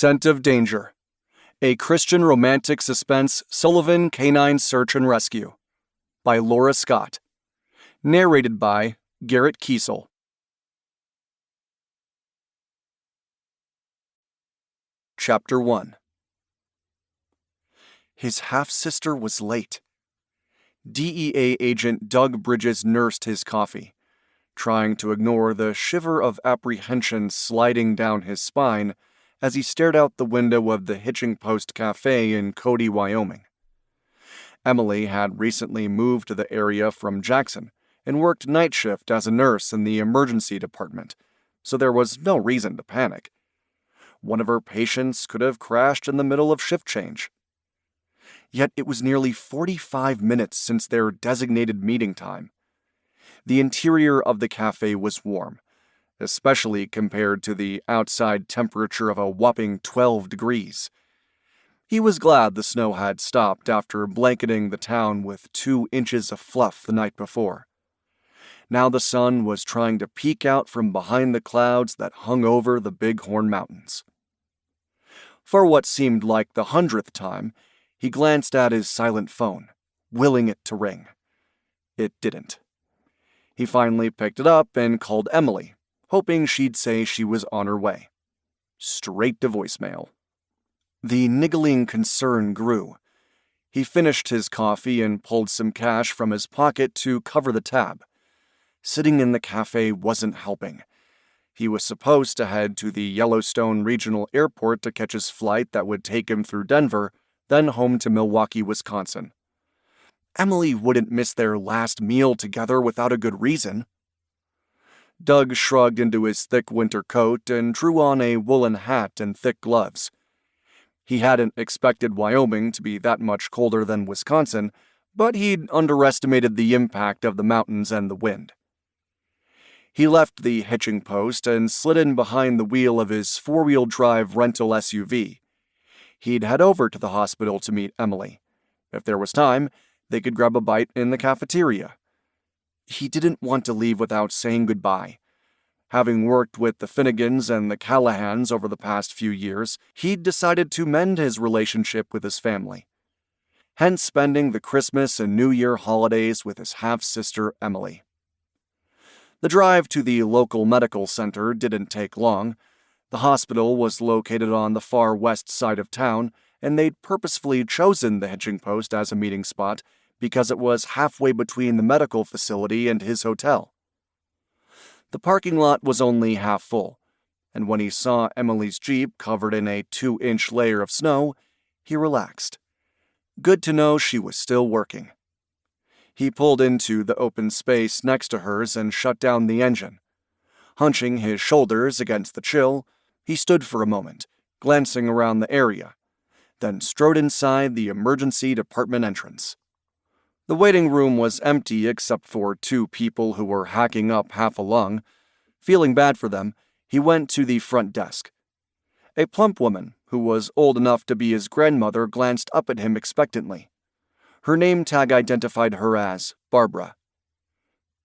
Scent of Danger. A Christian Romantic Suspense Sullivan Canine Search and Rescue. By Laura Scott. Narrated by Garrett Kiesel. Chapter 1. His half-sister was late. DEA Agent Doug Bridges nursed his coffee, trying to ignore the shiver of apprehension sliding down his spine as he stared out the window of the Hitching Post Cafe in Cody, Wyoming. Emily had recently moved to the area from Jackson and worked night shift as a nurse in the emergency department, so there was no reason to panic. One of her patients could have crashed in the middle of shift change. Yet it was nearly 45 minutes since their designated meeting time. The interior of the cafe was warm, especially compared to the outside temperature of a whopping 12 degrees. He was glad the snow had stopped after blanketing the town with 2 inches of fluff the night before. Now the sun was trying to peek out from behind the clouds that hung over the Bighorn Mountains. For what seemed like the 100th time, he glanced at his silent phone, willing it to ring. It didn't. He finally picked it up and called Emily, hoping she'd say she was on her way. Straight to voicemail. The niggling concern grew. He finished his coffee and pulled some cash from his pocket to cover the tab. Sitting in the cafe wasn't helping. He was supposed to head to the Yellowstone Regional Airport to catch his flight that would take him through Denver, then home to Milwaukee, Wisconsin. Emily wouldn't miss their last meal together without a good reason. Doug shrugged into his thick winter coat and drew on a woolen hat and thick gloves. He hadn't expected Wyoming to be that much colder than Wisconsin, but he'd underestimated the impact of the mountains and the wind. He left the hitching post and slid in behind the wheel of his 4-wheel drive rental SUV. He'd head over to the hospital to meet Emily. If there was time, they could grab a bite in the cafeteria. He didn't want to leave without saying goodbye. Having worked with the Finnegans and the Callahans over the past few years, he'd decided to mend his relationship with his family. Hence spending the Christmas and New Year holidays with his half-sister Emily. The drive to the local medical center didn't take long. The hospital was located on the far west side of town, and they'd purposefully chosen the hitching post as a meeting spot because it was halfway between the medical facility and his hotel. The parking lot was only half full, and when he saw Emily's Jeep covered in a 2-inch layer of snow, he relaxed. Good to know she was still working. He pulled into the open space next to hers and shut down the engine. Hunching his shoulders against the chill, he stood for a moment, glancing around the area, then strode inside the emergency department entrance. The waiting room was empty except for 2 people who were hacking up half a lung. Feeling bad for them, he went to the front desk. A plump woman, who was old enough to be his grandmother, glanced up at him expectantly. Her name tag identified her as Barbara.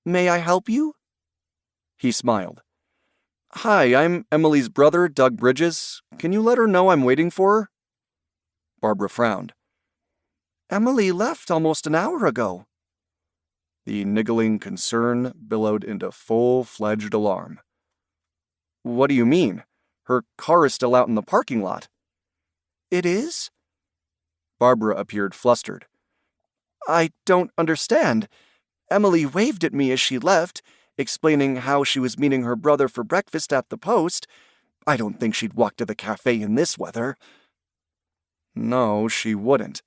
"May I help you?" He smiled. "Hi, I'm Emily's brother, Doug Bridges. Can you let her know I'm waiting for her?" Barbara frowned. "Emily left almost an hour ago." The niggling concern billowed into full-fledged alarm. "What do you mean? Her car is still out in the parking lot." "It is?" Barbara appeared flustered. "I don't understand. Emily waved at me as she left, explaining how she was meeting her brother for breakfast at the post. I don't think she'd walk to the cafe in this weather." No, she wouldn't.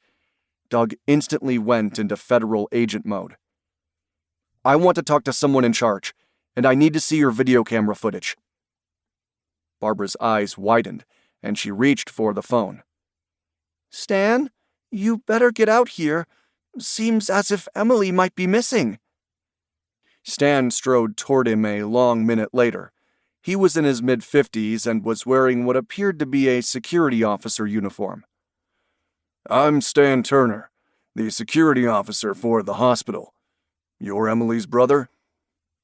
Doug instantly went into federal agent mode. "I want to talk to someone in charge, and I need to see your video camera footage." Barbara's eyes widened, and she reached for the phone. "Stan, you better get out here. Seems as if Emily might be missing." Stan strode toward him a long minute later. He was in his mid-50s and was wearing what appeared to be a security officer uniform. "I'm Stan Turner, the security officer for the hospital. You're Emily's brother?"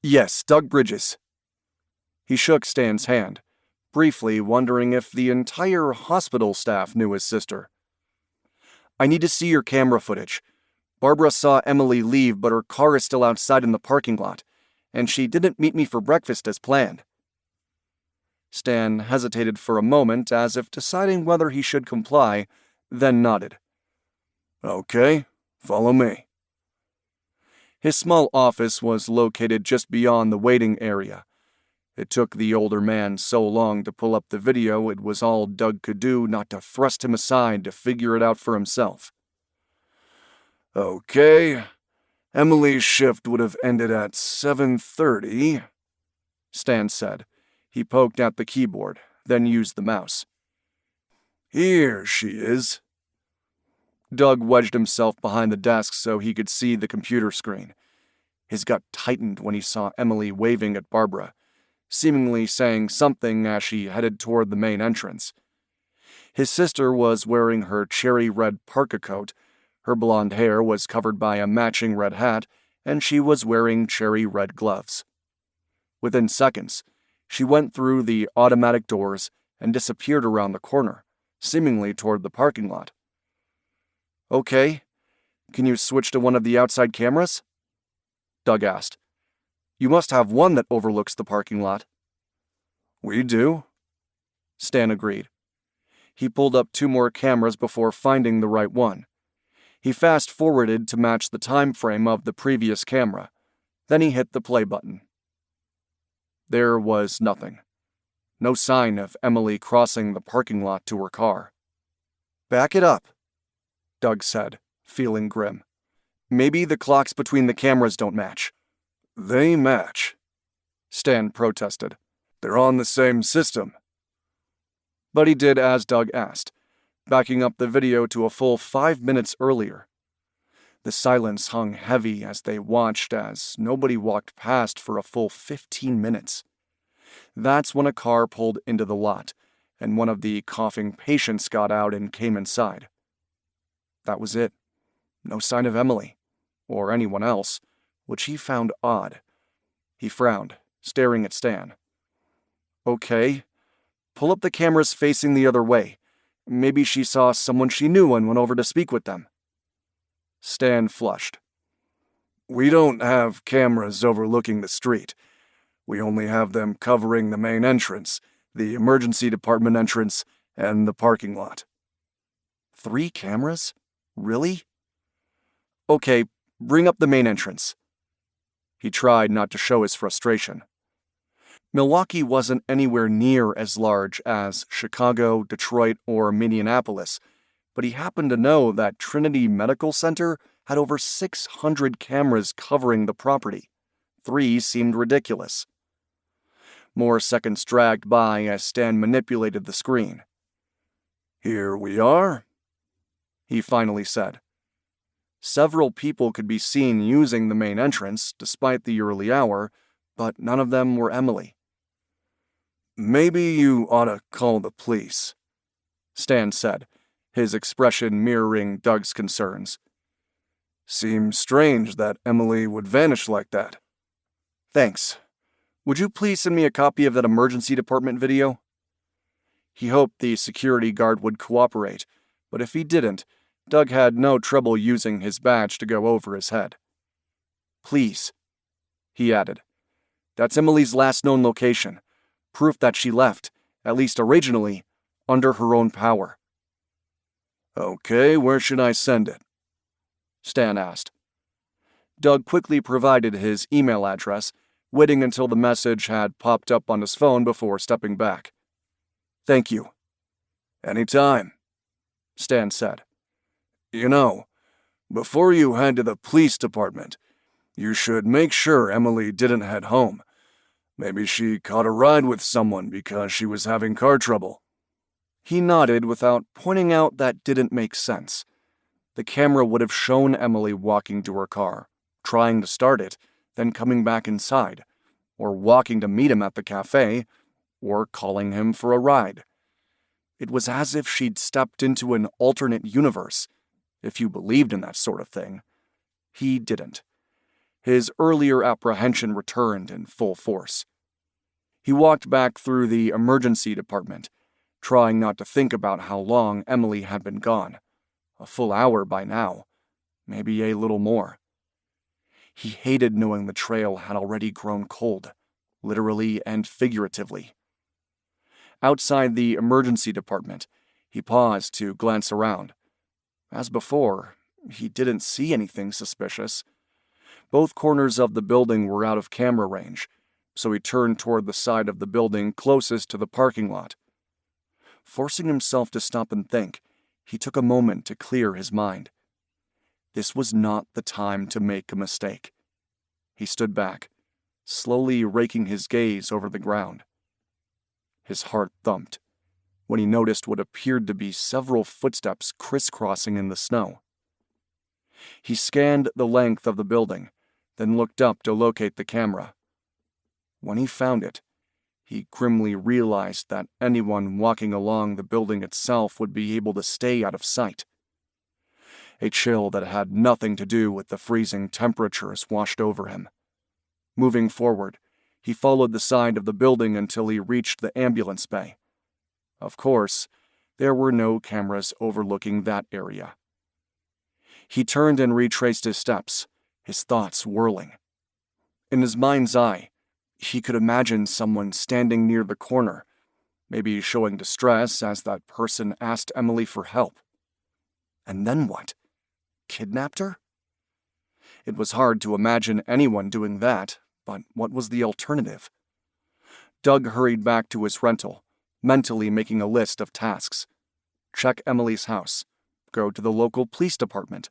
"Yes, Doug Bridges." He shook Stan's hand, briefly wondering if the entire hospital staff knew his sister. "I need to see your camera footage. Barbara saw Emily leave, but her car is still outside in the parking lot, and she didn't meet me for breakfast as planned." Stan hesitated for a moment as if deciding whether he should comply, then nodded. "Okay, follow me." His small office was located just beyond the waiting area. It took the older man so long to pull up the video it was all Doug could do not to thrust him aside to figure it out for himself. "Okay, Emily's shift would have ended at 7:30, Stan said. He poked at the keyboard, then used the mouse. "Here she is." Doug wedged himself behind the desk so he could see the computer screen. His gut tightened when he saw Emily waving at Barbara, seemingly saying something as she headed toward the main entrance. His sister was wearing her cherry-red parka coat, her blonde hair was covered by a matching red hat, and she was wearing cherry-red gloves. Within seconds, she went through the automatic doors and disappeared around the corner, seemingly toward the parking lot. "Okay, can you switch to one of the outside cameras?" Doug asked. "You must have one that overlooks the parking lot." "We do," Stan agreed. He pulled up 2 more cameras before finding the right one. He fast-forwarded to match the time frame of the previous camera. Then he hit the play button. There was nothing. No sign of Emily crossing the parking lot to her car. "Back it up," Doug said, feeling grim. "Maybe the clocks between the cameras don't match." "They match," Stan protested. "They're on the same system." But he did as Doug asked, backing up the video to a full 5 minutes earlier. The silence hung heavy as they watched as nobody walked past for a full 15 minutes. That's when a car pulled into the lot, and one of the coughing patients got out and came inside. That was it. No sign of Emily, or anyone else, which he found odd. He frowned, staring at Stan. "Okay, pull up the cameras facing the other way. Maybe she saw someone she knew and went over to speak with them." Stan flushed. "We don't have cameras overlooking the street. We only have them covering the main entrance, the emergency department entrance, and the parking lot." 3 cameras? Really? "Okay, bring up the main entrance." He tried not to show his frustration. Milwaukee wasn't anywhere near as large as Chicago, Detroit, or Minneapolis, but he happened to know that Trinity Medical Center had over 600 cameras covering the property. 3 seemed ridiculous. More seconds dragged by as Stan manipulated the screen. "Here we are," he finally said. Several people could be seen using the main entrance, despite the early hour, but none of them were Emily. "Maybe you ought to call the police," Stan said, his expression mirroring Doug's concerns. "Seems strange that Emily would vanish like that." "Thanks. Would you please send me a copy of that emergency department video?" He hoped the security guard would cooperate, but if he didn't, Doug had no trouble using his badge to go over his head. "Please," he added. "That's Emily's last known location. Proof that she left, at least originally, under her own power." "Okay, where should I send it?" Stan asked. Doug quickly provided his email address, waiting until the message had popped up on his phone before stepping back. "Thank you." "Anytime," Stan said. "You know, before you head to the police department, you should make sure Emily didn't head home. Maybe she caught a ride with someone because she was having car trouble." He nodded without pointing out that didn't make sense. The camera would have shown Emily walking to her car, trying to start it, then coming back inside, or walking to meet him at the cafe, or calling him for a ride. It was as if she'd stepped into an alternate universe, if you believed in that sort of thing. He didn't. His earlier apprehension returned in full force. He walked back through the emergency department, trying not to think about how long Emily had been gone. A full hour by now, maybe a little more. He hated knowing the trail had already grown cold, literally and figuratively. Outside the emergency department, he paused to glance around. As before, he didn't see anything suspicious. Both corners of the building were out of camera range, so he turned toward the side of the building closest to the parking lot. Forcing himself to stop and think, he took a moment to clear his mind. This was not the time to make a mistake. He stood back, slowly raking his gaze over the ground. His heart thumped when he noticed what appeared to be several footsteps crisscrossing in the snow. He scanned the length of the building, then looked up to locate the camera. When he found it, he grimly realized that anyone walking along the building itself would be able to stay out of sight. A chill that had nothing to do with the freezing temperatures washed over him. Moving forward, he followed the side of the building until he reached the ambulance bay. Of course, there were no cameras overlooking that area. He turned and retraced his steps, his thoughts whirling. In his mind's eye, he could imagine someone standing near the corner, maybe showing distress as that person asked Emily for help. And then what? Kidnapped her? It was hard to imagine anyone doing that, but what was the alternative? Doug hurried back to his rental, mentally making a list of tasks. Check Emily's house, go to the local police department,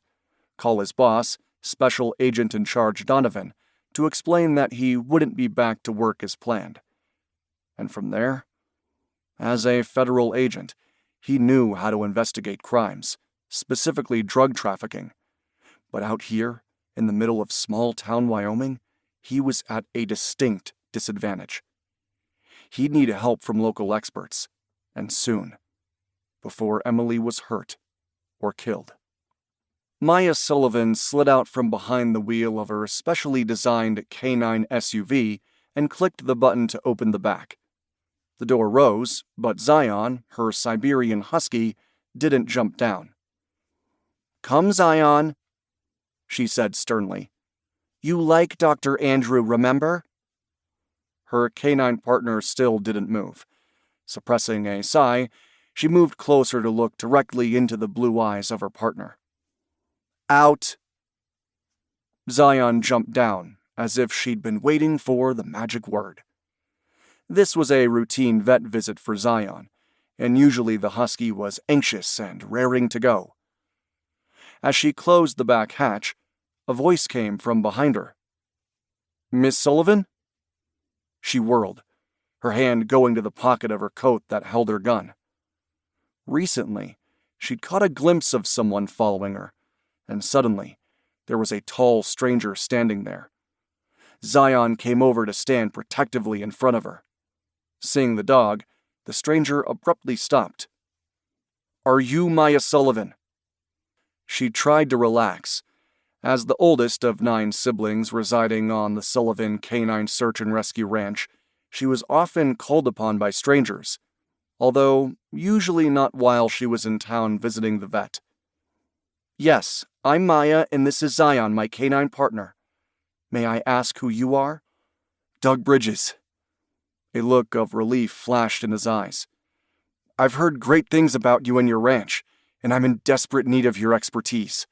call his boss, Special Agent in Charge Donovan, to explain that he wouldn't be back to work as planned. And from there, as a federal agent, he knew how to investigate crimes, specifically drug trafficking. But out here, in the middle of small-town Wyoming, he was at a distinct disadvantage. He'd need help from local experts, and soon, before Emily was hurt or killed. Maya Sullivan slid out from behind the wheel of her specially designed K9 SUV and clicked the button to open the back. The door rose, but Zion, her Siberian Husky, didn't jump down. "Come, Zion," she said sternly. "You like Dr. Andrew, remember?" Her canine partner still didn't move. Suppressing a sigh, she moved closer to look directly into the blue eyes of her partner. "Out." Zion jumped down, as if she'd been waiting for the magic word. This was a routine vet visit for Zion, and usually the husky was anxious and raring to go. As she closed the back hatch, a voice came from behind her. "Miss Sullivan?" She whirled, her hand going to the pocket of her coat that held her gun. Recently, she'd caught a glimpse of someone following her, and suddenly, there was a tall stranger standing there. Zion came over to stand protectively in front of her. Seeing the dog, the stranger abruptly stopped. "Are you Maya Sullivan?" She tried to relax. As the oldest of 9 siblings residing on the Sullivan Canine Search and Rescue Ranch, she was often called upon by strangers, although usually not while she was in town visiting the vet. "Yes, I'm Maya, and this is Zion, my canine partner. May I ask who you are?" "Doug Bridges." A look of relief flashed in his eyes. "I've heard great things about you and your ranch, and I'm in desperate need of your expertise."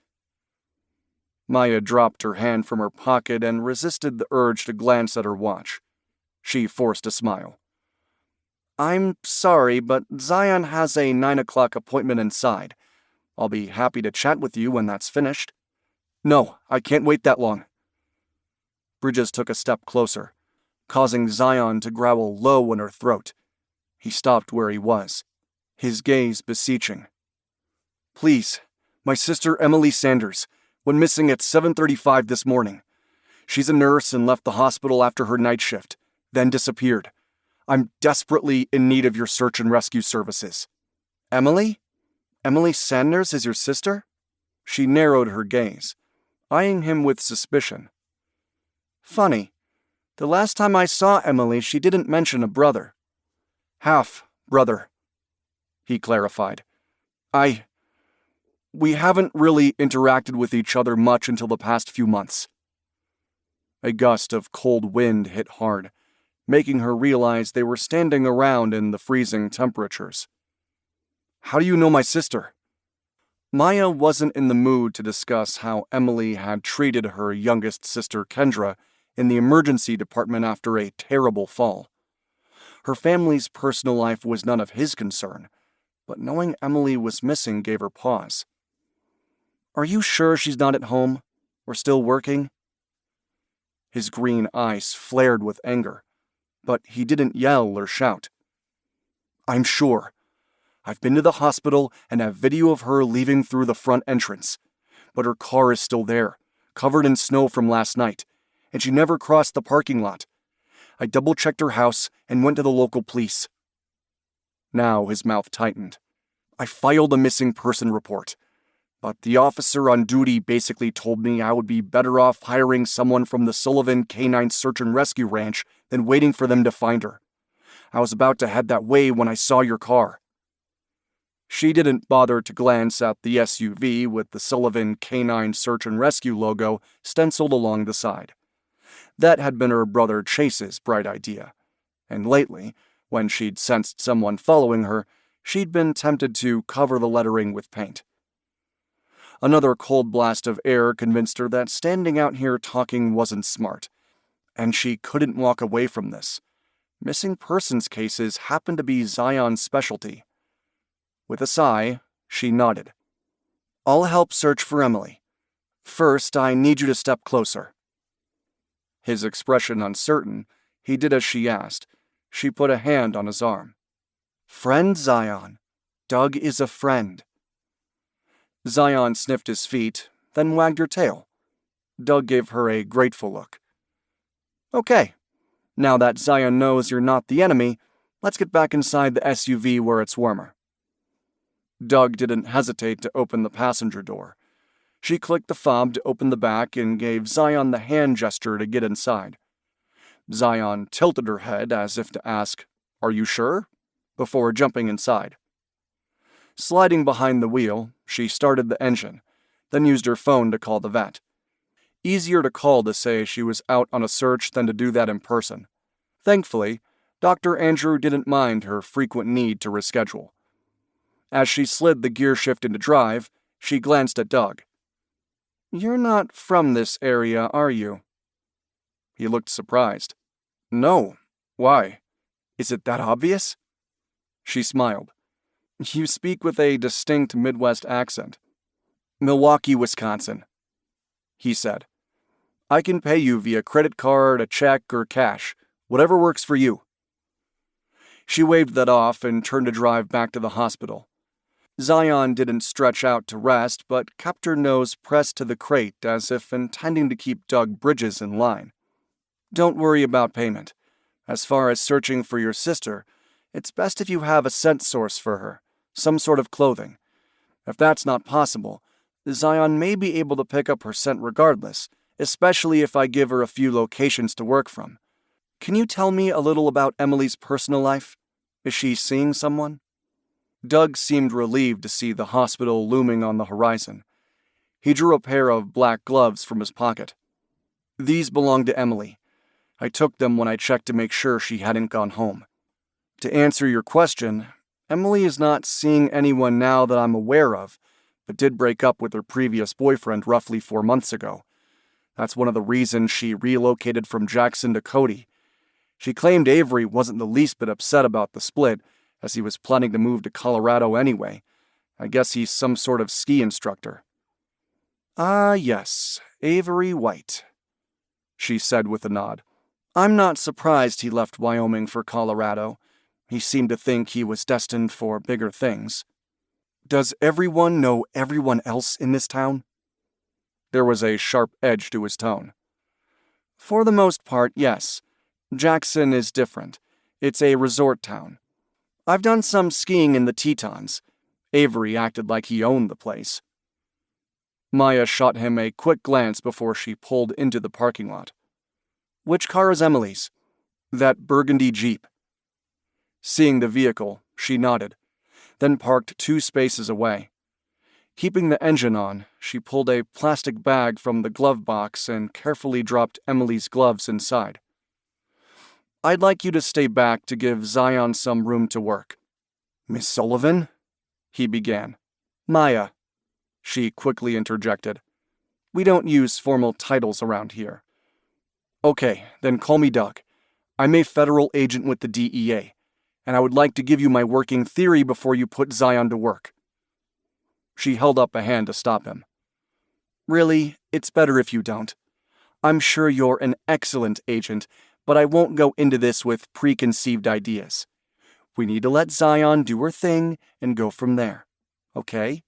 Maya dropped her hand from her pocket and resisted the urge to glance at her watch. She forced a smile. "I'm sorry, but Zion has a 9 o'clock appointment inside. I'll be happy to chat with you when that's finished." "No, I can't wait that long." Bridges took a step closer, causing Zion to growl low in her throat. He stopped where he was, his gaze beseeching. "Please, my sister Emily Sanders went missing at 7:35 this morning. She's a nurse and left the hospital after her night shift, then disappeared. I'm desperately in need of your search and rescue services." "Emily? Emily Sanders is your sister?" She narrowed her gaze, eyeing him with suspicion. "Funny. The last time I saw Emily, she didn't mention a brother. Half brother, he clarified. We haven't really interacted with each other much until the past few months. A gust of cold wind hit hard, making her realize they were standing around in the freezing temperatures. How do you know my sister? Maya wasn't in the mood to discuss how Emily had treated her youngest sister Kendra in the emergency department after a terrible fall. Her family's personal life was none of his concern, but knowing Emily was missing gave her pause. Are you sure she's not at home, or still working? His green eyes flared with anger, but he didn't yell or shout. I'm sure. I've been to the hospital and have video of her leaving through the front entrance, but her car is still there, covered in snow from last night, and she never crossed the parking lot. I double-checked her house and went to the local police. Now his mouth tightened. I filed a missing person report, but the officer on duty basically told me I would be better off hiring someone from the Sullivan Canine Search and Rescue Ranch than waiting for them to find her. I was about to head that way when I saw your car. She didn't bother to glance at the SUV with the Sullivan Canine Search and Rescue logo stenciled along the side. That had been her brother Chase's bright idea, and lately, when she'd sensed someone following her, she'd been tempted to cover the lettering with paint. Another cold blast of air convinced her that standing out here talking wasn't smart, and she couldn't walk away from this. Missing persons cases happened to be Zion's specialty. With a sigh, she nodded. I'll help search for Emily. First, I need you to step closer. His expression uncertain, he did as she asked. She put a hand on his arm. Friend Zion. Doug is a friend. Zion sniffed his feet, then wagged her tail. Doug gave her a grateful look. Okay, now that Zion knows you're not the enemy, let's get back inside the SUV where it's warmer. Doug didn't hesitate to open the passenger door. She clicked the fob to open the back and gave Zion the hand gesture to get inside. Zion tilted her head as if to ask, Are you sure? Before jumping inside. Sliding behind the wheel, she started the engine, then used her phone to call the vet. Easier to call to say she was out on a search than to do that in person. Thankfully, Dr. Andrew didn't mind her frequent need to reschedule. As she slid the gear shift into drive, she glanced at Doug. You're not from this area, are you? He looked surprised. No. Why? Is it that obvious? She smiled. You speak with a distinct Midwest accent. Milwaukee, Wisconsin, he said. I can pay you via credit card, a check, or cash, whatever works for you. She waved that off and turned to drive back to the hospital. Zion didn't stretch out to rest, but kept her nose pressed to the crate as if intending to keep Doug Bridges in line. Don't worry about payment. As far as searching for your sister, it's best if you have a scent source for her, some sort of clothing. If that's not possible, Zion may be able to pick up her scent regardless, especially if I give her a few locations to work from. Can you tell me a little about Emily's personal life? Is she seeing someone? Doug seemed relieved to see the hospital looming on the horizon. He drew a pair of black gloves from his pocket. These belong to Emily. I took them when I checked to make sure she hadn't gone home. To answer your question, Emily is not seeing anyone now that I'm aware of, but did break up with her previous boyfriend roughly 4 months ago. That's one of the reasons she relocated from Jackson to Cody. She claimed Avery wasn't the least bit upset about the split, as he was planning to move to Colorado anyway. I guess he's some sort of ski instructor. Ah, yes, Avery White, she said with a nod. I'm not surprised he left Wyoming for Colorado. He seemed to think he was destined for bigger things. Does everyone know everyone else in this town? There was a sharp edge to his tone. For the most part, yes. Jackson is different. It's a resort town. I've done some skiing in the Tetons. Avery acted like he owned the place. Maya shot him a quick glance before she pulled into the parking lot. Which car is Emily's? That burgundy Jeep. Seeing the vehicle, she nodded, then parked 2 spaces away. Keeping the engine on, she pulled a plastic bag from the glove box and carefully dropped Emily's gloves inside. I'd like you to stay back to give Zion some room to work. Miss Sullivan? He began. Maya, she quickly interjected. We don't use formal titles around here. Okay, then call me Doug. I'm a federal agent with the DEA, and I would like to give you my working theory before you put Zion to work. She held up a hand to stop him. Really, it's better if you don't. I'm sure you're an excellent agent, but I won't go into this with preconceived ideas. We need to let Zion do her thing and go from there, okay?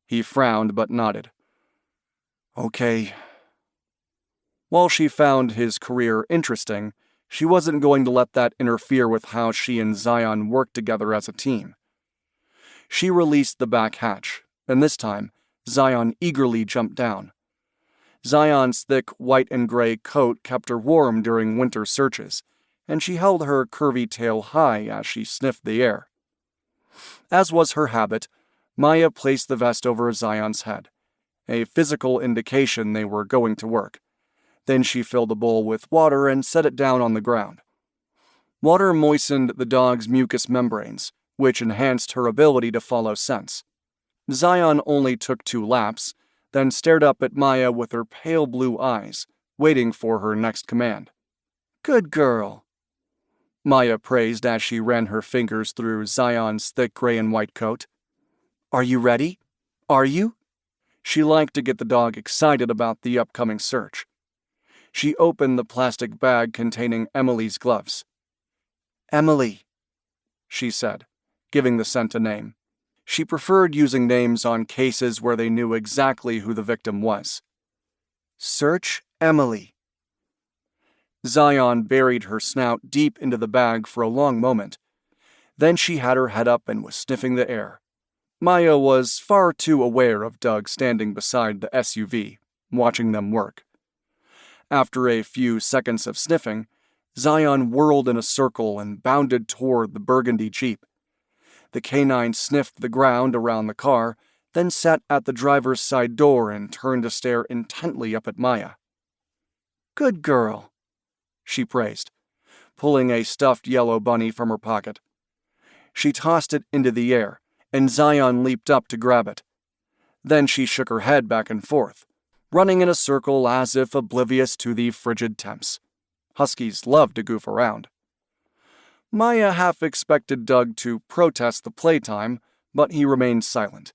He frowned but nodded. Okay. While she found his career interesting, she wasn't going to let that interfere with how she and Zion worked together as a team. She released the back hatch, and this time, Zion eagerly jumped down. Zion's thick white and gray coat kept her warm during winter searches, and she held her curvy tail high as she sniffed the air. As was her habit, Maya placed the vest over Zion's head, a physical indication they were going to work. Then she filled the bowl with water and set it down on the ground. Water moistened the dog's mucous membranes, which enhanced her ability to follow scents. Zion only took 2 laps, then stared up at Maya with her pale blue eyes, waiting for her next command. Good girl, Maya praised as she ran her fingers through Zion's thick gray and white coat. Are you ready? Are you? She liked to get the dog excited about the upcoming search. She opened the plastic bag containing Emily's gloves. Emily, she said, giving the scent a name. She preferred using names on cases where they knew exactly who the victim was. Search Emily. Zion buried her snout deep into the bag for a long moment. Then she had her head up and was sniffing the air. Maya was far too aware of Doug standing beside the SUV, watching them work. After a few seconds of sniffing, Zion whirled in a circle and bounded toward the burgundy Jeep. The canine sniffed the ground around the car, then sat at the driver's side door and turned to stare intently up at Maya. Good girl, she praised, pulling a stuffed yellow bunny from her pocket. She tossed it into the air, and Zion leaped up to grab it. Then she shook her head back and forth, running in a circle as if oblivious to the frigid temps. Huskies love to goof around. Maya half expected Doug to protest the playtime, but he remained silent.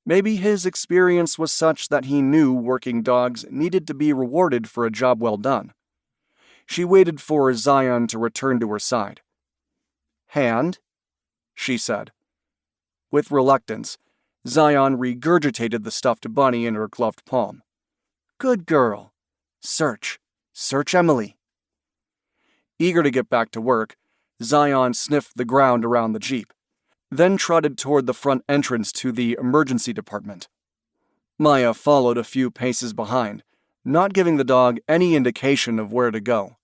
Maybe his experience was such that he knew working dogs needed to be rewarded for a job well done. She waited for Zion to return to her side. Hand, she said. With reluctance, Zion regurgitated the stuffed bunny in her gloved palm. Good girl. Search. Search Emily. Eager to get back to work, Zion sniffed the ground around the Jeep, then trotted toward the front entrance to the emergency department. Maya followed a few paces behind, not giving the dog any indication of where to go.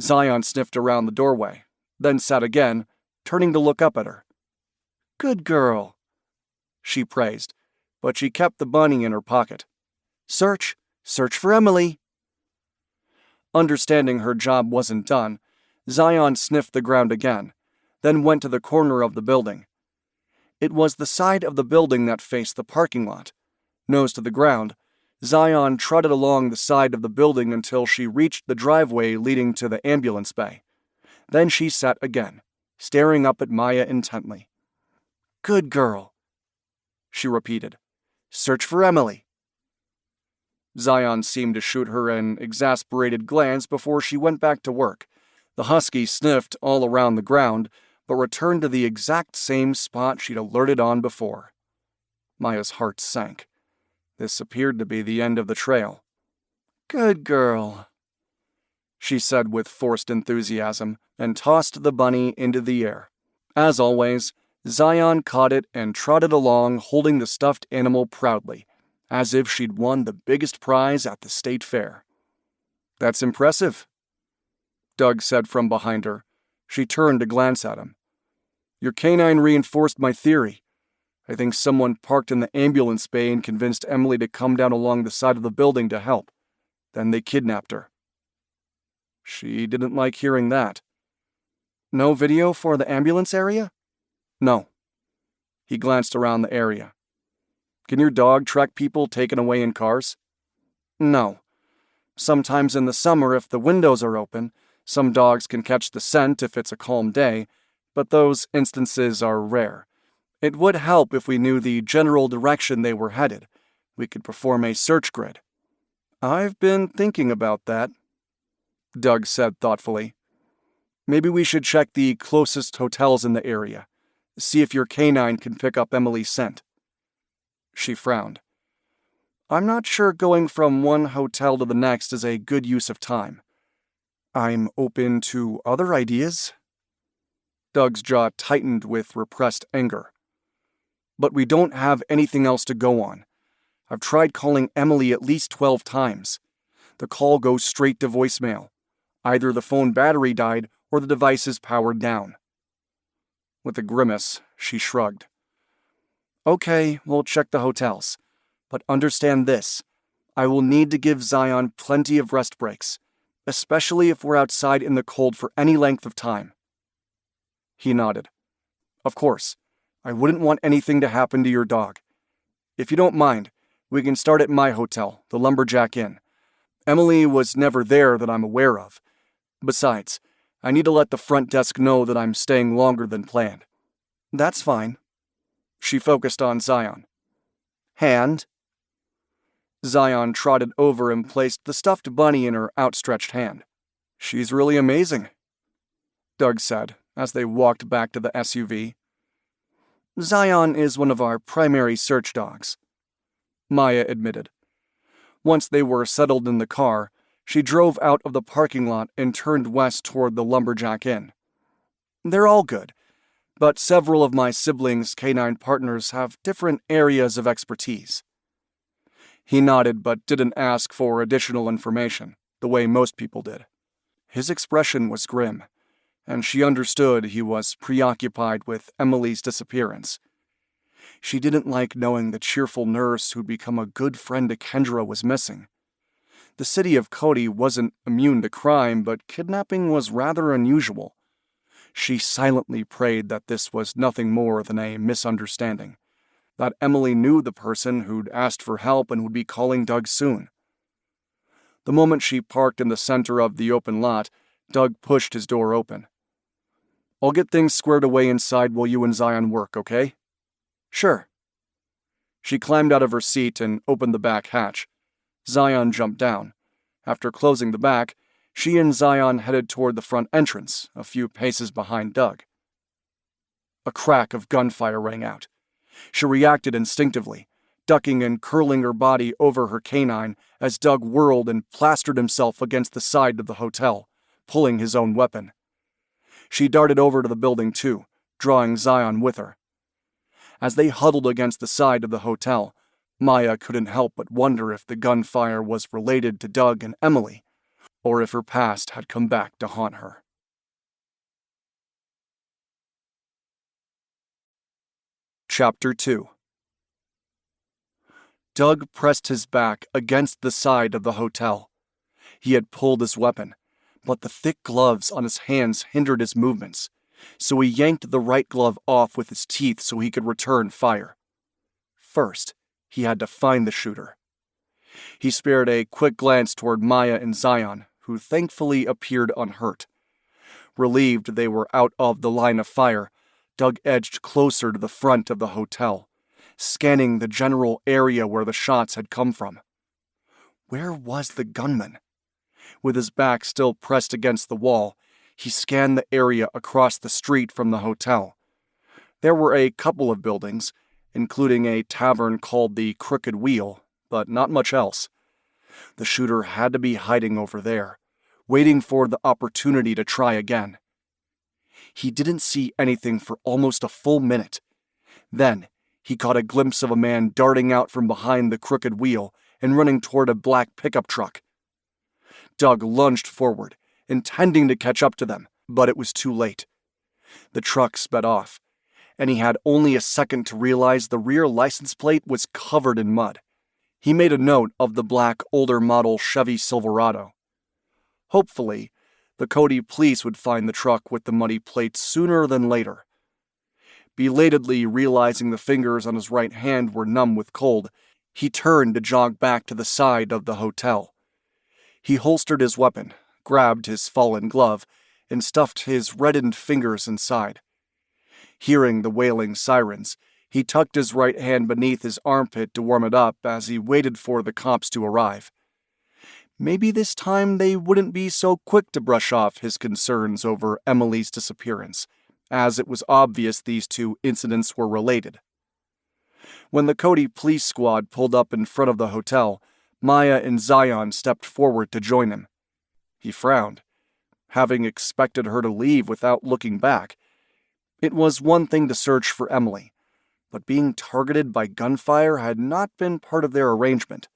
Zion sniffed around the doorway, then sat again, turning to look up at her. Good girl, she praised, but she kept the bunny in her pocket. Search for Emily. Understanding her job wasn't done, Zion sniffed the ground again, then went to the corner of the building. It was the side of the building that faced the parking lot. Nose to the ground, Zion trotted along the side of the building until she reached the driveway leading to the ambulance bay. Then she sat again, staring up at Maya intently. Good girl, she repeated. Search for Emily. Zion seemed to shoot her an exasperated glance before she went back to work. The husky sniffed all around the ground, but returned to the exact same spot she'd alerted on before. Maya's heart sank. This appeared to be the end of the trail. Good girl, she said with forced enthusiasm, and tossed the bunny into the air. As always, Zion caught it and trotted along holding the stuffed animal proudly, as if she'd won the biggest prize at the state fair. That's impressive, Doug said from behind her. She turned to glance at him. Your canine reinforced my theory. I think someone parked in the ambulance bay and convinced Emily to come down along the side of the building to help. Then they kidnapped her. She didn't like hearing that. No video for the ambulance area? No. He glanced around the area. Can your dog track people taken away in cars? No. Sometimes in the summer, if the windows are open, some dogs can catch the scent if it's a calm day, but those instances are rare. It would help if we knew the general direction they were headed. We could perform a search grid. I've been thinking about that, Doug said thoughtfully. Maybe we should check the closest hotels in the area. See if your canine can pick up Emily's scent. She frowned. I'm not sure going from one hotel to the next is a good use of time. I'm open to other ideas. Doug's jaw tightened with repressed anger. But we don't have anything else to go on. I've tried calling Emily at least 12 times. The call goes straight to voicemail. Either the phone battery died or the device is powered down. With a grimace, she shrugged. Okay, we'll check the hotels. But understand this. I will need to give Zion plenty of rest breaks, especially if we're outside in the cold for any length of time. He nodded. Of course. I wouldn't want anything to happen to your dog. If you don't mind, we can start at my hotel, the Lumberjack Inn. Emily was never there that I'm aware of. Besides, I need to let the front desk know that I'm staying longer than planned. That's fine. She focused on Zion. Hand. Zion trotted over and placed the stuffed bunny in her outstretched hand. She's really amazing, Doug said as they walked back to the SUV. Zion is one of our primary search dogs, Maya admitted. Once they were settled in the car, she drove out of the parking lot and turned west toward the Lumberjack Inn. They're all good, but several of my siblings' canine partners have different areas of expertise. He nodded but didn't ask for additional information, the way most people did. His expression was grim, and she understood he was preoccupied with Emily's disappearance. She didn't like knowing the cheerful nurse who'd become a good friend to Kendra was missing. The city of Cody wasn't immune to crime, but kidnapping was rather unusual. She silently prayed that this was nothing more than a misunderstanding, that Emily knew the person who'd asked for help and would be calling Doug soon. The moment she parked in the center of the open lot, Doug pushed his door open. I'll get things squared away inside while you and Zion work, okay? Sure. She climbed out of her seat and opened the back hatch. Zion jumped down. After closing the back, she and Zion headed toward the front entrance, a few paces behind Doug. A crack of gunfire rang out. She reacted instinctively, ducking and curling her body over her canine as Doug whirled and plastered himself against the side of the hotel, pulling his own weapon. She darted over to the building too, drawing Zion with her. As they huddled against the side of the hotel, Maya couldn't help but wonder if the gunfire was related to Doug and Emily, or if her past had come back to haunt her. Chapter 2. Doug pressed his back against the side of the hotel. He had pulled his weapon, but the thick gloves on his hands hindered his movements, so he yanked the right glove off with his teeth so he could return fire. First, he had to find the shooter. He spared a quick glance toward Maya and Zion, who thankfully appeared unhurt. Relieved they were out of the line of fire, Doug edged closer to the front of the hotel, scanning the general area where the shots had come from. Where was the gunman? With his back still pressed against the wall, he scanned the area across the street from the hotel. There were a couple of buildings, including a tavern called the Crooked Wheel, but not much else. The shooter had to be hiding over there, waiting for the opportunity to try again. He didn't see anything for almost a full minute. Then, he caught a glimpse of a man darting out from behind the Crooked Wheel and running toward a black pickup truck. Doug lunged forward, intending to catch up to them, but it was too late. The truck sped off, and he had only a second to realize the rear license plate was covered in mud. He made a note of the black, older model Chevy Silverado. Hopefully, the Cody police would find the truck with the muddy plates sooner than later. Belatedly realizing the fingers on his right hand were numb with cold, he turned to jog back to the side of the hotel. He holstered his weapon, grabbed his fallen glove, and stuffed his reddened fingers inside. Hearing the wailing sirens, he tucked his right hand beneath his armpit to warm it up as he waited for the cops to arrive. Maybe this time they wouldn't be so quick to brush off his concerns over Emily's disappearance, as it was obvious these two incidents were related. When the Cody police squad pulled up in front of the hotel, Maya and Zion stepped forward to join him. He frowned, having expected her to leave without looking back. It was one thing to search for Emily, but being targeted by gunfire had not been part of their arrangement.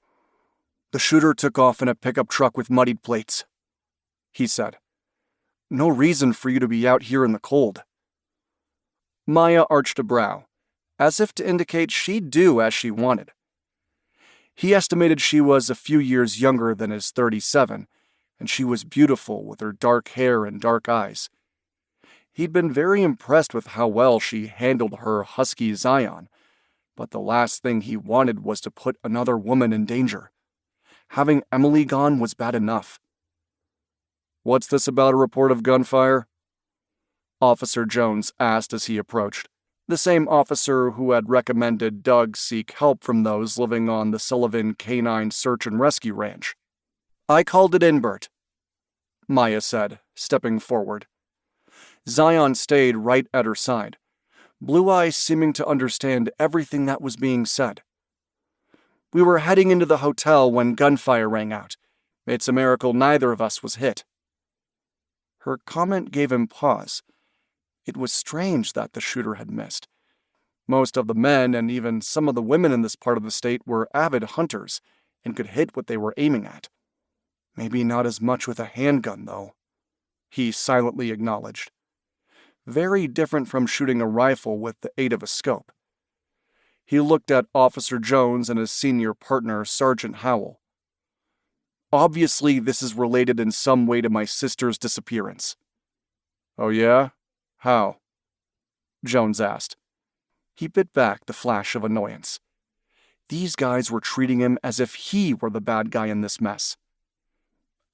"The shooter took off in a pickup truck with muddied plates," he said. "No reason for you to be out here in the cold." Maya arched a brow, as if to indicate she'd do as she wanted. He estimated she was a few years younger than his 37, and she was beautiful with her dark hair and dark eyes. He'd been very impressed with how well she handled her Husky Zion, but the last thing he wanted was to put another woman in danger. Having Emily gone was bad enough. "What's this about a report of gunfire?" Officer Jones asked as he approached, the same officer who had recommended Doug seek help from those living on the Sullivan Canine Search and Rescue Ranch. "I called it in, Bert," Maya said, stepping forward. Zion stayed right at her side, Blue Eyes seeming to understand everything that was being said. "We were heading into the hotel when gunfire rang out. It's a miracle neither of us was hit." Her comment gave him pause. It was strange that the shooter had missed. Most of the men and even some of the women in this part of the state were avid hunters and could hit what they were aiming at. Maybe not as much with a handgun, though, he silently acknowledged. Very different from shooting a rifle with the aid of a scope. He looked at Officer Jones and his senior partner, Sergeant Howell. "Obviously, this is related in some way to my sister's disappearance." "Oh yeah? How?" Jones asked. He bit back the flash of annoyance. These guys were treating him as if he were the bad guy in this mess.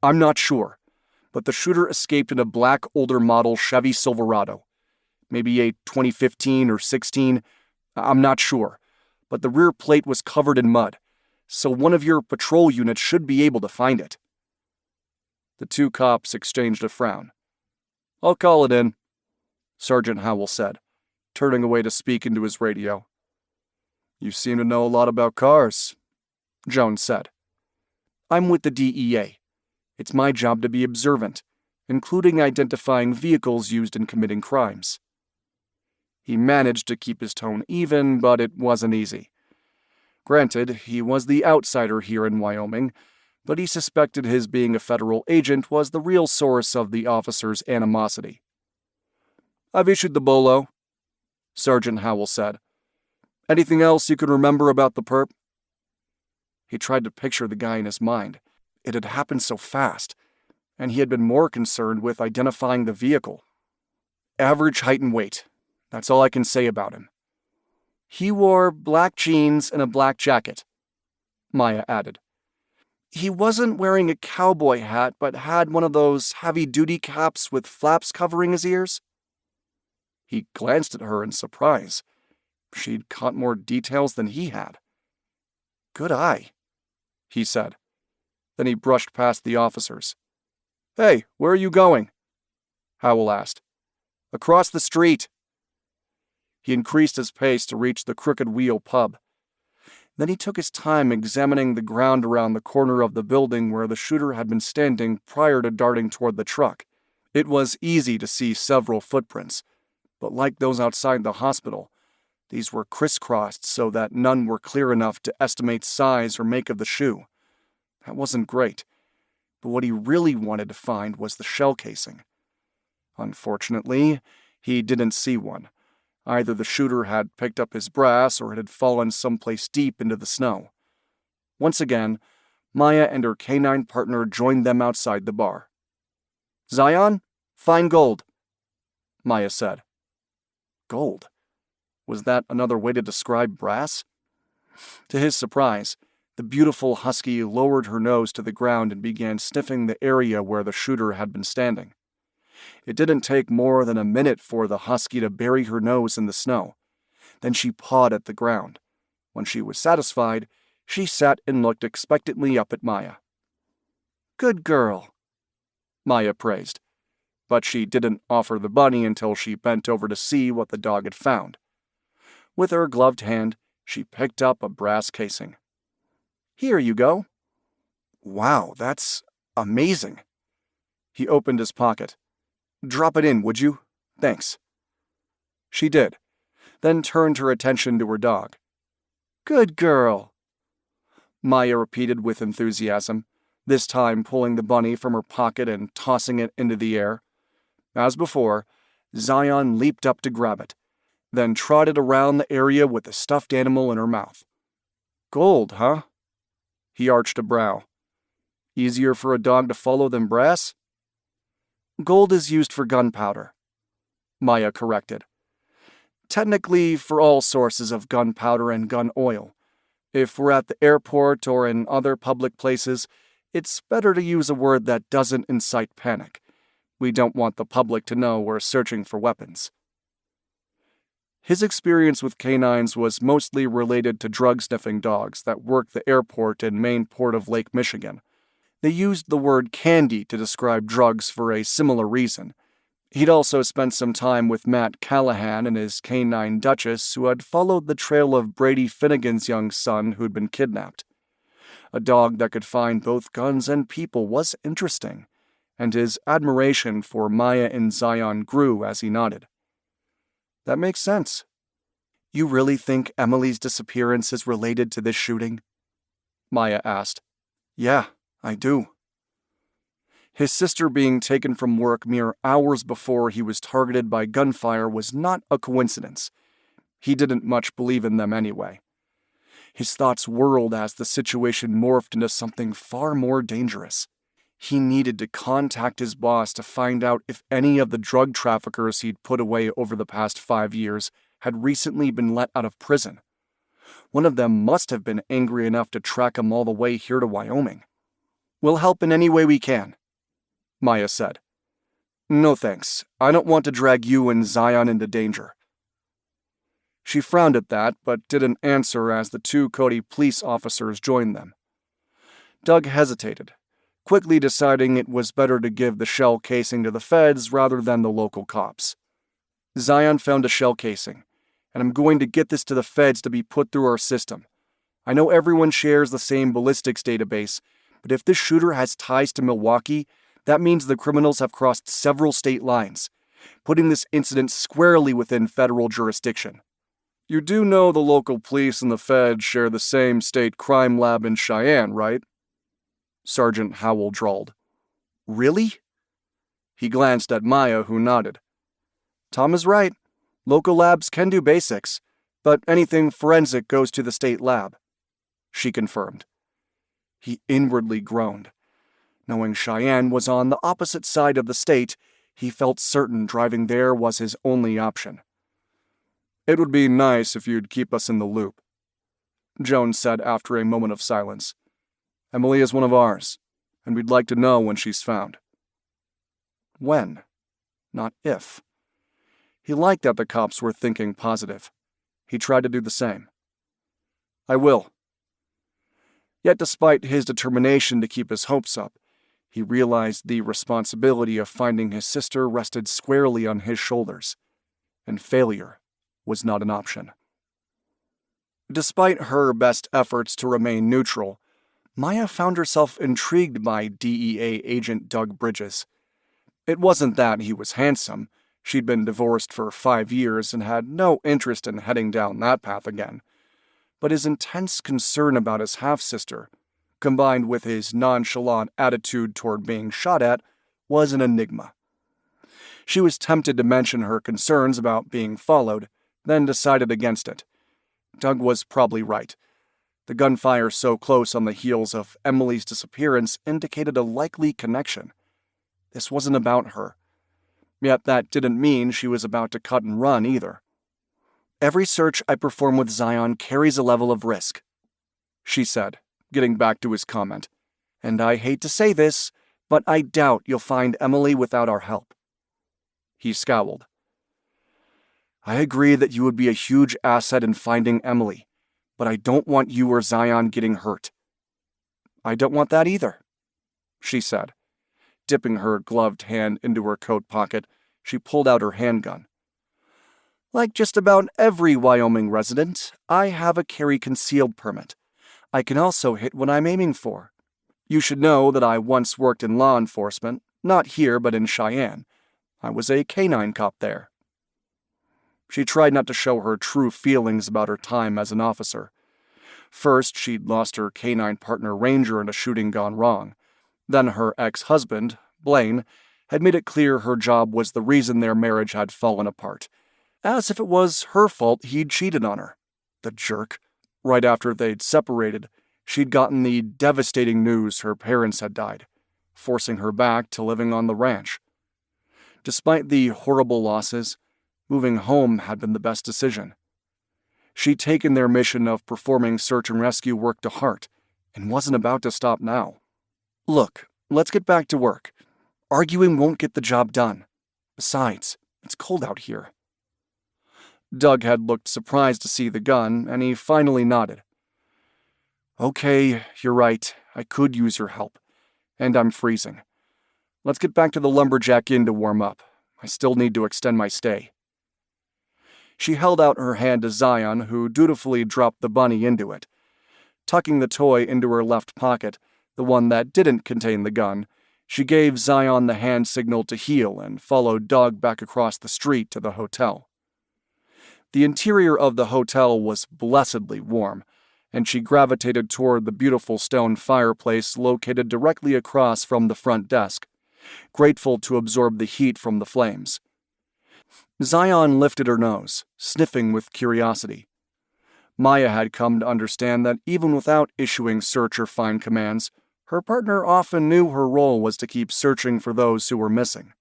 "I'm not sure, but the shooter escaped in a black older model Chevy Silverado. Maybe a 2015 or 16, I'm not sure, but the rear plate was covered in mud, so one of your patrol units should be able to find it." The two cops exchanged a frown. "I'll call it in," Sergeant Howell said, turning away to speak into his radio. "You seem to know a lot about cars," Jones said. "I'm with the DEA. It's my job to be observant, including identifying vehicles used in committing crimes." He managed to keep his tone even, but it wasn't easy. Granted, he was the outsider here in Wyoming, but he suspected his being a federal agent was the real source of the officer's animosity. "I've issued the bolo," Sergeant Howell said. "Anything else you can remember about the perp?" He tried to picture the guy in his mind. It had happened so fast, and he had been more concerned with identifying the vehicle. "Average height and weight. That's all I can say about him." "He wore black jeans and a black jacket," Maya added. "He wasn't wearing a cowboy hat, but had one of those heavy-duty caps with flaps covering his ears." He glanced at her in surprise. She'd caught more details than he had. "Good eye," he said. Then he brushed past the officers. "Hey, where are you going?" Howell asked. "Across the street." He increased his pace to reach the Crooked Wheel pub. Then he took his time examining the ground around the corner of the building where the shooter had been standing prior to darting toward the truck. It was easy to see several footprints, but like those outside the hospital, these were crisscrossed so that none were clear enough to estimate size or make of the shoe. That wasn't great. but what he really wanted to find was the shell casing. Unfortunately, he didn't see one. Either the shooter had picked up his brass or it had fallen someplace deep into the snow. Once again, Maya and her canine partner joined them outside the bar. "Zion, find gold," Maya said. Gold? Was that another way to describe brass? To his surprise, the beautiful husky lowered her nose to the ground and began sniffing the area where the shooter had been standing. It didn't take more than a minute for the husky to bury her nose in the snow. Then she pawed at the ground. When she was satisfied, she sat and looked expectantly up at Maya. "Good girl," Maya praised, but she didn't offer the bunny until she bent over to see what the dog had found. With her gloved hand, she picked up a brass casing. "Here you go." "Wow, that's amazing." He opened his pocket. "Drop it in, would you? Thanks." She did, then turned her attention to her dog. "Good girl," Maya repeated with enthusiasm, this time pulling the bunny from her pocket and tossing it into the air. As before, Zion leaped up to grab it, then trotted around the area with the stuffed animal in her mouth. "Gold, huh?" He arched a brow. "Easier for a dog to follow than brass?" "Gold is used for gunpowder," Maya corrected. "Technically for all sources of gunpowder and gun oil. If we're at the airport or in other public places, it's better to use a word that doesn't incite panic. We don't want the public to know we're searching for weapons." His experience with canines was mostly related to drug-sniffing dogs that worked the airport and main port of Lake Michigan. They used the word candy to describe drugs for a similar reason. He'd also spent some time with Matt Callahan and his canine Duchess, who had followed the trail of Brady Finnegan's young son who'd been kidnapped. A dog that could find both guns and people was interesting, and his admiration for Maya and Zion grew as he nodded. "That makes sense." "You really think Emily's disappearance is related to this shooting?" Maya asked. "Yeah, I do." His sister being taken from work mere hours before he was targeted by gunfire was not a coincidence. He didn't much believe in them anyway. His thoughts whirled as the situation morphed into something far more dangerous. He needed to contact his boss to find out if any of the drug traffickers he'd put away over the past 5 years had recently been let out of prison. One of them must have been angry enough to track him all the way here to Wyoming. "We'll help in any way we can," Maya said. "No thanks. I don't want to drag you and Zion into danger." She frowned at that, but didn't answer as the 2 Cody police officers joined them. Doug hesitated, quickly deciding it was better to give the shell casing to the feds rather than the local cops. "Zion found a shell casing, and I'm going to get this to the feds to be put through our system. I know everyone shares the same ballistics database, but if this shooter has ties to Milwaukee, that means the criminals have crossed several state lines, putting this incident squarely within federal jurisdiction." "You do know the local police and the feds share the same state crime lab in Cheyenne, right?" Sergeant Howell drawled. "Really?" He glanced at Maya, who nodded. "Tom is right. Local labs can do basics, but anything forensic goes to the state lab," she confirmed. He inwardly groaned. Knowing Cheyenne was on the opposite side of the state, he felt certain driving there was his only option. "It would be nice if you'd keep us in the loop," Jones said after a moment of silence. "Emily is one of ours, and we'd like to know when she's found." When, not if. He liked that the cops were thinking positive. He tried to do the same. "I will." Yet despite his determination to keep his hopes up, he realized the responsibility of finding his sister rested squarely on his shoulders, and failure was not an option. Despite her best efforts to remain neutral, Maya found herself intrigued by DEA Agent Doug Bridges. It wasn't that he was handsome. She'd been divorced for 5 years and had no interest in heading down that path again. But his intense concern about his half-sister, combined with his nonchalant attitude toward being shot at, was an enigma. She was tempted to mention her concerns about being followed, then decided against it. Doug was probably right. The gunfire so close on the heels of Emily's disappearance indicated a likely connection. This wasn't about her. Yet that didn't mean she was about to cut and run either. "Every search I perform with Zion carries a level of risk," she said, getting back to his comment. "And I hate to say this, but I doubt you'll find Emily without our help." He scowled. "I agree that you would be a huge asset in finding Emily, but I don't want you or Zion getting hurt." "I don't want that either," she said. Dipping her gloved hand into her coat pocket, she pulled out her handgun. "Like just about every Wyoming resident, I have a carry concealed permit. I can also hit what I'm aiming for. You should know that I once worked in law enforcement, not here but in Cheyenne. I was a canine cop there." She tried not to show her true feelings about her time as an officer. First, she'd lost her canine partner Ranger in a shooting gone wrong. Then her ex-husband, Blaine, had made it clear her job was the reason their marriage had fallen apart. As if it was her fault he'd cheated on her. The jerk. Right after they'd separated, she'd gotten the devastating news her parents had died, forcing her back to living on the ranch. Despite the horrible losses, moving home had been the best decision. She'd taken their mission of performing search and rescue work to heart, and wasn't about to stop now. "Look, let's get back to work. Arguing won't get the job done. Besides, it's cold out here." Doug had looked surprised to see the gun, and he finally nodded. "Okay, you're right. I could use your help. And I'm freezing. Let's get back to the Lumberjack Inn to warm up. I still need to extend my stay." She held out her hand to Zion, who dutifully dropped the bunny into it. Tucking the toy into her left pocket, the one that didn't contain the gun, she gave Zion the hand signal to heel and followed Doug back across the street to the hotel. The interior of the hotel was blessedly warm, and she gravitated toward the beautiful stone fireplace located directly across from the front desk, grateful to absorb the heat from the flames. Zion lifted her nose, sniffing with curiosity. Maya had come to understand that even without issuing search or find commands, her partner often knew her role was to keep searching for those who were missing.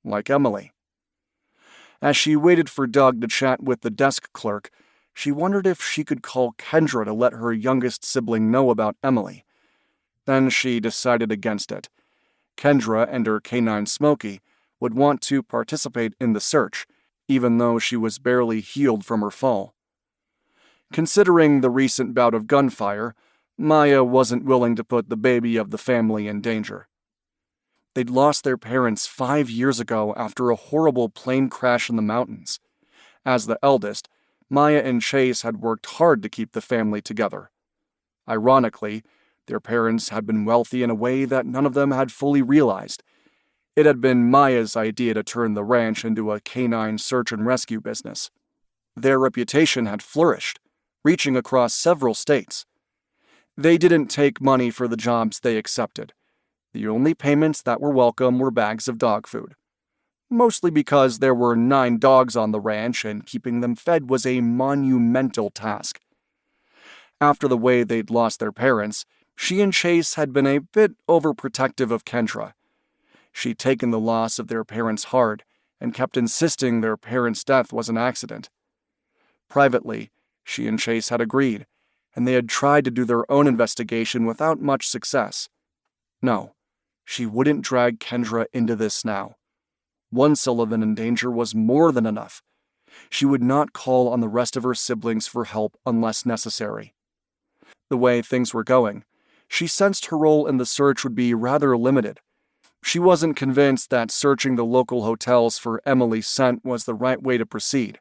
Like Emily. As she waited for Doug to chat with the desk clerk, she wondered if she could call Kendra to let her youngest sibling know about Emily. Then she decided against it. Kendra and her canine Smokey would want to participate in the search, even though she was barely healed from her fall. Considering the recent bout of gunfire, Maya wasn't willing to put the baby of the family in danger. They'd lost their parents 5 years ago after a horrible plane crash in the mountains. As the eldest, Maya and Chase had worked hard to keep the family together. Ironically, their parents had been wealthy in a way that none of them had fully realized. It had been Maya's idea to turn the ranch into a canine search and rescue business. Their reputation had flourished, reaching across several states. They didn't take money for the jobs they accepted. The only payments that were welcome were bags of dog food. Mostly because there were 9 dogs on the ranch and keeping them fed was a monumental task. After the way they'd lost their parents, she and Chase had been a bit overprotective of Kendra. She'd taken the loss of their parents hard and kept insisting their parents' death was an accident. Privately, she and Chase had agreed, and they had tried to do their own investigation without much success. No, she wouldn't drag Kendra into this now. One Sullivan in danger was more than enough. She would not call on the rest of her siblings for help unless necessary. The way things were going, she sensed her role in the search would be rather limited. She wasn't convinced that searching the local hotels for Emily's scent was the right way to proceed.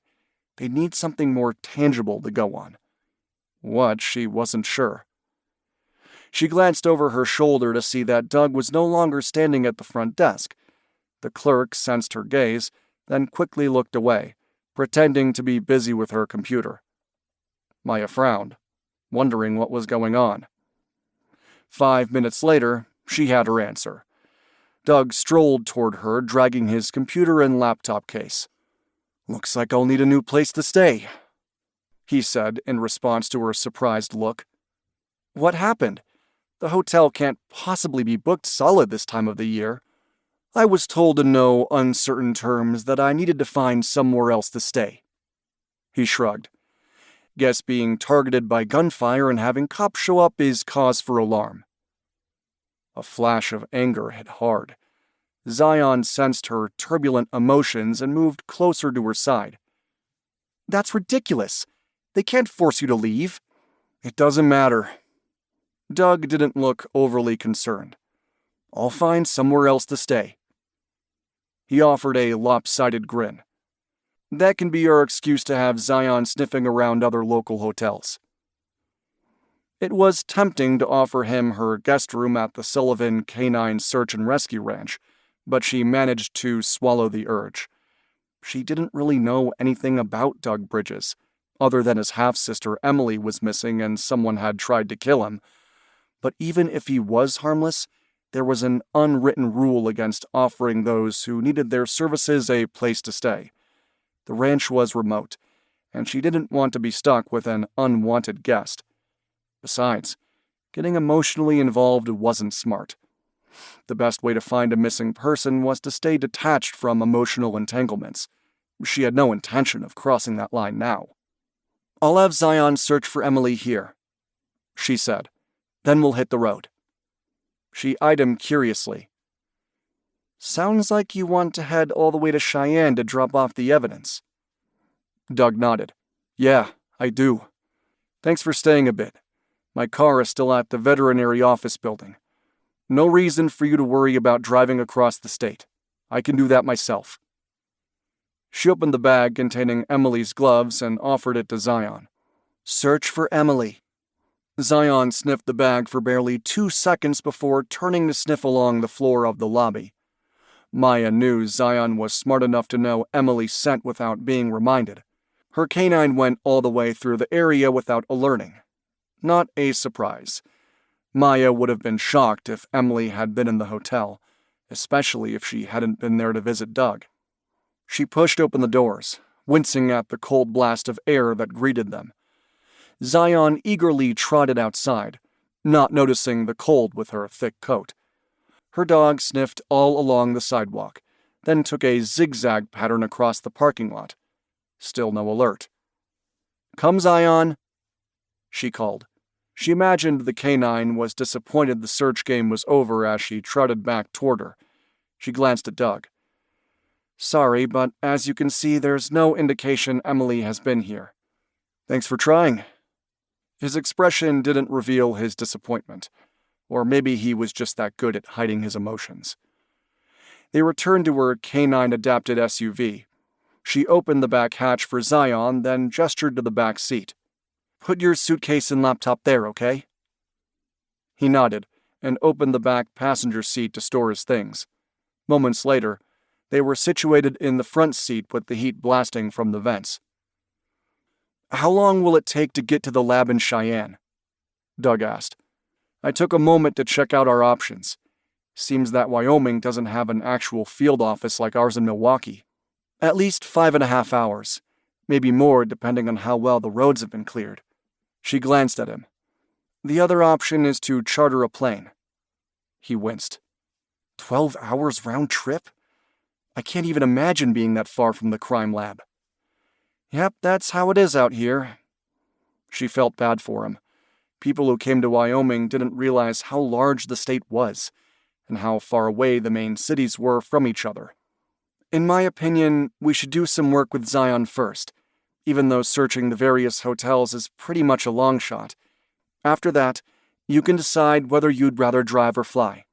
They'd need something more tangible to go on. What, she wasn't sure. She glanced over her shoulder to see that Doug was no longer standing at the front desk. The clerk sensed her gaze, then quickly looked away, pretending to be busy with her computer. Maya frowned, wondering what was going on. 5 minutes later, she had her answer. Doug strolled toward her, dragging his computer and laptop case. "Looks like I'll need a new place to stay," he said in response to her surprised look. "What happened? The hotel can't possibly be booked solid this time of the year. I was told in no uncertain terms that I needed to find somewhere else to stay." He shrugged. Guess being targeted by gunfire and having cops show up is cause for alarm. A flash of anger hit hard. Zion sensed her turbulent emotions and moved closer to her side. "That's ridiculous. They can't force you to leave." "It doesn't matter." Doug didn't look overly concerned. "I'll find somewhere else to stay." He offered a lopsided grin. "That can be our excuse to have Zion sniffing around other local hotels." It was tempting to offer him her guest room at the Sullivan Canine Search and Rescue Ranch, but she managed to swallow the urge. She didn't really know anything about Doug Bridges, other than his half-sister Emily was missing and someone had tried to kill him. But even if he was harmless, there was an unwritten rule against offering those who needed their services a place to stay. The ranch was remote, and she didn't want to be stuck with an unwanted guest. Besides, getting emotionally involved wasn't smart. The best way to find a missing person was to stay detached from emotional entanglements. She had no intention of crossing that line now. "I'll have Zion search for Emily here," she said. "Then we'll hit the road." She eyed him curiously. "Sounds like you want to head all the way to Cheyenne to drop off the evidence." Doug nodded. "Yeah, I do. Thanks for staying a bit. My car is still at the veterinary office building. No reason for you to worry about driving across the state. I can do that myself." She opened the bag containing Emily's gloves and offered it to Zion. "Search for Emily." Zion sniffed the bag for barely 2 seconds before turning to sniff along the floor of the lobby. Maya knew Zion was smart enough to know Emily's scent without being reminded. Her canine went all the way through the area without alerting. Not a surprise. Maya would have been shocked if Emily had been in the hotel, especially if she hadn't been there to visit Doug. She pushed open the doors, wincing at the cold blast of air that greeted them. Zion eagerly trotted outside, not noticing the cold with her thick coat. Her dog sniffed all along the sidewalk, then took a zigzag pattern across the parking lot. Still no alert. "Come, Zion," she called. She imagined the canine was disappointed the search game was over as she trotted back toward her. She glanced at Doug. "Sorry, but as you can see, there's no indication Emily has been here." "Thanks for trying." His expression didn't reveal his disappointment, or maybe he was just that good at hiding his emotions. They returned to her canine-adapted SUV. She opened the back hatch for Zion, then gestured to the back seat. "Put your suitcase and laptop there, okay?" He nodded and opened the back passenger seat to store his things. Moments later, they were situated in the front seat with the heat blasting from the vents. "How long will it take to get to the lab in Cheyenne?" Doug asked. "I took a moment to check out our options. Seems that Wyoming doesn't have an actual field office like ours in Milwaukee. At least 5.5 hours, maybe more depending on how well the roads have been cleared." She glanced at him. "The other option is to charter a plane." He winced. 12 hours round trip? I can't even imagine being that far from the crime lab. "Yep, that's how it is out here." She felt bad for him. People who came to Wyoming didn't realize how large the state was, and how far away the main cities were from each other. "In my opinion, we should do some work with Zion first, even though searching the various hotels is pretty much a long shot. After that, you can decide whether you'd rather drive or fly."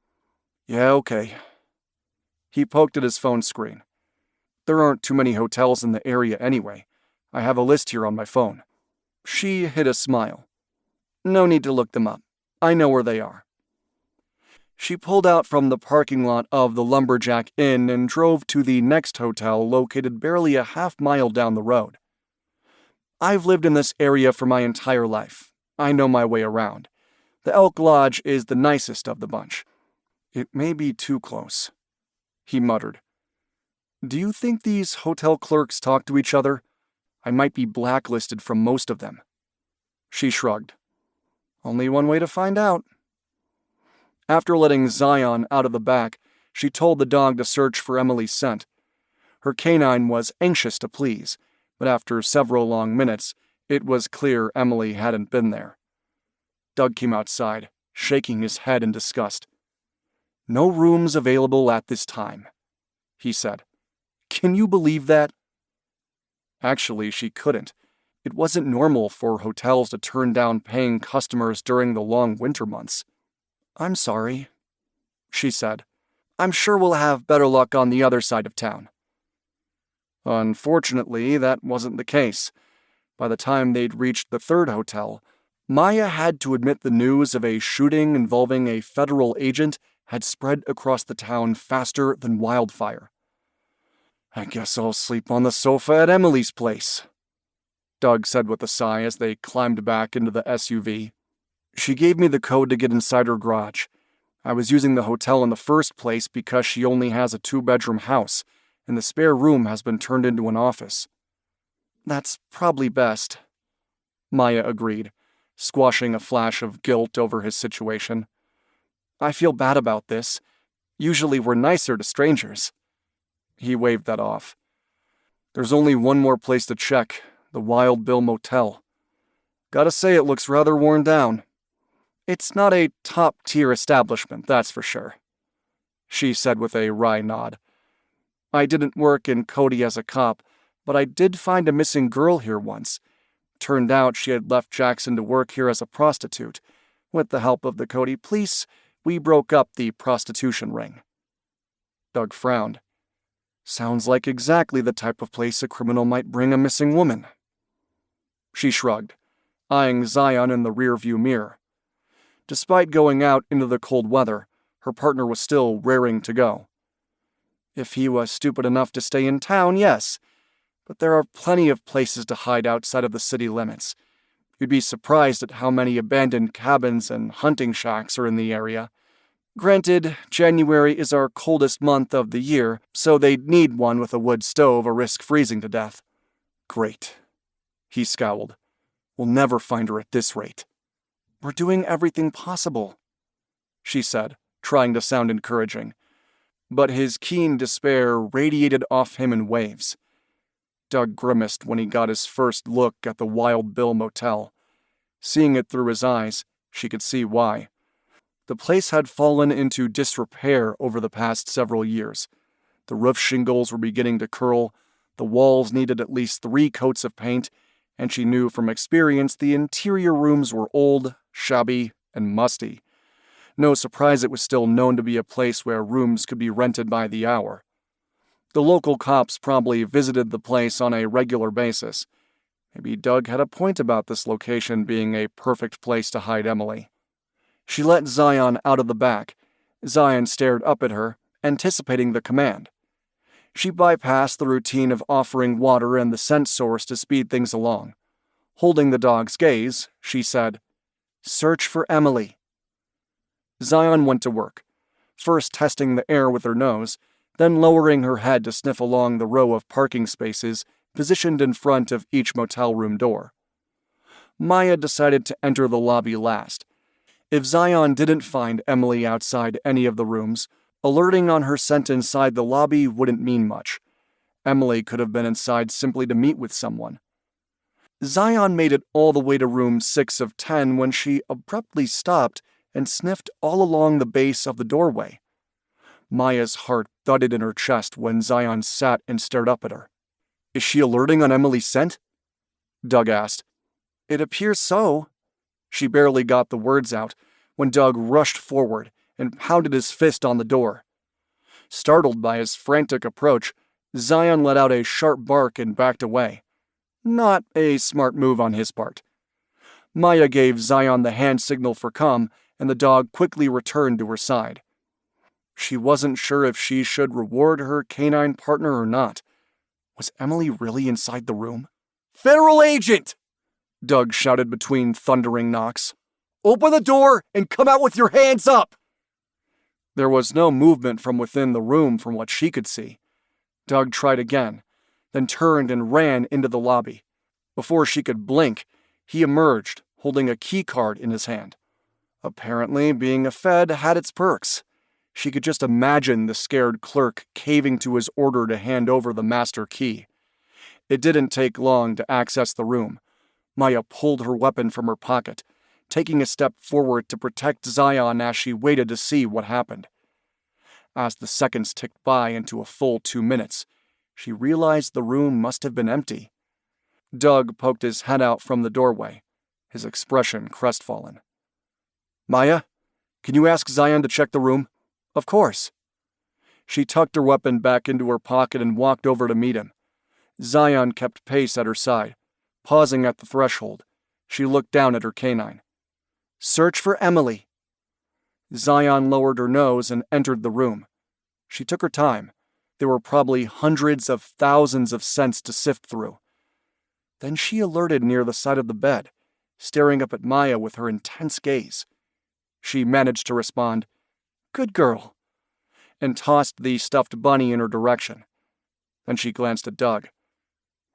"Yeah, okay." He poked at his phone screen. "There aren't too many hotels in the area anyway. I have a list here on my phone." She hid a smile. "No need to look them up. I know where they are." She pulled out from the parking lot of the Lumberjack Inn and drove to the next hotel located barely a half-mile down the road. "I've lived in this area for my entire life. I know my way around. The Elk Lodge is the nicest of the bunch. It may be too close, he muttered. Do you think these hotel clerks talk to each other? I might be blacklisted from most of them. She shrugged. Only one way to find out. After letting Zion out of the back, she told the dog to search for Emily's scent. Her canine was anxious to please, but after several long minutes, it was clear Emily hadn't been there. Doug came outside, shaking his head in disgust. No rooms available at this time, he said. Can you believe that? Actually, she couldn't. It wasn't normal for hotels to turn down paying customers during the long winter months. I'm sorry, she said. I'm sure we'll have better luck on the other side of town. Unfortunately, that wasn't the case. By the time they'd reached the third hotel, Maya had to admit the news of a shooting involving a federal agent had spread across the town faster than wildfire. I guess I'll sleep on the sofa at Emily's place, Doug said with a sigh as they climbed back into the SUV. She gave me the code to get inside her garage. I was using the hotel in the first place because she only has a 2-bedroom house, and the spare room has been turned into an office. That's probably best, Maya agreed, squashing a flash of guilt over his situation. I feel bad about this. Usually we're nicer to strangers. He waved that off. There's only one more place to check, the Wild Bill Motel. Gotta say it looks rather worn down. It's not a top-tier establishment, that's for sure, she said with a wry nod. I didn't work in Cody as a cop, but I did find a missing girl here once. Turned out she had left Jackson to work here as a prostitute. With the help of the Cody police, we broke up the prostitution ring. Doug frowned. Sounds like exactly the type of place a criminal might bring a missing woman. She shrugged, eyeing Zion in the rearview mirror. Despite going out into the cold weather, her partner was still raring to go. If he was stupid enough to stay in town, yes, but there are plenty of places to hide outside of the city limits. You'd be surprised at how many abandoned cabins and hunting shacks are in the area. Granted, January is our coldest month of the year, so they'd need one with a wood stove or risk freezing to death. Great, he scowled. We'll never find her at this rate. We're doing everything possible, she said, trying to sound encouraging. But his keen despair radiated off him in waves. Doug grimaced when he got his first look at the Wild Bill Motel. Seeing it through his eyes, she could see why. The place had fallen into disrepair over the past several years. The roof shingles were beginning to curl, the walls needed at least 3 coats of paint, and she knew from experience the interior rooms were old, shabby, and musty. No surprise it was still known to be a place where rooms could be rented by the hour. The local cops probably visited the place on a regular basis. Maybe Doug had a point about this location being a perfect place to hide Emily. She let Zion out of the back. Zion stared up at her, anticipating the command. She bypassed the routine of offering water and the scent source to speed things along. Holding the dog's gaze, she said, "Search for Emily." Zion went to work, first testing the air with her nose, then lowering her head to sniff along the row of parking spaces positioned in front of each motel room door. Maya decided to enter the lobby last. If Zion didn't find Emily outside any of the rooms, alerting on her scent inside the lobby wouldn't mean much. Emily could have been inside simply to meet with someone. Zion made it all the way to room 6 of 10 when she abruptly stopped and sniffed all along the base of the doorway. Maya's heart thudded in her chest when Zion sat and stared up at her. Is she alerting on Emily's scent? Doug asked. It appears so. She barely got the words out when Doug rushed forward and pounded his fist on the door. Startled by his frantic approach, Zion let out a sharp bark and backed away. Not a smart move on his part. Maya gave Zion the hand signal for come, and the dog quickly returned to her side. She wasn't sure if she should reward her canine partner or not. Was Emily really inside the room? Federal agent! Doug shouted between thundering knocks. Open the door and come out with your hands up! There was no movement from within the room from what she could see. Doug tried again, then turned and ran into the lobby. Before she could blink, he emerged, holding a key card in his hand. Apparently, being a Fed had its perks. She could just imagine the scared clerk caving to his order to hand over the master key. It didn't take long to access the room. Maya pulled her weapon from her pocket, taking a step forward to protect Zion as she waited to see what happened. As the seconds ticked by into a full 2 minutes, she realized the room must have been empty. Doug poked his head out from the doorway, his expression crestfallen. Maya, can you ask Zion to check the room? Of course. She tucked her weapon back into her pocket and walked over to meet him. Zion kept pace at her side. Pausing at the threshold, she looked down at her canine. Search for Emily. Zion lowered her nose and entered the room. She took her time. There were probably hundreds of thousands of scents to sift through. Then she alerted near the side of the bed, staring up at Maya with her intense gaze. She managed to respond, Good girl, and tossed the stuffed bunny in her direction. Then she glanced at Doug.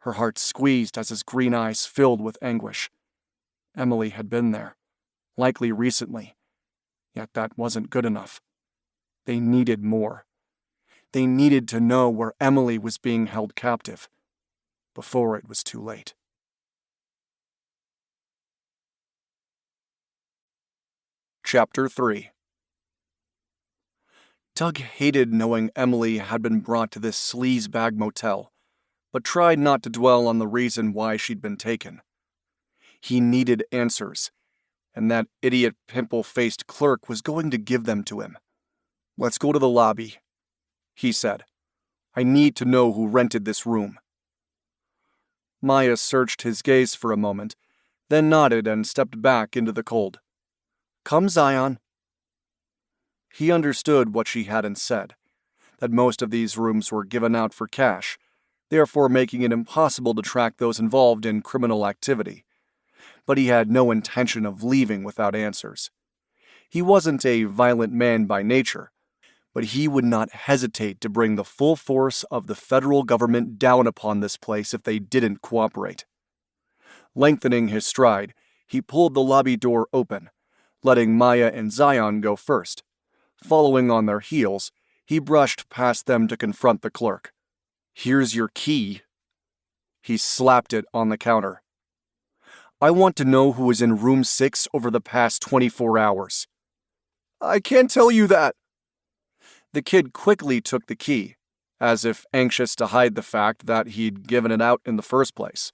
Her heart squeezed as his green eyes filled with anguish. Emily had been there, likely recently, yet that wasn't good enough. They needed more. They needed to know where Emily was being held captive, before it was too late. Chapter 3. Doug hated knowing Emily had been brought to this sleazebag motel, but tried not to dwell on the reason why she'd been taken. He needed answers, and that idiot pimple-faced clerk was going to give them to him. Let's go to the lobby, he said. I need to know who rented this room. Maya searched his gaze for a moment, then nodded and stepped back into the cold. Come, Zion. He understood what she hadn't said, that most of these rooms were given out for cash, therefore making it impossible to track those involved in criminal activity. But he had no intention of leaving without answers. He wasn't a violent man by nature, but he would not hesitate to bring the full force of the federal government down upon this place if they didn't cooperate. Lengthening his stride, he pulled the lobby door open, letting Maya and Zion go first. Following on their heels, he brushed past them to confront the clerk. Here's your key. He slapped it on the counter. I want to know who was in room 6 over the past 24 hours. I can't tell you that. The kid quickly took the key, as if anxious to hide the fact that he'd given it out in the first place.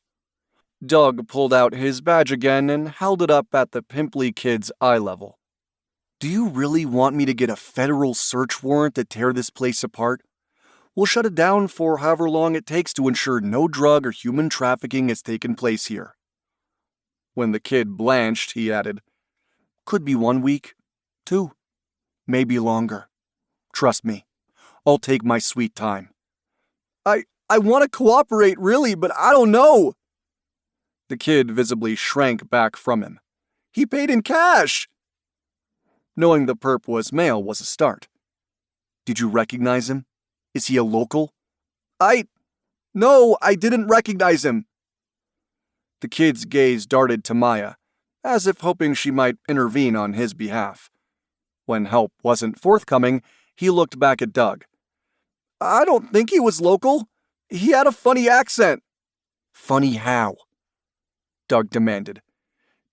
Doug pulled out his badge again and held it up at the pimply kid's eye level. Do you really want me to get a federal search warrant to tear this place apart? We'll shut it down for however long it takes to ensure no drug or human trafficking has taken place here. When the kid blanched, he added, Could be 1 week, 2, maybe longer. Trust me, I'll take my sweet time. I want to cooperate, really, but I don't know. The kid visibly shrank back from him. He paid in cash. Knowing the perp was male was a start. Did you recognize him? Is he a local? No, I didn't recognize him. The kid's gaze darted to Maya, as if hoping she might intervene on his behalf. When help wasn't forthcoming, he looked back at Doug. I don't think he was local. He had a funny accent. Funny how? Doug demanded,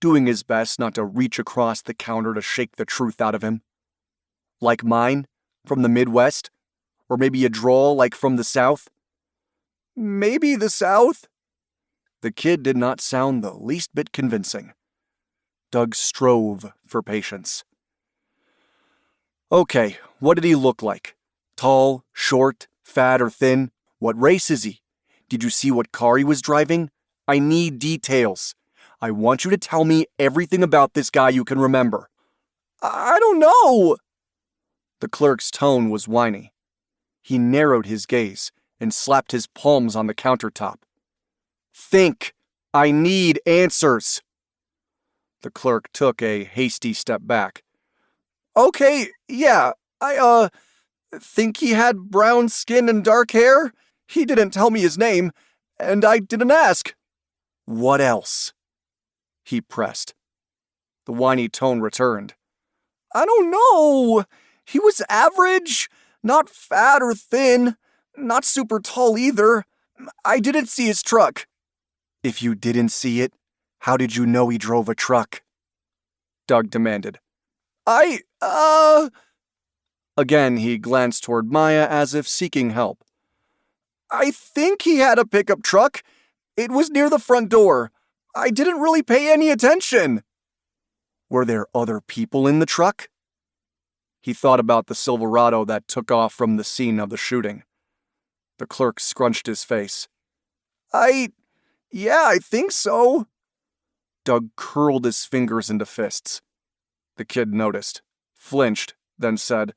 doing his best not to reach across the counter to shake the truth out of him. Like mine? From the Midwest? Or maybe a drawl like from the South? Maybe the South? The kid did not sound the least bit convincing. Doug strove for patience. Okay, what did he look like? Tall, short, fat, or thin? What race is he? Did you see what car he was driving? I need details. I want you to tell me everything about this guy you can remember. I don't know. The clerk's tone was whiny. He narrowed his gaze and slapped his palms on the countertop. Think. I need answers. The clerk took a hasty step back. Okay, yeah, I think he had brown skin and dark hair. He didn't tell me his name, and I didn't ask. What else? He pressed. The whiny tone returned. I don't know. He was average, not fat or thin, not super tall either. I didn't see his truck. If you didn't see it, how did you know he drove a truck? Doug demanded. Again, he glanced toward Maya as if seeking help. I think he had a pickup truck. It was near the front door. I didn't really pay any attention. Were there other people in the truck? He thought about the Silverado that took off from the scene of the shooting. The clerk scrunched his face. Yeah, I think so. Doug curled his fingers into fists. The kid noticed, flinched, then said,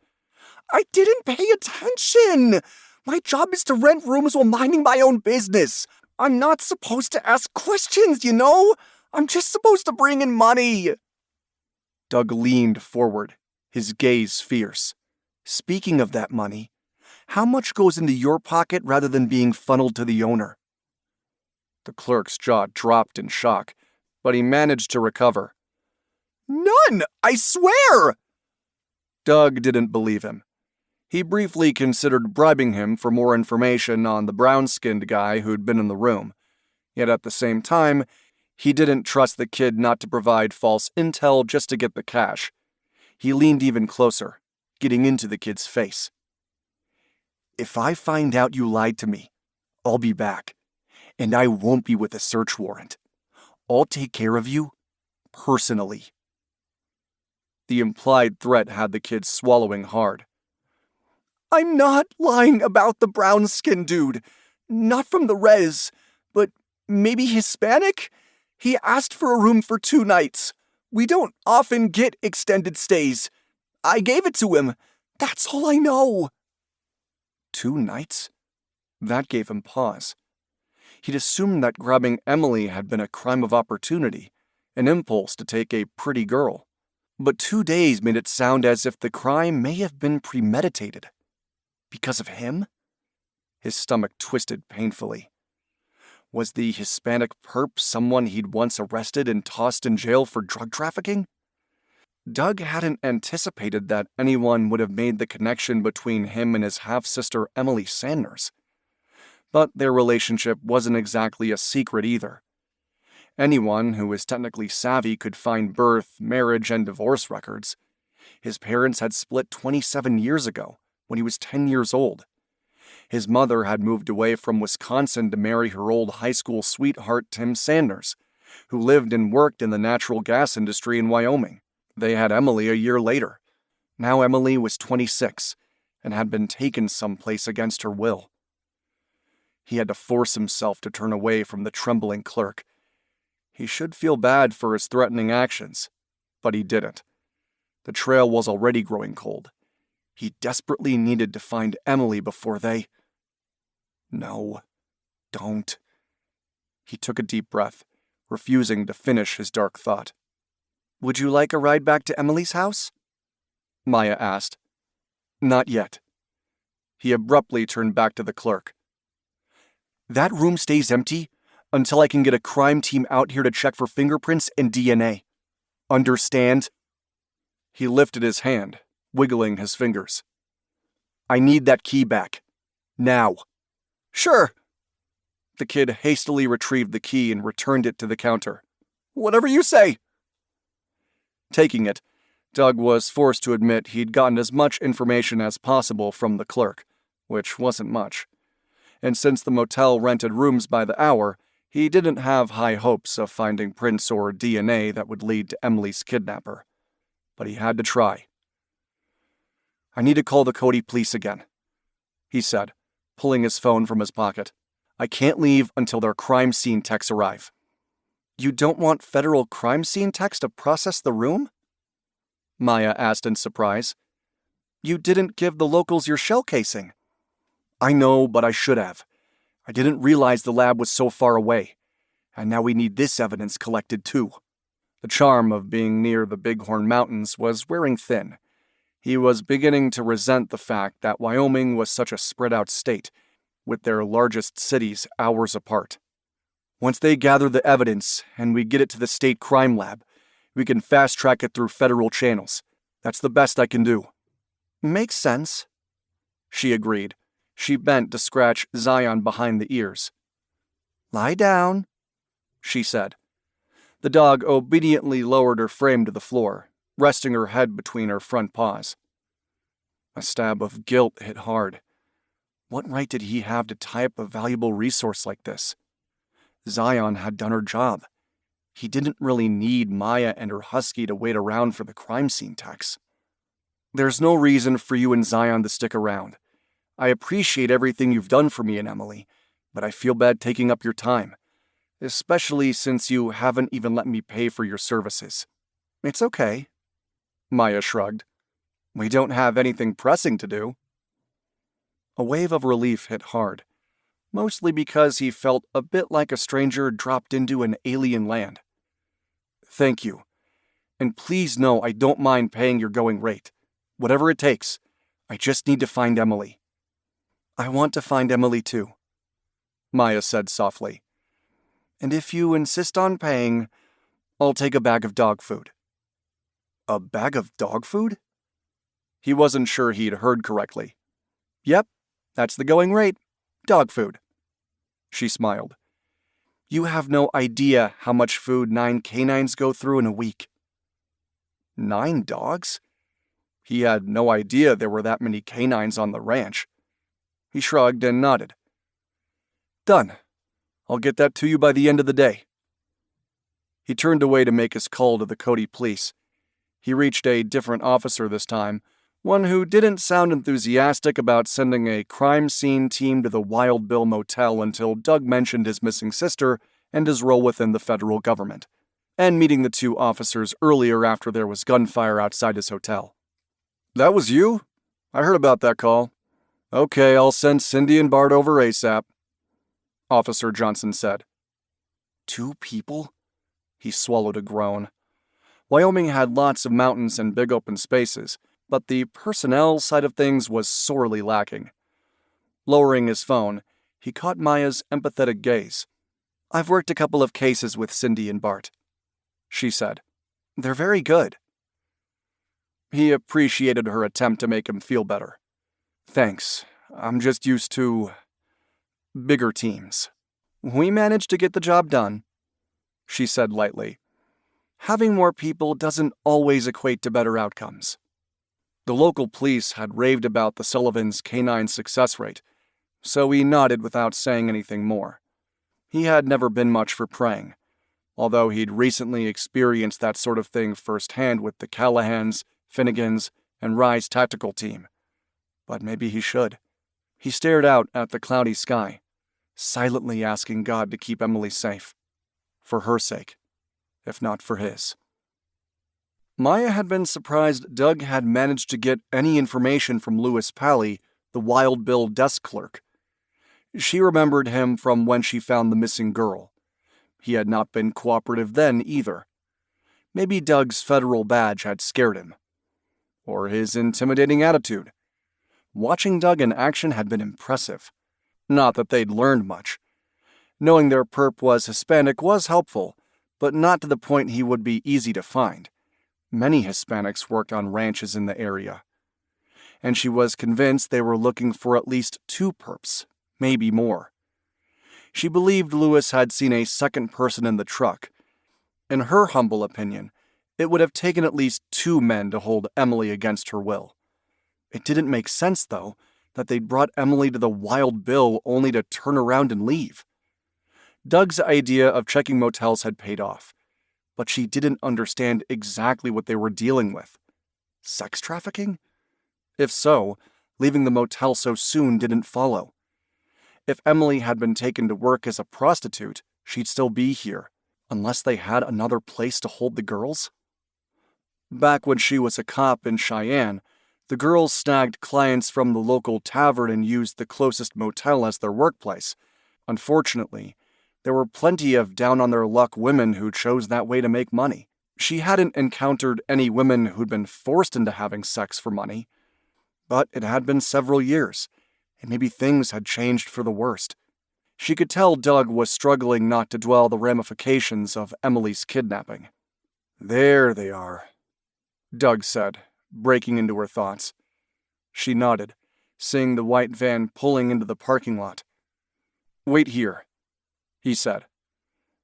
I didn't pay attention. My job is to rent rooms while minding my own business. I'm not supposed to ask questions, you know? I'm just supposed to bring in money. Doug leaned forward, his gaze fierce. Speaking of that money, how much goes into your pocket rather than being funneled to the owner? The clerk's jaw dropped in shock, but he managed to recover. None, I swear! Doug didn't believe him. He briefly considered bribing him for more information on the brown-skinned guy who'd been in the room. Yet at the same time, he didn't trust the kid not to provide false intel just to get the cash. He leaned even closer, getting into the kid's face. If I find out you lied to me, I'll be back. And I won't be with a search warrant. I'll take care of you, personally. The implied threat had the kid swallowing hard. I'm not lying about the brown-skinned dude. Not from the res, but maybe Hispanic? He asked for a room for 2 nights. We don't often get extended stays. I gave it to him. That's all I know. 2 nights? That gave him pause. He'd assumed that grabbing Emily had been a crime of opportunity, an impulse to take a pretty girl. But 2 days made it sound as if the crime may have been premeditated. Because of him? His stomach twisted painfully. Was the Hispanic perp someone he'd once arrested and tossed in jail for drug trafficking? Doug hadn't anticipated that anyone would have made the connection between him and his half-sister Emily Sanders. But their relationship wasn't exactly a secret either. Anyone who was technically savvy could find birth, marriage, and divorce records. His parents had split 27 years ago, when he was 10 years old. His mother had moved away from Wisconsin to marry her old high school sweetheart Tim Sanders, who lived and worked in the natural gas industry in Wyoming. They had Emily a year later. Now Emily was 26 and had been taken someplace against her will. He had to force himself to turn away from the trembling clerk. He should feel bad for his threatening actions, but he didn't. The trail was already growing cold. He desperately needed to find Emily before they... No, don't. He took a deep breath, refusing to finish his dark thought. Would you like a ride back to Emily's house? Maya asked. Not yet. He abruptly turned back to the clerk. That room stays empty until I can get a crime team out here to check for fingerprints and DNA. Understand? He lifted his hand, wiggling his fingers. I need that key back. Now. Sure. The kid hastily retrieved the key and returned it to the counter. Whatever you say. Taking it, Doug was forced to admit he'd gotten as much information as possible from the clerk, which wasn't much. And since the motel rented rooms by the hour, he didn't have high hopes of finding prints or DNA that would lead to Emily's kidnapper. But he had to try. I need to call the Cody police again, he said, pulling his phone from his pocket. I can't leave until their crime scene techs arrive. You don't want federal crime scene techs to process the room? Maya asked in surprise. You didn't give the locals your shell casing. I know, but I should have. I didn't realize the lab was so far away. And now we need this evidence collected too. The charm of being near the Bighorn Mountains was wearing thin. He was beginning to resent the fact that Wyoming was such a spread-out state, with their largest cities hours apart. Once they gather the evidence and we get it to the state crime lab, we can fast-track it through federal channels. That's the best I can do. Makes sense, she agreed. She bent to scratch Zion behind the ears. Lie down, she said. The dog obediently lowered her frame to the floor, resting her head between her front paws. A stab of guilt hit hard. What right did he have to tie up a valuable resource like this? Zion had done her job. He didn't really need Maya and her husky to wait around for the crime scene techs. There's no reason for you and Zion to stick around. I appreciate everything you've done for me and Emily, but I feel bad taking up your time, especially since you haven't even let me pay for your services. It's okay, Maya shrugged. We don't have anything pressing to do. A wave of relief hit hard, mostly because he felt a bit like a stranger dropped into an alien land. Thank you, and please know I don't mind paying your going rate. Whatever it takes, I just need to find Emily. I want to find Emily too, Maya said softly. And if you insist on paying, I'll take a bag of dog food. A bag of dog food? He wasn't sure he'd heard correctly. Yep, that's the going rate. Dog food. She smiled. You have no idea how much food 9 canines go through in a week. 9 dogs? He had no idea there were that many canines on the ranch. He shrugged and nodded. Done. I'll get that to you by the end of the day. He turned away to make his call to the Cody police. He reached a different officer this time, one who didn't sound enthusiastic about sending a crime scene team to the Wild Bill Motel until Doug mentioned his missing sister and his role within the federal government, and meeting the 2 officers earlier after there was gunfire outside his hotel. That was you? I heard about that call. Okay, I'll send Cindy and Bart over ASAP, Officer Johnson said. 2 people? He swallowed a groan. Wyoming had lots of mountains and big open spaces, but the personnel side of things was sorely lacking. Lowering his phone, he caught Maya's empathetic gaze. I've worked a couple of cases with Cindy and Bart, she said. They're very good. He appreciated her attempt to make him feel better. Thanks. I'm just used to bigger teams. We managed to get the job done, she said lightly. Having more people doesn't always equate to better outcomes. The local police had raved about the Sullivans' canine success rate, so he nodded without saying anything more. He had never been much for praying, although he'd recently experienced that sort of thing firsthand with the Callahans, Finnegans, and Rye's tactical team. But maybe he should. He stared out at the cloudy sky, silently asking God to keep Emily safe. For her sake, if not for his. Maya had been surprised Doug had managed to get any information from Louis Pally, the Wild Bill desk clerk. She remembered him from when she found the missing girl. He had not been cooperative then either. Maybe Doug's federal badge had scared him. Or his intimidating attitude. Watching Doug in action had been impressive. Not that they'd learned much. Knowing their perp was Hispanic was helpful, but not to the point he would be easy to find. Many Hispanics worked on ranches in the area. And she was convinced they were looking for at least 2 perps, maybe more. She believed Louis had seen a second person in the truck. In her humble opinion, it would have taken at least 2 men to hold Emily against her will. It didn't make sense, though, that they'd brought Emily to the Wild Bill only to turn around and leave. Doug's idea of checking motels had paid off, but she didn't understand exactly what they were dealing with. Sex trafficking? If so, leaving the motel so soon didn't follow. If Emily had been taken to work as a prostitute, she'd still be here, unless they had another place to hold the girls. Back when she was a cop in Cheyenne, the girls snagged clients from the local tavern and used the closest motel as their workplace. Unfortunately, there were plenty of down-on-their-luck women who chose that way to make money. She hadn't encountered any women who'd been forced into having sex for money. But it had been several years, and maybe things had changed for the worst. She could tell Doug was struggling not to dwell the ramifications of Emily's kidnapping. "There they are," Doug said, breaking into her thoughts. She nodded, seeing the white van pulling into the parking lot. "Wait here," he said.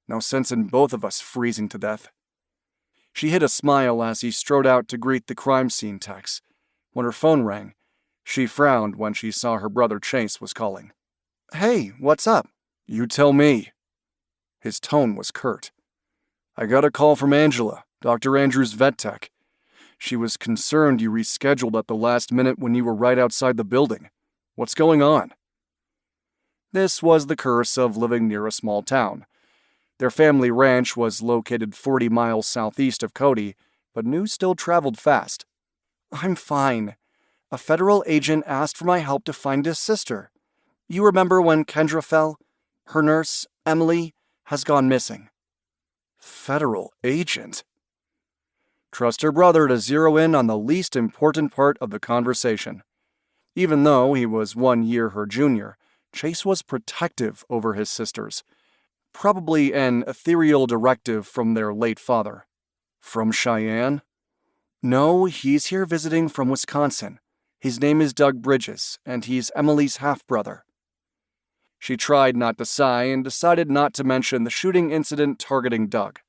"No sense in both of us freezing to death." She hid a smile as he strode out to greet the crime scene techs. When her phone rang, she frowned when she saw her brother Chase was calling. "Hey, what's up?" "You tell me." His tone was curt. "I got a call from Angela, Dr. Andrews' vet tech. She was concerned you rescheduled at the last minute when you were right outside the building. What's going on?" This was the curse of living near a small town. Their family ranch was located 40 miles southeast of Cody, but news still traveled fast. "I'm fine. A federal agent asked for my help to find his sister. You remember when Kendra fell? Her nurse, Emily, has gone missing." "Federal agent?" Trust her brother to zero in on the least important part of the conversation. Even though he was 1 year her junior, Chase was protective over his sisters. Probably an ethereal directive from their late father. "From Cheyenne?" "No, he's here visiting from Wisconsin. His name is Doug Bridges, and he's Emily's half-brother." She tried not to sigh and decided not to mention the shooting incident targeting Doug.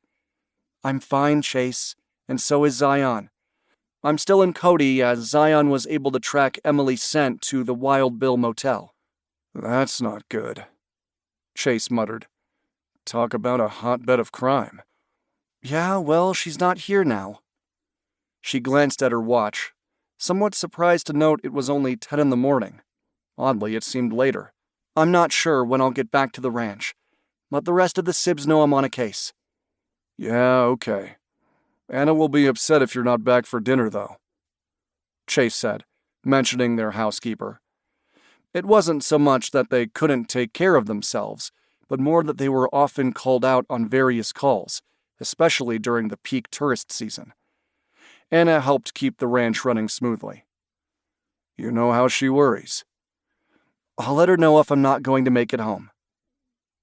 "I'm fine, Chase, and so is Zion. I'm still in Cody as Zion was able to track Emily's scent to the Wild Bill Motel." "That's not good," Chase muttered. "Talk about a hotbed of crime." "Yeah, well, she's not here now." She glanced at her watch, somewhat surprised to note it was only 10 in the morning. Oddly, it seemed later. "I'm not sure when I'll get back to the ranch, but the rest of the Sibs know I'm on a case." "Yeah, okay. Anna will be upset if you're not back for dinner, though," Chase said, mentioning their housekeeper. It wasn't so much that they couldn't take care of themselves, but more that they were often called out on various calls, especially during the peak tourist season. Anna helped keep the ranch running smoothly. "You know how she worries." "I'll let her know if I'm not going to make it home,"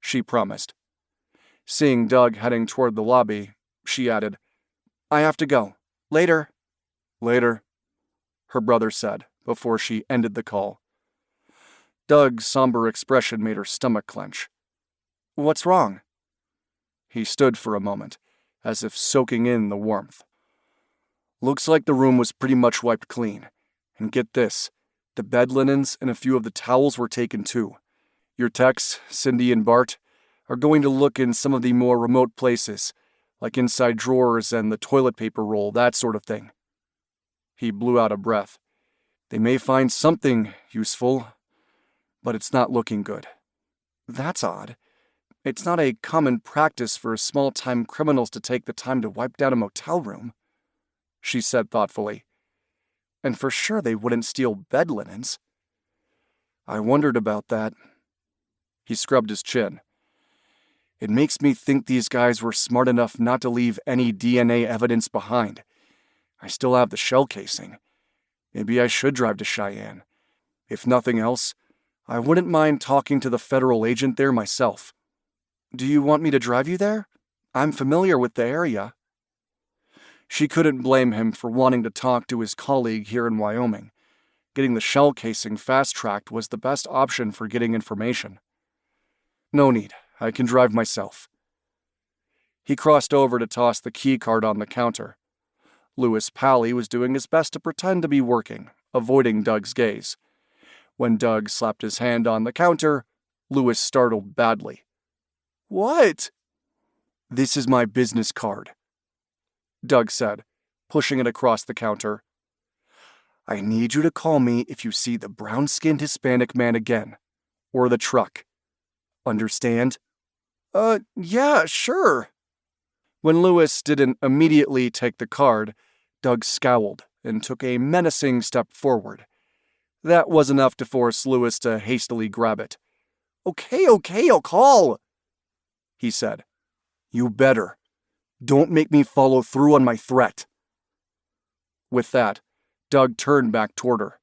she promised. Seeing Doug heading toward the lobby, she added, "I have to go. Later." "Later," her brother said before she ended the call. Doug's somber expression made her stomach clench. "What's wrong?" He stood for a moment, as if soaking in the warmth. "Looks like the room was pretty much wiped clean. And get this, the bed linens and a few of the towels were taken too. Your techs, Cindy and Bart, are going to look in some of the more remote places, like inside drawers and the toilet paper roll, that sort of thing." He blew out a breath. "They may find something useful, but it's not looking good." "That's odd. It's not a common practice for small-time criminals to take the time to wipe down a motel room," she said thoughtfully. "And for sure they wouldn't steal bed linens." "I wondered about that." He scrubbed his chin. "It makes me think these guys were smart enough not to leave any DNA evidence behind. I still have the shell casing. Maybe I should drive to Cheyenne. If nothing else, I wouldn't mind talking to the federal agent there myself." "Do you want me to drive you there? I'm familiar with the area." She couldn't blame him for wanting to talk to his colleague here in Wyoming. Getting the shell casing fast-tracked was the best option for getting information. "No need. I can drive myself." He crossed over to toss the key card on the counter. Louis Pally was doing his best to pretend to be working, avoiding Doug's gaze. When Doug slapped his hand on the counter, Louis startled badly. "What?" "This is my business card," Doug said, pushing it across the counter. "I need you to call me if you see the brown-skinned Hispanic man again, or the truck. Understand?" Yeah, sure." When Louis didn't immediately take the card, Doug scowled and took a menacing step forward. That was enough to force Louis to hastily grab it. Okay, I'll call," he said. "You better." Don't make me follow through on my threat." With that, Doug turned back toward her.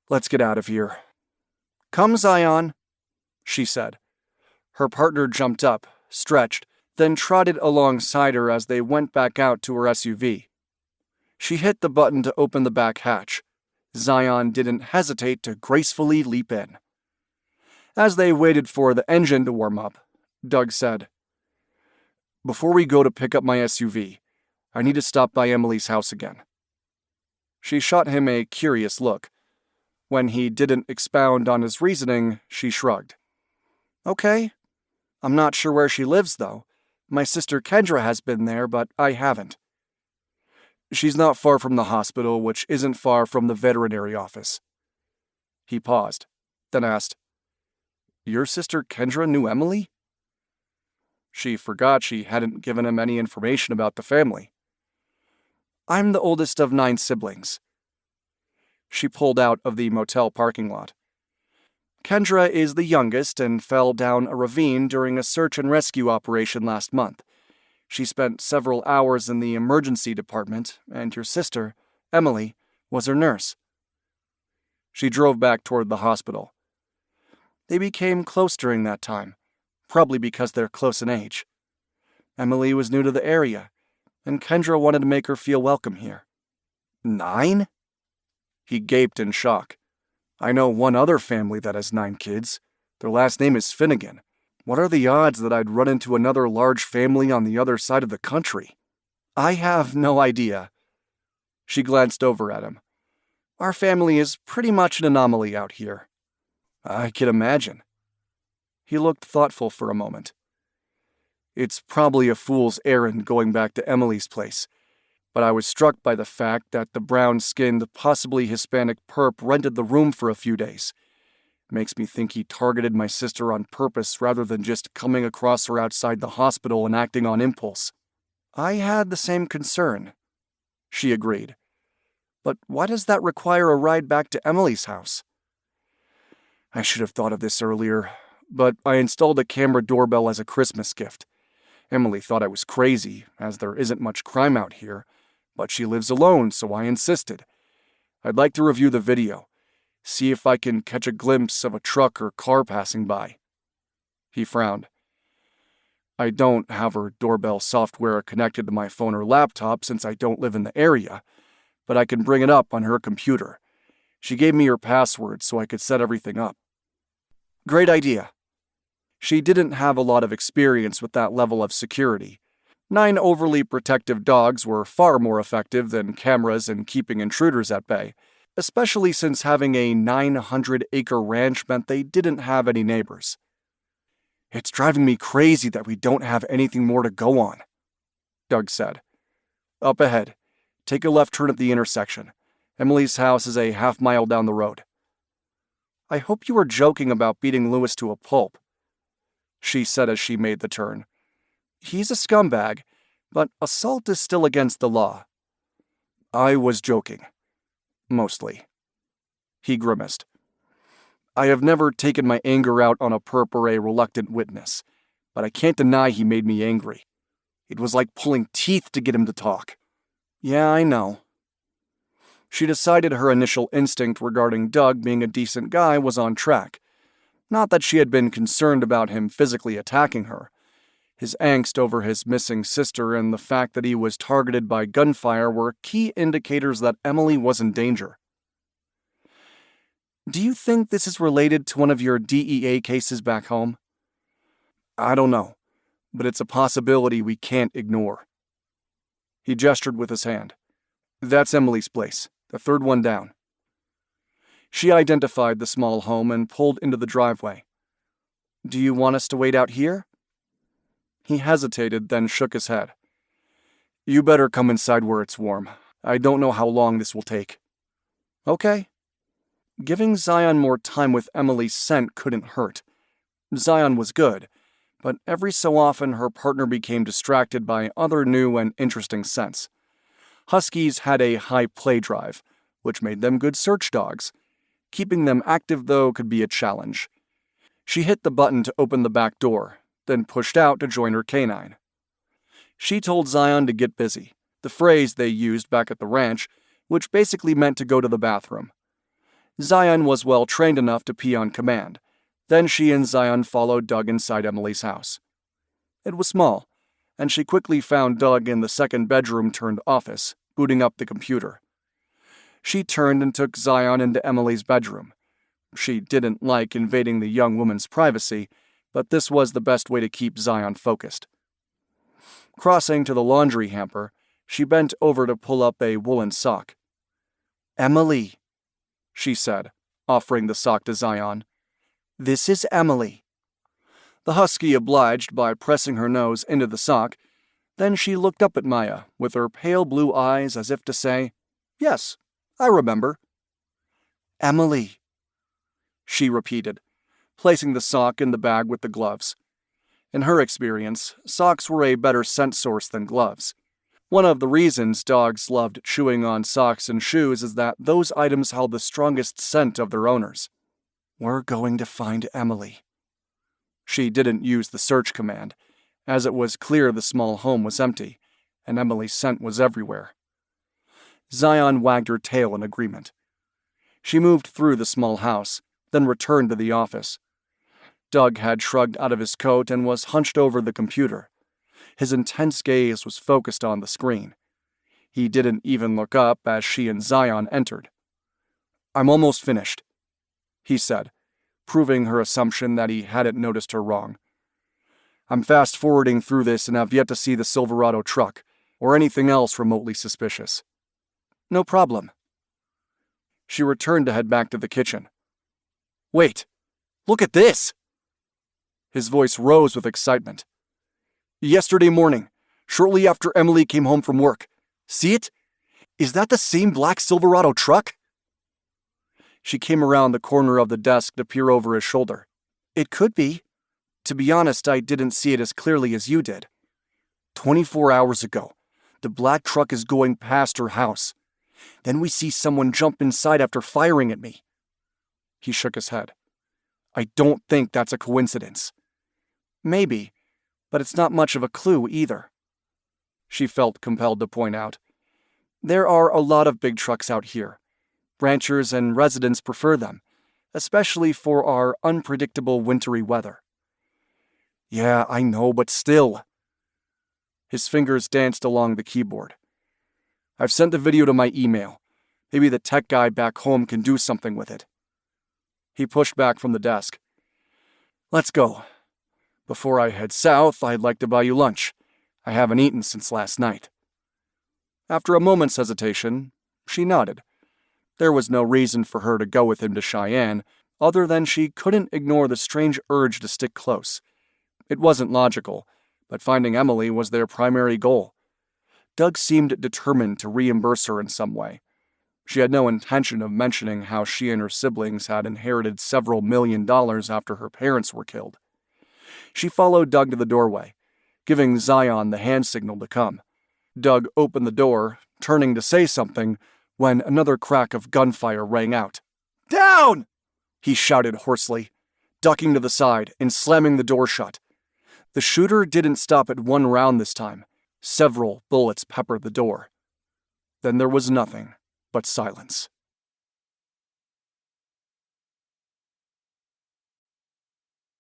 "Let's get out of here." "Come, Zion," she said. Her partner jumped up, stretched, then trotted alongside her as they went back out to her SUV. She hit the button to open the back hatch. Zion didn't hesitate to gracefully leap in. As they waited for the engine to warm up, Doug said, "Before we go to pick up my SUV, I need to stop by Emily's house again." She shot him a curious look. When he didn't expound on his reasoning, she shrugged. "Okay. I'm not sure where she lives, though. My sister Kendra has been there, but I haven't." "She's not far from the hospital, which isn't far from the veterinary office." He paused, then asked, "Your sister Kendra knew Emily?" She forgot she hadn't given him any information about the family. "I'm the oldest of 9 siblings." She pulled out of the motel parking lot. "Kendra is the youngest and fell down a ravine during a search and rescue operation last month. She spent several hours in the emergency department, and your sister, Emily, was her nurse." She drove back toward the hospital. "They became close during that time, probably because they're close in age. Emily was new to the area, and Kendra wanted to make her feel welcome here." 9? He gaped in shock. "I know one other family that has 9 kids. Their last name is Finnegan. What are the odds that I'd run into another large family on the other side of the country?" "I have no idea." She glanced over at him. "Our family is pretty much an anomaly out here." "I can imagine." He looked thoughtful for a moment. "It's probably a fool's errand going back to Emily's place, but I was struck by the fact that the brown-skinned, possibly Hispanic perp rented the room for a few days. Makes me think he targeted my sister on purpose rather than just coming across her outside the hospital and acting on impulse." "I had the same concern," she agreed. "But why does that require a ride back to Emily's house?" "I should have thought of this earlier, but I installed a camera doorbell as a Christmas gift. Emily thought I was crazy, as there isn't much crime out here, but she lives alone, so I insisted. I'd like to review the video, see if I can catch a glimpse of a truck or car passing by." He frowned. "I don't have her doorbell software connected to my phone or laptop since I don't live in the area, but I can bring it up on her computer. She gave me her password so I could set everything up." "Great idea." She didn't have a lot of experience with that level of security. 9 overly protective dogs were far more effective than cameras in keeping intruders at bay, especially since having a 900-acre ranch meant they didn't have any neighbors. "It's driving me crazy that we don't have anything more to go on," Doug said. "Up ahead. Take a left turn at the intersection. Emily's house is a half-mile down the road." "I hope you were joking about beating Lewis to a pulp," she said as she made the turn. "He's a scumbag, but assault is still against the law." "I was joking. Mostly." He grimaced. "I have never taken my anger out on a perp or a reluctant witness, but I can't deny he made me angry. It was like pulling teeth to get him to talk." "Yeah, I know." She decided her initial instinct regarding Doug being a decent guy was on track. Not that she had been concerned about him physically attacking her. His angst over his missing sister and the fact that he was targeted by Gunfire were key indicators that Emily was in danger. "Do you think this is related to one of your DEA cases back home?" "I don't know, but it's a possibility we can't ignore." He gestured with his hand. "That's Emily's place, the third one down." She identified the small home and pulled into the driveway. "Do you want us to wait out here?" He hesitated, then shook his head. "You better come inside where it's warm. I don't know how long this will take." "Okay." Giving Zion more time with Emily's scent couldn't hurt. Zion was good, but every so often her partner became distracted by other new and interesting scents. Huskies had a high play drive, which made them good search dogs. Keeping them active, though, could be a challenge. She hit the button to open the back door, then pushed out to join her canine. She told Zion to get busy, the phrase they used back at the ranch, which basically meant to go to the bathroom. Zion was well trained enough to pee on command. Then she and Zion followed Doug inside Emily's house. It was small, and she quickly found Doug in the second bedroom turned office, booting up the computer. She turned and took Zion into Emily's bedroom. She didn't like invading the young woman's privacy, but this was the best way to keep Zion focused. Crossing to the laundry hamper, she bent over to pull up a woolen sock. "Emily," she said, offering the sock to Zion. "This is Emily." The husky obliged by pressing her nose into the sock. Then she looked up at Maya with her pale blue eyes as if to say, "Yes, I remember." "Emily," she repeated, placing the sock in the bag with the gloves. In her experience, socks were a better scent source than gloves. One of the reasons dogs loved chewing on socks and shoes is that those items held the strongest scent of their owners. "We're going to find Emily." She didn't use the search command, as it was clear the small home was empty, and Emily's scent was everywhere. Zion wagged her tail in agreement. She moved through the small house, then returned to the office. Doug had shrugged out of his coat and was hunched over the computer. His intense gaze was focused on the screen. He didn't even look up as she and Zion entered. "I'm almost finished," he said, proving her assumption that he hadn't noticed her wrong. "I'm fast-forwarding through this and have yet to see the Silverado truck, or anything else remotely suspicious." "No problem." She returned to head back to the kitchen. "Wait, look at this!" His voice rose with excitement. "Yesterday morning, shortly after Emily came home from work. See it? Is that the same black Silverado truck?" She came around the corner of the desk to peer over his shoulder. "It could be. To be honest, I didn't see it as clearly as you did. 24 hours ago, the black truck is going past her house. Then we see someone jump inside after firing at me." He shook his head. "I don't think that's a coincidence." "Maybe, but it's not much of a clue either." She felt compelled to point out. "There are a lot of big trucks out here. Ranchers and residents prefer them, especially for our unpredictable wintry weather." "Yeah, I know, but still." His fingers danced along the keyboard. "I've sent the video to my email. Maybe the tech guy back home can do something with it." He pushed back from the desk. "Let's go. Before I head south, I'd like to buy you lunch. I haven't eaten since last night." After a moment's hesitation, she nodded. There was no reason for her to go with him to Cheyenne, other than she couldn't ignore the strange urge to stick close. It wasn't logical, but finding Emily was their primary goal. Doug seemed determined to reimburse her in some way. She had no intention of mentioning how she and her siblings had inherited several $1,000,000 after her parents were killed. She followed Doug to the doorway, giving Zion the hand signal to come. Doug opened the door, turning to say something, when another crack of gunfire rang out. "Down!" he shouted hoarsely, ducking to the side and slamming the door shut. The shooter didn't stop at one round this time. Several bullets peppered the door. Then there was nothing but silence.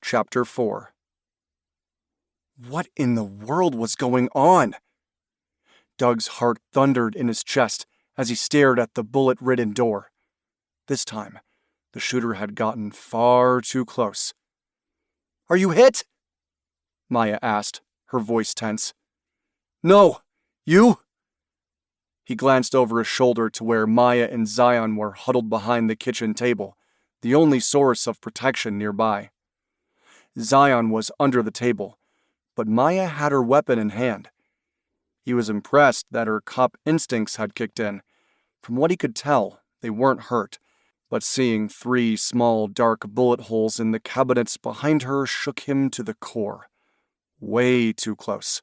Chapter 4. What in the world was going on? Doug's heart thundered in his chest as he stared at the bullet-ridden door. This time, the shooter had gotten far too close. "Are you hit?" Maya asked, her voice tense. "No. You?" He glanced over his shoulder to where Maya and Zion were huddled behind the kitchen table, the only source of protection nearby. Zion was under the table, but Maya had her weapon in hand. He was impressed that her cop instincts had kicked in. From what he could tell, they weren't hurt, but seeing 3 small, dark bullet holes in the cabinets behind her shook him to the core. Way too close.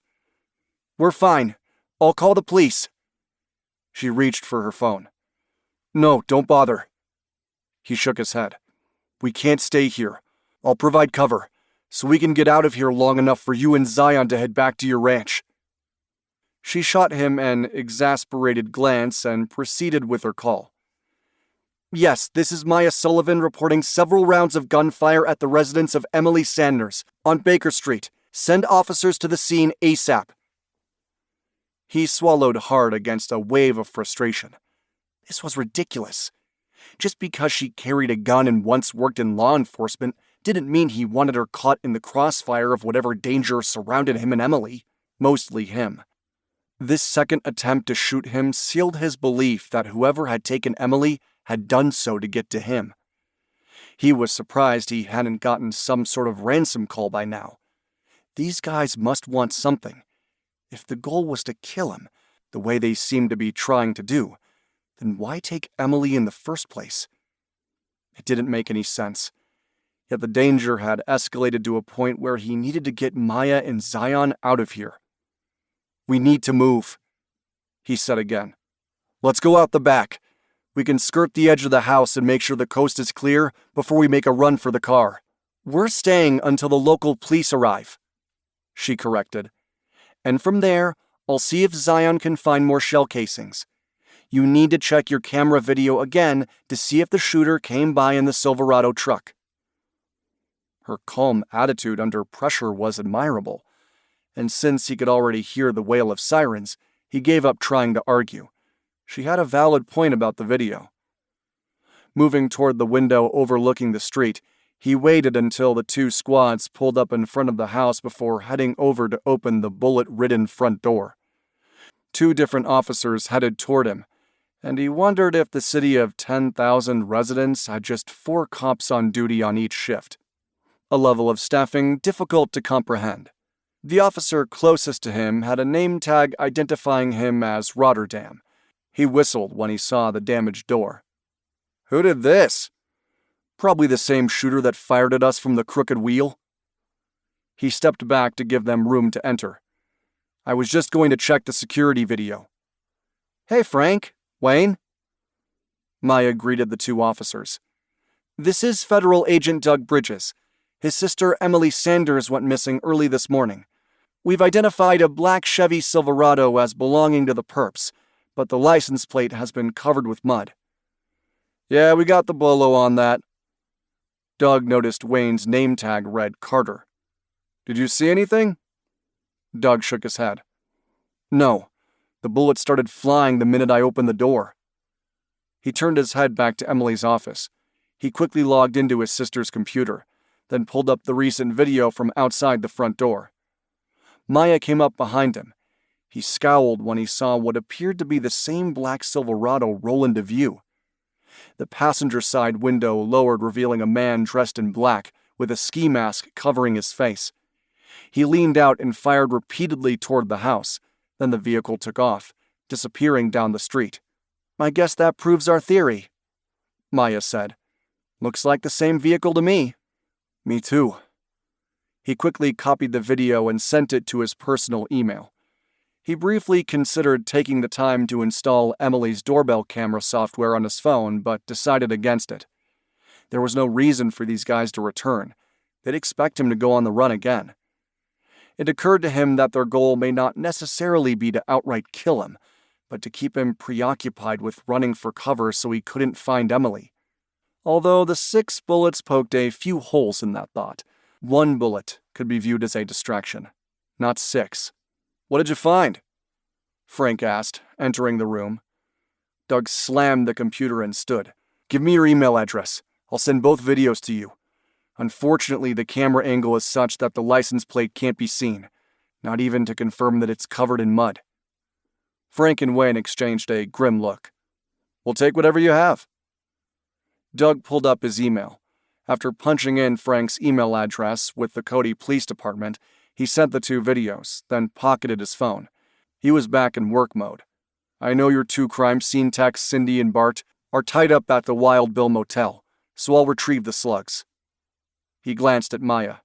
"We're fine. I'll call the police." She reached for her phone. "No, don't bother." He shook his head. "We can't stay here. I'll provide cover, so we can get out of here long enough for you and Zion to head back to your ranch." She shot him an exasperated glance and proceeded with her call. Yes, this is Maya Sullivan reporting several rounds of gunfire at the residence of Emily Sanders on Baker Street. Send officers to the scene ASAP. He swallowed hard against a wave of frustration. This was ridiculous. Just because she carried a gun and once worked in law enforcement didn't mean he wanted her caught in the crossfire of whatever danger surrounded him and Emily, mostly him. This second attempt to shoot him sealed his belief that whoever had taken Emily had done so to get to him. He was surprised he hadn't gotten some sort of ransom call by now. These guys must want something. If the goal was to kill him, the way they seemed to be trying to do, then why take Emily in the first place? It didn't make any sense. Yet the danger had escalated to a point where he needed to get Maya and Zion out of here. We need to move, he said again. Let's go out the back. We can skirt the edge of the house and make sure the coast is clear before we make a run for the car. We're staying until the local police arrive, she corrected. And from there, I'll see if Zion can find more shell casings. You need to check your camera video again to see if the shooter came by in the Silverado truck. Her calm attitude under pressure was admirable, and since he could already hear the wail of sirens, he gave up trying to argue. She had a valid point about the video. Moving toward the window overlooking the street, he waited until the two squads pulled up in front of the house before heading over to open the bullet-ridden front door. 2 different officers headed toward him, and he wondered if the city of 10,000 residents had just 4 cops on duty on each shift, a level of staffing difficult to comprehend. The officer closest to him had a name tag identifying him as Rotterdam. He whistled when he saw the damaged door. Who did this? Probably the same shooter that fired at us from the crooked wheel. He stepped back to give them room to enter. I was just going to check the security video. Hey, Frank. Wayne? Maya greeted the 2 officers. This is Federal Agent Doug Bridges. His sister Emily Sanders went missing early this morning. We've identified a black Chevy Silverado as belonging to the perps, but the license plate has been covered with mud. Yeah, we got the bolo on that. Doug noticed Wayne's name tag read Carter. Did you see anything? Doug shook his head. No. The bullet started flying the minute I opened the door. He turned his head back to Emily's office. He quickly logged into his sister's computer, then pulled up the recent video from outside the front door. Maya came up behind him. He scowled when he saw what appeared to be the same black Silverado roll into view. The passenger side window lowered, revealing a man dressed in black with a ski mask covering his face. He leaned out and fired repeatedly toward the house. Then the vehicle took off, disappearing down the street. I guess that proves our theory, Maya said. Looks like the same vehicle to me. Me too. He quickly copied the video and sent it to his personal email. He briefly considered taking the time to install Emily's doorbell camera software on his phone, but decided against it. There was no reason for these guys to return. They'd expect him to go on the run again. It occurred to him that their goal may not necessarily be to outright kill him, but to keep him preoccupied with running for cover so he couldn't find Emily. Although the 6 bullets poked a few holes in that thought, 1 bullet could be viewed as a distraction, not 6. What did you find? Frank asked, entering the room. Doug slammed the computer and stood. Give me your email address. I'll send both videos to you. Unfortunately, the camera angle is such that the license plate can't be seen, not even to confirm that it's covered in mud. Frank and Wayne exchanged a grim look. We'll take whatever you have. Doug pulled up his email. After punching in Frank's email address with the Cody Police Department, he sent the 2 videos, then pocketed his phone. He was back in work mode. I know your 2 crime scene techs, Cindy and Bart, are tied up at the Wild Bill Motel, so I'll retrieve the slugs. He glanced at Maya.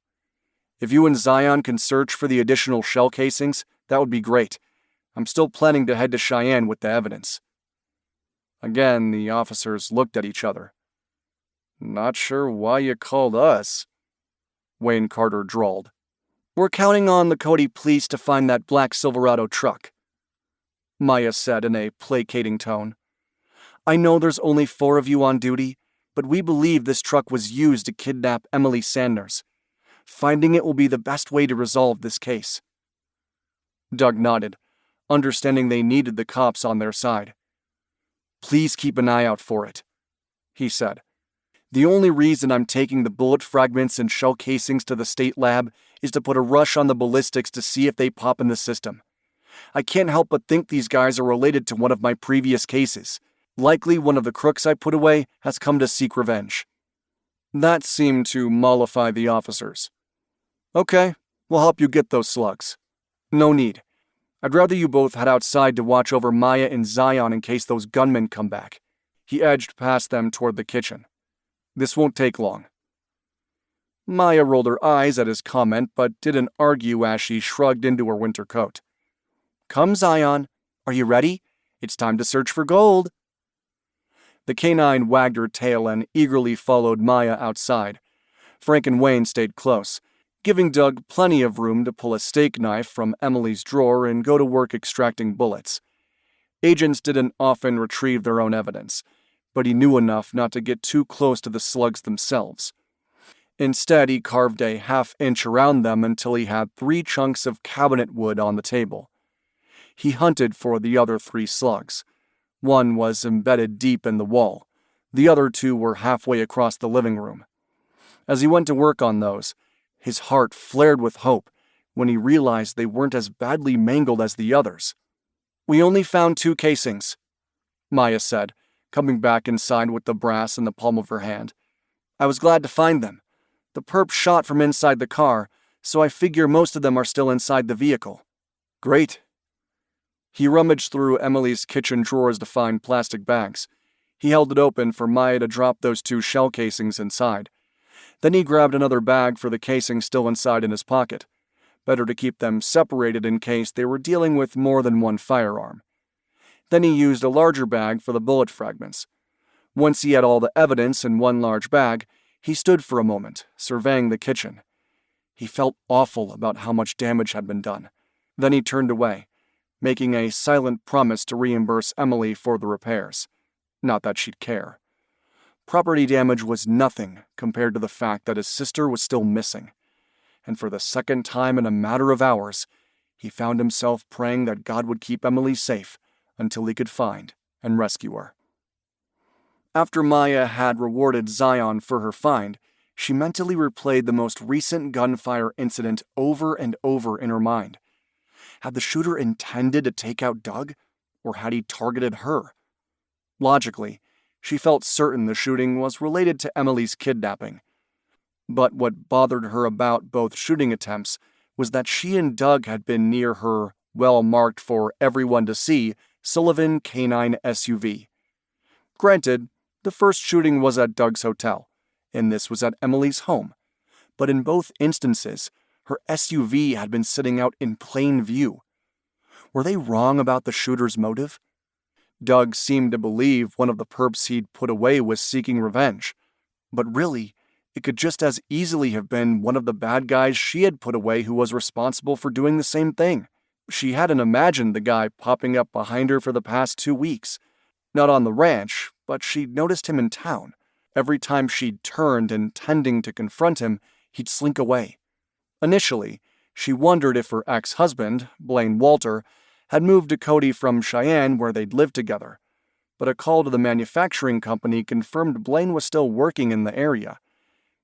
If you and Zion can search for the additional shell casings, that would be great. I'm still planning to head to Cheyenne with the evidence. Again, the officers looked at each other. Not sure why you called us, Wayne Carter drawled. We're counting on the Cody police to find that black Silverado truck, Maya said in a placating tone. I know there's only 4 of you on duty, but we believe this truck was used to kidnap Emily Sanders. Finding it will be the best way to resolve this case. Doug nodded, understanding they needed the cops on their side. Please keep an eye out for it, he said. The only reason I'm taking the bullet fragments and shell casings to the state lab is to put a rush on the ballistics to see if they pop in the system. I can't help but think these guys are related to one of my previous cases. Likely one of the crooks I put away has come to seek revenge. That seemed to mollify the officers. Okay, we'll help you get those slugs. No need. I'd rather you both head outside to watch over Maya and Zion in case those gunmen come back. He edged past them toward the kitchen. This won't take long. Maya rolled her eyes at his comment but didn't argue as she shrugged into her winter coat. Come, Zion. Are you ready? It's time to search for gold. The canine wagged her tail and eagerly followed Maya outside. Frank and Wayne stayed close, giving Doug plenty of room to pull a steak knife from Emily's drawer and go to work extracting bullets. Agents didn't often retrieve their own evidence, but he knew enough not to get too close to the slugs themselves. Instead, he carved a half-inch around them until he had 3 chunks of cabinet wood on the table. He hunted for the other 3 slugs. One was embedded deep in the wall. The other 2 were halfway across the living room. As he went to work on those, his heart flared with hope when he realized they weren't as badly mangled as the others. We only found 2 casings, Maya said, coming back inside with the brass in the palm of her hand. I was glad to find them. The perp shot from inside the car, so I figure most of them are still inside the vehicle. Great. He rummaged through Emily's kitchen drawers to find plastic bags. He held it open for Maya to drop those 2 shell casings inside. Then he grabbed another bag for the casing still inside in his pocket. Better to keep them separated in case they were dealing with more than one firearm. Then he used a larger bag for the bullet fragments. Once he had all the evidence in one large bag, he stood for a moment, surveying the kitchen. He felt awful about how much damage had been done. Then he turned away, making a silent promise to reimburse Emily for the repairs. Not that she'd care. Property damage was nothing compared to the fact that his sister was still missing. And for the second time in a matter of hours, he found himself praying that God would keep Emily safe until he could find and rescue her. After Maya had rewarded Zion for her find, she mentally replayed the most recent gunfire incident over and over in her mind. Had the shooter intended to take out Doug, or had he targeted her? Logically, she felt certain the shooting was related to Emily's kidnapping. But what bothered her about both shooting attempts was that she and Doug had been near her well-marked for everyone to see Sullivan Canine SUV. Granted, the first shooting was at Doug's hotel, and this was at Emily's home. But in both instances, her SUV had been sitting out in plain view. Were they wrong about the shooter's motive? Doug seemed to believe one of the perps he'd put away was seeking revenge. But really, it could just as easily have been one of the bad guys she had put away who was responsible for doing the same thing. She hadn't imagined the guy popping up behind her for the past 2 weeks. Not on the ranch, but she'd noticed him in town. Every time she'd turned intending to confront him, he'd slink away. Initially, she wondered if her ex-husband, Blaine Walter, had moved to Cody from Cheyenne where they'd lived together. But a call to the manufacturing company confirmed Blaine was still working in the area.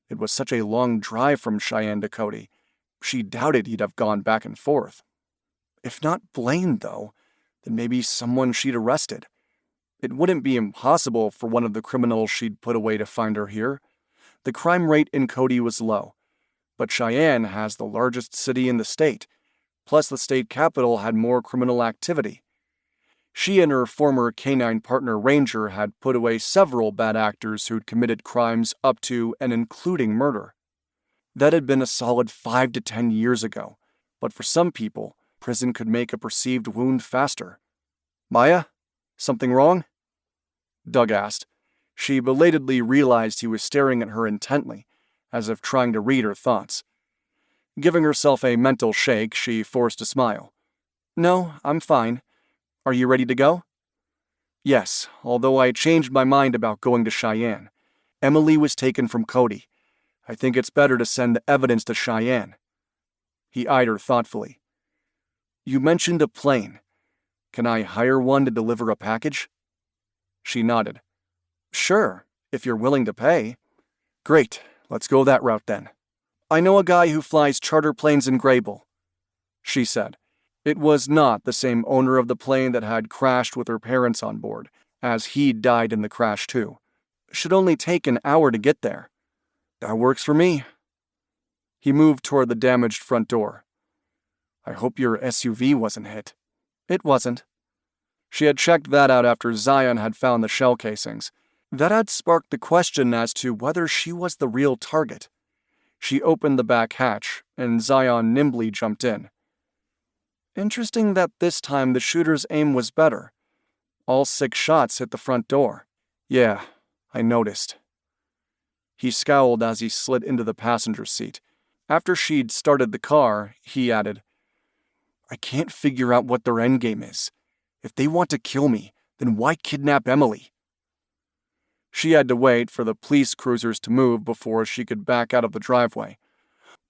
It was such a long drive from Cheyenne to Cody. She doubted he'd have gone back and forth. If not Blaine, though, then maybe someone she'd arrested. It wouldn't be impossible for one of the criminals she'd put away to find her here. The crime rate in Cody was low, but Cheyenne has the largest city in the state, plus the state capital had more criminal activity. She and her former canine partner Ranger had put away several bad actors who'd committed crimes up to and including murder. That had been a solid 5 to 10 years ago, but for some people, prison could make a perceived wound faster. Maya? Something wrong? Doug asked. She belatedly realized he was staring at her intently, as if trying to read her thoughts. Giving herself a mental shake, she forced a smile. No, I'm fine. Are you ready to go? Yes, although I changed my mind about going to Cheyenne. Emily was taken from Cody. I think it's better to send the evidence to Cheyenne. He eyed her thoughtfully. You mentioned a plane. Can I hire one to deliver a package? She nodded. Sure, if you're willing to pay. Great, let's go that route then. I know a guy who flies charter planes in Grable, she said. It was not the same owner of the plane that had crashed with her parents on board, as he'd died in the crash too. Should only take an hour to get there. That works for me. He moved toward the damaged front door. I hope your SUV wasn't hit. It wasn't. She had checked that out after Zion had found the shell casings. That had sparked the question as to whether she was the real target. She opened the back hatch, and Zion nimbly jumped in. Interesting that this time the shooter's aim was better. All 6 shots hit the front door. Yeah, I noticed. He scowled as he slid into the passenger seat. After she'd started the car, he added, I can't figure out what their endgame is. If they want to kill me, then why kidnap Emily? She had to wait for the police cruisers to move before she could back out of the driveway.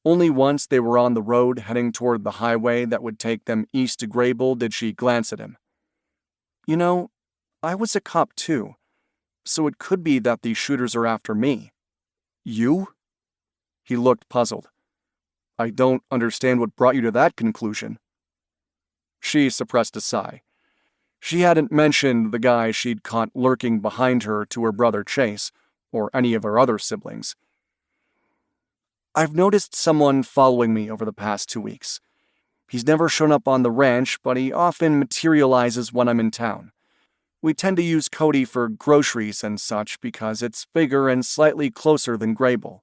Only once they were on the road heading toward the highway that would take them east to Grable did she glance at him. You know, I was a cop too, so it could be that these shooters are after me. You? He looked puzzled. I don't understand what brought you to that conclusion. She suppressed a sigh. She hadn't mentioned the guy she'd caught lurking behind her to her brother Chase, or any of her other siblings. I've noticed someone following me over the past 2 weeks. He's never shown up on the ranch, but he often materializes when I'm in town. We tend to use Cody for groceries and such because it's bigger and slightly closer than Grable.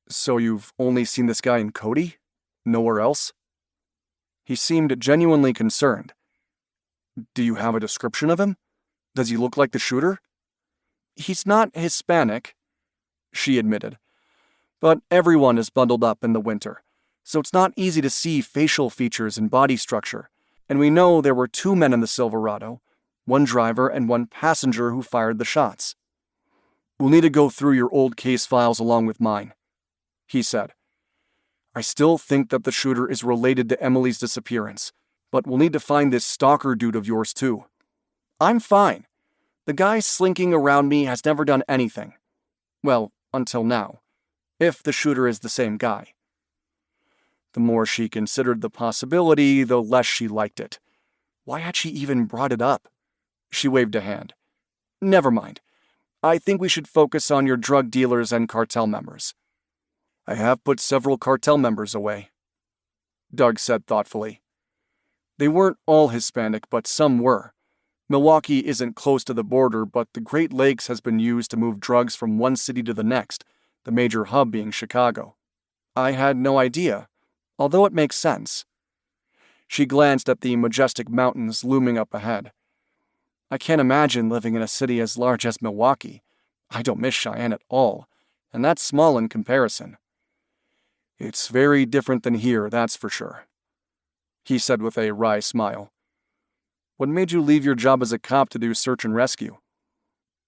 So you've only seen this guy in Cody? Nowhere else? He seemed genuinely concerned. Do you have a description of him? Does he look like the shooter? He's not Hispanic, she admitted. But everyone is bundled up in the winter, so it's not easy to see facial features and body structure. And we know there were 2 men in the Silverado, 1 driver and 1 passenger who fired the shots. We'll need to go through your old case files along with mine, he said. I still think that the shooter is related to Emily's disappearance, but we'll need to find this stalker dude of yours too. I'm fine. The guy slinking around me has never done anything. Well, until now. If the shooter is the same guy. The more she considered the possibility, the less she liked it. Why had she even brought it up? She waved a hand. Never mind. I think we should focus on your drug dealers and cartel members. I have put several cartel members away, Doug said thoughtfully. They weren't all Hispanic, but some were. Milwaukee isn't close to the border, but the Great Lakes has been used to move drugs from one city to the next, the major hub being Chicago. I had no idea, although it makes sense. She glanced at the majestic mountains looming up ahead. I can't imagine living in a city as large as Milwaukee. I don't miss Cheyenne at all, and that's small in comparison. It's very different than here, that's for sure, he said with a wry smile. What made you leave your job as a cop to do search and rescue?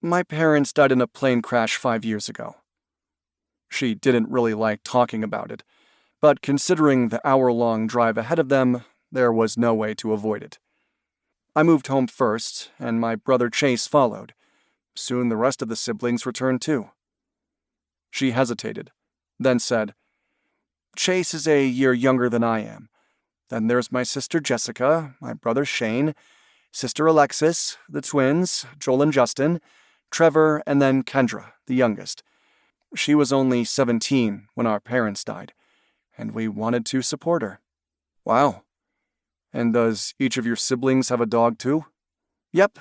My parents died in a plane crash 5 years ago. She didn't really like talking about it, but considering the hour-long drive ahead of them, there was no way to avoid it. I moved home first, and my brother Chase followed. Soon the rest of the siblings returned too. She hesitated, then said, Chase is a year younger than I am. Then there's my sister Jessica, my brother Shane, sister Alexis, the twins, Joel and Justin, Trevor, and then Kendra, the youngest. She was only 17 when our parents died, and we wanted to support her. Wow. And does each of your siblings have a dog too? Yep.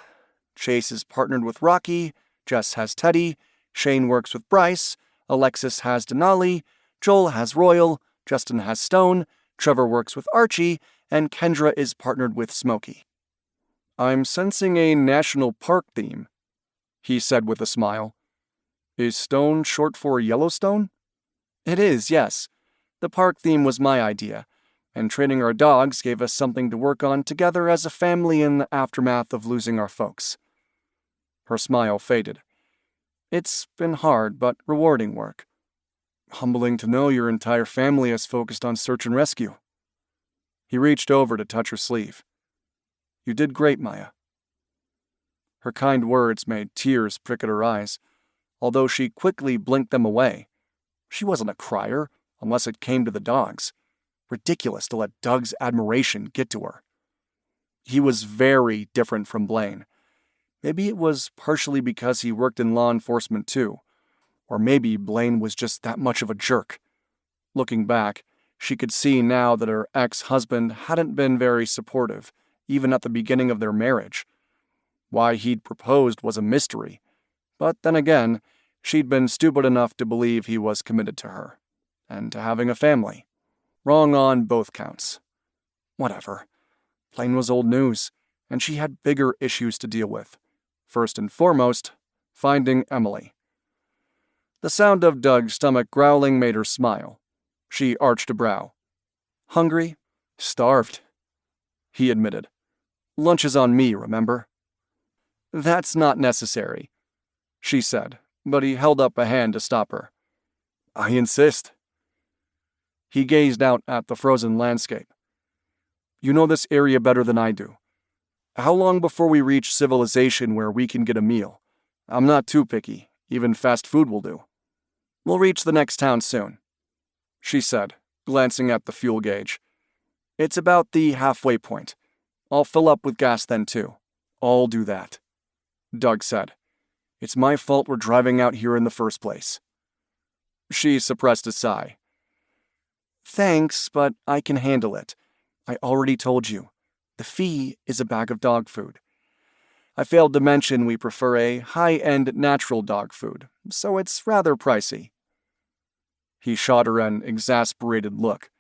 Chase is partnered with Rocky, Jess has Teddy, Shane works with Bryce, Alexis has Denali, Joel has Royal, Justin has Stone, Trevor works with Archie, and Kendra is partnered with Smokey. I'm sensing a national park theme, he said with a smile. Is Stone short for Yellowstone? It is, yes. The park theme was my idea. and training our dogs gave us something to work on together as a family in the aftermath of losing our folks." Her smile faded. "It's been hard but rewarding work. Humbling to know your entire family is focused on search and rescue." He reached over to touch her sleeve. "You did great, Maya." Her kind words made tears prick at her eyes, although she quickly blinked them away. She wasn't a crier, unless it came to the dogs. Ridiculous to let Doug's admiration get to her. He was very different from Blaine. Maybe it was partially because he worked in law enforcement too, or maybe Blaine was just that much of a jerk. Looking back, she could see now that her ex-husband hadn't been very supportive, even at the beginning of their marriage. Why he'd proposed was a mystery, but then again, she'd been stupid enough to believe he was committed to her, and to having a family. Wrong on both counts. Whatever. Blaine was old news, and she had bigger issues to deal with. First and foremost, finding Emily. The sound of Doug's stomach growling made her smile. She arched a brow. "Hungry? Starved," he admitted. "Lunch is on me, remember?" "That's not necessary," she said, but he held up a hand to stop her. "I insist." He gazed out at the frozen landscape. "You know this area better than I do. How long before we reach civilization where we can get a meal? I'm not too picky. Even fast food will do." "We'll reach the next town soon," she said, glancing at the fuel gauge. "It's about the halfway point. I'll fill up with gas then too." "I'll do that," Doug said. "It's my fault we're driving out here in the first place." She suppressed a sigh. "Thanks, but I can handle it. I already told you. The fee is a bag of dog food. I failed to mention we prefer a high-end natural dog food, so it's rather pricey." He shot her an exasperated look.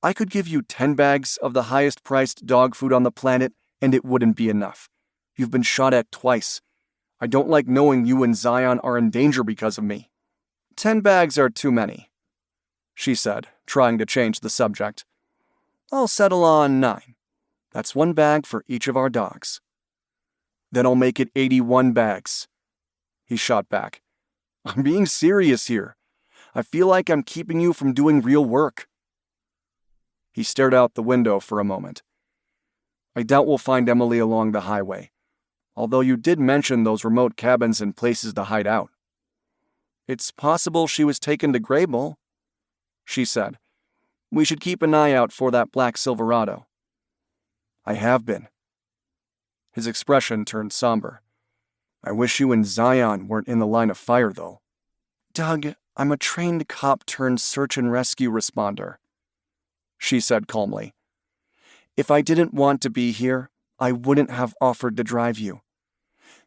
"I could give you 10 bags of the highest-priced dog food on the planet, and it wouldn't be enough. You've been shot at twice. I don't like knowing you and Zion are in danger because of me." "10 bags are too many," she said, trying to change the subject. "I'll settle on 9. That's 1 bag for each of our dogs." "Then I'll make it 81 bags," he shot back. "I'm being serious here. I feel like I'm keeping you from doing real work." He stared out the window for a moment. "I doubt we'll find Emily along the highway, although you did mention those remote cabins and places to hide out." "It's possible she was taken to Grable," she said. "We should keep an eye out for that black Silverado." "I have been." His expression turned somber. "I wish you and Zion weren't in the line of fire, though." "Doug, I'm a trained cop turned search and rescue responder," she said calmly. "If I didn't want to be here, I wouldn't have offered to drive you.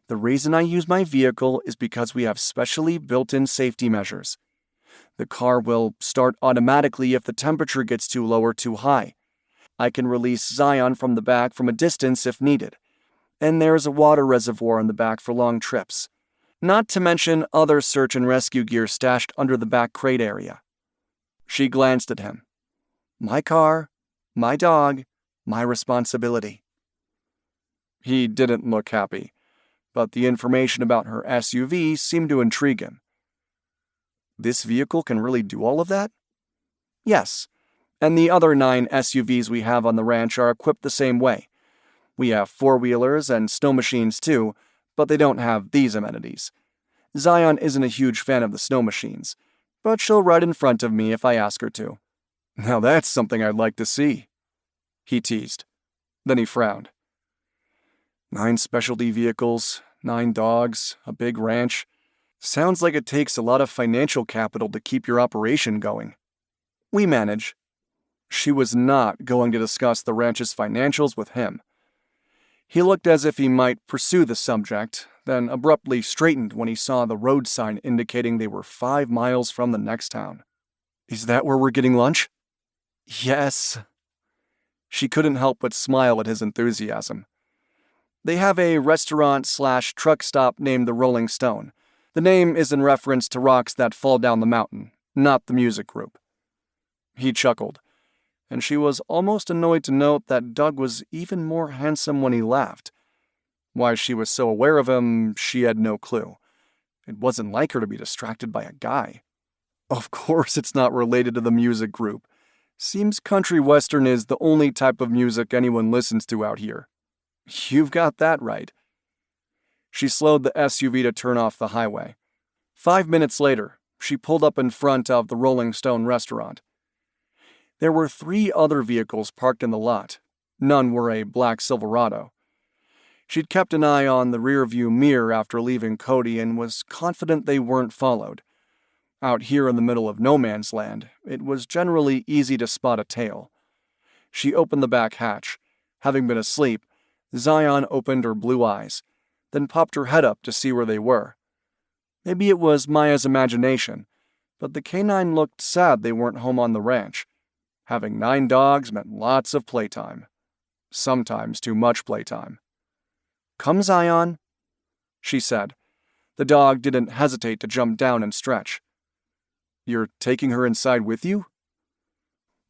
The reason I use my vehicle is because we have specially built-in safety measures. The car will start automatically if the temperature gets too low or too high. I can release Zion from the back from a distance if needed. And there's a water reservoir in the back for long trips. Not to mention other search and rescue gear stashed under the back crate area." She glanced at him. "My car, my dog, my responsibility." He didn't look happy, but the information about her SUV seemed to intrigue him. "This vehicle can really do all of that?" "Yes, and the other 9 SUVs we have on the ranch are equipped the same way. We have 4-wheelers and snow machines too, but they don't have these amenities. Zion isn't a huge fan of the snow machines, but she'll ride in front of me if I ask her to." "Now that's something I'd like to see," he teased. Then he frowned. 9 specialty vehicles, 9 dogs, a big ranch. Sounds like it takes a lot of financial capital to keep your operation going." "We manage." She was not going to discuss the ranch's financials with him. He looked as if he might pursue the subject, then abruptly straightened when he saw the road sign indicating they were 5 miles from the next town. "Is that where we're getting lunch?" "Yes." She couldn't help but smile at his enthusiasm. "They have a restaurant/truck stop named the Rolling Stone. The name is in reference to rocks that fall down the mountain, not the music group." He chuckled. and she was almost annoyed to note that Doug was even more handsome when he laughed. Why she was so aware of him, she had no clue. It wasn't like her to be distracted by a guy. Of course it's not related to the music group. Seems country western is the only type of music anyone listens to out here. You've got that right. She slowed the SUV to turn off the highway. 5 minutes later, she pulled up in front of the Rolling Stone restaurant. There were 3 other vehicles parked in the lot. None were a black Silverado. She'd kept an eye on the rearview mirror after leaving Cody and was confident they weren't followed. Out here in the middle of no man's land, it was generally easy to spot a tail. She opened the back hatch. Having been asleep, Zion opened her blue eyes, then popped her head up to see where they were. Maybe it was Maya's imagination, but the canine looked sad they weren't home on the ranch. Having 9 dogs meant lots of playtime. Sometimes too much playtime. "Come, Zion," she said. The dog didn't hesitate to jump down and stretch. "You're taking her inside with you?"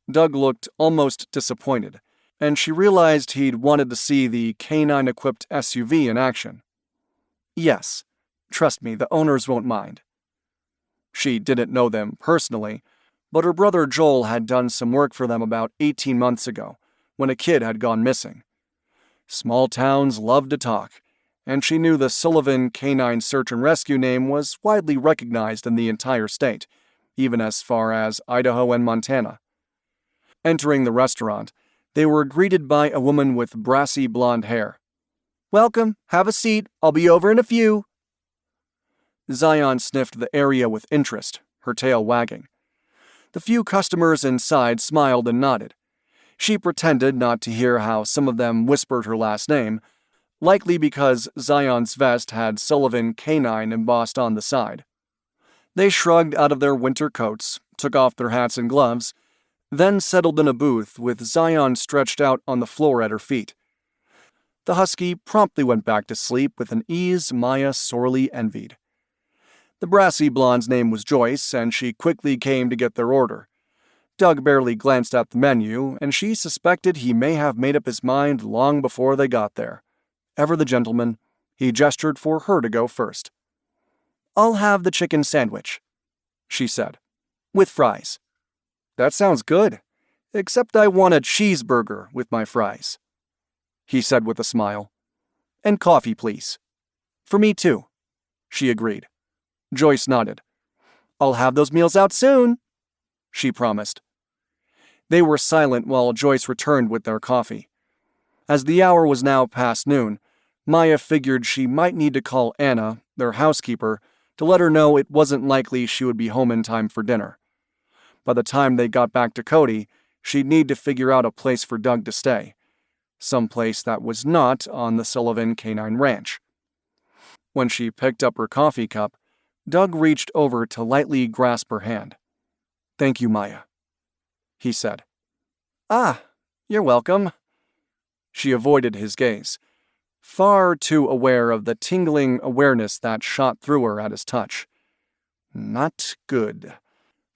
Doug looked almost disappointed, and she realized he'd wanted to see the canine-equipped SUV in action. "Yes. Trust me, the owners won't mind." She didn't know them personally, but her brother Joel had done some work for them about 18 months ago, when a kid had gone missing. Small towns love to talk, and she knew the Sullivan Canine Search and Rescue name was widely recognized in the entire state, even as far as Idaho and Montana. Entering the restaurant, they were greeted by a woman with brassy blonde hair. "Welcome, have a seat, I'll be over in a few." Zion sniffed the area with interest, her tail wagging. The few customers inside smiled and nodded. She pretended not to hear how some of them whispered her last name, likely because Zion's vest had Sullivan Canine embossed on the side. They shrugged out of their winter coats, took off their hats and gloves, then settled in a booth with Zion stretched out on the floor at her feet. The husky promptly went back to sleep with an ease Maya sorely envied. The brassy blonde's name was Joyce, and she quickly came to get their order. Doug barely glanced at the menu, and she suspected he may have made up his mind long before they got there. Ever the gentleman, he gestured for her to go first. "I'll have the chicken sandwich," she said, "with fries." "That sounds good, except I want a cheeseburger with my fries," he said with a smile. "And coffee, please." "For me too," she agreed. Joyce nodded. "I'll have those meals out soon," she promised. They were silent while Joyce returned with their coffee. As the hour was now past noon, Maya figured she might need to call Anna, their housekeeper, to let her know it wasn't likely she would be home in time for dinner. By the time they got back to Cody, she'd need to figure out a place for Doug to stay. Some place that was not on the Sullivan Canine Ranch. When she picked up her coffee cup, Doug reached over to lightly grasp her hand. "Thank you, Maya," he said. "Ah, you're welcome." She avoided his gaze, far too aware of the tingling awareness that shot through her at his touch. Not good.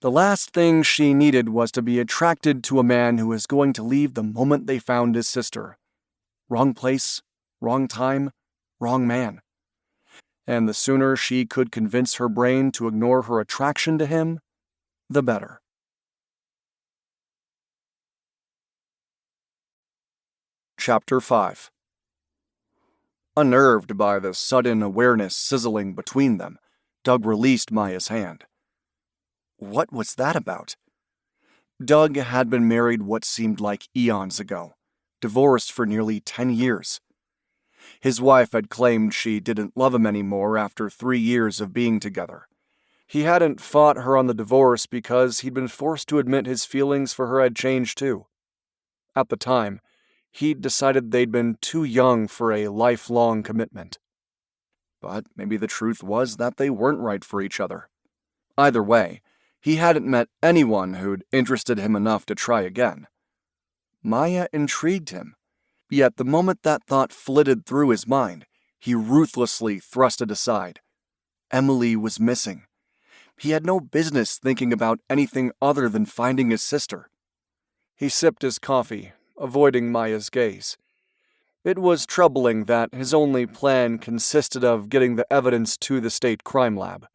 The last thing she needed was to be attracted to a man who was going to leave the moment they found his sister. Wrong place, wrong time, wrong man. And the sooner she could convince her brain to ignore her attraction to him, the better. Chapter 5. Unnerved by the sudden awareness sizzling between them, Doug released Maya's hand. What was that about? Doug had been married what seemed like eons ago, divorced for nearly 10 years. His wife had claimed she didn't love him anymore after 3 years of being together. He hadn't fought her on the divorce because he'd been forced to admit his feelings for her had changed too. At the time, he'd decided they'd been too young for a lifelong commitment. But maybe the truth was that they weren't right for each other. Either way, he hadn't met anyone who'd interested him enough to try again. Maya intrigued him. Yet the moment that thought flitted through his mind, he ruthlessly thrust it aside. Emily was missing. He had no business thinking about anything other than finding his sister. He sipped his coffee, avoiding Maya's gaze. It was troubling that his only plan consisted of getting the evidence to the state crime lab.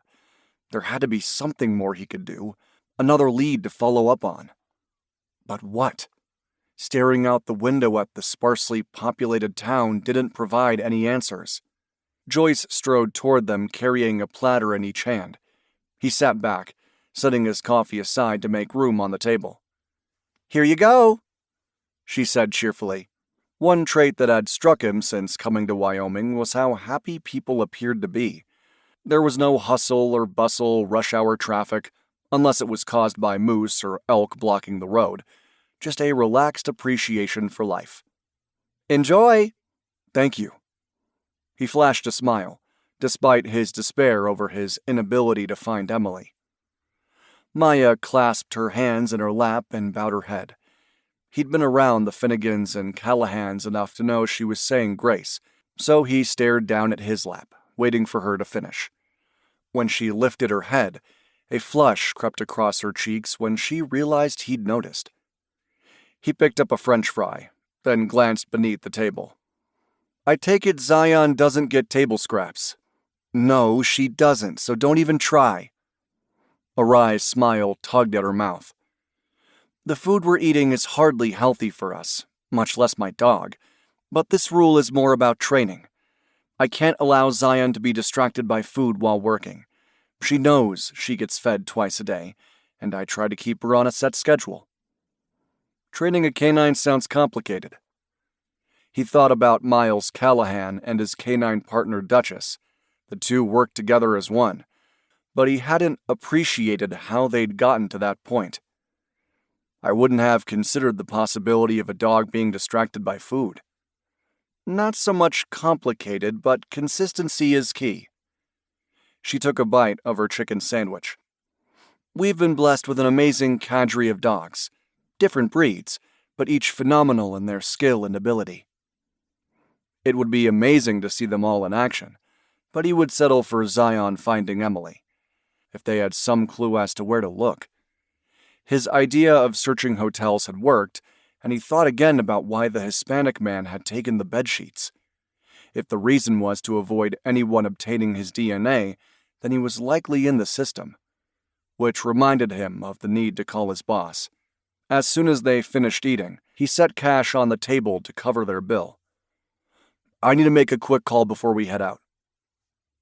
There had to be something more he could do, another lead to follow up on. But what? Staring out the window at the sparsely populated town didn't provide any answers. Joyce strode toward them, carrying a platter in each hand. He sat back, setting his coffee aside to make room on the table. "Here you go," she said cheerfully. One trait that had struck him since coming to Wyoming was how happy people appeared to be. There was no hustle or bustle, rush hour traffic, unless it was caused by moose or elk blocking the road. Just a relaxed appreciation for life. "Enjoy!" "Thank you." He flashed a smile, despite his despair over his inability to find Emily. Maya clasped her hands in her lap and bowed her head. He'd been around the Finnegans and Callahans enough to know she was saying grace, so he stared down at his lap, waiting for her to finish. When she lifted her head, a flush crept across her cheeks when she realized he'd noticed. He picked up a French fry, then glanced beneath the table. "I take it Zion doesn't get table scraps." "No, she doesn't, so don't even try." A wry smile tugged at her mouth. "The food we're eating is hardly healthy for us, much less my dog, but this rule is more about training. I can't allow Zion to be distracted by food while working. She knows she gets fed twice a day, and I try to keep her on a set schedule." Training a canine sounds complicated. He thought about Miles Callahan and his canine partner Duchess. The two worked together as one, but he hadn't appreciated how they'd gotten to that point. "I wouldn't have considered the possibility of a dog being distracted by food." "Not so much complicated, but consistency is key." She took a bite of her chicken sandwich. "We've been blessed with an amazing cadre of dogs. Different breeds, but each phenomenal in their skill and ability." It would be amazing to see them all in action, but he would settle for Zion finding Emily, if they had some clue as to where to look. His idea of searching hotels had worked, and he thought again about why the Hispanic man had taken the bedsheets. If the reason was to avoid anyone obtaining his DNA, then he was likely in the system, which reminded him of the need to call his boss. As soon as they finished eating, he set cash on the table to cover their bill. "I need to make a quick call before we head out."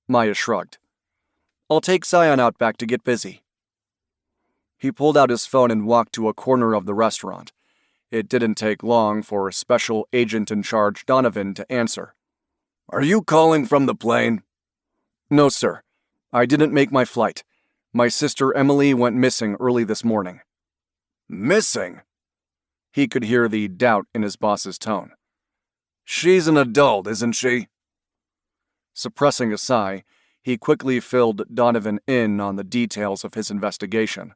Maya shrugged. "I'll take Zion out back to get busy." He pulled out his phone and walked to a corner of the restaurant. It didn't take long for Special Agent in Charge Donovan to answer. "Are you calling from the plane?" "No, sir. I didn't make my flight. My sister Emily went missing early this morning." "Missing?" He could hear the doubt in his boss's tone. "She's an adult, isn't she?" Suppressing a sigh, he quickly filled Donovan in on the details of his investigation.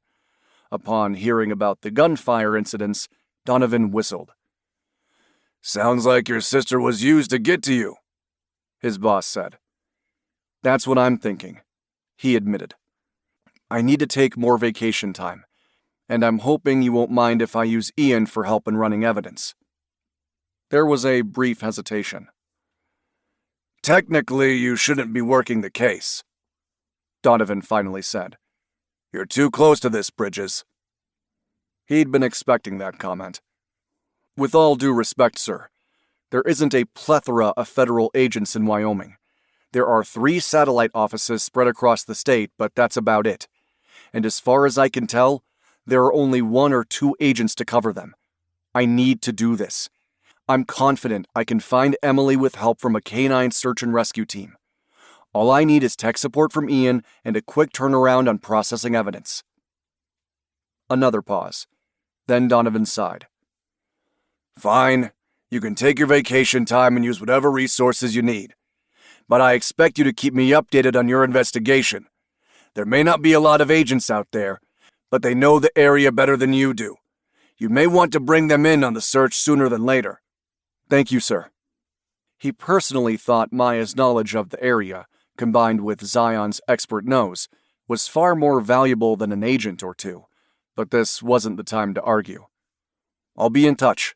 Upon hearing about the gunfire incidents, Donovan whistled. "Sounds like your sister was used to get to you," his boss said. "That's what I'm thinking," he admitted. "I need to take more vacation time, and I'm hoping you won't mind if I use Ian for help in running evidence." There was a brief hesitation. "Technically, you shouldn't be working the case," Donovan finally said. "You're too close to this, Bridges." He'd been expecting that comment. "With all due respect, sir, there isn't a plethora of federal agents in Wyoming. There are 3 satellite offices spread across the state, but that's about it. And as far as I can tell, there are only 1 or 2 agents to cover them. I need to do this. I'm confident I can find Emily with help from a canine search and rescue team. All I need is tech support from Ian and a quick turnaround on processing evidence." Another pause. Then Donovan sighed. "Fine. You can take your vacation time and use whatever resources you need. But I expect you to keep me updated on your investigation. There may not be a lot of agents out there, but they know the area better than you do. You may want to bring them in on the search sooner than later." "Thank you, sir." He personally thought Maya's knowledge of the area, combined with Zion's expert nose, was far more valuable than an agent or two, but this wasn't the time to argue. I'll be in touch.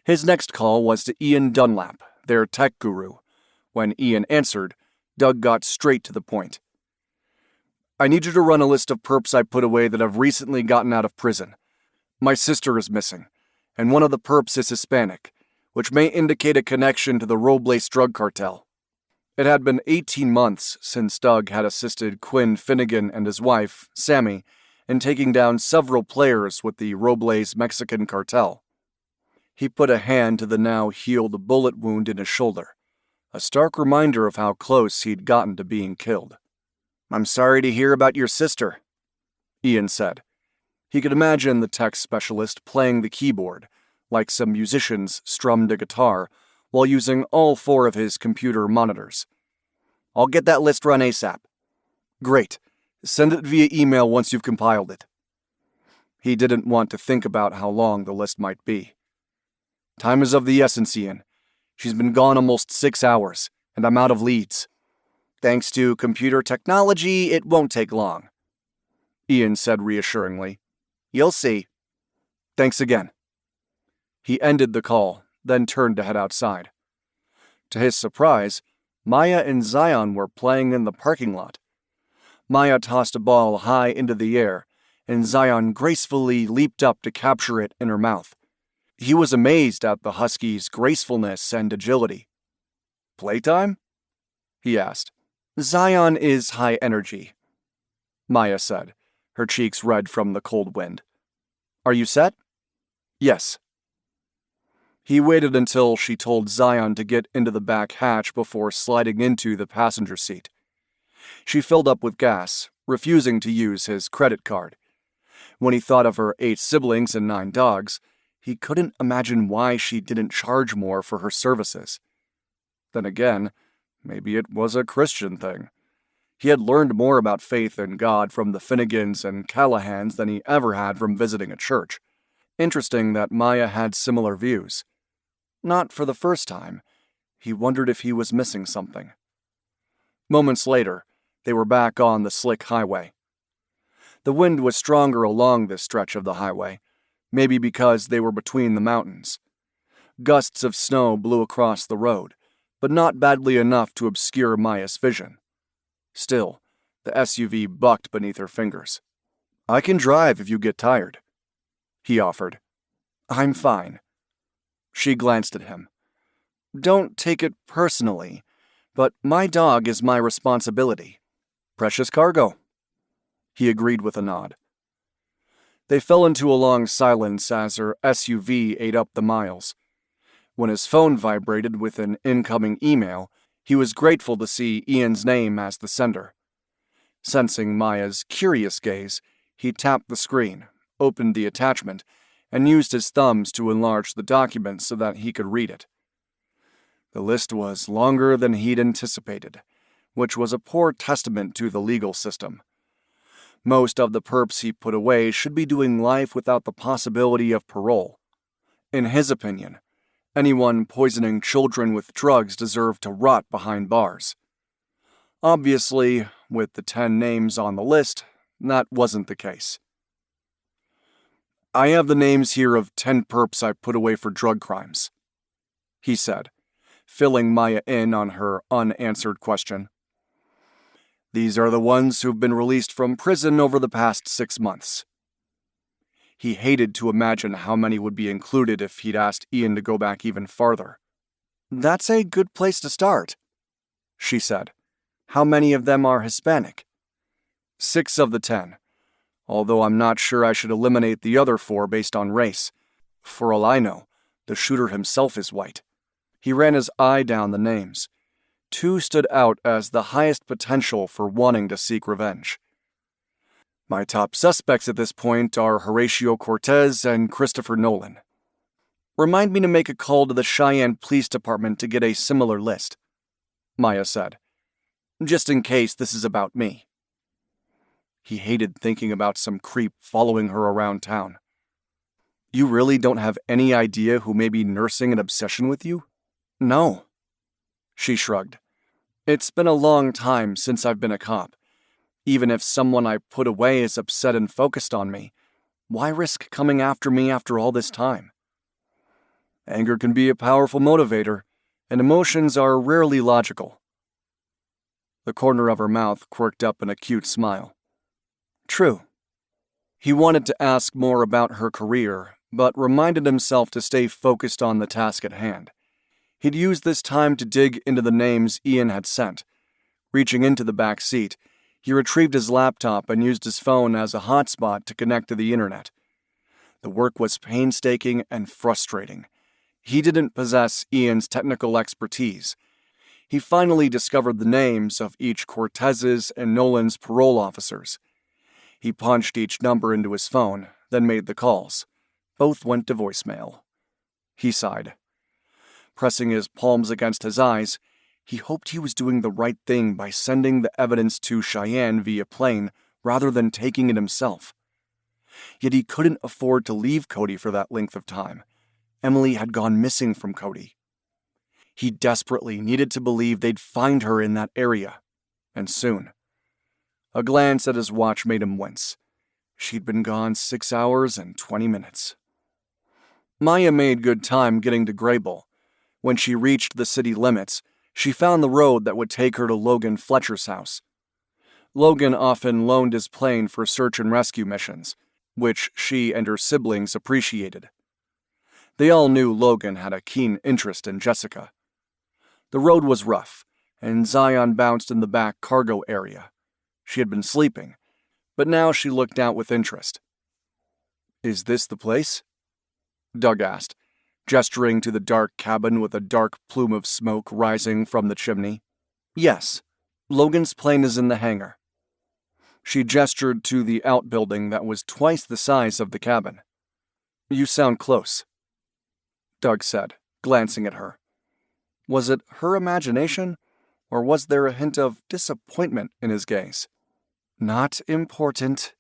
His next call was to Ian Dunlap, their tech guru. When Ian answered, Doug got straight to the point. I need you to run a list of perps I put away that have recently gotten out of prison. My sister is missing, and one of the perps is Hispanic, which may indicate a connection to the Robles drug cartel. It had been 18 months since Doug had assisted Quinn Finnegan and his wife, Sammy, in taking down several players with the Robles Mexican cartel. He put a hand to the now healed bullet wound in his shoulder, a stark reminder of how close he'd gotten to being killed. I'm sorry to hear about your sister, Ian said. He could imagine the tech specialist playing the keyboard, like some musicians strummed a guitar, while using all 4 of his computer monitors. I'll get that list run ASAP. Great. Send it via email once you've compiled it. He didn't want to think about how long the list might be. Time is of the essence, Ian. She's been gone almost 6 hours, and I'm out of leads. Thanks to computer technology, it won't take long, Ian said reassuringly. You'll see. Thanks again. He ended the call, then turned to head outside. To his surprise, Maya and Zion were playing in the parking lot. Maya tossed a ball high into the air, and Zion gracefully leaped up to capture it in her mouth. He was amazed at the husky's gracefulness and agility. Playtime? He asked. Zion is high energy, Maya said, her cheeks red from the cold wind. Are you set? Yes. He waited until she told Zion to get into the back hatch before sliding into the passenger seat. She filled up with gas, refusing to use his credit card. When he thought of her 8 siblings and 9 dogs, he couldn't imagine why she didn't charge more for her services. Then again, maybe it was a Christian thing. He had learned more about faith in God from the Finnegans and Callahans than he ever had from visiting a church. Interesting that Maya had similar views. Not for the first time. He wondered if he was missing something. Moments later, they were back on the slick highway. The wind was stronger along this stretch of the highway, maybe because they were between the mountains. Gusts of snow blew across the road, but not badly enough to obscure Maya's vision. Still, the SUV bucked beneath her fingers. I can drive if you get tired, he offered. I'm fine. She glanced at him. Don't take it personally, but my dog is my responsibility. Precious cargo. He agreed with a nod. They fell into a long silence as her SUV ate up the miles. When his phone vibrated with an incoming email, he was grateful to see Ian's name as the sender. Sensing Maya's curious gaze, he tapped the screen, opened the attachment, and used his thumbs to enlarge the document so that he could read it. The list was longer than he'd anticipated, which was a poor testament to the legal system. Most of the perps he put away should be doing life without the possibility of parole. In his opinion, anyone poisoning children with drugs deserved to rot behind bars. Obviously, with the 10 names on the list, that wasn't the case. I have the names here of 10 perps I put away for drug crimes, he said, filling Maya in on her unanswered question. These are the ones who've been released from prison over the past 6 months. He hated to imagine how many would be included if he'd asked Ian to go back even farther. That's a good place to start, she said. How many of them are Hispanic? 6 of the 10, although I'm not sure I should eliminate the other 4 based on race. For all I know, the shooter himself is white. He ran his eye down the names. 2 stood out as the highest potential for wanting to seek revenge. My top suspects at this point are Horatio Cortez and Christopher Nolan. Remind me to make a call to the Cheyenne Police Department to get a similar list, Maya said, just in case this is about me. He hated thinking about some creep following her around town. You really don't have any idea who may be nursing an obsession with you? No. She shrugged. It's been a long time since I've been a cop. Even if someone I put away is upset and focused on me, Why risk coming after me after all this time? Anger can be a powerful motivator, and emotions are rarely logical. The corner of her mouth quirked up in a cute smile. True. He wanted to ask more about her career, but reminded himself to stay focused on the task at hand. He'd used this time to dig into the names Ian had sent. Reaching into the back seat, he retrieved his laptop and used his phone as a hotspot to connect to the internet. The work was painstaking and frustrating. He didn't possess Ian's technical expertise. He finally discovered the names of each Cortez's and Nolan's parole officers. He punched each number into his phone, then made the calls. Both went to voicemail. He sighed. Pressing his palms against his eyes, he hoped he was doing the right thing by sending the evidence to Cheyenne via plane rather than taking it himself. Yet he couldn't afford to leave Cody for that length of time. Emily had gone missing from Cody. He desperately needed to believe they'd find her in that area, and soon. A glance at his watch made him wince. She'd been gone 6 hours and 20 minutes. Maya made good time getting to Graybull. When she reached the city limits, she found the road that would take her to Logan Fletcher's house. Logan often loaned his plane for search and rescue missions, which she and her siblings appreciated. They all knew Logan had a keen interest in Jessica. The road was rough, and Zion bounced in the back cargo area. She had been sleeping, but now she looked out with interest. "Is this the place?" Doug asked, gesturing to the dark cabin with a dark plume of smoke rising from the chimney. "Yes, Logan's plane is in the hangar." She gestured to the outbuilding that was twice the size of the cabin. "You sound close," Doug said, glancing at her. Was it her imagination, or was there a hint of disappointment in his gaze? "Not important,"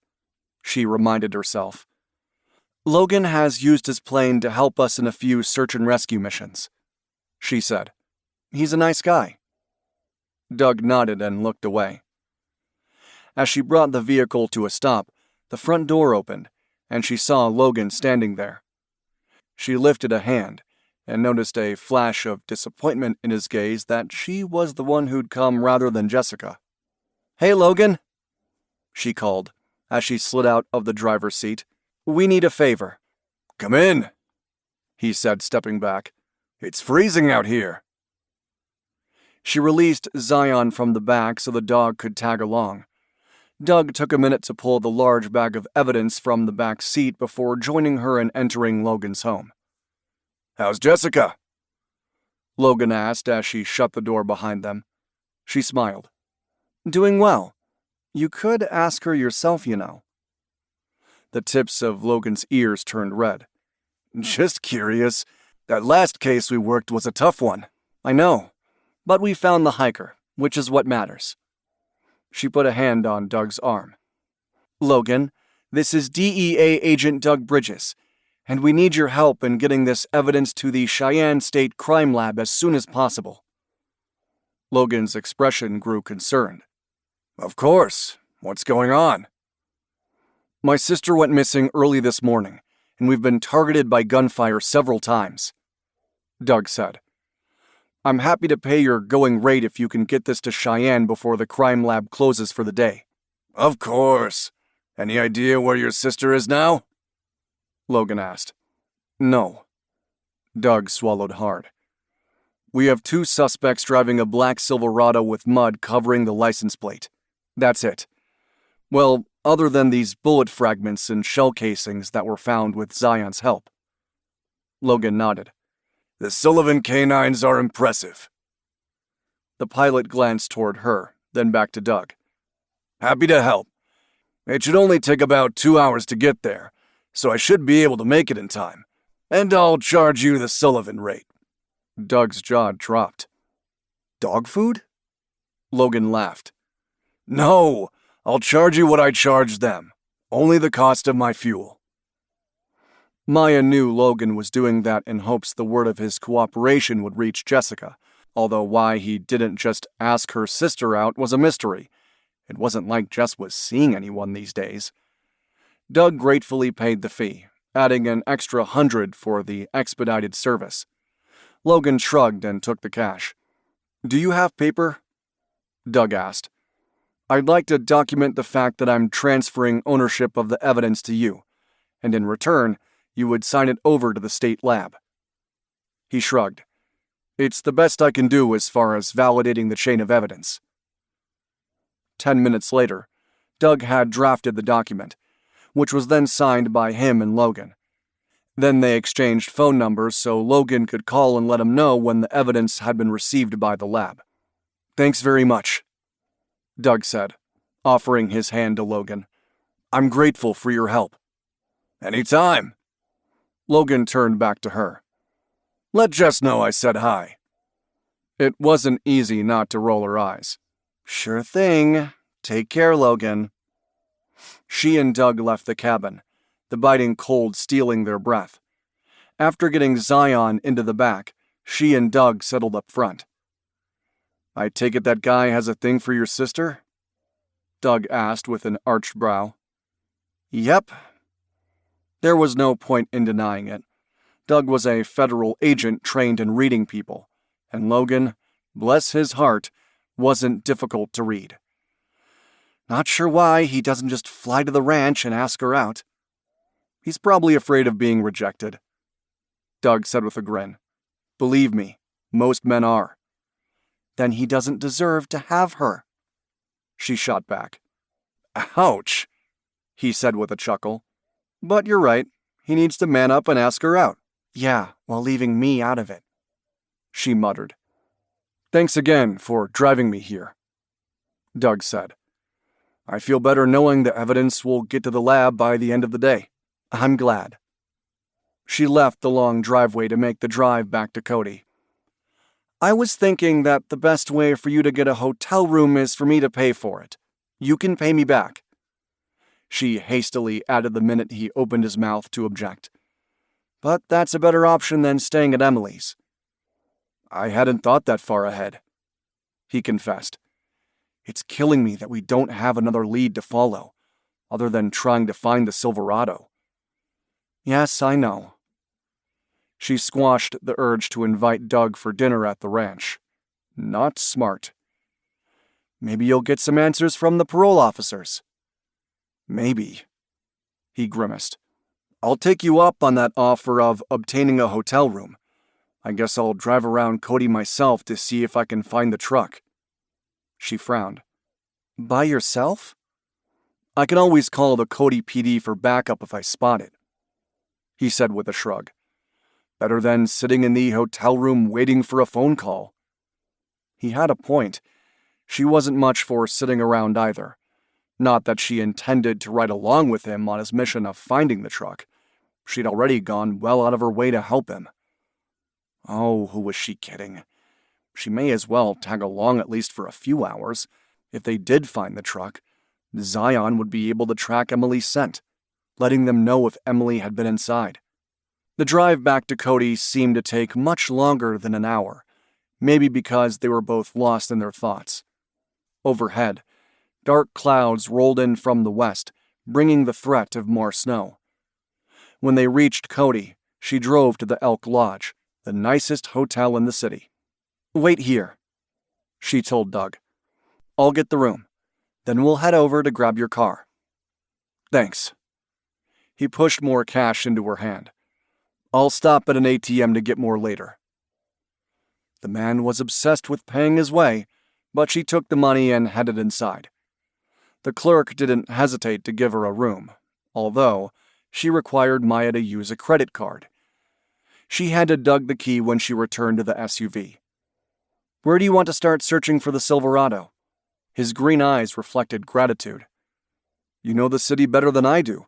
she reminded herself. "Logan has used his plane to help us in a few search and rescue missions," she said. "He's a nice guy." Doug nodded and looked away. As she brought the vehicle to a stop, the front door opened, and she saw Logan standing there. She lifted a hand and noticed a flash of disappointment in his gaze that she was the one who'd come rather than Jessica. "Hey, Logan," she called as she slid out of the driver's seat. "We need a favor." "Come in," he said, stepping back. "It's freezing out here." She released Zion from the back so the dog could tag along. Doug took a minute to pull the large bag of evidence from the back seat before joining her and entering Logan's home. "How's Jessica?" Logan asked as she shut the door behind them. She smiled. "Doing well. You could ask her yourself, you know." The tips of Logan's ears turned red. "Just curious. That last case we worked was a tough one." "I know, but we found the hiker, which is what matters." She put a hand on Doug's arm. "Logan, this is DEA Agent Doug Bridges, and we need your help in getting this evidence to the Cheyenne State Crime Lab as soon as possible." Logan's expression grew concerned. "Of course. What's going on?" "My sister went missing early this morning, and we've been targeted by gunfire several times," Doug said. "I'm happy to pay your going rate if you can get this to Cheyenne before the crime lab closes for the day." "Of course. Any idea where your sister is now?" Logan asked. "No." Doug swallowed hard. "We have 2 suspects driving a black Silverado with mud covering the license plate. That's it. Well, other than these bullet fragments and shell casings that were found with Zion's help." Logan nodded. "The Sullivan canines are impressive." The pilot glanced toward her, then back to Doug. "Happy to help. It should only take about 2 hours to get there, so I should be able to make it in time. And I'll charge you the Sullivan rate." Doug's jaw dropped. "Dog food?" Logan laughed. "No, I'll charge you what I charge them. Only the cost of my fuel." Maya knew Logan was doing that in hopes the word of his cooperation would reach Jessica, although why he didn't just ask her sister out was a mystery. It wasn't like Jess was seeing anyone these days. Doug gratefully paid the fee, adding an extra $100 for the expedited service. Logan shrugged and took the cash. "Do you have paper?" Doug asked. "I'd like to document the fact that I'm transferring ownership of the evidence to you, and in return, you would sign it over to the state lab." He shrugged. "It's the best I can do as far as validating the chain of evidence." 10 minutes later, Doug had drafted the document, which was then signed by him and Logan. Then they exchanged phone numbers so Logan could call and let him know when the evidence had been received by the lab. "Thanks very much," Doug said, offering his hand to Logan. "I'm grateful for your help." "Anytime." Logan turned back to her. "Let Jess know I said hi." It wasn't easy not to roll her eyes. "Sure thing. Take care, Logan." She and Doug left the cabin, the biting cold stealing their breath. After getting Zion into the back, she and Doug settled up front. "I take it that guy has a thing for your sister?" Doug asked with an arched brow. "Yep." There was no point in denying it. Doug was a federal agent trained in reading people, and Logan, bless his heart, wasn't difficult to read. "Not sure why he doesn't just fly to the ranch and ask her out. He's probably afraid of being rejected," Doug said with a grin. "Believe me, most men are." "Then he doesn't deserve to have her," she shot back. "Ouch," he said with a chuckle. "But you're right, he needs to man up and ask her out." "Yeah, while leaving me out of it," she muttered. "Thanks again for driving me here," Doug said. "I feel better knowing the evidence will get to the lab by the end of the day." "I'm glad." She left the long driveway to make the drive back to Cody. "I was thinking that the best way for you to get a hotel room is for me to pay for it. You can pay me back," she hastily added the minute he opened his mouth to object. "But that's a better option than staying at Emily's." "I hadn't thought that far ahead," he confessed. "It's killing me that we don't have another lead to follow, other than trying to find the Silverado." "Yes, I know." She squashed the urge to invite Doug for dinner at the ranch. Not smart. "Maybe you'll get some answers from the parole officers." "Maybe," he grimaced. "I'll take you up on that offer of obtaining a hotel room. I guess I'll drive around Cody myself to see if I can find the truck." She frowned. "By yourself?" "I can always call the Cody PD for backup if I spot it," he said with a shrug. "Better than sitting in the hotel room waiting for a phone call." He had a point. She wasn't much for sitting around either. Not that she intended to ride along with him on his mission of finding the truck. She'd already gone well out of her way to help him. Oh, who was she kidding? She may as well tag along at least for a few hours. If they did find the truck, Zion would be able to track Emily's scent, letting them know if Emily had been inside. The drive back to Cody seemed to take much longer than an hour, maybe because they were both lost in their thoughts. Overhead, dark clouds rolled in from the west, bringing the threat of more snow. When they reached Cody, she drove to the Elk Lodge, the nicest hotel in the city. "Wait here," she told Doug. "I'll get the room. Then we'll head over to grab your car." "Thanks." He pushed more cash into her hand. "I'll stop at an ATM to get more later." The man was obsessed with paying his way, but she took the money and headed inside. The clerk didn't hesitate to give her a room, although she required Maya to use a credit card. She handed Doug the key when she returned to the SUV. "Where do you want to start searching for the Silverado?" His green eyes reflected gratitude. "You know the city better than I do.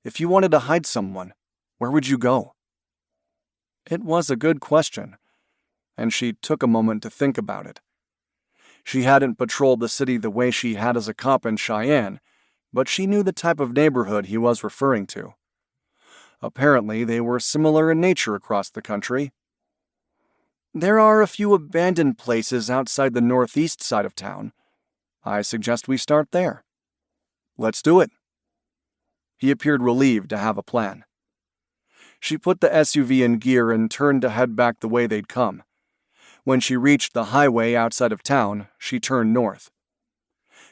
If you wanted to hide someone, where would you go?" It was a good question, and she took a moment to think about it. She hadn't patrolled the city the way she had as a cop in Cheyenne, but she knew the type of neighborhood he was referring to. Apparently, they were similar in nature across the country. "There are a few abandoned places outside the northeast side of town. I suggest we start there." "Let's do it." He appeared relieved to have a plan. She put the SUV in gear and turned to head back the way they'd come. When she reached the highway outside of town, she turned north.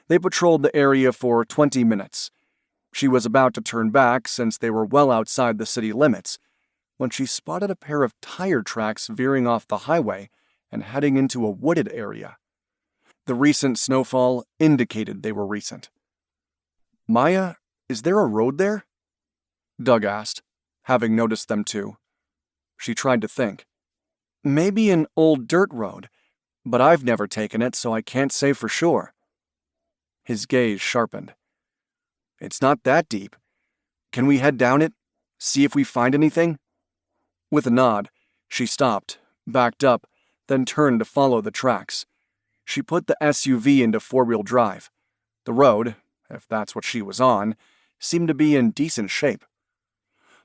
They patrolled the area for 20 minutes. She was about to turn back since they were well outside the city limits when she spotted a pair of tire tracks veering off the highway and heading into a wooded area. The recent snowfall indicated they were recent. "Maya, is there a road there?" Doug asked, having noticed them too. She tried to think. "Maybe an old dirt road, but I've never taken it, so I can't say for sure." His gaze sharpened. "It's not that deep. Can we head down it? See if we find anything?" With a nod, she stopped, backed up, then turned to follow the tracks. She put the SUV into four-wheel drive. The road, if that's what she was on, seemed to be in decent shape.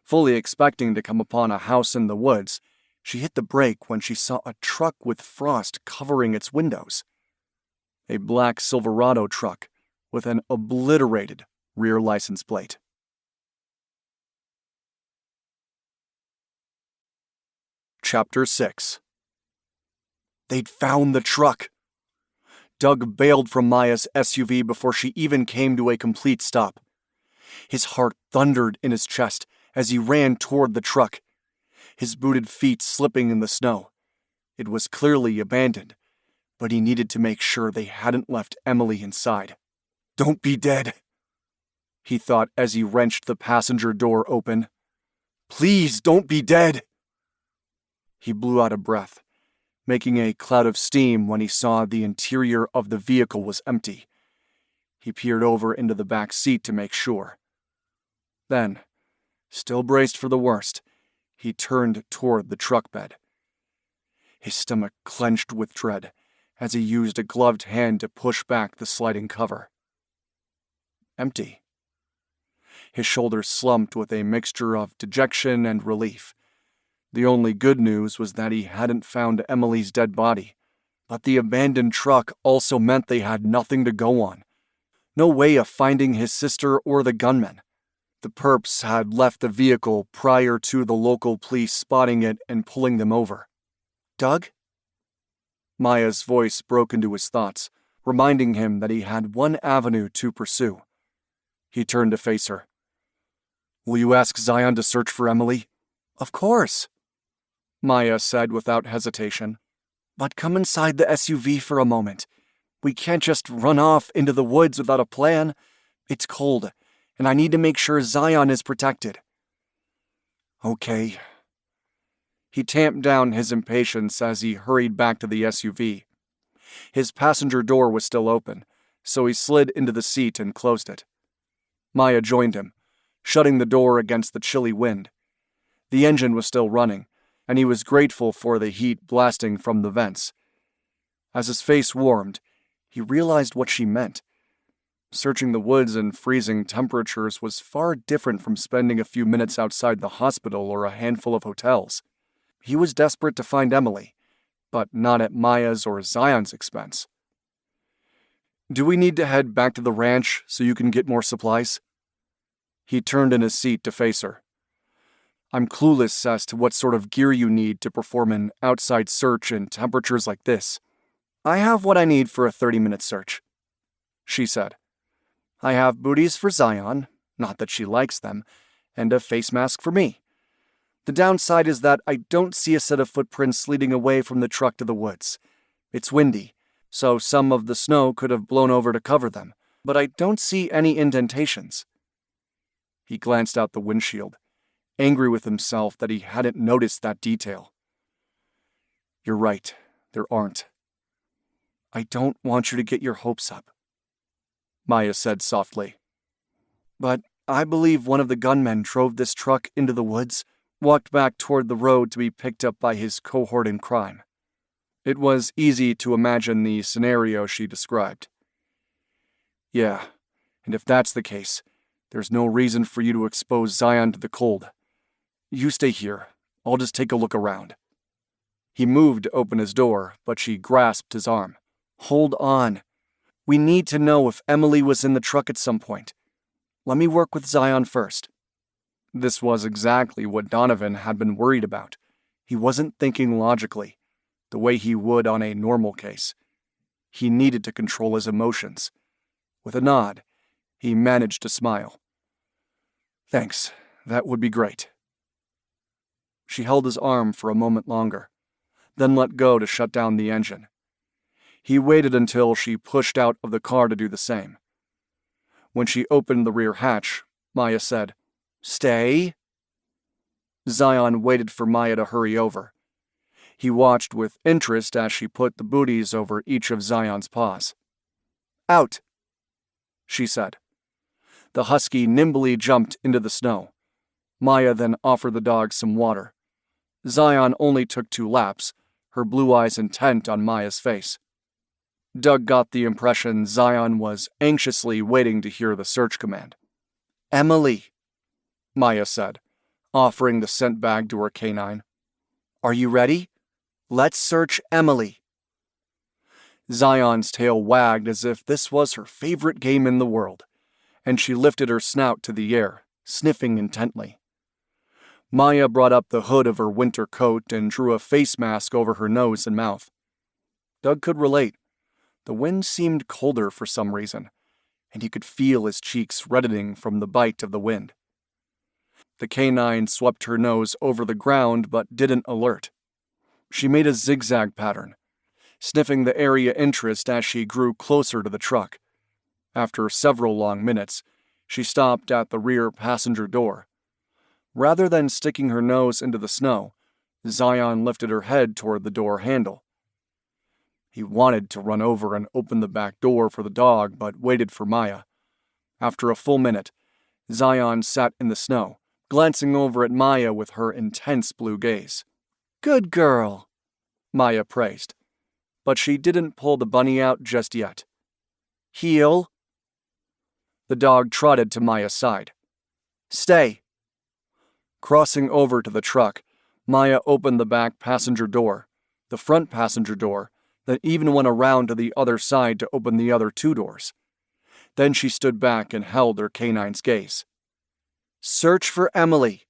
Fully expecting to come upon a house in the woods, she hit the brake when she saw a truck with frost covering its windows. A black Silverado truck with an obliterated rear license plate. Chapter 6. They'd found the truck. Doug bailed from Maya's SUV before she even came to a complete stop. His heart thundered in his chest as he ran toward the truck, his booted feet slipping in the snow. It was clearly abandoned, but he needed to make sure they hadn't left Emily inside. "Don't be dead," he thought as he wrenched the passenger door open. "Please don't be dead." He blew out a breath, making a cloud of steam when he saw the interior of the vehicle was empty. He peered over into the back seat to make sure. Then, still braced for the worst, he turned toward the truck bed. His stomach clenched with dread as he used a gloved hand to push back the sliding cover. Empty. His shoulders slumped with a mixture of dejection and relief. The only good news was that he hadn't found Emily's dead body, but the abandoned truck also meant they had nothing to go on. No way of finding his sister or the gunman. The perps had left the vehicle prior to the local police spotting it and pulling them over. "Doug?" Maya's voice broke into his thoughts, reminding him that he had one avenue to pursue. He turned to face her. "Will you ask Zion to search for Emily?" "Of course," Maya said without hesitation. "But come inside the SUV for a moment. We can't just run off into the woods without a plan. It's cold, and I need to make sure Zion is protected." "Okay." He tamped down his impatience as he hurried back to the SUV. His passenger door was still open, so he slid into the seat and closed it. Maya joined him, shutting the door against the chilly wind. The engine was still running, and he was grateful for the heat blasting from the vents. As his face warmed, he realized what she meant. Searching the woods in freezing temperatures was far different from spending a few minutes outside the hospital or a handful of hotels. He was desperate to find Emily, but not at Maya's or Zion's expense. "Do we need to head back to the ranch so you can get more supplies?" He turned in his seat to face her. "I'm clueless as to what sort of gear you need to perform an outside search in temperatures like this." "I have what I need for a 30-minute search," she said. "I have booties for Zion, not that she likes them, and a face mask for me. The downside is that I don't see a set of footprints leading away from the truck to the woods. It's windy, so some of the snow could have blown over to cover them, but I don't see any indentations." He glanced out the windshield, angry with himself that he hadn't noticed that detail. "You're right, there aren't." "I don't want you to get your hopes up," Maya said softly. "But I believe one of the gunmen drove this truck into the woods, walked back toward the road to be picked up by his cohort in crime." It was easy to imagine the scenario she described. "Yeah, and if that's the case, there's no reason for you to expose Zion to the cold. You stay here. I'll just take a look around." He moved to open his door, but she grasped his arm. "Hold on. We need to know if Emily was in the truck at some point. Let me work with Zion first. This was exactly what Donovan had been worried about. He wasn't thinking logically, the way he would on a normal case. He needed to control his emotions. With a nod, he managed to smile. Thanks, that would be great. She held his arm for a moment longer, then let go to shut down the engine. He waited until she pushed out of the car to do the same. When she opened the rear hatch, Maya said, "Stay." Zion waited for Maya to hurry over. He watched with interest as she put the booties over each of Zion's paws. "Out," she said. The husky nimbly jumped into the snow. Maya then offered the dog some water. Zion only took 2 laps, her blue eyes intent on Maya's face. Doug got the impression Zion was anxiously waiting to hear the search command. "Emily," Maya said, offering the scent bag to her canine. "Are you ready? Let's search Emily." Zion's tail wagged as if this was her favorite game in the world, and she lifted her snout to the air, sniffing intently. Maya brought up the hood of her winter coat and drew a face mask over her nose and mouth. Doug could relate. The wind seemed colder for some reason, and he could feel his cheeks reddening from the bite of the wind. The canine swept her nose over the ground but didn't alert. She made a zigzag pattern, sniffing the area interest as she grew closer to the truck. After several long minutes, she stopped at the rear passenger door. Rather than sticking her nose into the snow, Zion lifted her head toward the door handle. He wanted to run over and open the back door for the dog, but waited for Maya. After a full minute, Zion sat in the snow, glancing over at Maya with her intense blue gaze. "Good girl," Maya praised, but she didn't pull the bunny out just yet. "Heel." The dog trotted to Maya's side. "Stay." Crossing over to the truck, Maya opened the back passenger door, the front passenger door, then even went around to the other side to open the other 2 doors. Then she stood back and held her canine's gaze. "Search for Emily."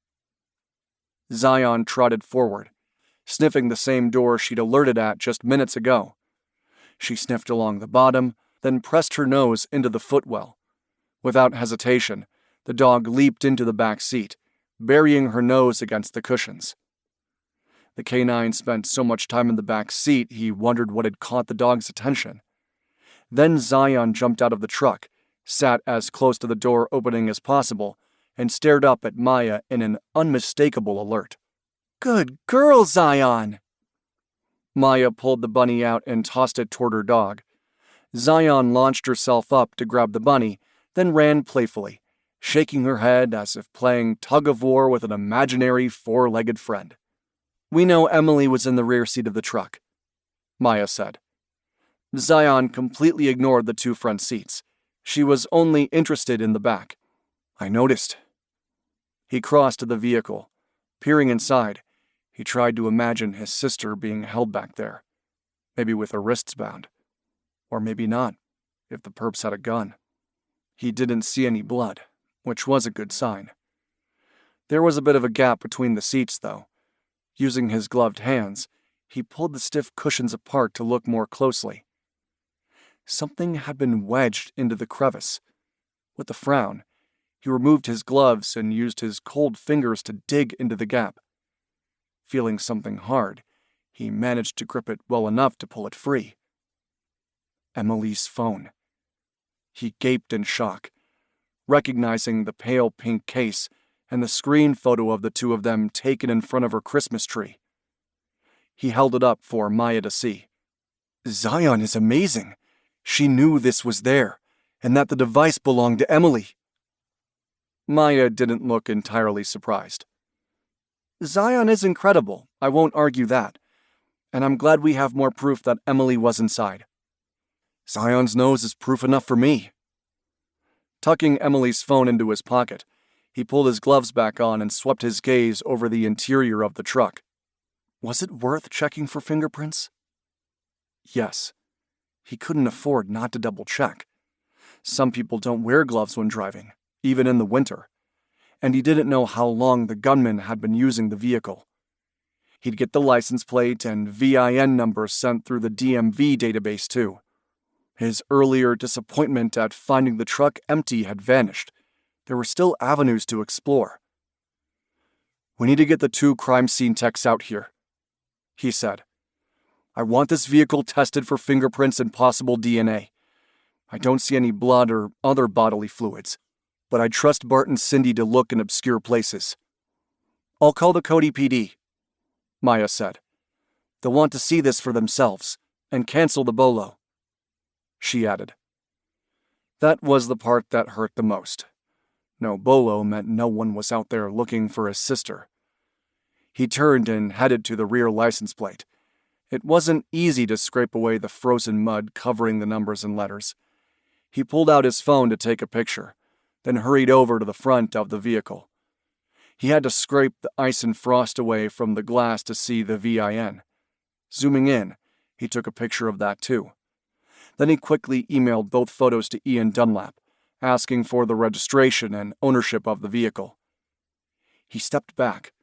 Zion trotted forward, sniffing the same door she'd alerted at just minutes ago. She sniffed along the bottom, then pressed her nose into the footwell. Without hesitation, the dog leaped into the back seat, burying her nose against the cushions. The canine spent so much time in the back seat he wondered what had caught the dog's attention. Then Zion jumped out of the truck, sat as close to the door opening as possible, and stared up at Maya in an unmistakable alert. "Good girl, Zion!" Maya pulled the bunny out and tossed it toward her dog. Zion launched herself up to grab the bunny, then ran playfully, shaking her head as if playing tug-of-war with an imaginary 4-legged friend. "We know Emily was in the rear seat of the truck," Maya said. Zion completely ignored the 2 front seats. She was only interested in the back. "I noticed." He crossed to the vehicle. Peering inside, he tried to imagine his sister being held back there, maybe with her wrists bound. Or maybe not, if the perps had a gun. He didn't see any blood, which was a good sign. There was a bit of a gap between the seats, though. Using his gloved hands, he pulled the stiff cushions apart to look more closely. Something had been wedged into the crevice. With a frown, he removed his gloves and used his cold fingers to dig into the gap. Feeling something hard, he managed to grip it well enough to pull it free. Emily's phone. He gaped in shock, recognizing the pale pink case and the screen photo of the 2 of them taken in front of her Christmas tree. He held it up for Maya to see. "Zion is amazing. She knew this was there, and that the device belonged to Emily." Maya didn't look entirely surprised. "Zion is incredible, I won't argue that, and I'm glad we have more proof that Emily was inside." "Zion's nose is proof enough for me." Tucking Emily's phone into his pocket, he pulled his gloves back on and swept his gaze over the interior of the truck. Was it worth checking for fingerprints? Yes. He couldn't afford not to double-check. Some people don't wear gloves when driving, even in the winter, and he didn't know how long the gunman had been using the vehicle. He'd get the license plate and VIN number sent through the DMV database too. His earlier disappointment at finding the truck empty had vanished. There were still avenues to explore. "We need to get the 2 crime scene techs out here," he said. "I want this vehicle tested for fingerprints and possible DNA. I don't see any blood or other bodily fluids, but I trust Bart and Cindy to look in obscure places." "I'll call the Cody PD," Maya said. "They'll want to see this for themselves, and cancel the bolo," she added. That was the part that hurt the most. No bolo meant no one was out there looking for his sister. He turned and headed to the rear license plate. It wasn't easy to scrape away the frozen mud covering the numbers and letters. He pulled out his phone to take a picture, then hurried over to the front of the vehicle. He had to scrape the ice and frost away from the glass to see the VIN. Zooming in, he took a picture of that too. Then he quickly emailed both photos to Ian Dunlap, asking for the registration and ownership of the vehicle. He stepped back,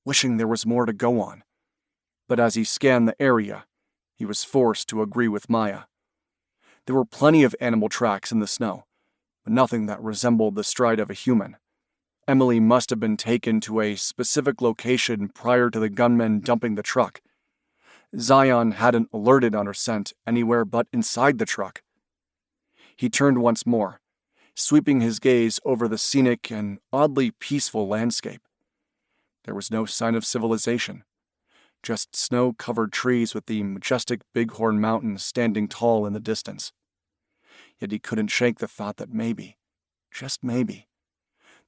wishing there was more to go on. But as he scanned the area, he was forced to agree with Maya. There were plenty of animal tracks in the snow, but nothing that resembled the stride of a human. Emily must have been taken to a specific location prior to the gunmen dumping the truck. Zion hadn't alerted on her scent anywhere but inside the truck. He turned once more, sweeping his gaze over the scenic and oddly peaceful landscape. There was no sign of civilization, just snow-covered trees with the majestic Bighorn Mountains standing tall in the distance. Yet he couldn't shake the thought that maybe, just maybe,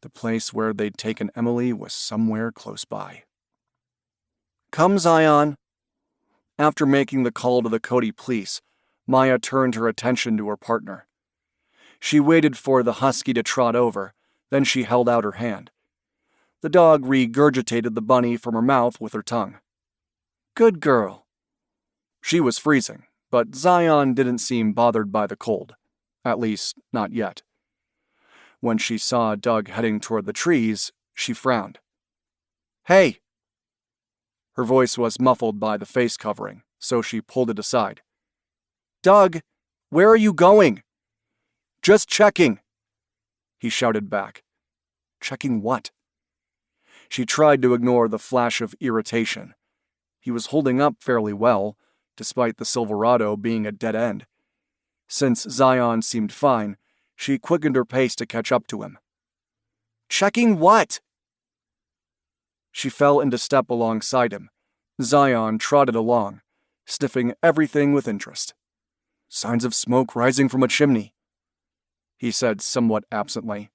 the place where they'd taken Emily was somewhere close by. "Come, Zion." After making the call to the Cody police, Maya turned her attention to her partner. She waited for the husky to trot over, then she held out her hand. The dog regurgitated the bunny from her mouth with her tongue. "Good girl." She was freezing, but Zion didn't seem bothered by the cold. At least, not yet. When she saw Doug heading toward the trees, she frowned. "Hey!" Her voice was muffled by the face covering, so she pulled it aside. "Doug, where are you going?" "Just checking," he shouted back. Checking what? She tried to ignore the flash of irritation. He was holding up fairly well, despite the Silverado being a dead end. Since Zion seemed fine, she quickened her pace to catch up to him. "Checking what?" She fell into step alongside him. Zion trotted along, sniffing everything with interest. "Signs of smoke rising from a chimney," he said somewhat absently.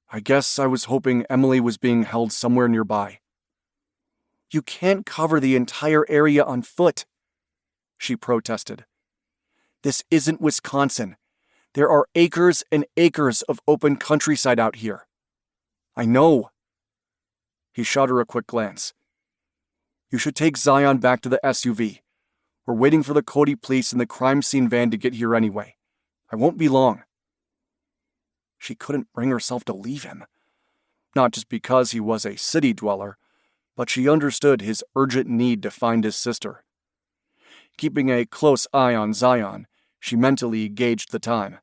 "I guess I was hoping Emily was being held somewhere nearby." "You can't cover the entire area on foot," she protested. "This isn't Wisconsin. There are acres and acres of open countryside out here." "I know." He shot her a quick glance. "You should take Zion back to the SUV. We're waiting for the Cody police and the crime scene van to get here anyway. I won't be long." She couldn't bring herself to leave him. Not just because he was a city dweller, but she understood his urgent need to find his sister. Keeping a close eye on Zion, she mentally gauged the time.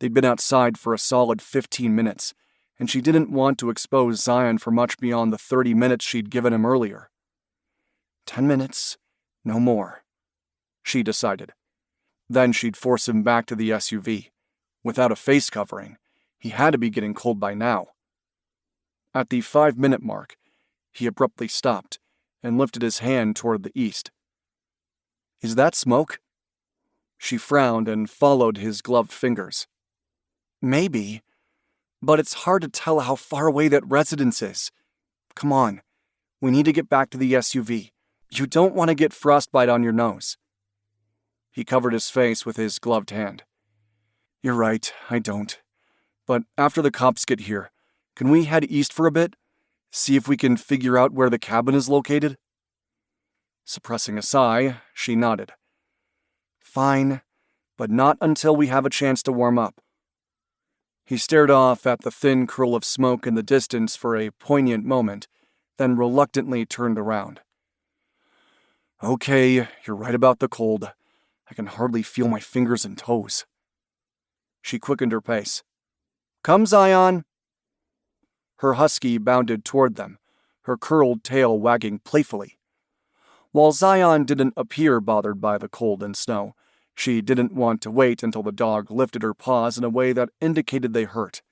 They'd been outside for a solid 15 minutes, and she didn't want to expose Zion for much beyond the 30 minutes she'd given him earlier. 10 minutes, no more, she decided. Then she'd force him back to the SUV. Without a face covering, he had to be getting cold by now. At the 5-minute mark, he abruptly stopped and lifted his hand toward the east. "Is that smoke?" She frowned and followed his gloved fingers. "Maybe, but it's hard to tell how far away that residence is. Come on, we need to get back to the SUV. You don't want to get frostbite on your nose." He covered his face with his gloved hand. "You're right, I don't. But after the cops get here, can we head east for a bit? See if we can figure out where the cabin is located?" Suppressing a sigh, she nodded. "Fine, but not until we have a chance to warm up." He stared off at the thin curl of smoke in the distance for a poignant moment, then reluctantly turned around. Okay, you're right about the cold. I can hardly feel my fingers and toes. She quickened her pace. Come, Zion! Her husky bounded toward them, her curled tail wagging playfully. While Zion didn't appear bothered by the cold and snow, she didn't want to wait until the dog lifted her paws in a way that indicated they hurt.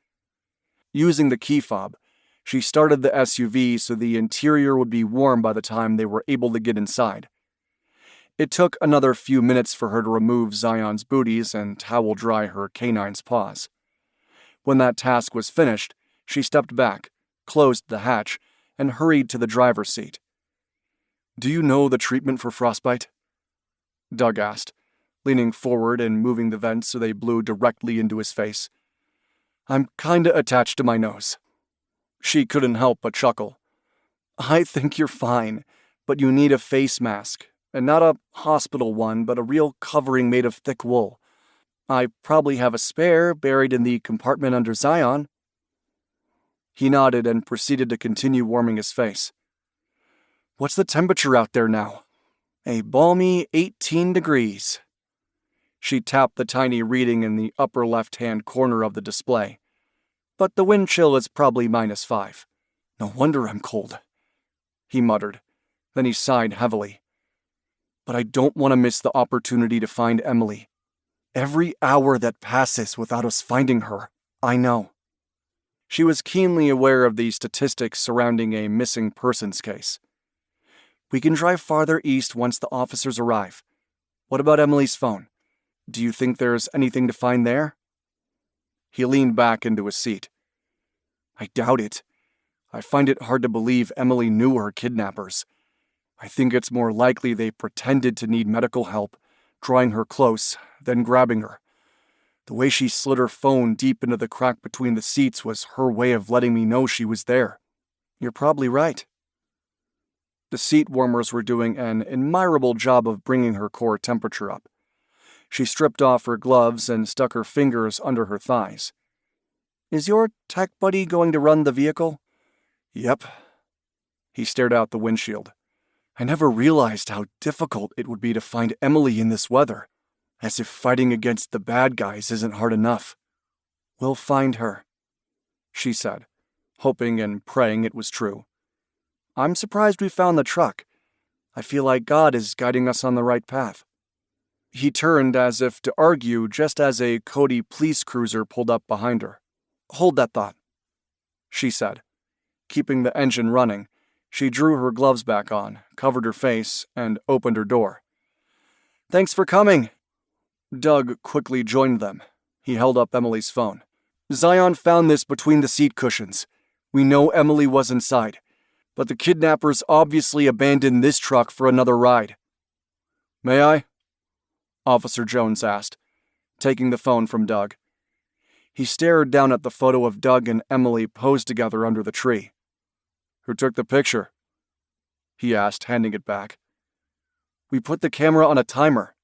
Using the key fob, she started the SUV so the interior would be warm by the time they were able to get inside. It took another few minutes for her to remove Zion's booties and towel dry her canine's paws. When that task was finished, she stepped back, closed the hatch, and hurried to the driver's seat. Do you know the treatment for frostbite? Doug asked, leaning forward and moving the vents so they blew directly into his face. I'm kinda attached to my nose. She couldn't help but chuckle. I think you're fine, but you need a face mask, and not a hospital one, but a real covering made of thick wool. I probably have a spare buried in the compartment under Zion. He nodded and proceeded to continue warming his face. What's the temperature out there now? A balmy 18 degrees. She tapped the tiny reading in the upper left-hand corner of the display. But the wind chill is probably -5. No wonder I'm cold, he muttered. Then he sighed heavily. But I don't want to miss the opportunity to find Emily. Every hour that passes without us finding her, I know. She was keenly aware of the statistics surrounding a missing persons case. We can drive farther east once the officers arrive. What about Emily's phone? Do you think there's anything to find there? He leaned back into his seat. I doubt it. I find it hard to believe Emily knew her kidnappers. I think it's more likely they pretended to need medical help, drawing her close, then grabbing her. The way she slid her phone deep into the crack between the seats was her way of letting me know she was there. You're probably right. The seat warmers were doing an admirable job of bringing her core temperature up. She stripped off her gloves and stuck her fingers under her thighs. Is your tech buddy going to run the vehicle? Yep. He stared out the windshield. I never realized how difficult it would be to find Emily in this weather. As if fighting against the bad guys isn't hard enough. We'll find her, she said, hoping and praying it was true. I'm surprised we found the truck. I feel like God is guiding us on the right path. He turned as if to argue just as a Cody police cruiser pulled up behind her. Hold that thought, she said. Keeping the engine running, she drew her gloves back on, covered her face, and opened her door. Thanks for coming. Doug quickly joined them. He held up Emily's phone. Zion found this between the seat cushions. We know Emily was inside, but the kidnappers obviously abandoned this truck for another ride. May I? Officer Jones asked, taking the phone from Doug. He stared down at the photo of Doug and Emily posed together under the tree. Who took the picture? He asked, handing it back. We put the camera on a timer.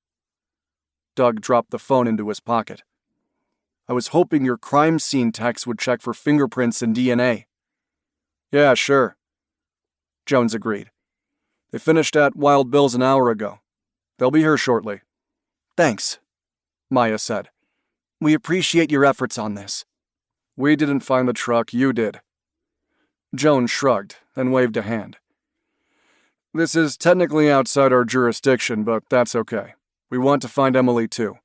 Doug dropped the phone into his pocket. I was hoping your crime scene techs would check for fingerprints and DNA. Yeah, sure. Jones agreed. They finished at Wild Bill's an hour ago. They'll be here shortly. Thanks, Maya said. We appreciate your efforts on this. We didn't find the truck, you did. Jones shrugged, then waved a hand. This is technically outside our jurisdiction, but that's okay. We want to find Emily too.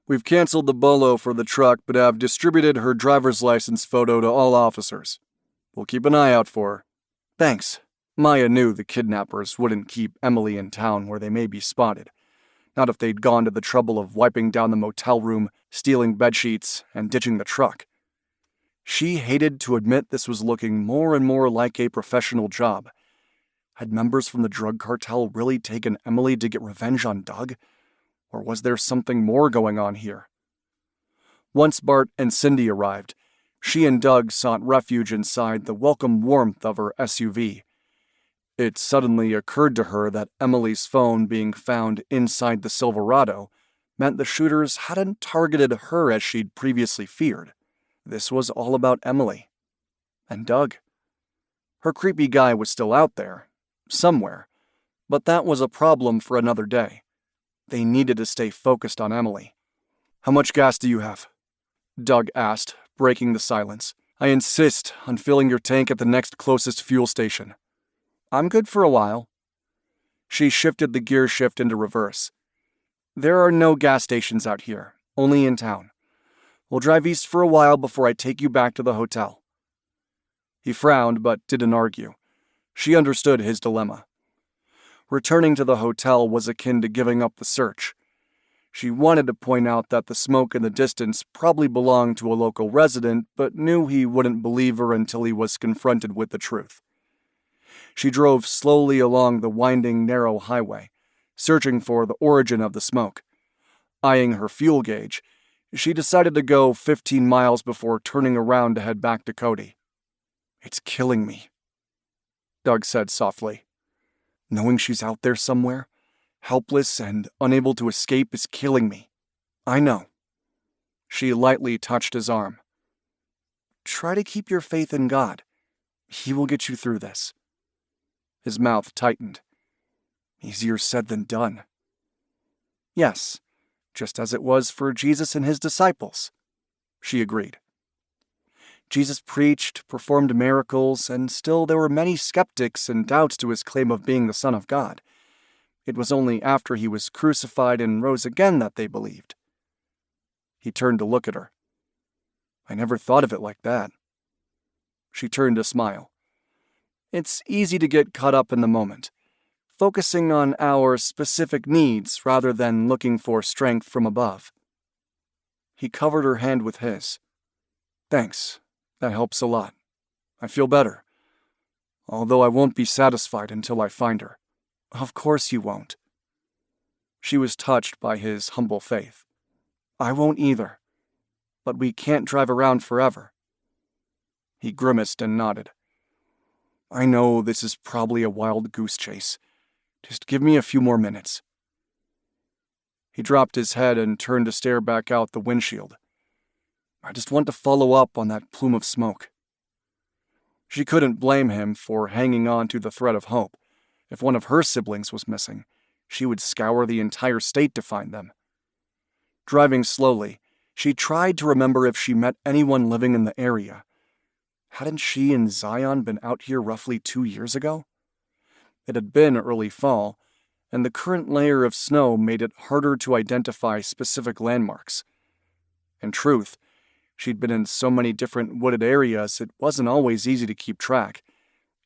We've canceled the bolo for the truck, but have distributed her driver's license photo to all officers. We'll keep an eye out for her. Thanks. Maya knew the kidnappers wouldn't keep Emily in town where they may be spotted. Not if they'd gone to the trouble of wiping down the motel room, stealing bedsheets, and ditching the truck. She hated to admit this was looking more and more like a professional job. Had members from the drug cartel really taken Emily to get revenge on Doug? Or was there something more going on here? Once Bart and Cindy arrived, she and Doug sought refuge inside the welcome warmth of her SUV. It suddenly occurred to her that Emily's phone being found inside the Silverado meant the shooters hadn't targeted her as she'd previously feared. This was all about Emily. And Doug. Her creepy guy was still out there, somewhere, but that was a problem for another day. They needed to stay focused on Emily. "How much gas do you have?" Doug asked, breaking the silence. "I insist on filling your tank at the next closest fuel station." "I'm good for a while." She shifted the gear shift into reverse. "There are no gas stations out here, only in town. We'll drive east for a while before I take you back to the hotel." He frowned but didn't argue. She understood his dilemma. Returning to the hotel was akin to giving up the search. She wanted to point out that the smoke in the distance probably belonged to a local resident, but knew he wouldn't believe her until he was confronted with the truth. She drove slowly along the winding, narrow highway, searching for the origin of the smoke. Eyeing her fuel gauge, she decided to go 15 miles before turning around to head back to Cody. "It's killing me," Doug said softly. "Knowing she's out there somewhere, helpless and unable to escape, is killing me." "I know." She lightly touched his arm. "Try to keep your faith in God. He will get you through this." His mouth tightened. "Easier said than done." "Yes, just as it was for Jesus and his disciples," she agreed. Jesus preached, performed miracles, and still there were many skeptics and doubts to his claim of being the Son of God. It was only after he was crucified and rose again that they believed. He turned to look at her. "I never thought of it like that." She turned to smile. "It's easy to get caught up in the moment, focusing on our specific needs rather than looking for strength from above." He covered her hand with his. "Thanks. That helps a lot. I feel better. Although I won't be satisfied until I find her." "Of course you won't." She was touched by his humble faith. "I won't either. But we can't drive around forever." He grimaced and nodded. "I know this is probably a wild goose chase. Just give me a few more minutes." He dropped his head and turned to stare back out the windshield. "I just want to follow up on that plume of smoke." She couldn't blame him for hanging on to the thread of hope. If one of her siblings was missing, she would scour the entire state to find them. Driving slowly, she tried to remember if she met anyone living in the area. Hadn't she and Zion been out here roughly 2 years ago? It had been early fall, and the current layer of snow made it harder to identify specific landmarks. In truth, she'd been in so many different wooded areas it wasn't always easy to keep track,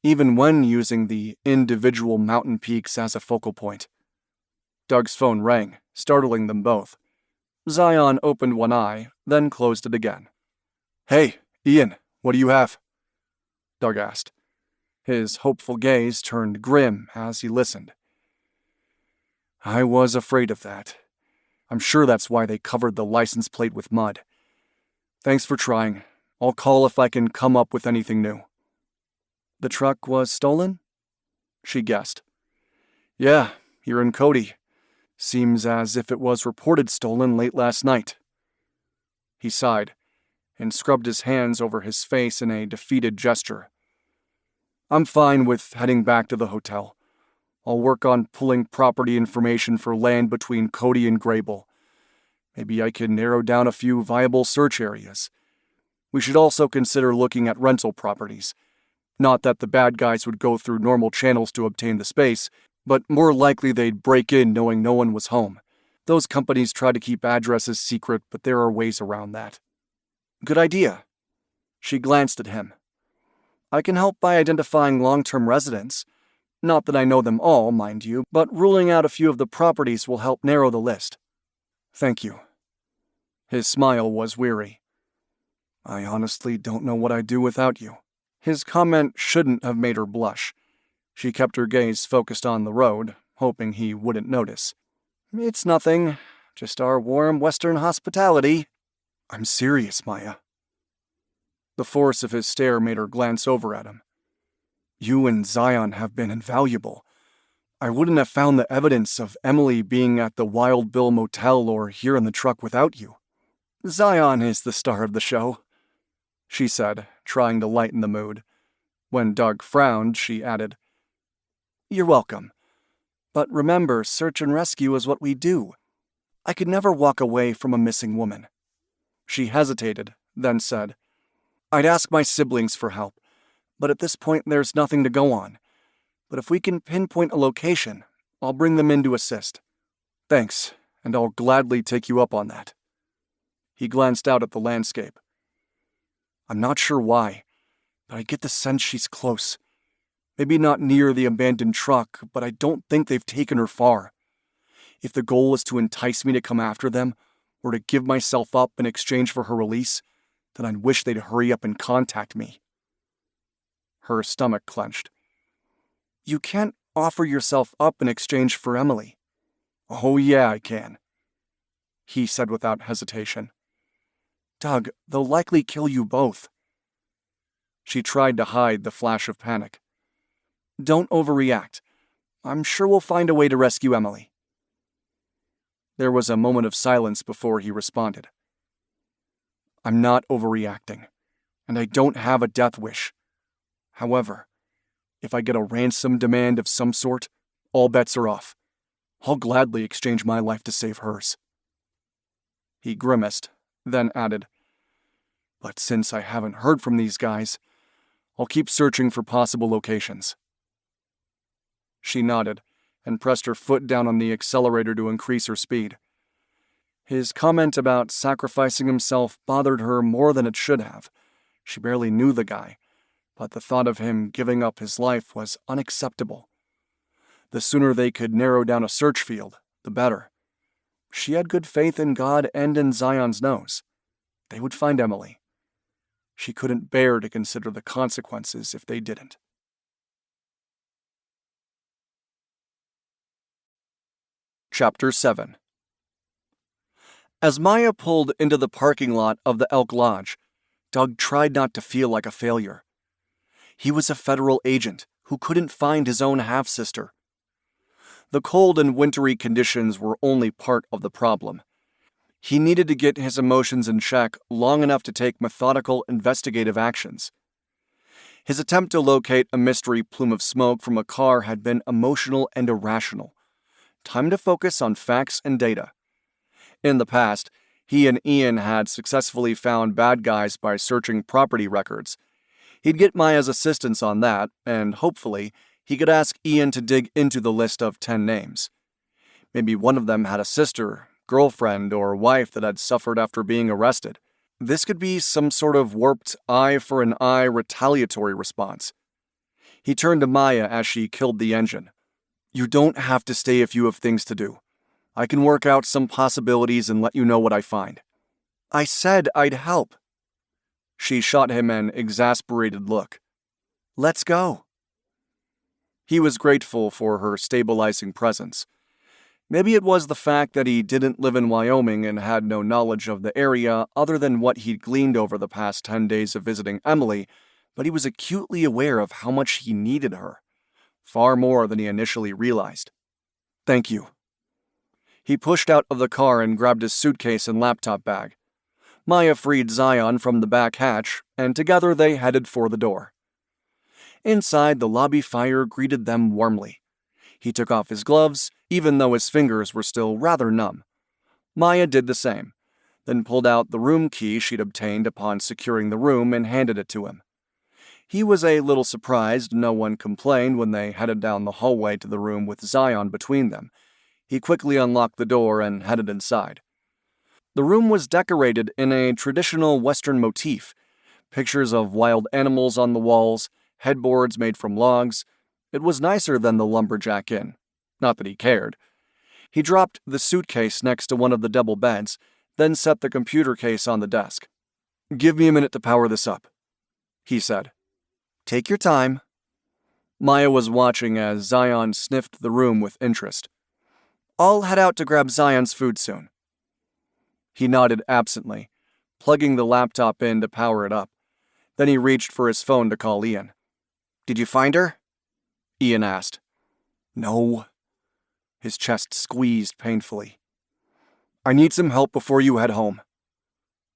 even when using the individual mountain peaks as a focal point. Doug's phone rang, startling them both. Zion opened one eye, then closed it again. "Hey, Ian, what do you have?" Doug asked. His hopeful gaze turned grim as he listened. "I was afraid of that. I'm sure that's why they covered the license plate with mud. Thanks for trying. I'll call if I can come up with anything new." "The truck was stolen?" she guessed. "Yeah, here in Cody. Seems as if it was reported stolen late last night." He sighed and scrubbed his hands over his face in a defeated gesture. "I'm fine with heading back to the hotel. I'll work on pulling property information for land between Cody and Grable. Maybe I can narrow down a few viable search areas. We should also consider looking at rental properties. Not that the bad guys would go through normal channels to obtain the space, but more likely they'd break in knowing no one was home. Those companies try to keep addresses secret, but there are ways around that." "Good idea." She glanced at him. "I can help by identifying long-term residents. Not that I know them all, mind you, but ruling out a few of the properties will help narrow the list." "Thank you." His smile was weary. "I honestly don't know what I'd do without you." His comment shouldn't have made her blush. She kept her gaze focused on the road, hoping he wouldn't notice. "It's nothing. Just our warm Western hospitality." "I'm serious, Maya." The force of his stare made her glance over at him. "You and Zion have been invaluable. I wouldn't have found the evidence of Emily being at the Wild Bill Motel or here in the truck without you." "Zion is the star of the show," she said, trying to lighten the mood. When Doug frowned, she added, "You're welcome. But remember, search and rescue is what we do. I could never walk away from a missing woman." She hesitated, then said, "I'd ask my siblings for help, but at this point there's nothing to go on. But if we can pinpoint a location, I'll bring them in to assist." "Thanks, and I'll gladly take you up on that." He glanced out at the landscape. "I'm not sure why, but I get the sense she's close. Maybe not near the abandoned truck, but I don't think they've taken her far. If the goal is to entice me to come after them, or to give myself up in exchange for her release, then I'd wish they'd hurry up and contact me." Her stomach clenched. "You can't offer yourself up in exchange for Emily." "Oh yeah, I can," he said without hesitation. "Doug, they'll likely kill you both." She tried to hide the flash of panic. "Don't overreact. I'm sure we'll find a way to rescue Emily." There was a moment of silence before he responded. "I'm not overreacting, and I don't have a death wish. However, if I get a ransom demand of some sort, all bets are off. I'll gladly exchange my life to save hers." He grimaced, then added, "But since I haven't heard from these guys, I'll keep searching for possible locations." She nodded and pressed her foot down on the accelerator to increase her speed. His comment about sacrificing himself bothered her more than it should have. She barely knew the guy, but the thought of him giving up his life was unacceptable. The sooner they could narrow down a search field, the better. She had good faith in God and in Zion's nose. They would find Emily. She couldn't bear to consider the consequences if they didn't. Chapter 7. As Maya pulled into the parking lot of the Elk Lodge, Doug tried not to feel like a failure. He was a federal agent who couldn't find his own half-sister. The cold and wintry conditions were only part of the problem. He needed to get his emotions in check long enough to take methodical investigative actions. His attempt to locate a mystery plume of smoke from a car had been emotional and irrational. Time to focus on facts and data. In the past, he and Ian had successfully found bad guys by searching property records. He'd get Maya's assistance on that, and hopefully, he could ask Ian to dig into the list of 10 names. Maybe one of them had a sister, girlfriend, or wife that had suffered after being arrested. This could be some sort of warped eye-for-an-eye retaliatory response. He turned to Maya as she killed the engine. "You don't have to stay if you have things to do. I can work out some possibilities and let you know what I find." "I said I'd help." She shot him an exasperated look. "Let's go." He was grateful for her stabilizing presence. Maybe it was the fact that he didn't live in Wyoming and had no knowledge of the area other than what he'd gleaned over the past 10 days of visiting Emily, but he was acutely aware of how much he needed her. Far more than he initially realized. "Thank you." He pushed out of the car and grabbed his suitcase and laptop bag. Maya freed Zion from the back hatch, and together they headed for the door. Inside, the lobby fire greeted them warmly. He took off his gloves, even though his fingers were still rather numb. Maya did the same, then pulled out the room key she'd obtained upon securing the room and handed it to him. He was a little surprised no one complained when they headed down the hallway to the room with Zion between them. He quickly unlocked the door and headed inside. The room was decorated in a traditional Western motif. Pictures of wild animals on the walls, headboards made from logs. It was nicer than the Lumberjack Inn. Not that he cared. He dropped the suitcase next to one of the double beds, then set the computer case on the desk. "Give me a minute to power this up," he said. "Take your time." Maya was watching as Zion sniffed the room with interest. "I'll head out to grab Zion's food soon." He nodded absently, plugging the laptop in to power it up. Then he reached for his phone to call Ian. "Did you find her?" Ian asked. "No." His chest squeezed painfully. "I need some help before you head home."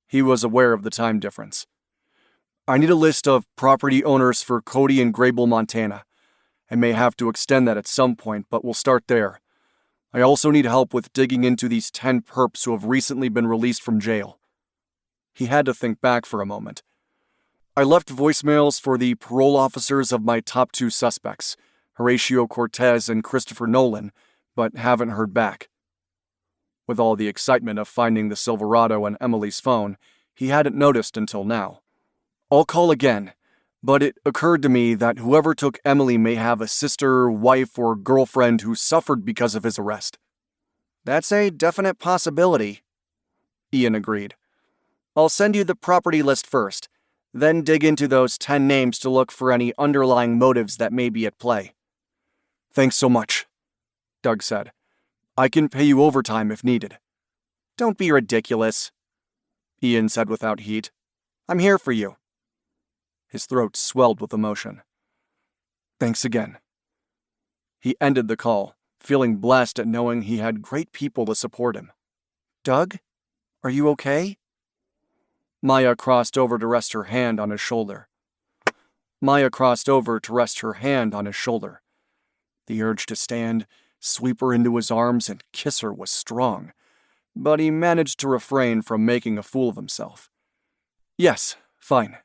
He was aware of the time difference. I need a list of property owners for Cody and Grable, Montana. I may have to extend that at some point, but we'll start there. I also need help with digging into these 10 perps who have recently been released from jail. He had to think back for a moment. I left voicemails for the parole officers of my top 2 suspects, Horatio Cortez and Christopher Nolan, but haven't heard back. With all the excitement of finding the Silverado and Emily's phone, he hadn't noticed until now. I'll call again, but it occurred to me that whoever took Emily may have a sister, wife, or girlfriend who suffered because of his arrest. That's a definite possibility, Ian agreed. I'll send you the property list first, then dig into those 10 names to look for any underlying motives that may be at play. Thanks so much, Doug said. I can pay you overtime if needed. Don't be ridiculous, Ian said without heat. I'm here for you. His throat swelled with emotion. Thanks again. He ended the call, feeling blessed at knowing he had great people to support him. Doug, are you okay? Maya crossed over to rest her hand on his shoulder. The urge to stand, sweep her into his arms, and kiss her was strong, but he managed to refrain from making a fool of himself. Yes, fine.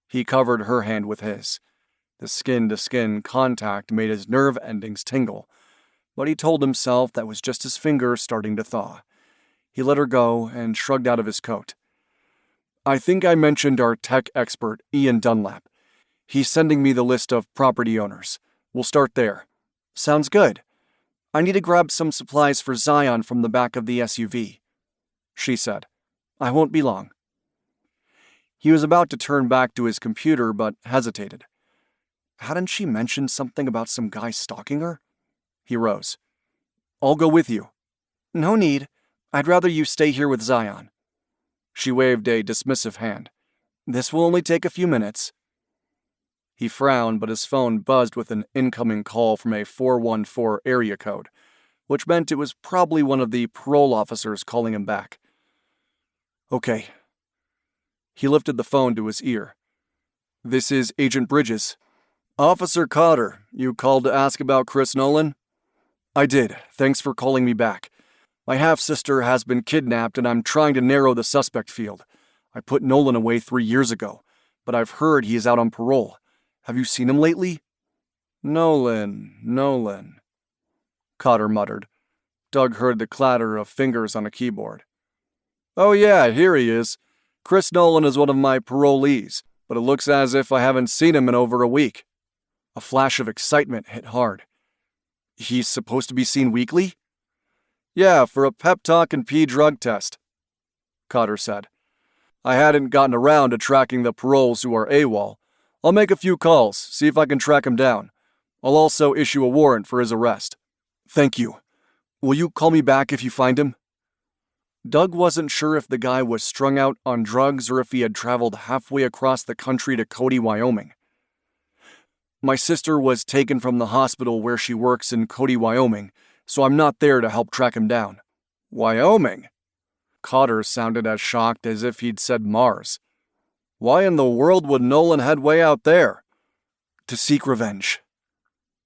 He covered her hand with his. The skin-to-skin contact made his nerve endings tingle, but he told himself that was just his fingers starting to thaw. He let her go and shrugged out of his coat. I think I mentioned our tech expert, Ian Dunlap. He's sending me the list of property owners. We'll start there. Sounds good. I need to grab some supplies for Zion from the back of the SUV, she said. I won't be long. He was about to turn back to his computer, but hesitated. Hadn't she mentioned something about some guy stalking her? He rose. I'll go with you. No need. I'd rather you stay here with Zion. She waved a dismissive hand. This will only take a few minutes. He frowned, but his phone buzzed with an incoming call from a 414 area code, which meant it was probably one of the parole officers calling him back. Okay. He lifted the phone to his ear. This is Agent Bridges. Officer Cotter, you called to ask about Chris Nolan? I did. Thanks for calling me back. My half-sister has been kidnapped and I'm trying to narrow the suspect field. I put Nolan away 3 years ago, but I've heard he is out on parole. Have you seen him lately? Nolan, Cotter muttered. Doug heard the clatter of fingers on a keyboard. Oh yeah, here he is. Chris Nolan is one of my parolees, but it looks as if I haven't seen him in over a week. A flash of excitement hit hard. He's supposed to be seen weekly? Yeah, for a pep talk and pee drug test, Cotter said. I hadn't gotten around to tracking the paroles who are AWOL. I'll make a few calls, see if I can track him down. I'll also issue a warrant for his arrest. Thank you. Will you call me back if you find him? Doug wasn't sure if the guy was strung out on drugs or if he had traveled halfway across the country to Cody, Wyoming. My sister was taken from the hospital where she works in Cody, Wyoming, so I'm not there to help track him down. Wyoming? Cotter sounded as shocked as if he'd said Mars. Why in the world would Nolan head way out there? To seek revenge.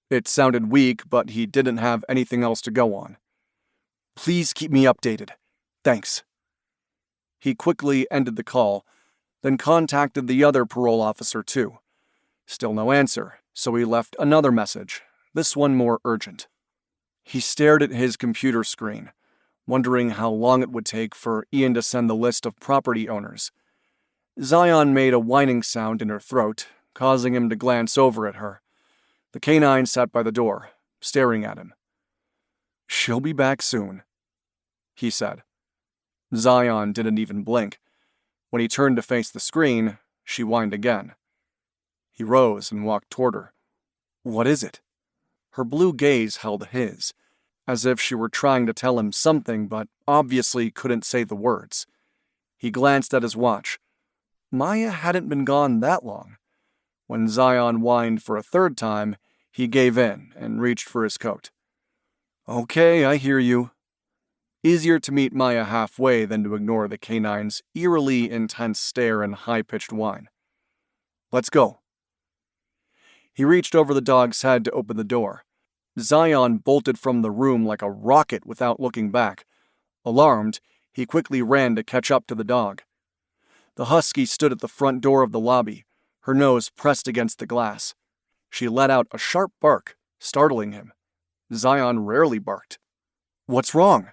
It sounded weak, but he didn't have anything else to go on. Please keep me updated. Thanks. He quickly ended the call, then contacted the other parole officer too. Still no answer, so he left another message, this one more urgent. He stared at his computer screen, wondering how long it would take for Ian to send the list of property owners. Zion made a whining sound in her throat, causing him to glance over at her. The canine sat by the door, staring at him. She'll be back soon, he said. Zion didn't even blink. When he turned to face the screen, she whined again. He rose and walked toward her. What is it? Her blue gaze held his, as if she were trying to tell him something but obviously couldn't say the words. He glanced at his watch. Maya hadn't been gone that long. When Zion whined for a third time, he gave in and reached for his coat. Okay, I hear you. Easier to meet Maya halfway than to ignore the canine's eerily intense stare and high-pitched whine. Let's go." He reached over the dog's head to open the door. Zion bolted from the room like a rocket without looking back. Alarmed, he quickly ran to catch up to the dog. The husky stood at the front door of the lobby, her nose pressed against the glass. She let out a sharp bark, startling him. Zion rarely barked. "What's wrong?"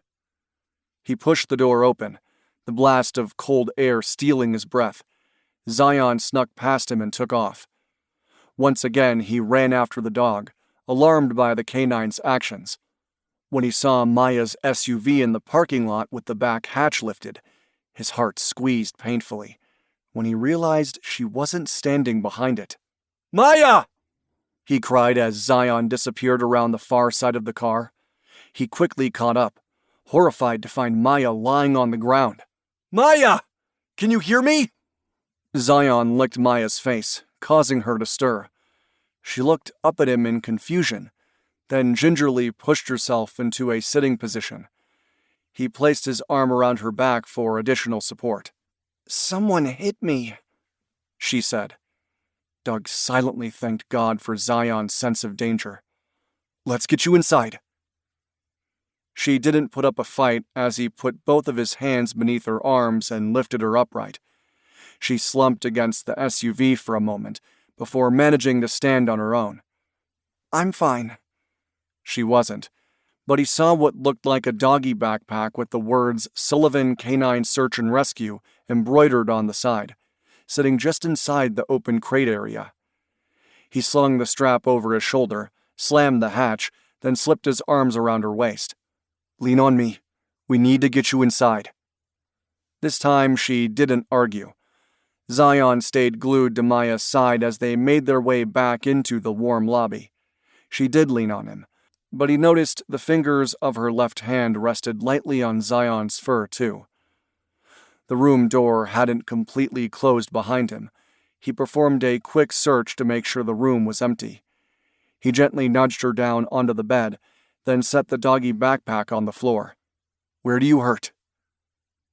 He pushed the door open, the blast of cold air stealing his breath. Zion snuck past him and took off. Once again, he ran after the dog, alarmed by the canine's actions. When he saw Maya's SUV in the parking lot with the back hatch lifted, his heart squeezed painfully when he realized she wasn't standing behind it. "Maya!" he cried as Zion disappeared around the far side of the car. He quickly caught up, horrified to find Maya lying on the ground. "Maya! Can you hear me?" Zion licked Maya's face, causing her to stir. She looked up at him in confusion, then gingerly pushed herself into a sitting position. He placed his arm around her back for additional support. "Someone hit me," she said. Doug silently thanked God for Zion's sense of danger. "Let's get you inside." She didn't put up a fight as he put both of his hands beneath her arms and lifted her upright. She slumped against the SUV for a moment before managing to stand on her own. "I'm fine." She wasn't, but he saw what looked like a doggy backpack with the words Sullivan Canine Search and Rescue embroidered on the side, sitting just inside the open crate area. He slung the strap over his shoulder, slammed the hatch, then slipped his arms around her waist. "Lean on me. We need to get you inside." This time she didn't argue. Zion stayed glued to Maya's side as they made their way back into the warm lobby. She did lean on him, but he noticed the fingers of her left hand rested lightly on Zion's fur, too. The room door hadn't completely closed behind him. He performed a quick search to make sure the room was empty. He gently nudged her down onto the bed, then set the doggy backpack on the floor. "Where do you hurt?"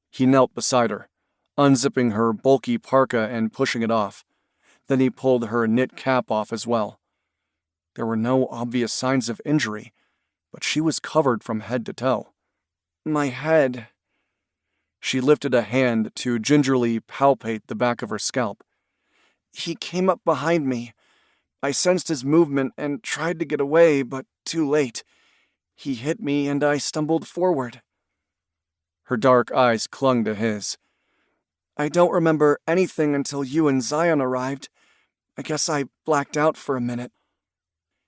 He knelt beside her, unzipping her bulky parka and pushing it off. Then he pulled her knit cap off as well. There were no obvious signs of injury, but she was covered from head to toe. "My head." She lifted a hand to gingerly palpate the back of her scalp. "He came up behind me. I sensed his movement and tried to get away, but too late. He hit me and I stumbled forward." Her dark eyes clung to his. "I don't remember anything until you and Zion arrived. I guess I blacked out for a minute."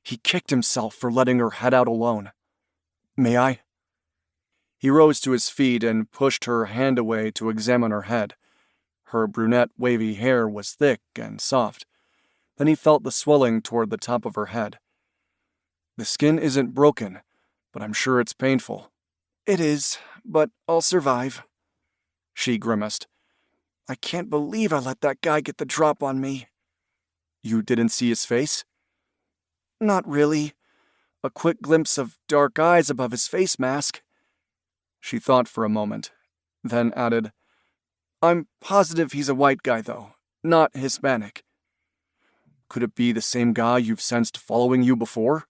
He kicked himself for letting her head out alone. "May I?" He rose to his feet and pushed her hand away to examine her head. Her brunette, wavy hair was thick and soft. Then he felt the swelling toward the top of her head. "The skin isn't broken, but I'm sure it's painful." "It is, but I'll survive." She grimaced. "I can't believe I let that guy get the drop on me." "You didn't see his face?" "Not really. A quick glimpse of dark eyes above his face mask." She thought for a moment, then added, "I'm positive he's a white guy, though, not Hispanic." "Could it be the same guy you've sensed following you before?"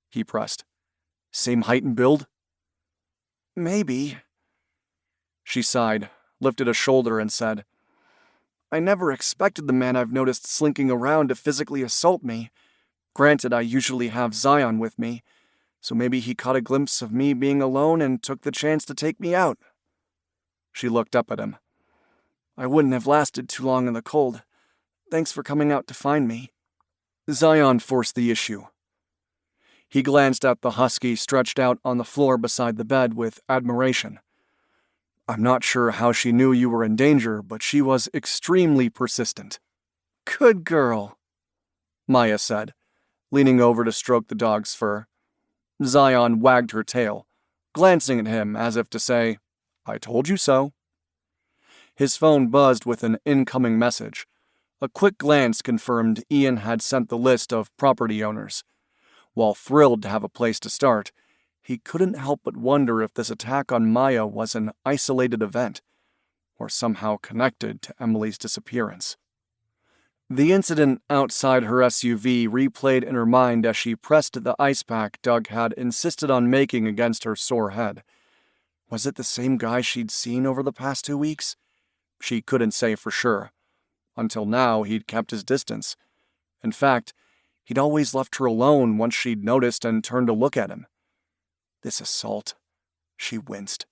He pressed. "Same height and build?" "Maybe." She sighed, lifted a shoulder, and said, "I never expected the man I've noticed slinking around to physically assault me. Granted, I usually have Zion with me, so maybe he caught a glimpse of me being alone and took the chance to take me out." She looked up at him. "I wouldn't have lasted too long in the cold. Thanks for coming out to find me." Zion forced the issue. He glanced at the husky stretched out on the floor beside the bed with admiration. "I'm not sure how she knew you were in danger, but she was extremely persistent." "Good girl," Maya said, leaning over to stroke the dog's fur. Zion wagged her tail, glancing at him as if to say, "I told you so." His phone buzzed with an incoming message. A quick glance confirmed Ian had sent the list of property owners. While thrilled to have a place to start, he couldn't help but wonder if this attack on Maya was an isolated event, or somehow connected to Emily's disappearance. The incident outside her SUV replayed in her mind as she pressed the ice pack Doug had insisted on making against her sore head. Was it the same guy she'd seen over the past 2 weeks? She couldn't say for sure. Until now, he'd kept his distance. In fact, he'd always left her alone once she'd noticed and turned to look at him. This assault. She winced.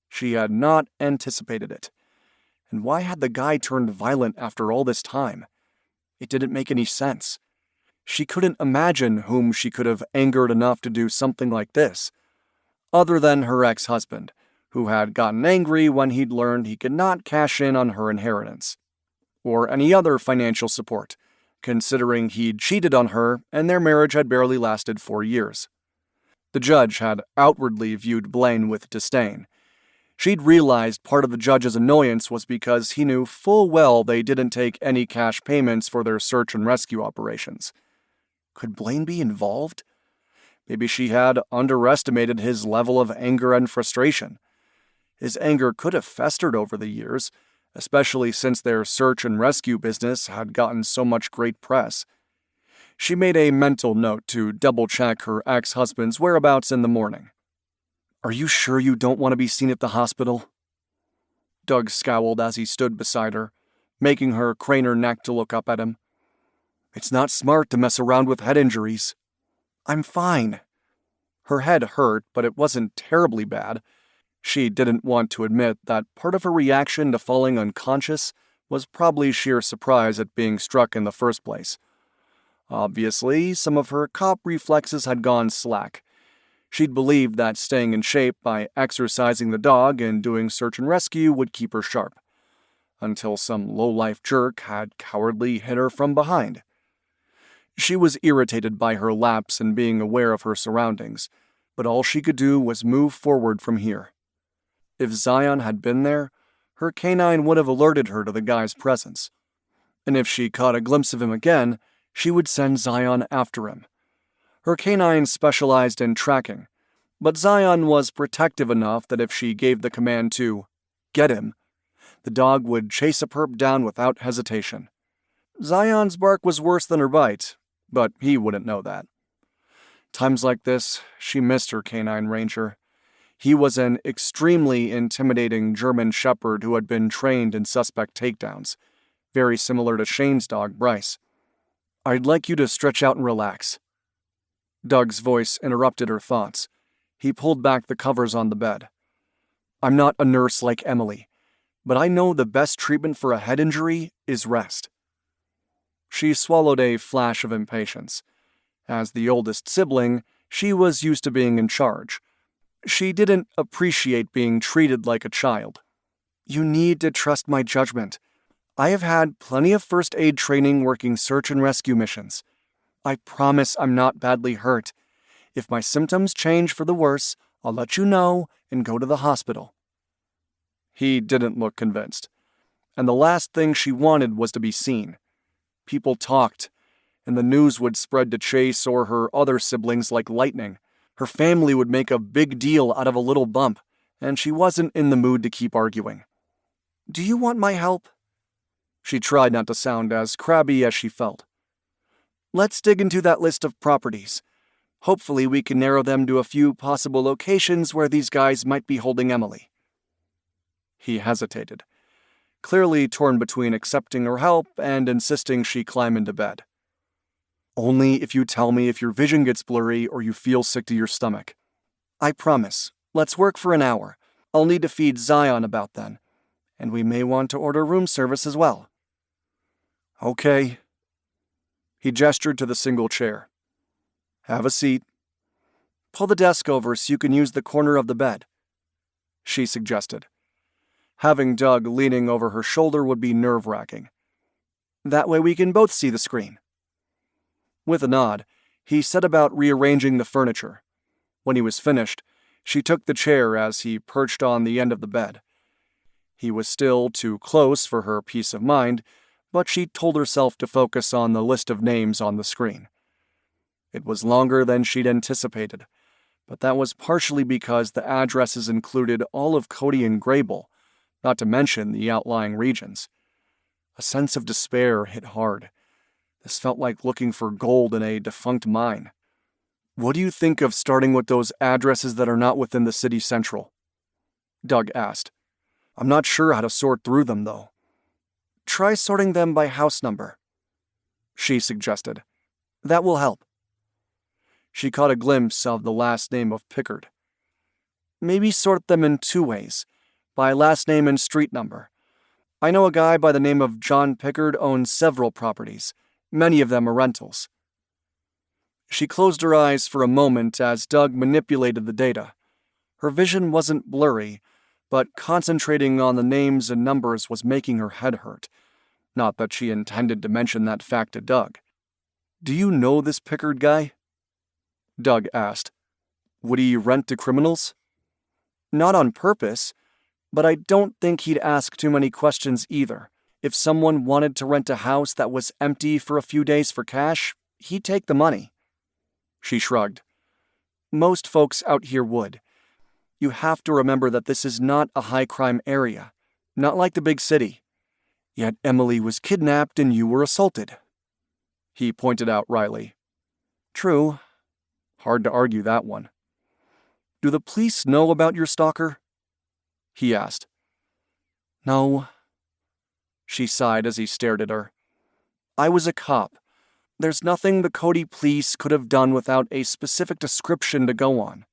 She had not anticipated it. And why had the guy turned violent after all this time? It didn't make any sense. She couldn't imagine whom she could have angered enough to do something like this, other than her ex-husband, who had gotten angry when he'd learned he could not cash in on her inheritance, or any other financial support, considering he'd cheated on her and their marriage had barely lasted 4 years. The judge had outwardly viewed Blaine with disdain. She'd realized part of the judge's annoyance was because he knew full well they didn't take any cash payments for their search and rescue operations. Could Blaine be involved? Maybe she had underestimated his level of anger and frustration. His anger could have festered over the years, especially since their search and rescue business had gotten so much great press. She made a mental note to double-check her ex-husband's whereabouts in the morning. "Are you sure you don't want to be seen at the hospital?" Doug scowled as he stood beside her, making her crane her neck to look up at him. "It's not smart to mess around with head injuries." "I'm fine." Her head hurt, but it wasn't terribly bad. She didn't want to admit that part of her reaction to falling unconscious was probably sheer surprise at being struck in the first place. Obviously, some of her cop reflexes had gone slack. She'd believed that staying in shape by exercising the dog and doing search and rescue would keep her sharp, until some low-life jerk had cowardly hit her from behind. She was irritated by her lapse in being aware of her surroundings, but all she could do was move forward from here. If Zion had been there, her canine would have alerted her to the guy's presence. And if she caught a glimpse of him again, she would send Zion after him. Her canine specialized in tracking, but Zion was protective enough that if she gave the command to get him, the dog would chase a perp down without hesitation. Zion's bark was worse than her bite, but he wouldn't know that. Times like this, she missed her canine ranger. He was an extremely intimidating German shepherd who had been trained in suspect takedowns, very similar to Shane's dog, Bryce. "I'd like you to stretch out and relax." Doug's voice interrupted her thoughts. He pulled back the covers on the bed. "I'm not a nurse like Emily, but I know the best treatment for a head injury is rest." She swallowed a flash of impatience. As the oldest sibling, she was used to being in charge. She didn't appreciate being treated like a child. "You need to trust my judgment. I have had plenty of first aid training working search and rescue missions. I promise I'm not badly hurt. If my symptoms change for the worse, I'll let you know and go to the hospital." He didn't look convinced, and the last thing she wanted was to be seen. People talked, and the news would spread to Chase or her other siblings like lightning. Her family would make a big deal out of a little bump, and she wasn't in the mood to keep arguing. "Do you want my help?" She tried not to sound as crabby as she felt. "Let's dig into that list of properties. Hopefully we can narrow them to a few possible locations where these guys might be holding Emily." He hesitated, clearly torn between accepting her help and insisting she climb into bed. "Only if you tell me if your vision gets blurry or you feel sick to your stomach." "I promise. Let's work for an hour. I'll need to feed Zion about then. And we may want to order room service as well." "Okay." He gestured to the single chair. "Have a seat." "Pull the desk over so you can use the corner of the bed," she suggested. Having Doug leaning over her shoulder would be nerve-wracking. "That way we can both see the screen." With a nod, he set about rearranging the furniture. When he was finished, she took the chair as he perched on the end of the bed. He was still too close for her peace of mind, but she told herself to focus on the list of names on the screen. It was longer than she'd anticipated, but that was partially because the addresses included all of Cody and Grable, not to mention the outlying regions. A sense of despair hit hard. This felt like looking for gold in a defunct mine. What do you think of starting with those addresses that are not within the city central? Doug asked. I'm not sure how to sort through them, though. Try sorting them by house number, she suggested. That will help. She caught a glimpse of the last name of Pickard. Maybe sort them in 2 ways, by last name and street number. I know a guy by the name of John Pickard owns several properties. Many of them are rentals. She closed her eyes for a moment as Doug manipulated the data. Her vision wasn't blurry, but concentrating on the names and numbers was making her head hurt. Not that she intended to mention that fact to Doug. Do you know this Pickard guy? Doug asked. Would he rent to criminals? Not on purpose, but I don't think he'd ask too many questions either. If someone wanted to rent a house that was empty for a few days for cash, he'd take the money. She shrugged. Most folks out here would. You have to remember that this is not a high-crime area, not like the big city. Yet Emily was kidnapped and you were assaulted. He pointed out wryly. True. Hard to argue that one. Do the police know about your stalker? He asked. No. She sighed as he stared at her. I was a cop. There's nothing the Cody police could have done without a specific description to go on.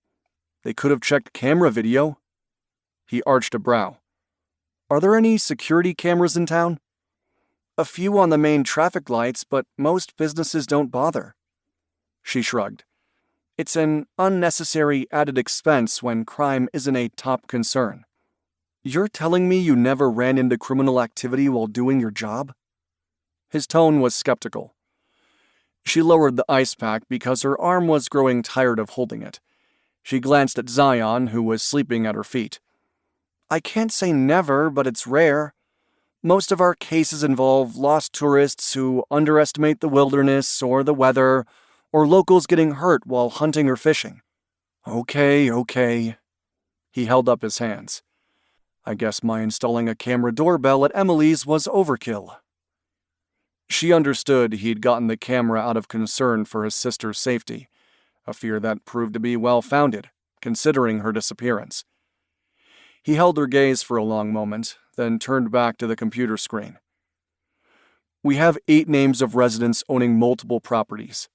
They could have checked camera video. He arched a brow. Are there any security cameras in town? A few on the main traffic lights, but most businesses don't bother. She shrugged. It's an unnecessary added expense when crime isn't a top concern. You're telling me you never ran into criminal activity while doing your job? His tone was skeptical. She lowered the ice pack because her arm was growing tired of holding it. She glanced at Zion, who was sleeping at her feet. I can't say never, but it's rare. Most of our cases involve lost tourists who underestimate the wilderness or the weather, or locals getting hurt while hunting or fishing. Okay. He held up his hands. I guess my installing a camera doorbell at Emily's was overkill. She understood he'd gotten the camera out of concern for his sister's safety, a fear that proved to be well-founded, considering her disappearance. He held her gaze for a long moment, then turned back to the computer screen. We have 8 names of residents owning multiple properties,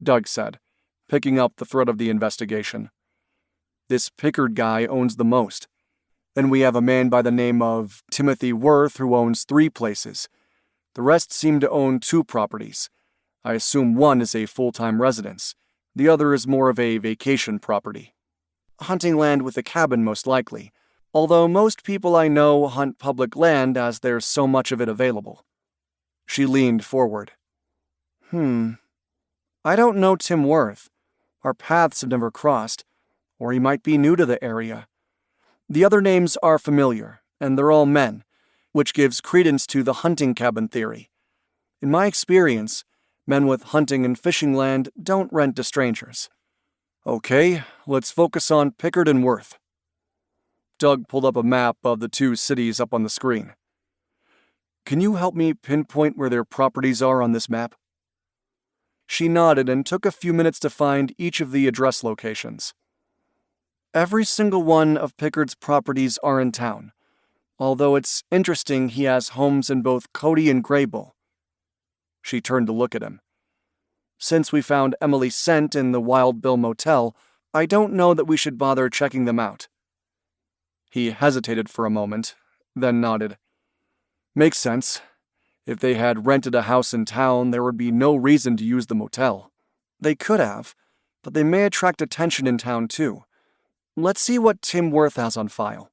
Doug said, picking up the thread of the investigation. This Pickard guy owns the most. Then we have a man by the name of Timothy Worth who owns 3 places. The rest seem to own 2 properties. I assume one is a full-time residence. The other is more of a vacation property. Hunting land with a cabin most likely, although most people I know hunt public land as there's so much of it available. She leaned forward. I don't know Tim Worth. Our paths have never crossed, or he might be new to the area. The other names are familiar, and they're all men, which gives credence to the hunting cabin theory. In my experience, men with hunting and fishing land don't rent to strangers. Okay, let's focus on Pickard and Worth. Doug pulled up a map of the 2 cities up on the screen. Can you help me pinpoint where their properties are on this map? She nodded and took a few minutes to find each of the address locations. Every single one of Pickard's properties are in town, although it's interesting he has homes in both Cody and Graybull. She turned to look at him. Since we found Emily's scent in the Wild Bill Motel, I don't know that we should bother checking them out. He hesitated for a moment, then nodded. Makes sense. If they had rented a house in town, there would be no reason to use the motel. They could have, but they may attract attention in town too. Let's see what Tim Worth has on file.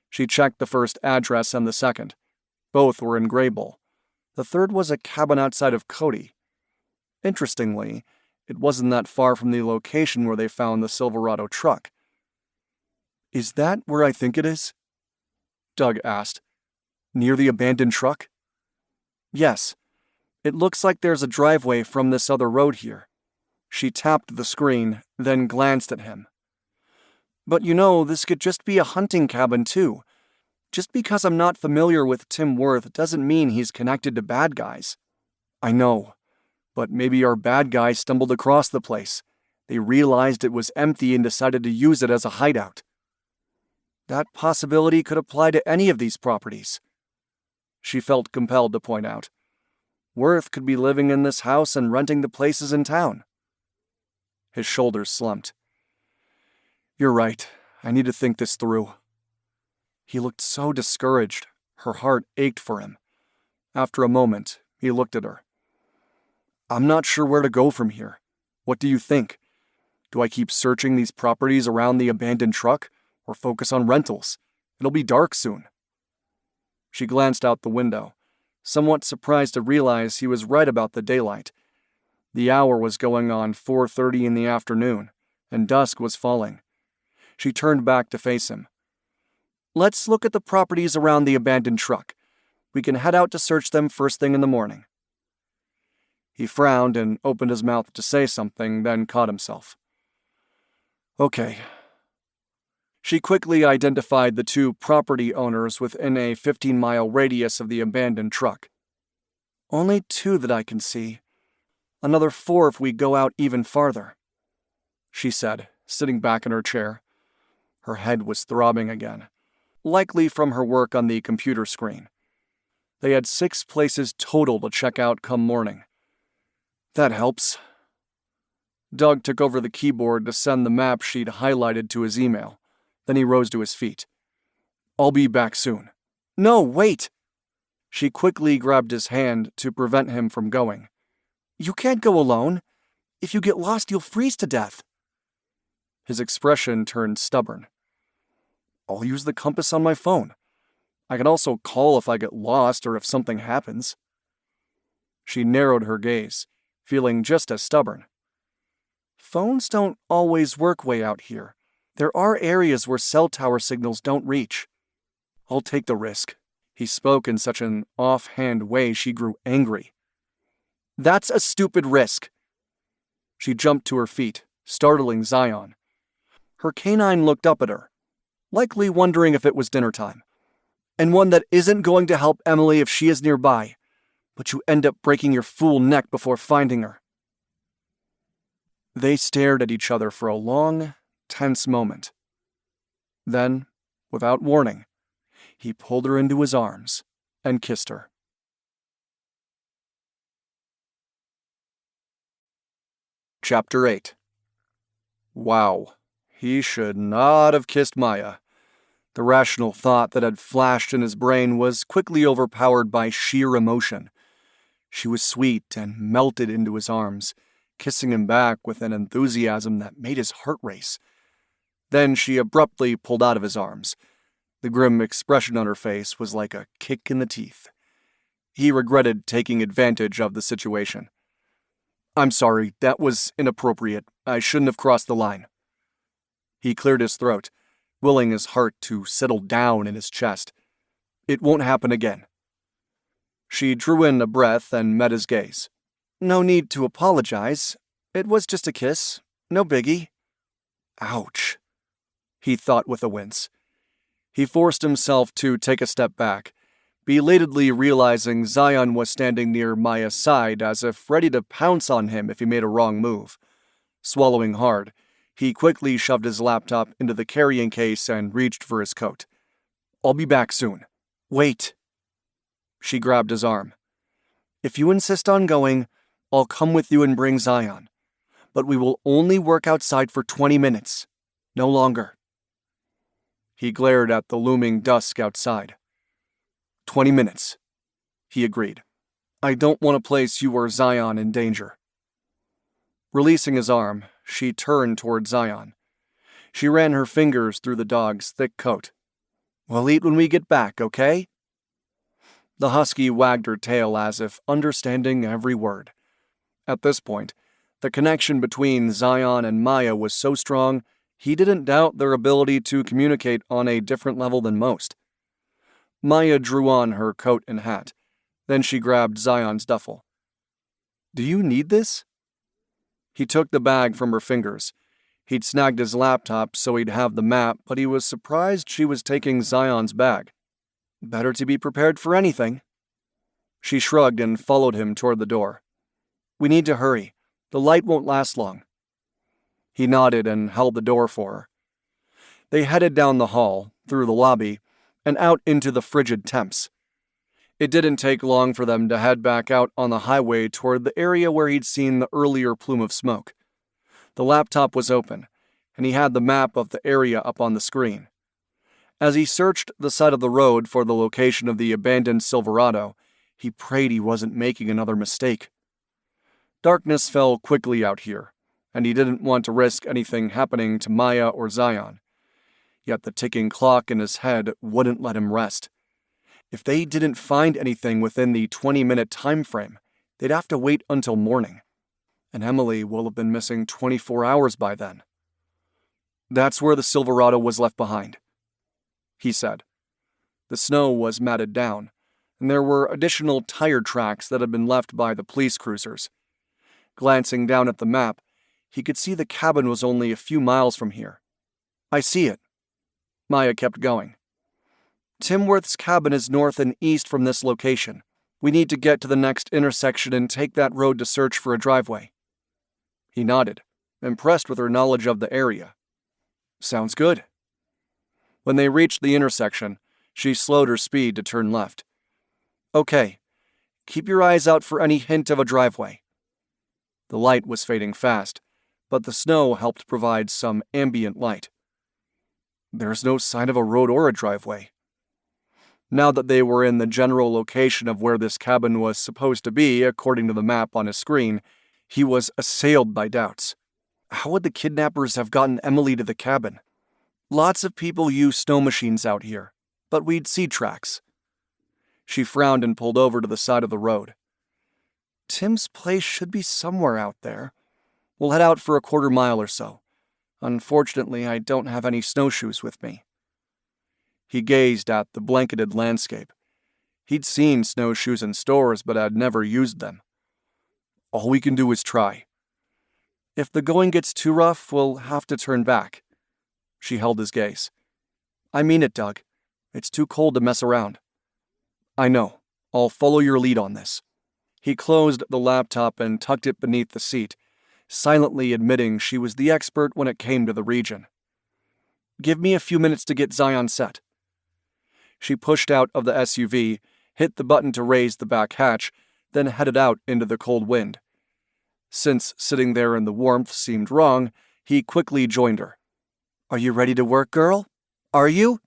She checked the first address and the second. Both were in Graybull. The third was a cabin outside of Cody. Interestingly, it wasn't that far from the location where they found the Silverado truck. Is that where I think it is? Doug asked. Near the abandoned truck? Yes. It looks like there's a driveway from this other road here. She tapped the screen, then glanced at him. But this could just be a hunting cabin too. Just because I'm not familiar with Tim Worth doesn't mean he's connected to bad guys. I know, but maybe our bad guys stumbled across the place. They realized it was empty and decided to use it as a hideout. That possibility could apply to any of these properties. She felt compelled to point out. Worth could be living in this house and renting the places in town. His shoulders slumped. You're right. I need to think this through. He looked so discouraged. Her heart ached for him. After a moment, he looked at her. I'm not sure where to go from here. What do you think? Do I keep searching these properties around the abandoned truck, or focus on rentals? It'll be dark soon. She glanced out the window, somewhat surprised to realize he was right about the daylight. The hour was going on 4:30 in the afternoon, and dusk was falling. She turned back to face him. Let's look at the properties around the abandoned truck. We can head out to search them first thing in the morning. He frowned and opened his mouth to say something, then caught himself. Okay. She quickly identified the 2 property owners within a 15-mile radius of the abandoned truck. Only 2 that I can see. Another 4 if we go out even farther, she said, sitting back in her chair. Her head was throbbing again, likely from her work on the computer screen. They had 6 places total to check out come morning. That helps. Doug took over the keyboard to send the map she'd highlighted to his email. Then he rose to his feet. I'll be back soon. No, wait! She quickly grabbed his hand to prevent him from going. You can't go alone. If you get lost, you'll freeze to death. His expression turned stubborn. I'll use the compass on my phone. I can also call if I get lost or if something happens. She narrowed her gaze, feeling just as stubborn. Phones don't always work way out here. There are areas where cell tower signals don't reach. I'll take the risk. He spoke in such an offhand way she grew angry. That's a stupid risk. She jumped to her feet, startling Zion. Her canine looked up at her, likely wondering if it was dinner time. And one that isn't going to help Emily if she is nearby, but you end up breaking your fool neck before finding her. They stared at each other for a long, tense moment. Then, without warning, he pulled her into his arms and kissed her. Chapter 8. Wow, he should not have kissed Maya. The rational thought that had flashed in his brain was quickly overpowered by sheer emotion. She was sweet and melted into his arms, kissing him back with an enthusiasm that made his heart race. Then she abruptly pulled out of his arms. The grim expression on her face was like a kick in the teeth. He regretted taking advantage of the situation. I'm sorry, that was inappropriate. I shouldn't have crossed the line. He cleared his throat, willing his heart to settle down in his chest. It won't happen again. She drew in a breath and met his gaze. No need to apologize. It was just a kiss. No biggie. Ouch, he thought with a wince. He forced himself to take a step back, belatedly realizing Zion was standing near Maya's side as if ready to pounce on him if he made a wrong move. Swallowing hard, he quickly shoved his laptop into the carrying case and reached for his coat. I'll be back soon. Wait. She grabbed his arm. If you insist on going, I'll come with you and bring Zion. But we will only work outside for 20 minutes. No longer. He glared at the looming dusk outside. 20 minutes, he agreed. I don't want to place you or Zion in danger. Releasing his arm, she turned toward Zion. She ran her fingers through the dog's thick coat. We'll eat when we get back, okay? The husky wagged her tail as if understanding every word. At this point, the connection between Zion and Maya was so strong, he didn't doubt their ability to communicate on a different level than most. Maya drew on her coat and hat. Then she grabbed Zion's duffel. Do you need this? He took the bag from her fingers. He'd snagged his laptop so he'd have the map, but he was surprised she was taking Zion's bag. Better to be prepared for anything. She shrugged and followed him toward the door. "We need to hurry. The light won't last long." He nodded and held the door for her. They headed down the hall, through the lobby, and out into the frigid temps. It didn't take long for them to head back out on the highway toward the area where he'd seen the earlier plume of smoke. The laptop was open, and he had the map of the area up on the screen. As he searched the side of the road for the location of the abandoned Silverado, he prayed he wasn't making another mistake. Darkness fell quickly out here, and he didn't want to risk anything happening to Maya or Zion. Yet the ticking clock in his head wouldn't let him rest. If they didn't find anything within the 20-minute time frame, they'd have to wait until morning. And Emily will have been missing 24 hours by then. "That's where the Silverado was left behind," he said. The snow was matted down, and there were additional tire tracks that had been left by the police cruisers. Glancing down at the map, he could see the cabin was only a few miles from here. "I see it." Maya kept going. "Timworth's cabin is north and east from this location. We need to get to the next intersection and take that road to search for a driveway." He nodded, impressed with her knowledge of the area. "Sounds good." When they reached the intersection, she slowed her speed to turn left. "Okay, keep your eyes out for any hint of a driveway." The light was fading fast, but the snow helped provide some ambient light. "There's no sign of a road or a driveway." Now that they were in the general location of where this cabin was supposed to be, according to the map on his screen, he was assailed by doubts. How would the kidnappers have gotten Emily to the cabin? Lots of people use snow machines out here, but we'd see tracks. She frowned and pulled over to the side of the road. "Tim's place should be somewhere out there. We'll head out for a quarter mile or so. Unfortunately, I don't have any snowshoes with me." He gazed at the blanketed landscape. He'd seen snowshoes in stores, but had never used them. "All we can do is try. If the going gets too rough, we'll have to turn back." She held his gaze. "I mean it, Doug. It's too cold to mess around." "I know. I'll follow your lead on this." He closed the laptop and tucked it beneath the seat, silently admitting she was the expert when it came to the region. "Give me a few minutes to get Zion set." She pushed out of the SUV, hit the button to raise the back hatch, then headed out into the cold wind. Since sitting there in the warmth seemed wrong, he quickly joined her. "Are you ready to work, girl? Are you?"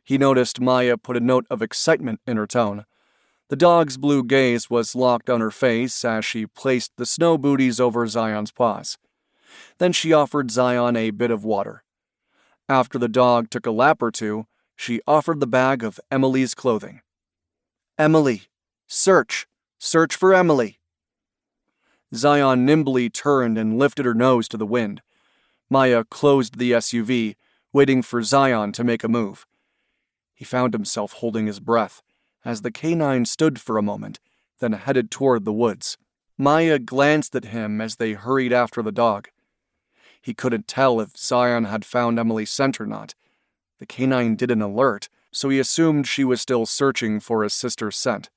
He noticed Maya put a note of excitement in her tone. The dog's blue gaze was locked on her face as she placed the snow booties over Zion's paws. Then she offered Zion a bit of water. After the dog took a lap or two, she offered the bag of Emily's clothing. "Emily, search! Search for Emily!" Zion nimbly turned and lifted her nose to the wind. Maya closed the SUV, waiting for Zion to make a move. He found himself holding his breath as the canine stood for a moment, then headed toward the woods. Maya glanced at him as they hurried after the dog. He couldn't tell if Zion had found Emily's scent or not. The canine didn't alert, so he assumed she was still searching for his sister's scent.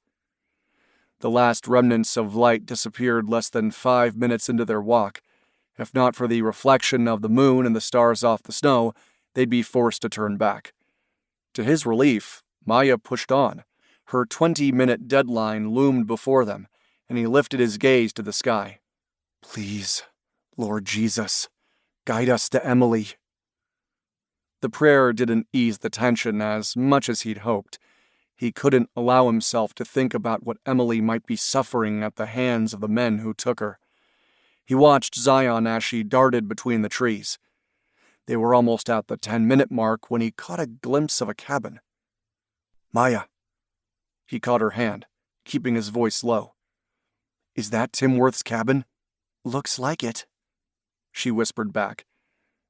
The last remnants of light disappeared less than 5 minutes into their walk. If not for the reflection of the moon and the stars off the snow, they'd be forced to turn back. To his relief, Maya pushed on. Her 20-minute deadline loomed before them, and he lifted his gaze to the sky. "Please, Lord Jesus, guide us to Emily." The prayer didn't ease the tension as much as he'd hoped. He couldn't allow himself to think about what Emily might be suffering at the hands of the men who took her. He watched Zion as she darted between the trees. They were almost at the 10-minute mark when he caught a glimpse of a cabin. "Maya." He caught her hand, keeping his voice low. "Is that Timworth's cabin?" "Looks like it," she whispered back.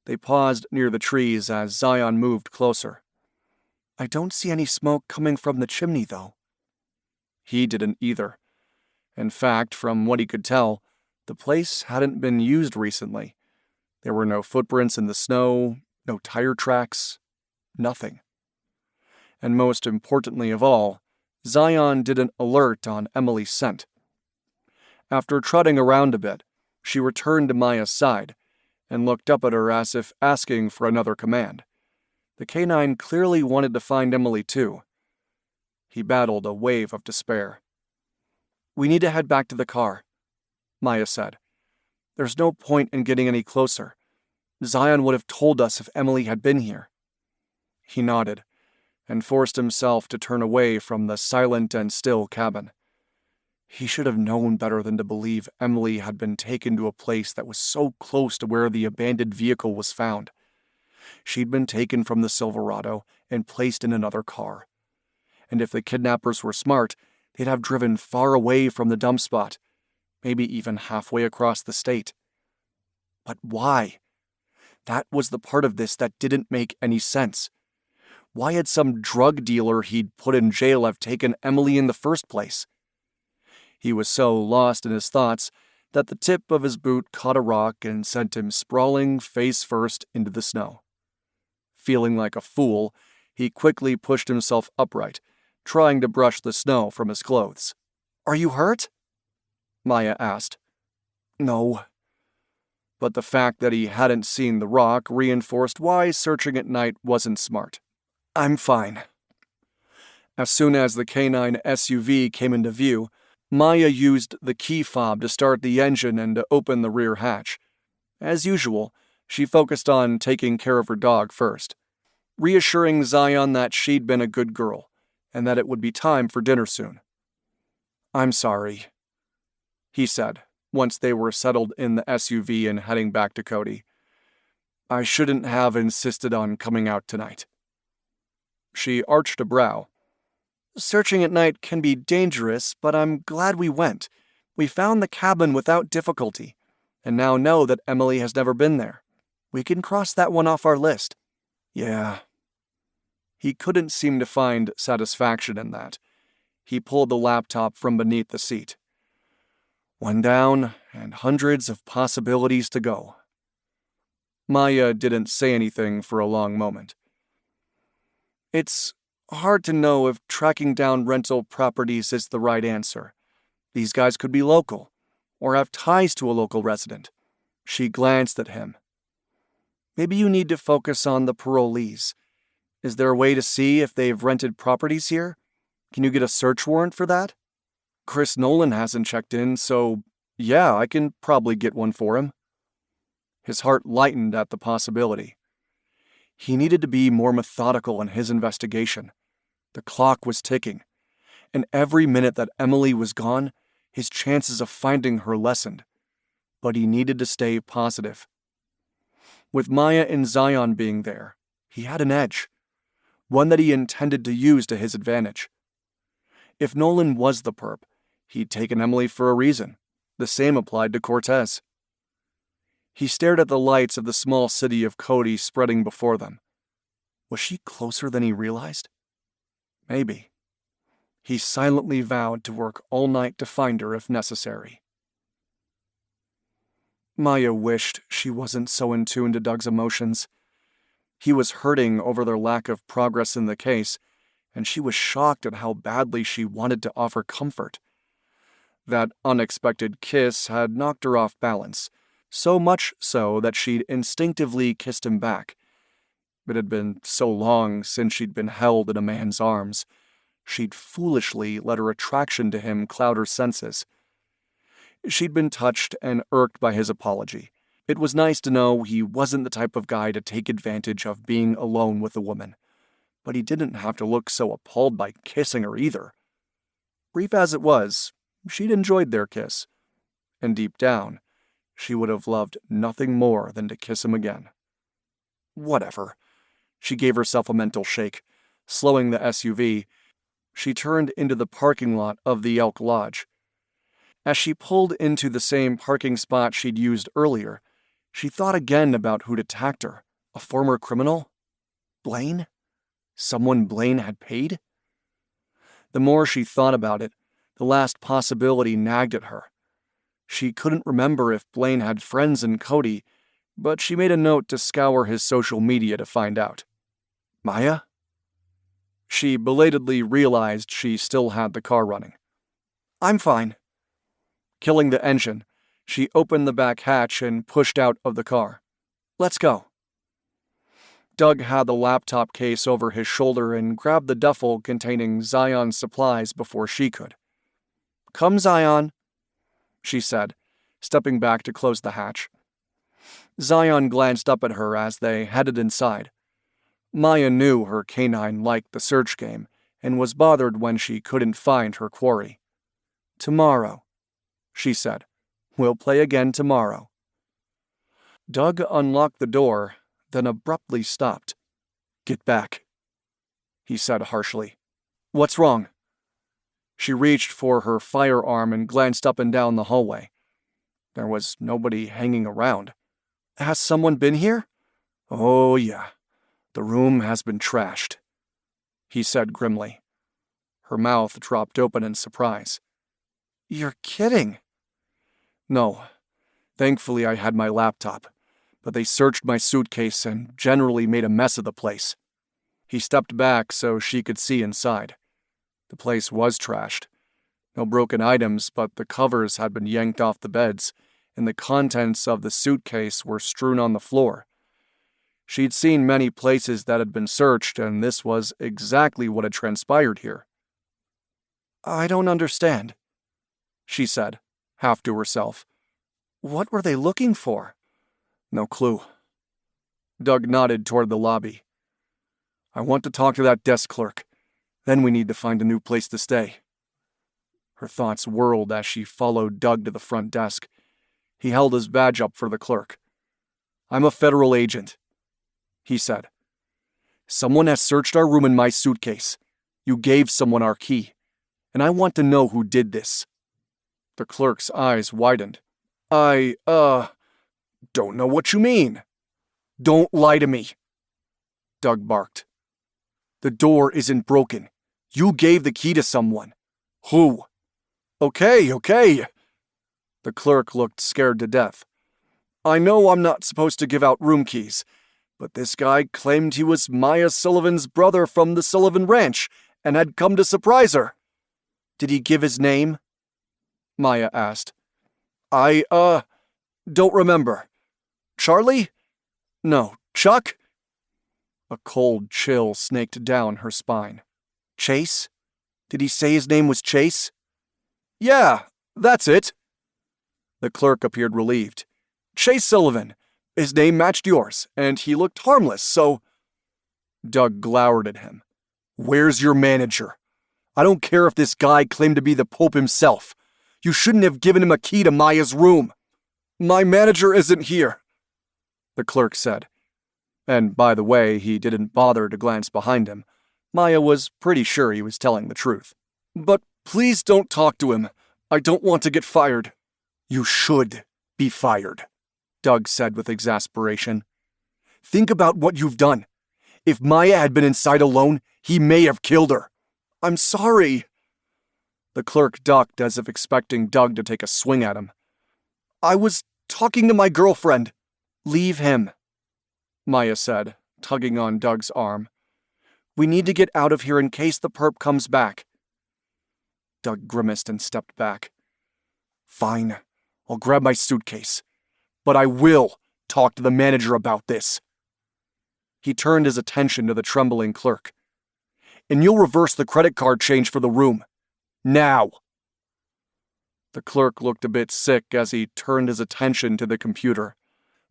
They paused near the trees as Zion moved closer. "I don't see any smoke coming from the chimney, though." He didn't either. In fact, from what he could tell, the place hadn't been used recently. There were no footprints in the snow, no tire tracks, nothing. And most importantly of all, Zion didn't alert on Emily's scent. After trotting around a bit, she returned to Maya's side and looked up at her as if asking for another command. The canine clearly wanted to find Emily too. He battled a wave of despair. "We need to head back to the car," Maya said. "There's no point in getting any closer. Zion would have told us if Emily had been here." He nodded and forced himself to turn away from the silent and still cabin. He should have known better than to believe Emily had been taken to a place that was so close to where the abandoned vehicle was found. She'd been taken from the Silverado and placed in another car. And if the kidnappers were smart, they'd have driven far away from the dump spot, maybe even halfway across the state. But why? That was the part of this that didn't make any sense. Why had some drug dealer he'd put in jail have taken Emily in the first place? He was so lost in his thoughts that the tip of his boot caught a rock and sent him sprawling face first into the snow. Feeling like a fool, he quickly pushed himself upright, trying to brush the snow from his clothes. "Are you hurt?" Maya asked. "No." But the fact that he hadn't seen the rock reinforced why searching at night wasn't smart. "I'm fine." As soon as the canine SUV came into view, Maya used the key fob to start the engine and to open the rear hatch. As usual, she focused on taking care of her dog first, reassuring Zion that she'd been a good girl and that it would be time for dinner soon. "I'm sorry," he said, once they were settled in the SUV and heading back to Cody. "I shouldn't have insisted on coming out tonight." She arched a brow. "Searching at night can be dangerous, but I'm glad we went. We found the cabin without difficulty, and now know that Emily has never been there. We can cross that one off our list." "Yeah." He couldn't seem to find satisfaction in that. He pulled the laptop from beneath the seat. One down, and hundreds of possibilities to go. Maya didn't say anything for a long moment. "It's hard to know if tracking down rental properties is the right answer. These guys could be local, or have ties to a local resident." She glanced at him. "Maybe you need to focus on the parolees. Is there a way to see if they've rented properties here? Can you get a search warrant for that?" "Chris Nolan hasn't checked in, so yeah, I can probably get one for him." His heart lightened at the possibility. He needed to be more methodical in his investigation. The clock was ticking, and every minute that Emily was gone, his chances of finding her lessened. But he needed to stay positive. With Maya and Zion being there, he had an edge, one that he intended to use to his advantage. If Nolan was the perp, he'd taken Emily for a reason. The same applied to Cortez. He stared at the lights of the small city of Cody spreading before them. Was she closer than he realized? Maybe. He silently vowed to work all night to find her if necessary. Maya wished she wasn't so in tune to Doug's emotions. He was hurting over their lack of progress in the case, and she was shocked at how badly she wanted to offer comfort. That unexpected kiss had knocked her off balance, so much so that she'd instinctively kissed him back. It had been so long since she'd been held in a man's arms. She'd foolishly let her attraction to him cloud her senses. She'd been touched and irked by his apology. It was nice to know he wasn't the type of guy to take advantage of being alone with a woman. But he didn't have to look so appalled by kissing her either. Brief as it was, she'd enjoyed their kiss. And deep down, she would have loved nothing more than to kiss him again. Whatever. She gave herself a mental shake. Slowing the SUV, she turned into the parking lot of the Elk Lodge. As she pulled into the same parking spot she'd used earlier, she thought again about who'd attacked her. A former criminal? Blaine? Someone Blaine had paid? The more she thought about it, the last possibility nagged at her. She couldn't remember if Blaine had friends in Cody, but she made a note to scour his social media to find out. Maya? She belatedly realized she still had the car running. I'm fine. Killing the engine, she opened the back hatch and pushed out of the car. Let's go. Doug had the laptop case over his shoulder and grabbed the duffel containing Zion's supplies before she could. Come, Zion, she said, stepping back to close the hatch. Zion glanced up at her as they headed inside. Maya knew her canine liked the search game and was bothered when she couldn't find her quarry. Tomorrow, she said. We'll play again tomorrow. Doug unlocked the door, then abruptly stopped. Get back, he said harshly. What's wrong? She reached for her firearm and glanced up and down the hallway. There was nobody hanging around. Has someone been here? Oh, yeah. The room has been trashed, he said grimly. Her mouth dropped open in surprise. You're kidding. No. Thankfully, I had my laptop, but they searched my suitcase and generally made a mess of the place. He stepped back so she could see inside. The place was trashed. No broken items, but the covers had been yanked off the beds, and the contents of the suitcase were strewn on the floor. She'd seen many places that had been searched, and this was exactly what had transpired here. I don't understand, she said, half to herself. What were they looking for? No clue. Doug nodded toward the lobby. I want to talk to that desk clerk. Then we need to find a new place to stay. Her thoughts whirled as she followed Doug to the front desk. He held his badge up for the clerk. I'm a federal agent, he said. Someone has searched our room and my suitcase. You gave someone our key, and I want to know who did this. The clerk's eyes widened. I don't know what you mean. Don't lie to me, Doug barked. The door isn't broken. You gave the key to someone. Who? Okay. The clerk looked scared to death. I know I'm not supposed to give out room keys, but this guy claimed he was Maya Sullivan's brother from the Sullivan Ranch and had come to surprise her. Did he give his name? Maya asked. I, don't remember. Charlie? No, Chuck? A cold chill snaked down her spine. Chase? Did he say his name was Chase? Yeah, that's it. The clerk appeared relieved. Chase Sullivan. His name matched yours, and he looked harmless, so... Doug glowered at him. Where's your manager? I don't care if this guy claimed to be the Pope himself. You shouldn't have given him a key to Maya's room. My manager isn't here, the clerk said. And by the way, he didn't bother to glance behind him. Maya was pretty sure he was telling the truth. But please don't talk to him. I don't want to get fired. You should be fired, Doug said with exasperation. Think about what you've done. If Maya had been inside alone, he may have killed her. I'm sorry. The clerk ducked as if expecting Doug to take a swing at him. I was talking to my girlfriend. Leave him, Maya said, tugging on Doug's arm. We need to get out of here in case the perp comes back. Doug grimaced and stepped back. Fine, I'll grab my suitcase. But I will talk to the manager about this. He turned his attention to the trembling clerk. And you'll reverse the credit card change for the room. Now. The clerk looked a bit sick as he turned his attention to the computer.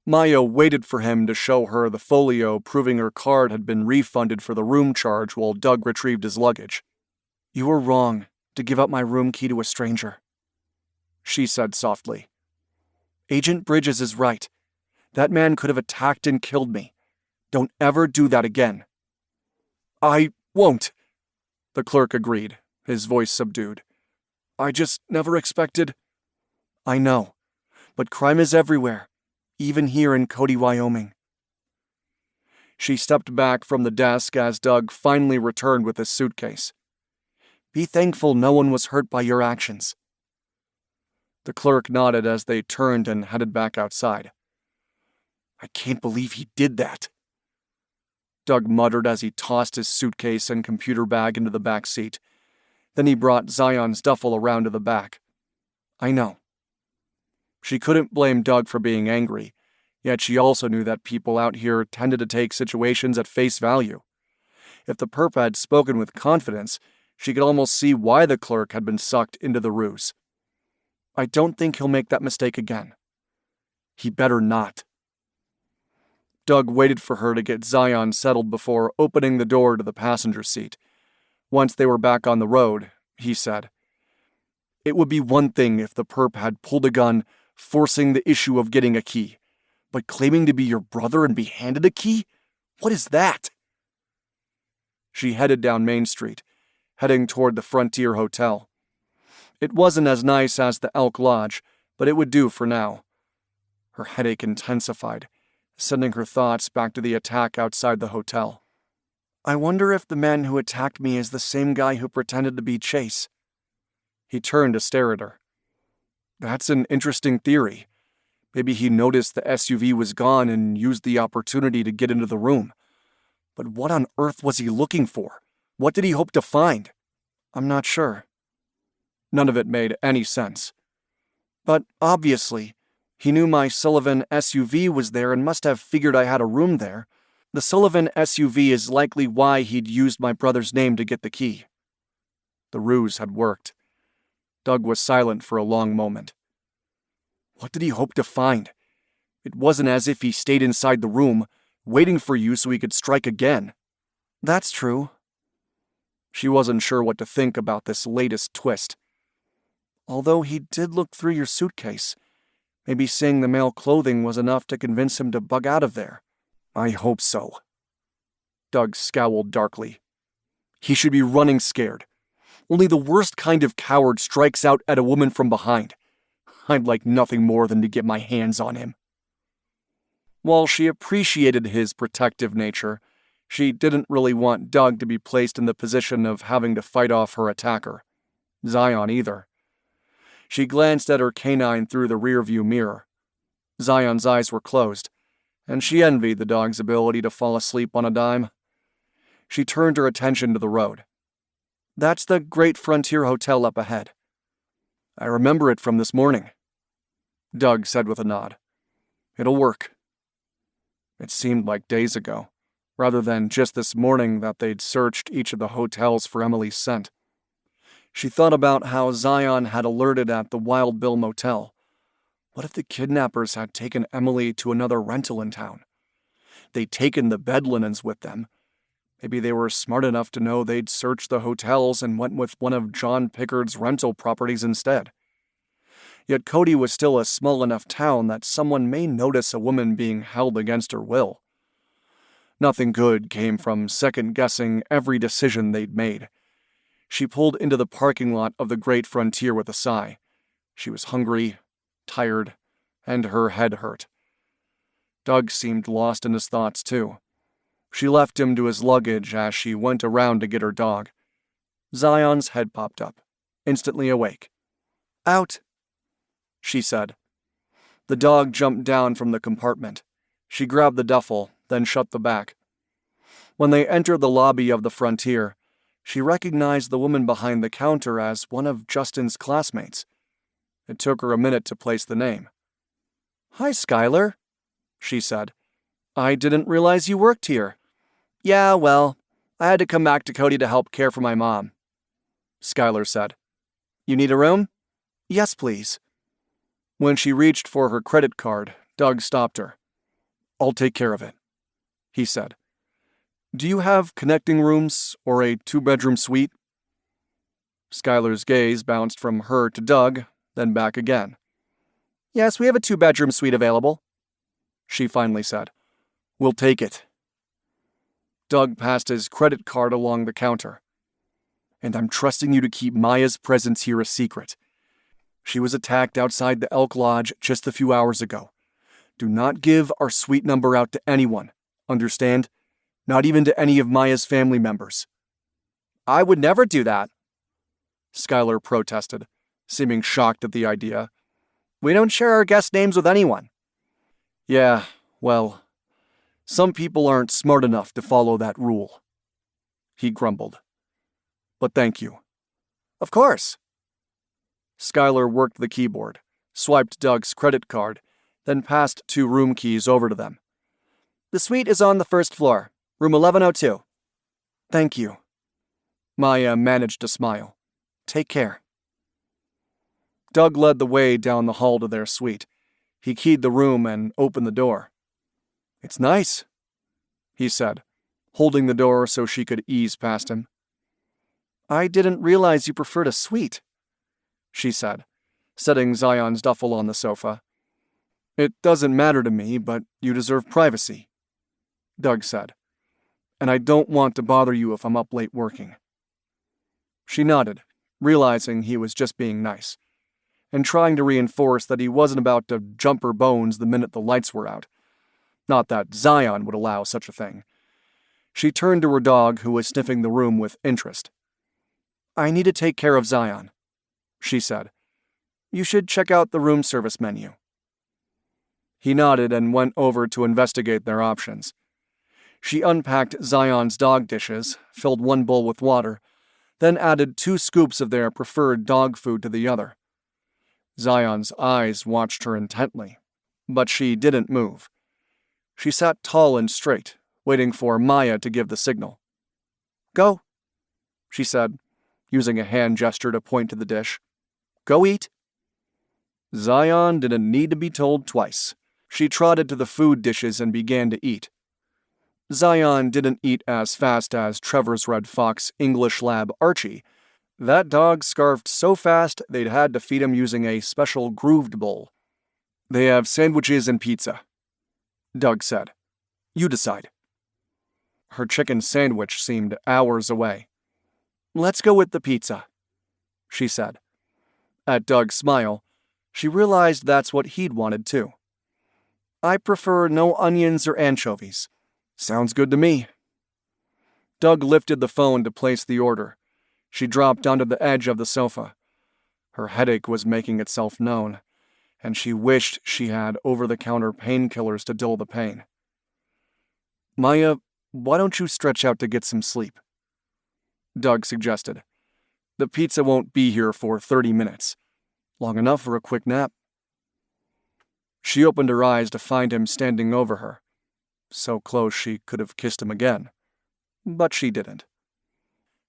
Maya waited for him to show her the folio proving her card had been refunded for the room charge while Doug retrieved his luggage. You were wrong to give up my room key to a stranger, she said softly. Agent Bridges is right. That man could have attacked and killed me. Don't ever do that again. I won't, the clerk agreed, his voice subdued. I just never expected... I know, but crime is everywhere, even here in Cody, Wyoming. She stepped back from the desk as Doug finally returned with his suitcase. Be thankful no one was hurt by your actions. The clerk nodded as they turned and headed back outside. I can't believe he did that. Doug muttered as he tossed his suitcase and computer bag into the back seat. Then he brought Zion's duffel around to the back. I know. She couldn't blame Doug for being angry, yet she also knew that people out here tended to take situations at face value. If the perp had spoken with confidence, she could almost see why the clerk had been sucked into the ruse. I don't think he'll make that mistake again. He better not. Doug waited for her to get Zion settled before opening the door to the passenger seat. Once they were back on the road, he said, It would be one thing if the perp had pulled a gun, forcing the issue of getting a key. But claiming to be your brother and be handed a key? What is that? She headed down Main Street, heading toward the Frontier Hotel. It wasn't as nice as the Elk Lodge, but it would do for now. Her headache intensified, sending her thoughts back to the attack outside the hotel. I wonder if the man who attacked me is the same guy who pretended to be Chase. He turned to stare at her. That's an interesting theory. Maybe he noticed the SUV was gone and used the opportunity to get into the room. But what on earth was he looking for? What did he hope to find? I'm not sure. None of it made any sense. But obviously, he knew my Sullivan SUV was there and must have figured I had a room there. The Sullivan SUV is likely why he'd used my brother's name to get the key. The ruse had worked. Doug was silent for a long moment. What did he hope to find? It wasn't as if he stayed inside the room, waiting for you so he could strike again. That's true. She wasn't sure what to think about this latest twist. Although he did look through your suitcase, maybe seeing the male clothing was enough to convince him to bug out of there. I hope so. Doug scowled darkly. He should be running scared. Only the worst kind of coward strikes out at a woman from behind. I'd like nothing more than to get my hands on him. While she appreciated his protective nature, she didn't really want Doug to be placed in the position of having to fight off her attacker. Zion either. She glanced at her canine through the rearview mirror. Zion's eyes were closed, and she envied the dog's ability to fall asleep on a dime. She turned her attention to the road. That's the Great Frontier Hotel up ahead. I remember it from this morning, Doug said with a nod. It'll work. It seemed like days ago, rather than just this morning that they'd searched each of the hotels for Emily's scent. She thought about how Zion had alerted at the Wild Bill Motel. What if the kidnappers had taken Emily to another rental in town? They'd taken the bed linens with them. Maybe they were smart enough to know they'd searched the hotels and went with one of John Pickard's rental properties instead. Yet Cody was still a small enough town that someone may notice a woman being held against her will. Nothing good came from second-guessing every decision they'd made. She pulled into the parking lot of the Great Frontier with a sigh. She was hungry, tired, and her head hurt. Doug seemed lost in his thoughts, too. She left him to his luggage as she went around to get her dog. Zion's head popped up, instantly awake. Out, she said. The dog jumped down from the compartment. She grabbed the duffel, then shut the back. When they entered the lobby of the Frontier, she recognized the woman behind the counter as one of Justin's classmates. It took her a minute to place the name. Hi, Skylar, she said. I didn't realize you worked here. Yeah, well, I had to come back to Cody to help care for my mom, Skylar said. You need a room? Yes, please. When she reached for her credit card, Doug stopped her. I'll take care of it, he said. Do you have connecting rooms or a 2-bedroom suite? Skylar's gaze bounced from her to Doug, then back again. Yes, we have a 2-bedroom suite available, she finally said. We'll take it. Doug passed his credit card along the counter. And I'm trusting you to keep Maya's presence here a secret. She was attacked outside the Elk Lodge just a few hours ago. Do not give our suite number out to anyone, understand? Not even to any of Maya's family members. I would never do that, Skylar protested, seeming shocked at the idea. We don't share our guest names with anyone. Yeah, well, Some people aren't smart enough to follow that rule. He grumbled. But thank you. Of course. Skylar worked the keyboard, swiped Doug's credit card, then passed 2 room keys over to them. The suite is on the first floor, room 1102. Thank you. Maya managed to smile. Take care. Doug led the way down the hall to their suite. He keyed the room and opened the door. It's nice, he said, holding the door so she could ease past him. I didn't realize you preferred a suite, she said, setting Zion's duffel on the sofa. It doesn't matter to me, but you deserve privacy, Doug said, and I don't want to bother you if I'm up late working. She nodded, realizing he was just being nice, and trying to reinforce that he wasn't about to jump her bones the minute the lights were out. Not that Zion would allow such a thing. She turned to her dog, who was sniffing the room with interest. I need to take care of Zion, she said. You should check out the room service menu. He nodded and went over to investigate their options. She unpacked Zion's dog dishes, filled one bowl with water, then added 2 scoops of their preferred dog food to the other. Zion's eyes watched her intently, but she didn't move. She sat tall and straight, waiting for Maya to give the signal. Go, she said, using a hand gesture to point to the dish. Go eat. Zion didn't need to be told twice. She trotted to the food dishes and began to eat. Zion didn't eat as fast as Trevor's red fox English lab Archie. That dog scarfed so fast they'd had to feed him using a special grooved bowl. They have sandwiches and pizza, Doug said. You decide. Her chicken sandwich seemed hours away. Let's go with the pizza, she said. At Doug's smile, she realized that's what he'd wanted too. I prefer no onions or anchovies. Sounds good to me. Doug lifted the phone to place the order. She dropped onto the edge of the sofa. Her headache was making itself known, and she wished she had over-the-counter painkillers to dull the pain. Maya, why don't you stretch out to get some sleep? Doug suggested. The pizza won't be here for 30 minutes. Long enough for a quick nap. She opened her eyes to find him standing over her. So close she could have kissed him again. But she didn't.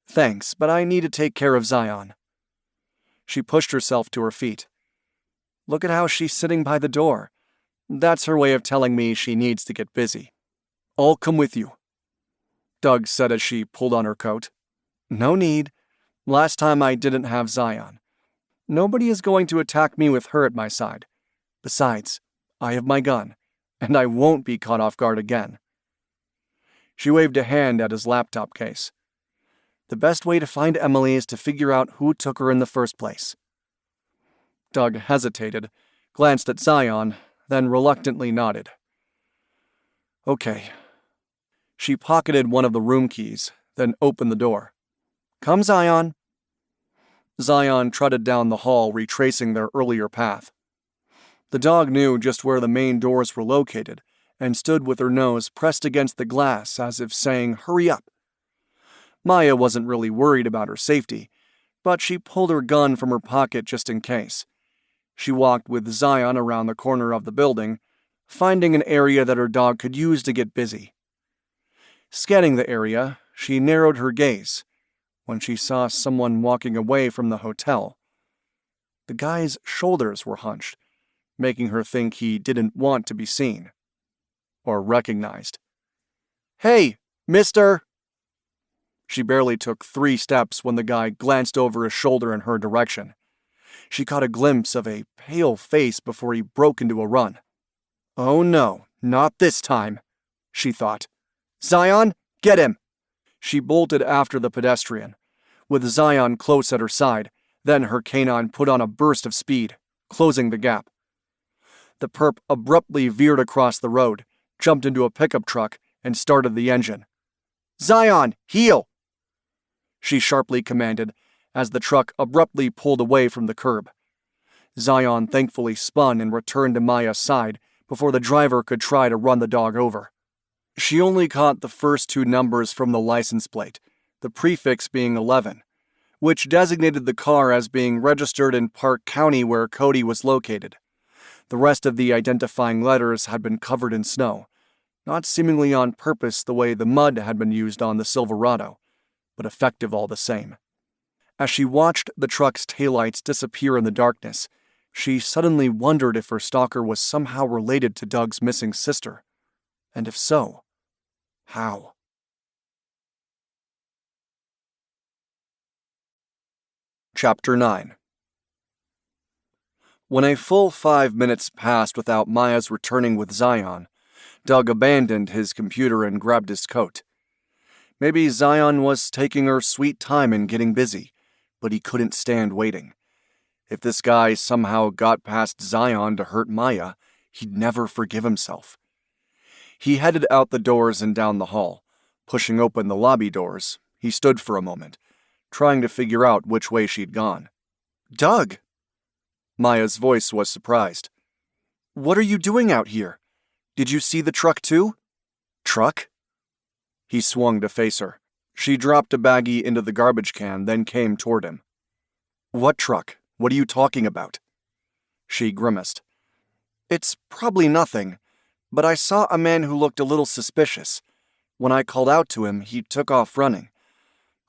Thanks, but I need to take care of Zion. She pushed herself to her feet. Look at how she's sitting by the door. That's her way of telling me she needs to get busy. I'll come with you, Doug said as she pulled on her coat. No need. Last time I didn't have Zion. Nobody is going to attack me with her at my side. Besides, I have my gun, and I won't be caught off guard again. She waved a hand at his laptop case. The best way to find Emily is to figure out who took her in the first place. Doug hesitated, glanced at Zion, then reluctantly nodded. Okay. She pocketed one of the room keys, then opened the door. Come, Zion. Zion trotted down the hall, retracing their earlier path. The dog knew just where the main doors were located, and stood with her nose pressed against the glass as if saying, hurry up. Maya wasn't really worried about her safety, but she pulled her gun from her pocket just in case. She walked with Zion around the corner of the building, finding an area that her dog could use to get busy. Scanning the area, she narrowed her gaze when she saw someone walking away from the hotel. The guy's shoulders were hunched, making her think he didn't want to be seen or recognized. Hey, mister! She barely took 3 steps when the guy glanced over his shoulder in her direction. She caught a glimpse of a pale face before he broke into a run. Oh no, not this time, she thought. Zion, get him! She bolted after the pedestrian, with Zion close at her side. Then her canine put on a burst of speed, closing the gap. The perp abruptly veered across the road, jumped into a pickup truck, and started the engine. Zion, heel! She sharply commanded as the truck abruptly pulled away from the curb. Zion thankfully spun and returned to Maya's side before the driver could try to run the dog over. She only caught the first two numbers from the license plate, the prefix being 11, which designated the car as being registered in Park County where Cody was located. The rest of the identifying letters had been covered in snow, not seemingly on purpose the way the mud had been used on the Silverado, but effective all the same. As she watched the truck's taillights disappear in the darkness, she suddenly wondered if her stalker was somehow related to Doug's missing sister. And if so, how? Chapter 9. When a full 5 minutes passed without Maya's returning with Zion, Doug abandoned his computer and grabbed his coat. Maybe Zion was taking her sweet time and getting busy, but he couldn't stand waiting. If this guy somehow got past Zion to hurt Maya, he'd never forgive himself. He headed out the doors and down the hall. Pushing open the lobby doors, he stood for a moment, trying to figure out which way she'd gone. "Doug!" Maya's voice was surprised. "What are you doing out here? Did you see the truck too?" "Truck?" He swung to face her. She dropped a baggie into the garbage can, then came toward him. "What truck? What are you talking about?" She grimaced. "It's probably nothing, but I saw a man who looked a little suspicious. When I called out to him, he took off running.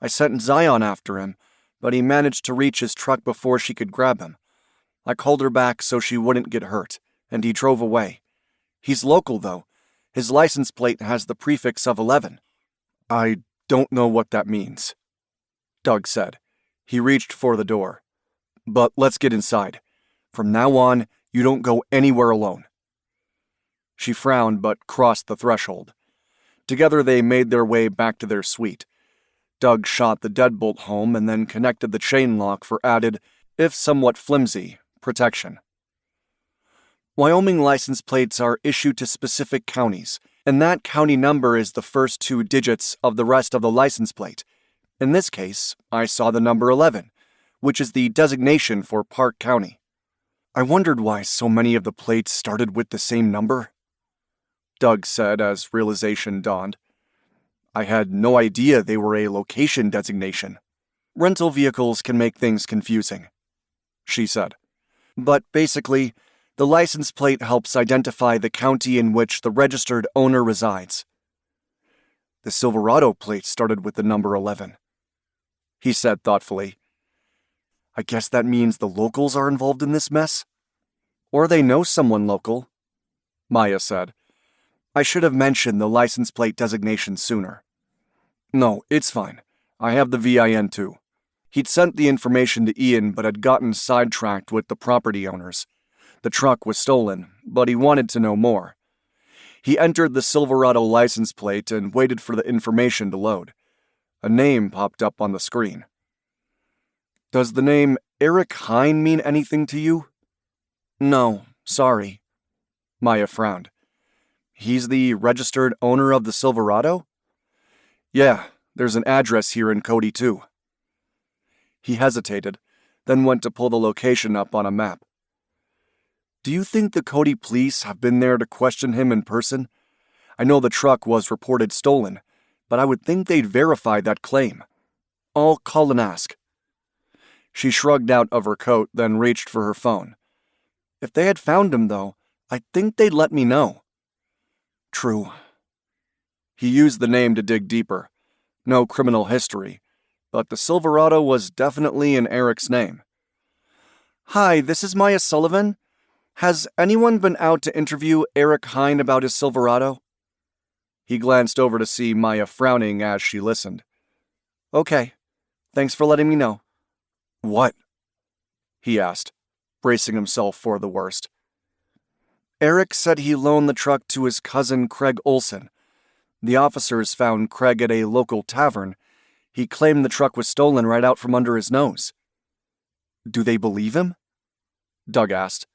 I sent Zion after him, but he managed to reach his truck before she could grab him. I called her back so she wouldn't get hurt, and he drove away. He's local, though. His license plate has the prefix of 11. "I don't know what that means," Doug said. He reached for the door. "But let's get inside. From now on, you don't go anywhere alone." She frowned but crossed the threshold. Together they made their way back to their suite. Doug shot the deadbolt home and then connected the chain lock for added, if somewhat flimsy, protection. Wyoming license plates are issued to specific counties, and that county number is the first two digits of the rest of the license plate. In this case, I saw the number 11, which is the designation for Park County. I wondered why so many of the plates started with the same number, Doug said as realization dawned. I had no idea they were a location designation. Rental vehicles can make things confusing, she said. But basically, the license plate helps identify the county in which the registered owner resides. The Silverado plate started with the number 11, he said thoughtfully. I guess that means the locals are involved in this mess? Or they know someone local, Maya said. I should have mentioned the license plate designation sooner. No, it's fine. I have the VIN too. He'd sent the information to Ian but had gotten sidetracked with the property owners. The truck was stolen, but he wanted to know more. He entered the Silverado license plate and waited for the information to load. A name popped up on the screen. Does the name Eric Hine mean anything to you? No, sorry. Maya frowned. He's the registered owner of the Silverado? Yeah, there's an address here in Cody too. He hesitated, then went to pull the location up on a map. Do you think the Cody police have been there to question him in person? I know the truck was reported stolen, but I would think they'd verify that claim. I'll call and ask. She shrugged out of her coat, then reached for her phone. If they had found him, though, I think they'd let me know. True. He used the name to dig deeper. No criminal history, but the Silverado was definitely in Eric's name. Hi, this is Maya Sullivan. Has anyone been out to interview Eric Hine about his Silverado? He glanced over to see Maya frowning as she listened. Okay, thanks for letting me know. What? He asked, bracing himself for the worst. Eric said he loaned the truck to his cousin Craig Olson. The officers found Craig at a local tavern. He claimed the truck was stolen right out from under his nose. Do they believe him? Doug asked.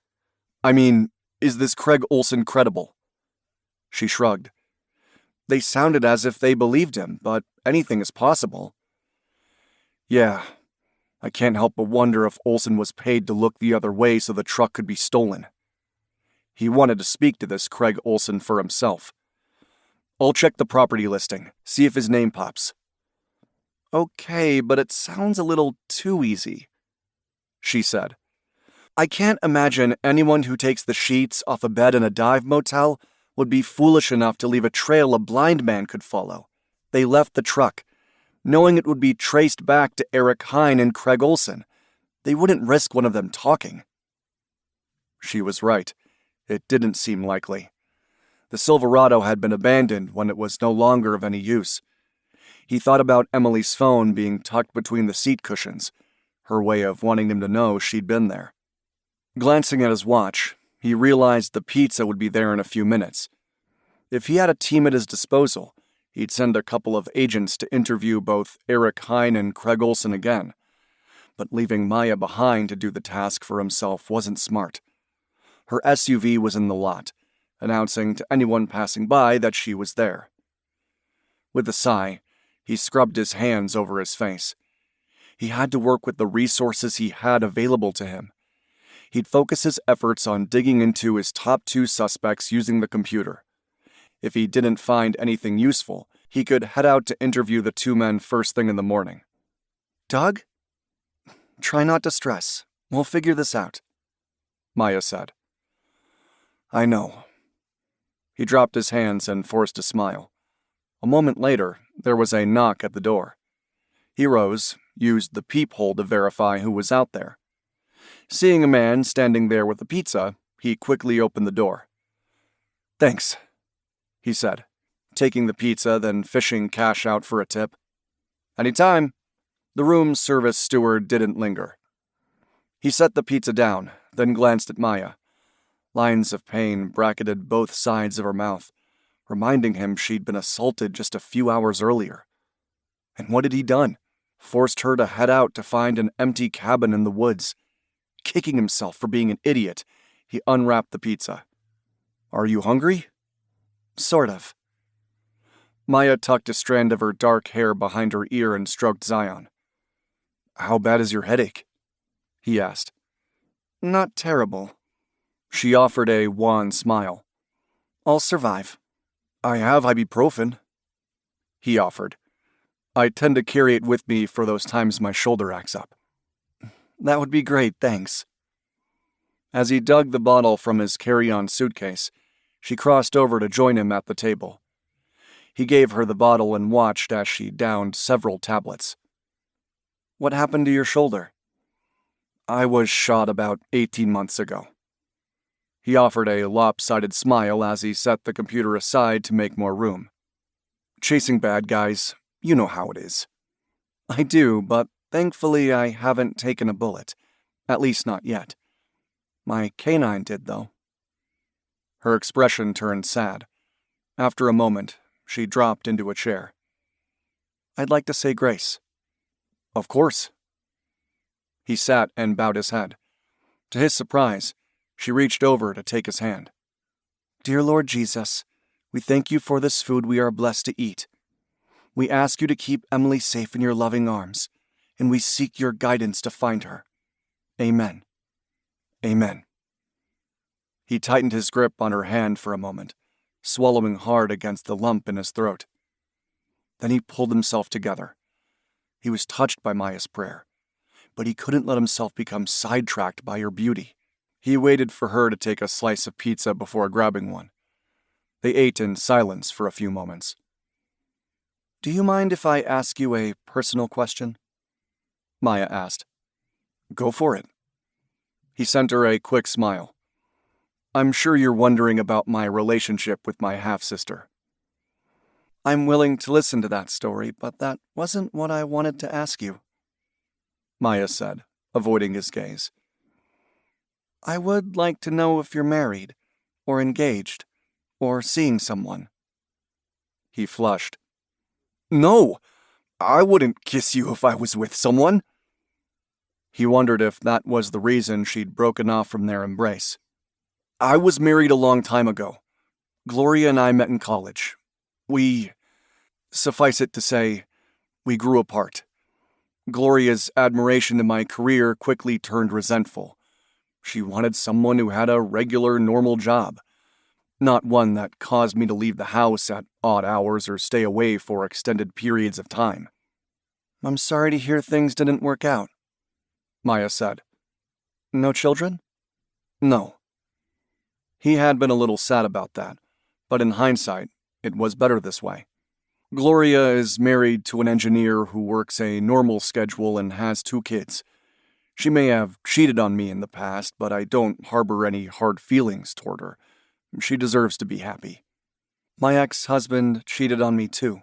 I mean, is this Craig Olson credible? She shrugged. They sounded as if they believed him, but anything is possible. Yeah, I can't help but wonder if Olson was paid to look the other way so the truck could be stolen. He wanted to speak to this Craig Olson for himself. I'll check the property listing, see if his name pops. Okay, but it sounds a little too easy, she said. I can't imagine anyone who takes the sheets off a bed in a dive motel would be foolish enough to leave a trail a blind man could follow. They left the truck, knowing it would be traced back to Eric Hine and Craig Olson. They wouldn't risk one of them talking. She was right. It didn't seem likely. The Silverado had been abandoned when it was no longer of any use. He thought about Emily's phone being tucked between the seat cushions, her way of wanting him to know she'd been there. Glancing at his watch, he realized the pizza would be there in a few minutes. If he had a team at his disposal, he'd send a couple of agents to interview both Eric Hine and Craig Olson again. But leaving Maya behind to do the task for himself wasn't smart. Her SUV was in the lot, announcing to anyone passing by that she was there. With a sigh, he scrubbed his hands over his face. He had to work with the resources he had available to him. He'd focus his efforts on digging into his top 2 suspects using the computer. If he didn't find anything useful, he could head out to interview the 2 men first thing in the morning. Doug? Try not to stress. We'll figure this out, Maya said. I know. He dropped his hands and forced a smile. A moment later, there was a knock at the door. He rose, used the peephole to verify who was out there. Seeing a man standing there with a pizza, he quickly opened the door. Thanks, he said, taking the pizza, then fishing cash out for a tip. Anytime. The room service steward didn't linger. He set the pizza down, then glanced at Maya. Lines of pain bracketed both sides of her mouth, reminding him she'd been assaulted just a few hours earlier. And what had he done? Forced her to head out to find an empty cabin in the woods. Kicking himself for being an idiot, he unwrapped the pizza. Are you hungry? Sort of. Maya tucked a strand of her dark hair behind her ear and stroked Zion. How bad is your headache? He asked. Not terrible. She offered a wan smile. I'll survive. I have ibuprofen, he offered. I tend to carry it with me for those times my shoulder acts up. That would be great, thanks. As he dug the bottle from his carry-on suitcase, she crossed over to join him at the table. He gave her the bottle and watched as she downed several tablets. What happened to your shoulder? I was shot about 18 months ago. He offered a lopsided smile as he set the computer aside to make more room. Chasing bad guys, you know how it is. I do, but thankfully I haven't taken a bullet. At least not yet. My canine did, though. Her expression turned sad. After a moment, she dropped into a chair. I'd like to say grace. Of course. He sat and bowed his head. To his surprise, she reached over to take his hand. Dear Lord Jesus, we thank you for this food we are blessed to eat. We ask you to keep Emily safe in your loving arms, and we seek your guidance to find her. Amen. Amen. He tightened his grip on her hand for a moment, swallowing hard against the lump in his throat. Then he pulled himself together. He was touched by Maya's prayer, but he couldn't let himself become sidetracked by her beauty. He waited for her to take a slice of pizza before grabbing one. They ate in silence for a few moments. Do you mind if I ask you a personal question? Maya asked. Go for it. He sent her a quick smile. I'm sure you're wondering about my relationship with my half-sister. I'm willing to listen to that story, but that wasn't what I wanted to ask you, Maya said, avoiding his gaze. I would like to know if you're married, or engaged, or seeing someone. He flushed. No, I wouldn't kiss you if I was with someone. He wondered if that was the reason she'd broken off from their embrace. I was married a long time ago. Gloria and I met in college. Suffice it to say, we grew apart. Gloria's admiration of my career quickly turned resentful. She wanted someone who had a regular, normal job. Not one that caused me to leave the house at odd hours or stay away for extended periods of time. I'm sorry to hear things didn't work out, Maya said. No children? No. He had been a little sad about that, but in hindsight, it was better this way. Gloria is married to an engineer who works a normal schedule and has 2 kids. She may have cheated on me in the past, but I don't harbor any hard feelings toward her. She deserves to be happy. My ex-husband cheated on me too,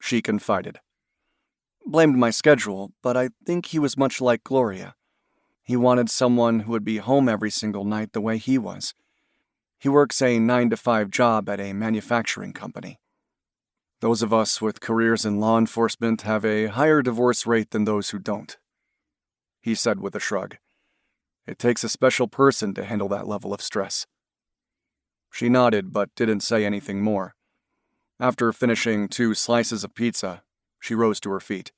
she confided. Blamed my schedule, but I think he was much like Gloria. He wanted someone who would be home every single night the way he was. He works a 9-to-5 job at a manufacturing company. Those of us with careers in law enforcement have a higher divorce rate than those who don't, he said with a shrug. It takes a special person to handle that level of stress. She nodded but didn't say anything more. After finishing 2 slices of pizza, she rose to her feet.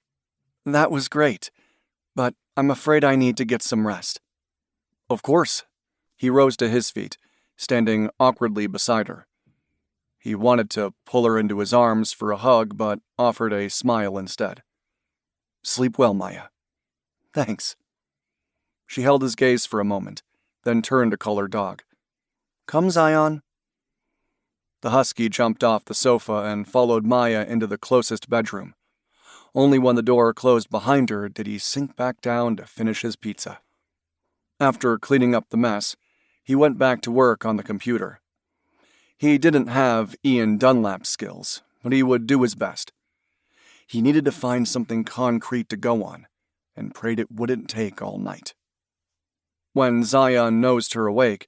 That was great, but I'm afraid I need to get some rest. Of course. He rose to his feet, standing awkwardly beside her. He wanted to pull her into his arms for a hug, but offered a smile instead. Sleep well, Maya. Thanks. She held his gaze for a moment, then turned to call her dog. Come, Zion. The husky jumped off the sofa and followed Maya into the closest bedroom. Only when the door closed behind her did he sink back down to finish his pizza. After cleaning up the mess, he went back to work on the computer. He didn't have Ian Dunlap's skills, but he would do his best. He needed to find something concrete to go on, and prayed it wouldn't take all night. When Zion nosed her awake,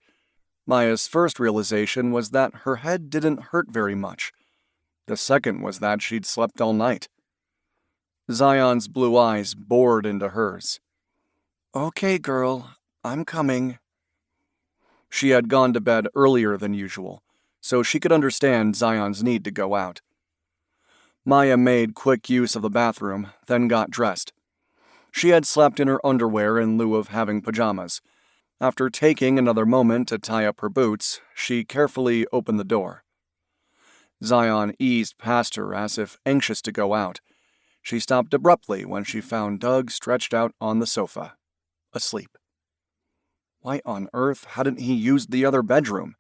Maya's first realization was that her head didn't hurt very much. The second was that she'd slept all night. Zion's blue eyes bored into hers. Okay, girl, I'm coming. She had gone to bed earlier than usual, so she could understand Zion's need to go out. Maya made quick use of the bathroom, then got dressed. She had slept in her underwear in lieu of having pajamas. After taking another moment to tie up her boots, she carefully opened the door. Zion eased past her as if anxious to go out. She stopped abruptly when she found Doug stretched out on the sofa, asleep. Why on earth hadn't he used the other bedroom?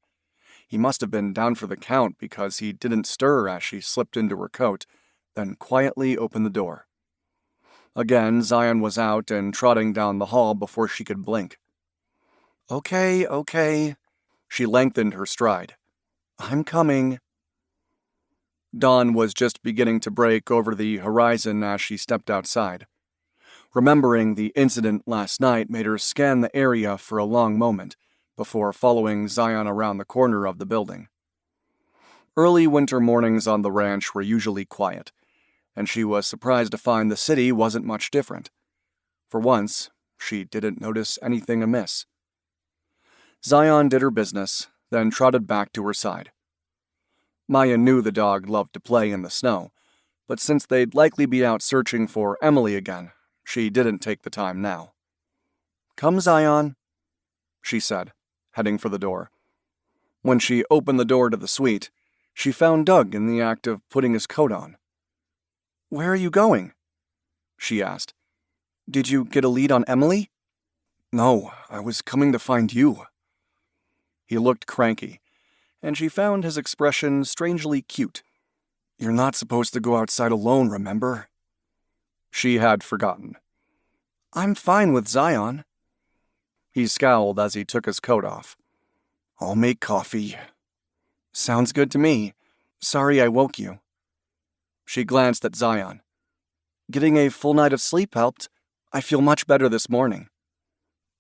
He must have been down for the count because he didn't stir as she slipped into her coat, then quietly opened the door. Again, Zion was out and trotting down the hall before she could blink. Okay. She lengthened her stride. I'm coming. Dawn was just beginning to break over the horizon as she stepped outside. Remembering the incident last night made her scan the area for a long moment before following Zion around the corner of the building. Early winter mornings on the ranch were usually quiet, and she was surprised to find the city wasn't much different. For once, she didn't notice anything amiss. Zion did her business, then trotted back to her side. Maya knew the dog loved to play in the snow, but since they'd likely be out searching for Emily again, she didn't take the time now. Come, Zion, she said, heading for the door. When she opened the door to the suite, she found Doug in the act of putting his coat on. Where are you going? She asked. Did you get a lead on Emily? No, I was coming to find you. He looked cranky, and she found his expression strangely cute. You're not supposed to go outside alone, remember? She had forgotten. I'm fine with Zion. He scowled as he took his coat off. I'll make coffee. Sounds good to me. Sorry I woke you. She glanced at Zion. Getting a full night of sleep helped. I feel much better this morning.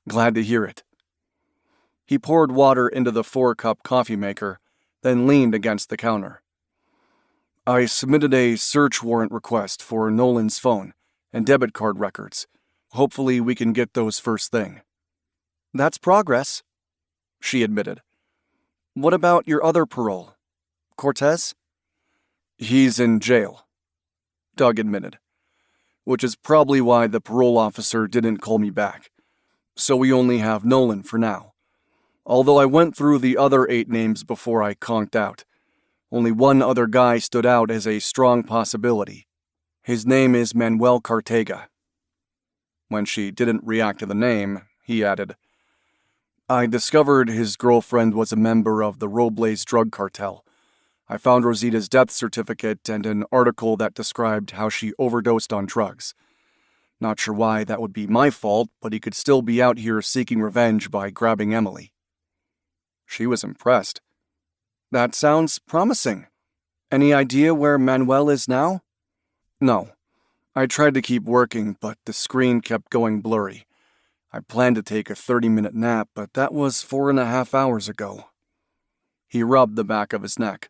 Glad to hear it. He poured water into the 4-cup coffee maker, then leaned against the counter. I submitted a search warrant request for Nolan's phone and debit card records. Hopefully we can get those first thing. That's progress, she admitted. What about your other parole? Cortez? He's in jail, Doug admitted, which is probably why the parole officer didn't call me back. So we only have Nolan for now. Although I went through the other 8 names before I conked out, only one other guy stood out as a strong possibility. His name is Manuel Cartega. When she didn't react to the name, he added, I discovered his girlfriend was a member of the Robles drug cartel. I found Rosita's death certificate and an article that described how she overdosed on drugs. Not sure why that would be my fault, but he could still be out here seeking revenge by grabbing Emily. She was impressed. That sounds promising. Any idea where Manuel is now? No. I tried to keep working, but the screen kept going blurry. I planned to take a 30-minute nap, but that was 4.5 hours ago. He rubbed the back of his neck.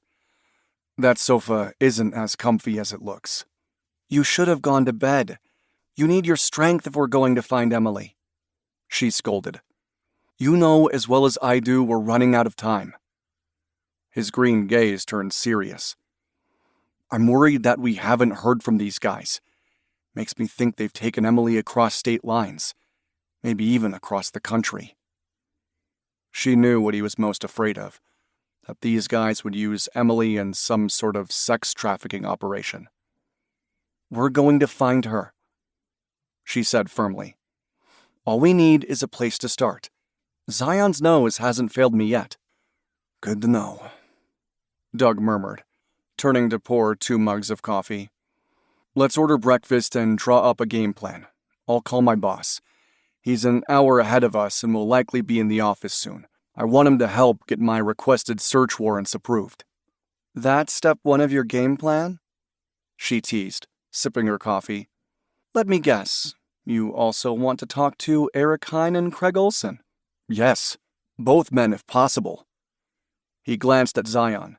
That sofa isn't as comfy as it looks. You should have gone to bed. You need your strength if we're going to find Emily. She scolded. You know as well as I do we're running out of time. His green gaze turned serious. I'm worried that we haven't heard from these guys. Makes me think they've taken Emily across state lines, maybe even across the country. She knew what he was most afraid of, that these guys would use Emily in some sort of sex trafficking operation. We're going to find her, she said firmly. All we need is a place to start. Zion's nose hasn't failed me yet. Good to know, Doug murmured, turning to pour 2 mugs of coffee. Let's order breakfast and draw up a game plan. I'll call my boss. He's an hour ahead of us and will likely be in the office soon. I want him to help get my requested search warrants approved. That's step 1 of your game plan? She teased, sipping her coffee. Let me guess. You also want to talk to Eric Hine and Craig Olson? Yes, both men if possible. He glanced at Zion.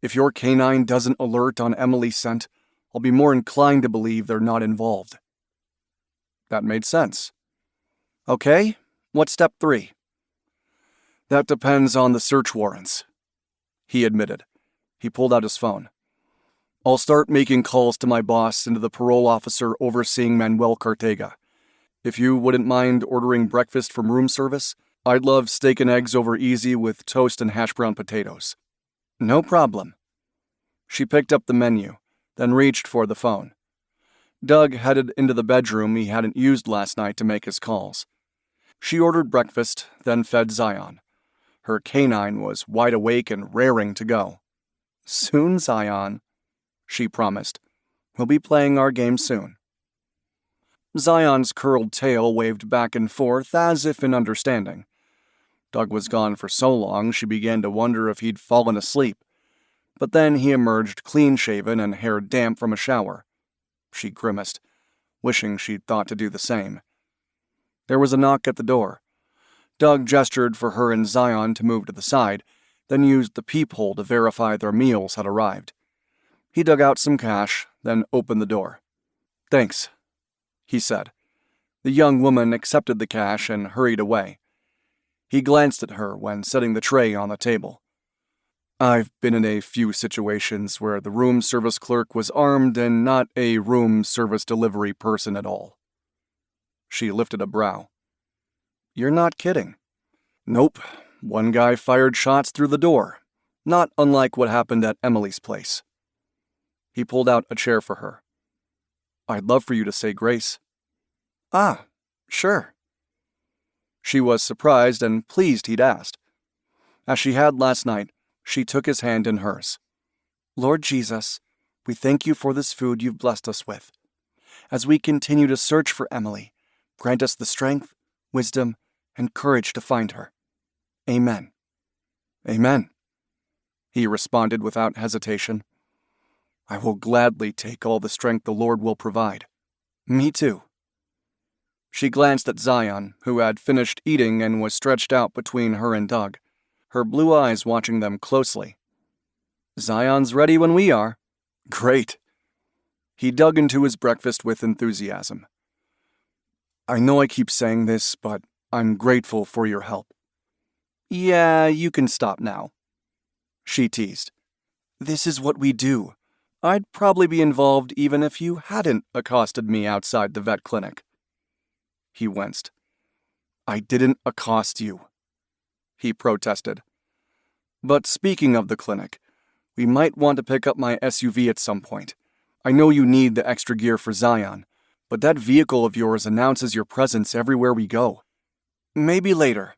If your canine doesn't alert on Emily's scent, I'll be more inclined to believe they're not involved. That made sense. Okay, what's step 3? That depends on the search warrants, he admitted. He pulled out his phone. I'll start making calls to my boss and to the parole officer overseeing Manuel Cartega. If you wouldn't mind ordering breakfast from room service, I'd love steak and eggs over easy with toast and hash brown potatoes. No problem. She picked up the menu, then reached for the phone. Doug headed into the bedroom he hadn't used last night to make his calls. She ordered breakfast, then fed Zion. Her canine was wide awake and raring to go. Soon, Zion, she promised. We'll be playing our game soon. Zion's curled tail waved back and forth as if in understanding. Doug was gone for so long she began to wonder if he'd fallen asleep. But then he emerged clean-shaven and hair damp from a shower. She grimaced, wishing she'd thought to do the same. There was a knock at the door. Doug gestured for her and Zion to move to the side, then used the peephole to verify their meals had arrived. He dug out some cash, then opened the door. Thanks, he said. The young woman accepted the cash and hurried away. He glanced at her when setting the tray on the table. I've been in a few situations where the room service clerk was armed and not a room service delivery person at all. She lifted a brow. You're not kidding. Nope. One guy fired shots through the door, not unlike what happened at Emily's place. He pulled out a chair for her. I'd love for you to say grace. Ah, sure. She was surprised and pleased he'd asked. As she had last night, she took his hand in hers. Lord Jesus, we thank you for this food you've blessed us with. As we continue to search for Emily, grant us the strength, wisdom, and courage to find her. Amen. Amen, he responded without hesitation. I will gladly take all the strength the Lord will provide. Me too. She glanced at Zion, who had finished eating and was stretched out between her and Doug, her blue eyes watching them closely. Zion's ready when we are. Great. He dug into his breakfast with enthusiasm. I know I keep saying this, but I'm grateful for your help. Yeah, you can stop now, she teased. This is what we do. I'd probably be involved even if you hadn't accosted me outside the vet clinic. He winced. I didn't accost you. he protested. "But speaking of the clinic, we might want to pick up my SUV at some point. I know you need the extra gear for Zion, but that vehicle of yours announces your presence everywhere we go. Maybe later."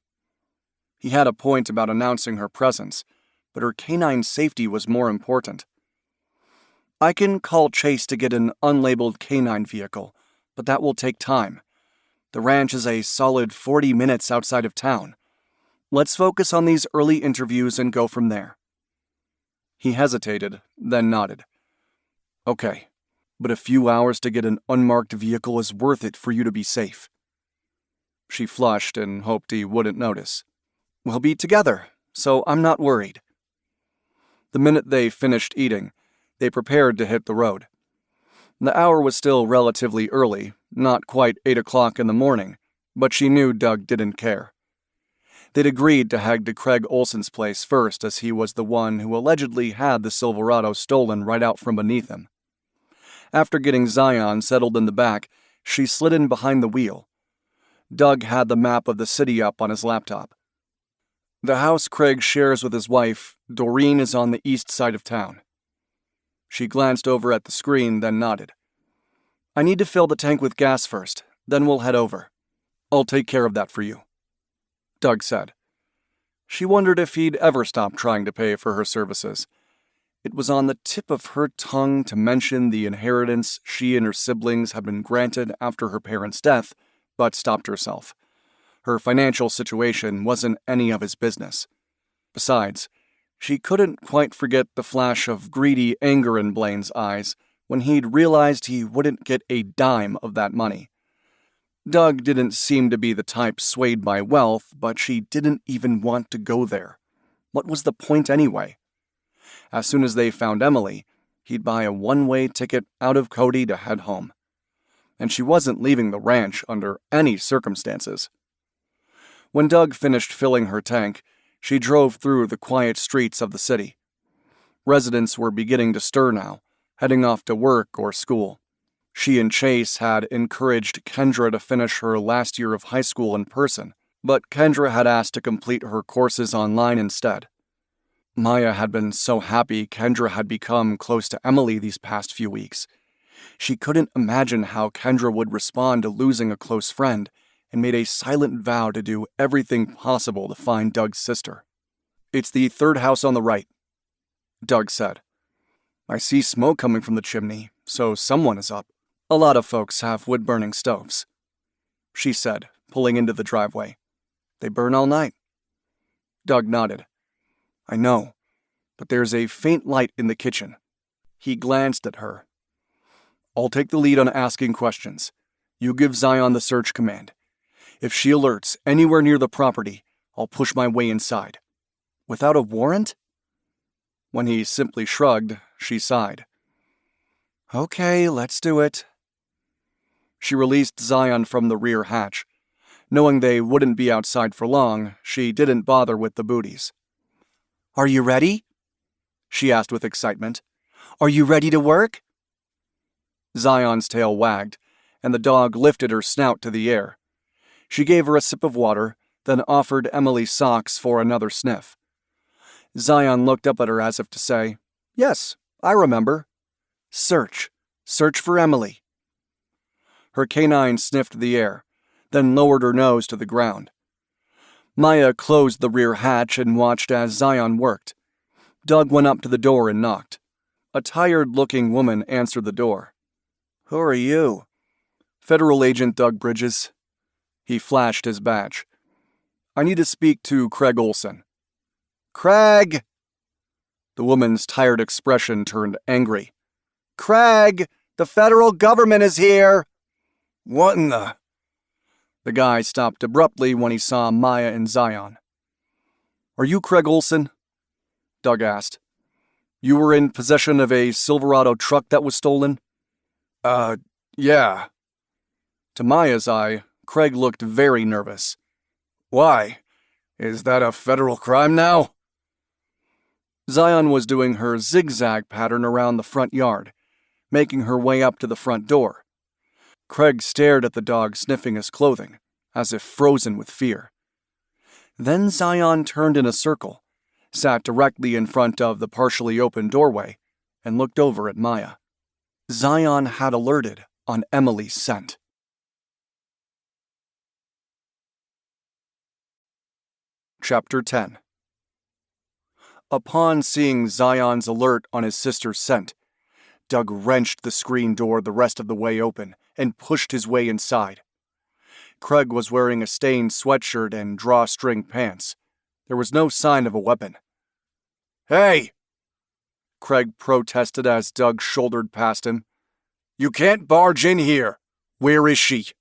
He had a point about announcing her presence, but her canine safety was more important. "I can call Chase to get an unlabeled canine vehicle, but that will take time. The ranch is a solid 40 minutes outside of town. Let's focus on these early interviews and go from there." He hesitated, then nodded. "Okay, but a few hours to get an unmarked vehicle is worth it for you to be safe." She flushed and hoped he wouldn't notice. "We'll be together, so I'm not worried." The minute they finished eating, they prepared to hit the road. The hour was still relatively early, not quite 8 o'clock in the morning, but she knew Doug didn't care. They'd agreed to head to Craig Olson's place first, as he was the one who allegedly had the Silverado stolen right out from beneath him. After getting Zion settled in the back, she slid in behind the wheel. Doug had the map of the city up on his laptop. "The house Craig shares with his wife, Doreen, is on the east side of town." She glanced over at the screen, then nodded. "I need to fill the tank with gas first, then we'll head over. I'll take care of that for you," Doug said. She wondered if he'd ever stop trying to pay for her services. It was on the tip of her tongue to mention the inheritance she and her siblings had been granted after her parents' death, but stopped herself. Her financial situation wasn't any of his business. Besides, she couldn't quite forget the flash of greedy anger in Blaine's eyes when he'd realized he wouldn't get a dime of that money. Doug didn't seem to be the type swayed by wealth, but she didn't even want to go there. What was the point anyway? As soon as they found Emily, he'd buy a one-way ticket out of Cody to head home. And she wasn't leaving the ranch under any circumstances. When Doug finished filling her tank, she drove through the quiet streets of the city. Residents were beginning to stir now, heading off to work or school. She and Chase had encouraged Kendra to finish her last year of high school in person, but Kendra had asked to complete her courses online instead. Maya had been so happy Kendra had become close to Emily these past few weeks. She couldn't imagine how Kendra would respond to losing a close friend, and made a silent vow to do everything possible to find Doug's sister. "It's the third house on the right," Doug said. "I see smoke coming from the chimney, so someone is up. A lot of folks have wood-burning stoves," she said, pulling into the driveway. "They burn all night." Doug nodded. "I know, but there's a faint light in the kitchen." He glanced at her. "I'll take the lead on asking questions. You give Zion the search command. If she alerts anywhere near the property, I'll push my way inside." "Without a warrant?" When he simply shrugged, she sighed. "Okay, let's do it." She released Zion from the rear hatch. Knowing they wouldn't be outside for long, she didn't bother with the booties. "Are you ready?" she asked with excitement. "Are you ready to work?" Zion's tail wagged, and the dog lifted her snout to the air. She gave her a sip of water, then offered Emily socks for another sniff. Zion looked up at her as if to say, "Yes, I remember. Search. Search for Emily." Her canine sniffed the air, then lowered her nose to the ground. Maya closed the rear hatch and watched as Zion worked. Doug went up to the door and knocked. A tired-looking woman answered the door. "Who are you?" "Federal Agent Doug Bridges." He flashed his badge. "I need to speak to Craig Olson." "Craig!" The woman's tired expression turned angry. "Craig! The federal government is here!" "What in the—" The guy stopped abruptly when he saw Maya and Zion. "Are you Craig Olson?" Doug asked. "You were in possession of a Silverado truck that was stolen?" Yeah." To Maya's eye, Craig looked very nervous. "Why? Is that a federal crime now?" Zion was doing her zigzag pattern around the front yard, making her way up to the front door. Craig stared at the dog sniffing his clothing, as if frozen with fear. Then Zion turned in a circle, sat directly in front of the partially open doorway, and looked over at Maya. Zion had alerted on Emily's scent. Chapter 10. Upon seeing Zion's alert on his sister's scent, Doug wrenched the screen door the rest of the way open and pushed his way inside. Craig was wearing a stained sweatshirt and drawstring pants. There was no sign of a weapon. "Hey!" Craig protested as Doug shouldered past him. "You can't barge in here. Where is she?"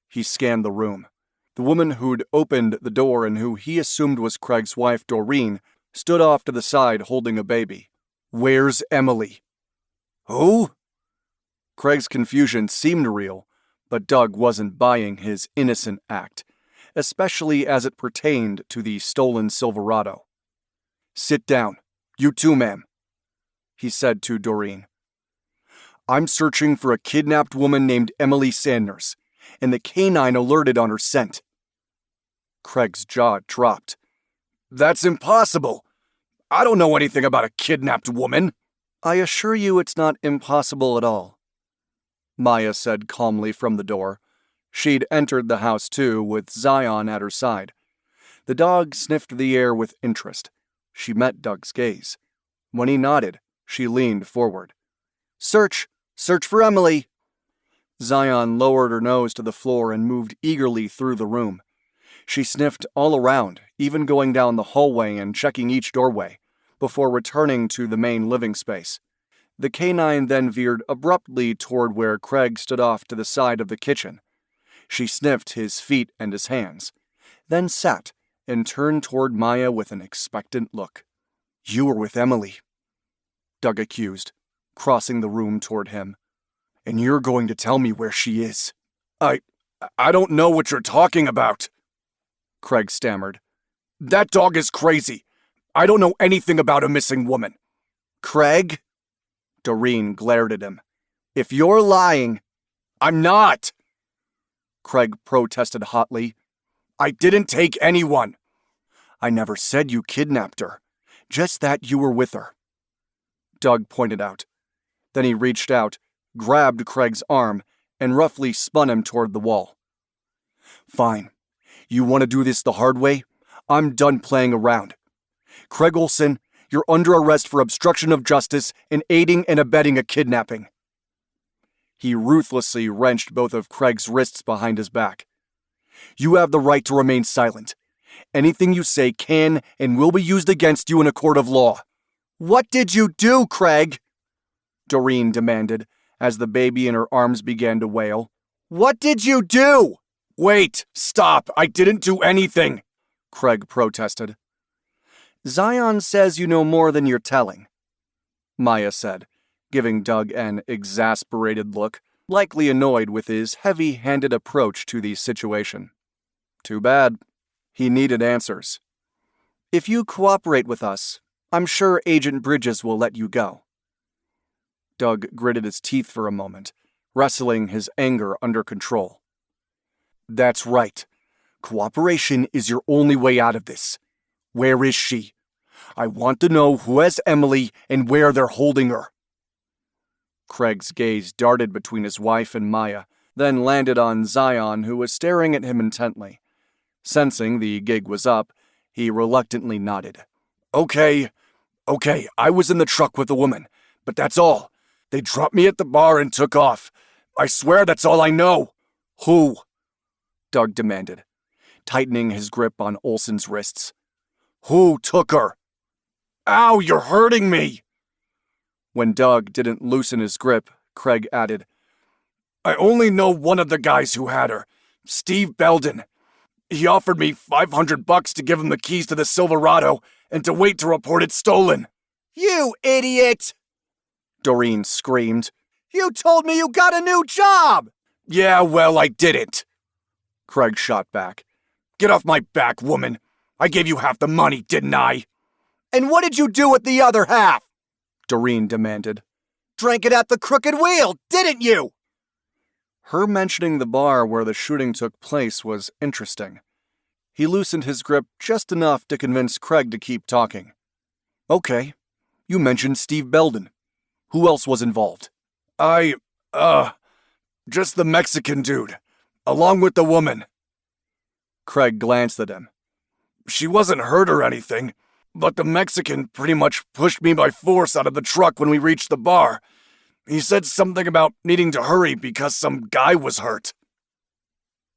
He scanned the room. The woman who'd opened the door and who he assumed was Craig's wife, Doreen, stood off to the side holding a baby. "Where's Emily?" "Who?" Craig's confusion seemed real, but Doug wasn't buying his innocent act, especially as it pertained to the stolen Silverado. "Sit down. You too, ma'am," he said to Doreen. "I'm searching for a kidnapped woman named Emily Sanders, and the canine alerted on her scent." Craig's jaw dropped. "That's impossible. I don't know anything about a kidnapped woman." "I assure you it's not impossible at all," Maya said calmly from the door. She'd entered the house too, with Zion at her side. The dog sniffed the air with interest. She met Doug's gaze. When he nodded, she leaned forward. Search for Emily." Zion lowered her nose to the floor and moved eagerly through the room. She sniffed all around, even going down the hallway and checking each doorway, before returning to the main living space. The canine then veered abruptly toward where Craig stood off to the side of the kitchen. She sniffed his feet and his hands, then sat and turned toward Maya with an expectant look. "You were with Emily," Doug accused, crossing the room toward him. "And you're going to tell me where she is." I don't know what you're talking about," Craig stammered. "That dog is crazy. I don't know anything about a missing woman." "Craig?" Doreen glared at him. "If you're lying—" "I'm not!" Craig protested hotly. "I didn't take anyone." "I never said you kidnapped her, just that you were with her," Doug pointed out. Then he reached out, grabbed Craig's arm, and roughly spun him toward the wall. "Fine. You want to do this the hard way? I'm done playing around. Craig Olson, you're under arrest for obstruction of justice and aiding and abetting a kidnapping." He ruthlessly wrenched both of Craig's wrists behind his back. "You have the right to remain silent. Anything you say can and will be used against you in a court of law." "What did you do, Craig?" Doreen demanded, as the baby in her arms began to wail. "What did you do?" "Wait, stop, I didn't do anything," Craig protested. "Zion says you know more than you're telling," Maya said, giving Doug an exasperated look, likely annoyed with his heavy-handed approach to the situation. Too bad. He needed answers. "If you cooperate with us, I'm sure Agent Bridges will let you go." Doug gritted his teeth for a moment, wrestling his anger under control. "That's right. Cooperation is your only way out of this. Where is she? I want to know who has Emily and where they're holding her." Craig's gaze darted between his wife and Maya, then landed on Zion, who was staring at him intently. Sensing the gig was up, he reluctantly nodded. Okay, I was in the truck with the woman, but that's all. They dropped me at the bar and took off. I swear that's all I know." "Who?" Doug demanded, tightening his grip on Olson's wrists. "Who took her?" "Ow, you're hurting me!" When Doug didn't loosen his grip, Craig added, "I only know one of the guys who had her, Steve Belden. He offered me $500 to give him the keys to the Silverado and to wait to report it stolen." "You idiot!" Doreen screamed. "You told me you got a new job!" "Yeah, well, I didn't," Craig shot back. "Get off my back, woman. I gave you half the money, didn't I?" "And what did you do with the other half?" Doreen demanded. "Drank it at the Crooked Wheel, didn't you?" Her mentioning the bar where the shooting took place was interesting. He loosened his grip just enough to convince Craig to keep talking. Okay, you mentioned Steve Belden. Who else was involved? Just the Mexican dude, along with the woman. Craig glanced at him. She wasn't hurt or anything, but the Mexican pretty much pushed me by force out of the truck when we reached the bar. He said something about needing to hurry because some guy was hurt.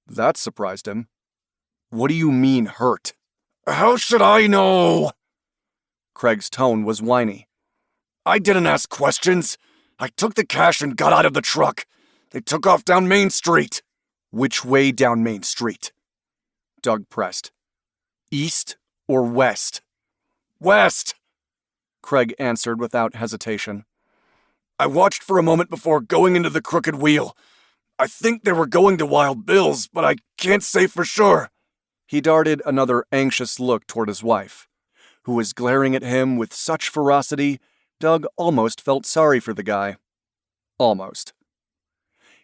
That surprised him. What do you mean, hurt? How should I know? Craig's tone was whiny. I didn't ask questions. I took the cash and got out of the truck. They took off down Main Street. Which way down Main Street? Doug pressed. East or west? West, Craig answered without hesitation. I watched for a moment before going into the Crooked Wheel. I think they were going to Wild Bill's, but I can't say for sure. He darted another anxious look toward his wife, who was glaring at him with such ferocity, Doug almost felt sorry for the guy. Almost.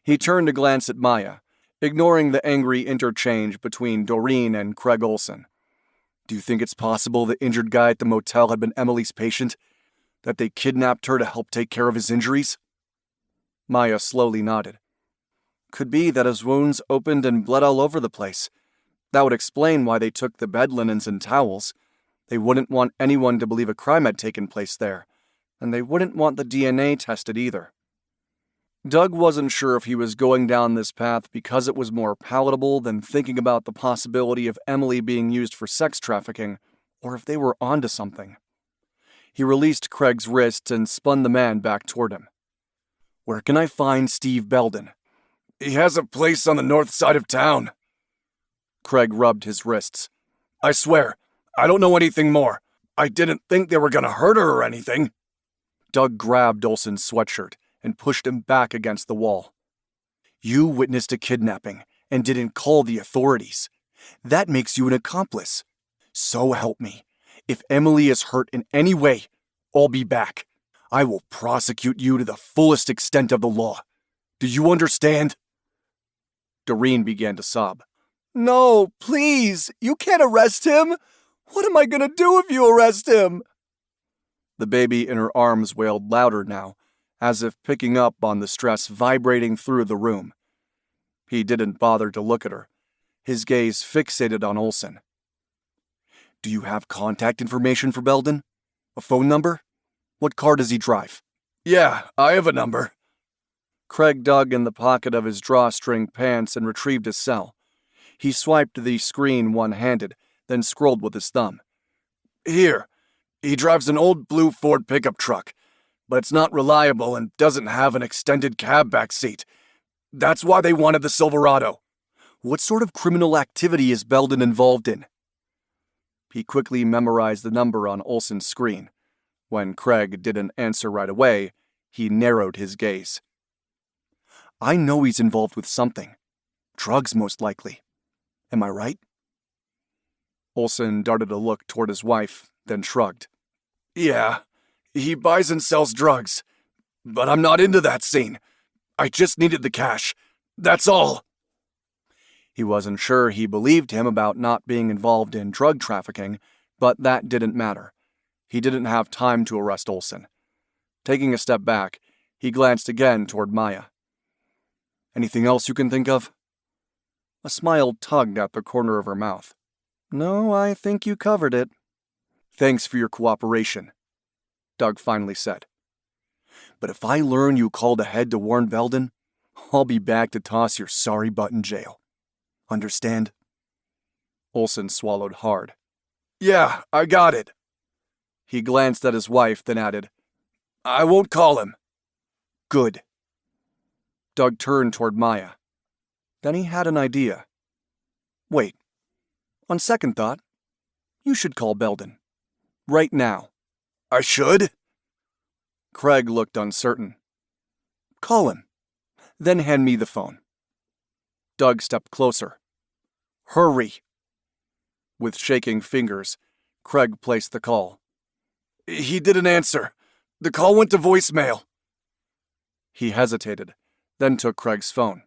He turned to glance at Maya, ignoring the angry interchange between Doreen and Craig Olson. Do you think it's possible the injured guy at the motel had been Emily's patient? That they kidnapped her to help take care of his injuries? Maya slowly nodded. Could be that his wounds opened and bled all over the place. That would explain why they took the bed linens and towels. They wouldn't want anyone to believe a crime had taken place there, and they wouldn't want the DNA tested either. Doug wasn't sure if he was going down this path because it was more palatable than thinking about the possibility of Emily being used for sex trafficking, or if they were onto something. He released Craig's wrist and spun the man back toward him. Where can I find Steve Belden? He has a place on the north side of town. Craig rubbed his wrists. I swear, I don't know anything more. I didn't think they were gonna hurt her or anything. Doug grabbed Olson's sweatshirt and pushed him back against the wall. You witnessed a kidnapping and didn't call the authorities. That makes you an accomplice. So help me. If Emily is hurt in any way, I'll be back. I will prosecute you to the fullest extent of the law. Do you understand? Doreen began to sob. No, please, you can't arrest him. What am I gonna do if you arrest him? The baby in her arms wailed louder now, as if picking up on the stress vibrating through the room. He didn't bother to look at her, his gaze fixated on Olson. Do you have contact information for Belden? A phone number? What car does he drive? Yeah, I have a number. Craig dug in the pocket of his drawstring pants and retrieved his cell. He swiped the screen one-handed, then scrolled with his thumb. Here, he drives an old blue Ford pickup truck, but it's not reliable and doesn't have an extended cab back seat. That's why they wanted the Silverado. What sort of criminal activity is Belden involved in? He quickly memorized the number on Olson's screen. When Craig didn't answer right away, he narrowed his gaze. I know he's involved with something. Drugs, most likely. Am I right? Olson darted a look toward his wife, then shrugged. Yeah, he buys and sells drugs. But I'm not into that scene. I just needed the cash. That's all. He wasn't sure he believed him about not being involved in drug trafficking, but that didn't matter. He didn't have time to arrest Olson. Taking a step back, he glanced again toward Maya. Anything else you can think of? A smile tugged at the corner of her mouth. No, I think you covered it. Thanks for your cooperation, Doug finally said. But if I learn you called ahead to warn Belden, I'll be back to toss your sorry butt in jail. Understand? Olson swallowed hard. Yeah, I got it. He glanced at his wife, then added, I won't call him. Good. Doug turned toward Maya. Then he had an idea. Wait. On second thought, you should call Belden. Right now. I should? Craig looked uncertain. Call him. Then hand me the phone. Doug stepped closer. Hurry. With shaking fingers, Craig placed the call. He didn't answer. The call went to voicemail. He hesitated, then took Craig's phone.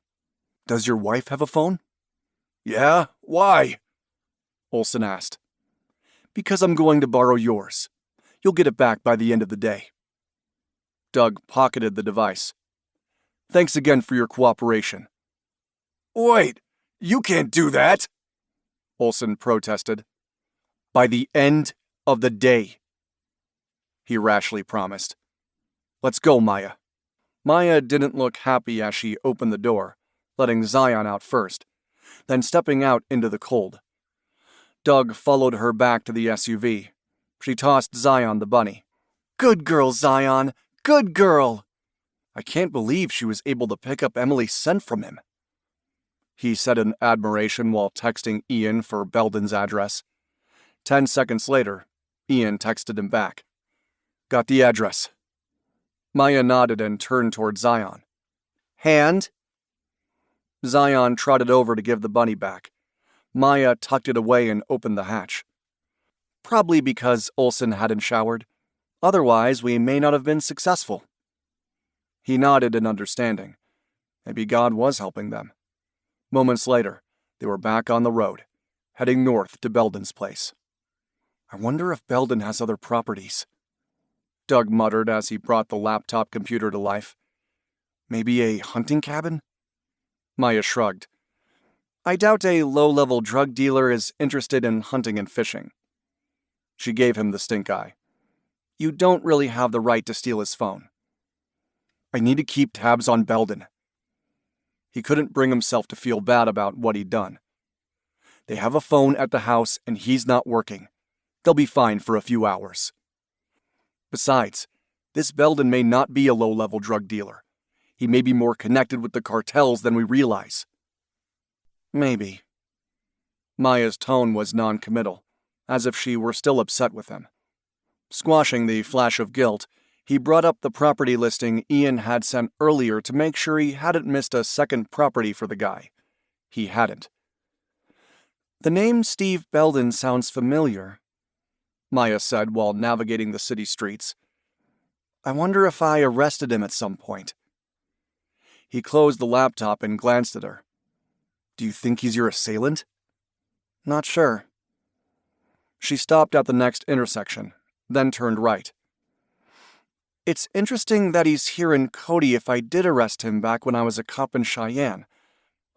Does your wife have a phone? Yeah, why? Olsen asked. Because I'm going to borrow yours. You'll get it back by the end of the day. Doug pocketed the device. Thanks again for your cooperation. Wait, you can't do that! Olsen protested. By the end of the day, he rashly promised. Let's go, Maya. Maya didn't look happy as she opened the door, letting Zion out first, then stepping out into the cold. Doug followed her back to the SUV. She tossed Zion the bunny. Good girl, Zion. Good girl. I can't believe she was able to pick up Emily's scent from him, he said in admiration while texting Ian for Belden's address. 10 seconds later, Ian texted him back. Got the address. Maya nodded and turned toward Zion. Hand? Zion trotted over to give the bunny back. Maya tucked it away and opened the hatch. Probably because Olsen hadn't showered. Otherwise, we may not have been successful. He nodded in understanding. Maybe God was helping them. Moments later, they were back on the road, heading north to Belden's place. I wonder if Belden has other properties, Doug muttered as he brought the laptop computer to life. Maybe a hunting cabin? Maya shrugged. I doubt a low-level drug dealer is interested in hunting and fishing. She gave him the stink eye. You don't really have the right to steal his phone. I need to keep tabs on Belden. He couldn't bring himself to feel bad about what he'd done. They have a phone at the house and he's not working. They'll be fine for a few hours. Besides, this Belden may not be a low-level drug dealer. He may be more connected with the cartels than we realize. Maybe. Maya's tone was non-committal, as if she were still upset with him. Squashing the flash of guilt, he brought up the property listing Ian had sent earlier to make sure he hadn't missed a second property for the guy. He hadn't. The name Steve Belden sounds familiar, Maya said while navigating the city streets. I wonder if I arrested him at some point. He closed the laptop and glanced at her. Do you think he's your assailant? Not sure. She stopped at the next intersection, then turned right. It's interesting that he's here in Cody if I did arrest him back when I was a cop in Cheyenne.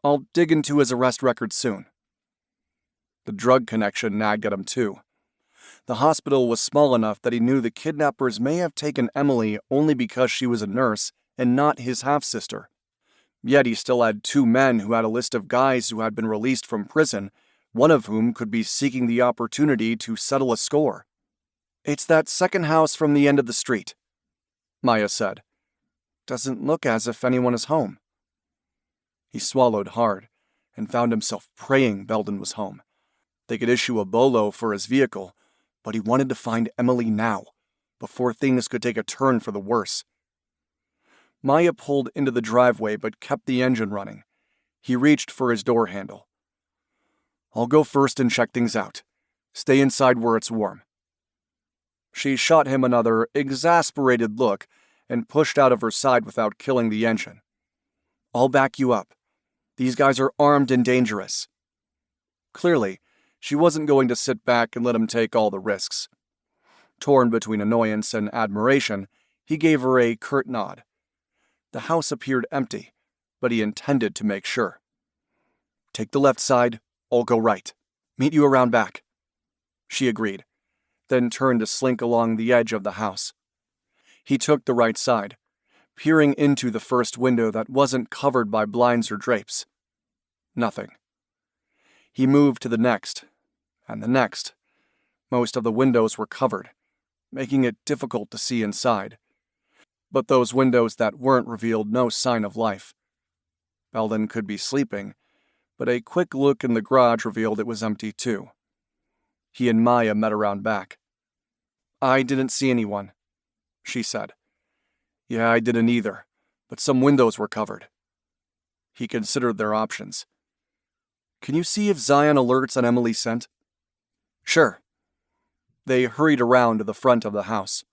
I'll dig into his arrest record soon. The drug connection nagged at him too. The hospital was small enough that he knew the kidnappers may have taken Emily only because she was a nurse and not his half-sister. Yet he still had 2 men who had a list of guys who had been released from prison, one of whom could be seeking the opportunity to settle a score. It's that second house from the end of the street, Maya said. Doesn't look as if anyone is home. He swallowed hard and found himself praying Belden was home. They could issue a bolo for his vehicle, but he wanted to find Emily now, before things could take a turn for the worse. Maya pulled into the driveway but kept the engine running. He reached for his door handle. I'll go first and check things out. Stay inside where it's warm. She shot him another exasperated look and pushed out of her side without killing the engine. I'll back you up. These guys are armed and dangerous. Clearly, she wasn't going to sit back and let him take all the risks. Torn between annoyance and admiration, he gave her a curt nod. The house appeared empty, but he intended to make sure. Take the left side, I'll go right. Meet you around back. She agreed, then turned to slink along the edge of the house. He took the right side, peering into the first window that wasn't covered by blinds or drapes. Nothing. He moved to the next, and the next. Most of the windows were covered, making it difficult to see inside. But those windows that weren't revealed no sign of life. Belden could be sleeping, but a quick look in the garage revealed it was empty too. He and Maya met around back. I didn't see anyone, she said. Yeah, I didn't either, but some windows were covered. He considered their options. Can you see if Zion alerts on Emily's scent? Sure. They hurried around to the front of the house.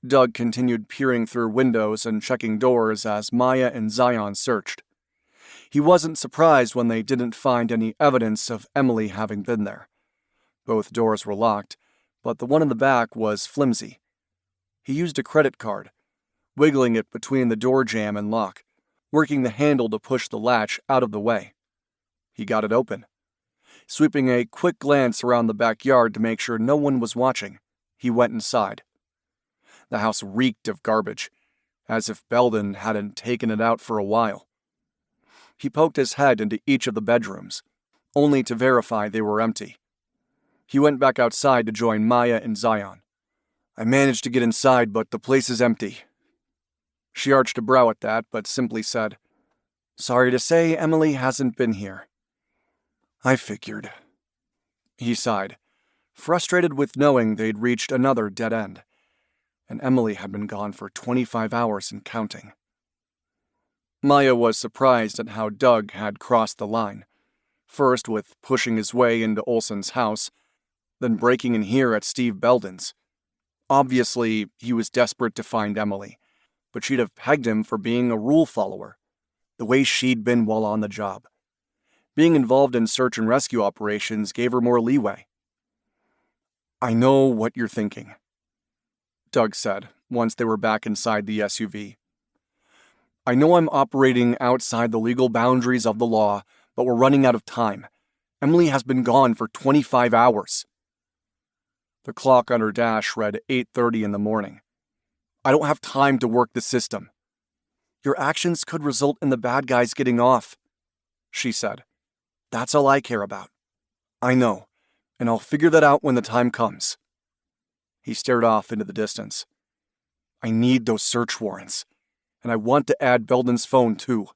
Doug continued peering through windows and checking doors as Maya and Zion searched. He wasn't surprised when they didn't find any evidence of Emily having been there. Both doors were locked, but the one in the back was flimsy. He used a credit card, wiggling it between the door jamb and lock, working the handle to push the latch out of the way. He got it open. Sweeping a quick glance around the backyard to make sure no one was watching, he went inside. The house reeked of garbage, as if Belden hadn't taken it out for a while. He poked his head into each of the bedrooms, only to verify they were empty. He went back outside to join Maya and Zion. "I managed to get inside, but the place is empty." She arched a brow at that, but simply said, "Sorry to say, Emily hasn't been here." "I figured." He sighed, frustrated with knowing they'd reached another dead end, and Emily had been gone for 25 hours and counting. Maya was surprised at how Doug had crossed the line, first with pushing his way into Olson's house, then breaking in here at Steve Belden's. Obviously, he was desperate to find Emily, but she'd have pegged him for being a rule follower, the way she'd been while on the job. Being involved in search and rescue operations gave her more leeway. "I know what you're thinking," Doug said, once they were back inside the SUV. "I know I'm operating outside the legal boundaries of the law, but we're running out of time. Emily has been gone for 25 hours. The clock on her dash read 8:30 in the morning. "I don't have time to work the system." "Your actions could result in the bad guys getting off," she said. "That's all I care about." "I know, and I'll figure that out when the time comes." He stared off into the distance. "I need those search warrants, and I want to add Belden's phone too."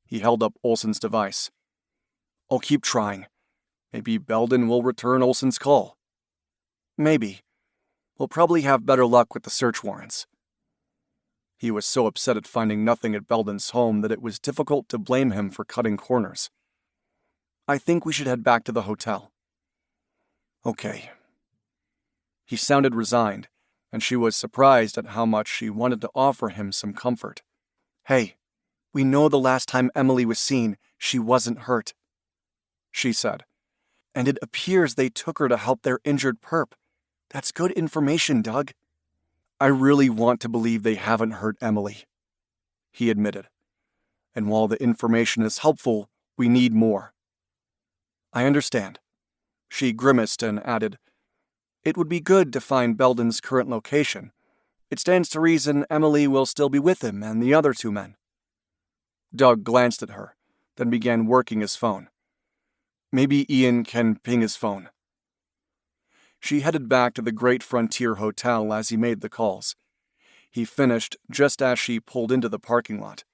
He held up Olson's device. "I'll keep trying. Maybe Belden will return Olson's call." "Maybe. We'll probably have better luck with the search warrants." He was so upset at finding nothing at Belden's home that it was difficult to blame him for cutting corners. "I think we should head back to the hotel." "Okay." He sounded resigned, and she was surprised at how much she wanted to offer him some comfort. "Hey, we know the last time Emily was seen, she wasn't hurt," she said. "And it appears they took her to help their injured perp. That's good information, Doug." "I really want to believe they haven't hurt Emily," he admitted. "And while the information is helpful, we need more." "I understand." She grimaced and added, "It would be good to find Belden's current location. It stands to reason Emily will still be with him and the other two men." Doug glanced at her, then began working his phone. "Maybe Ian can ping his phone." She headed back to the Great Frontier Hotel as he made the calls. He finished just as she pulled into the parking lot.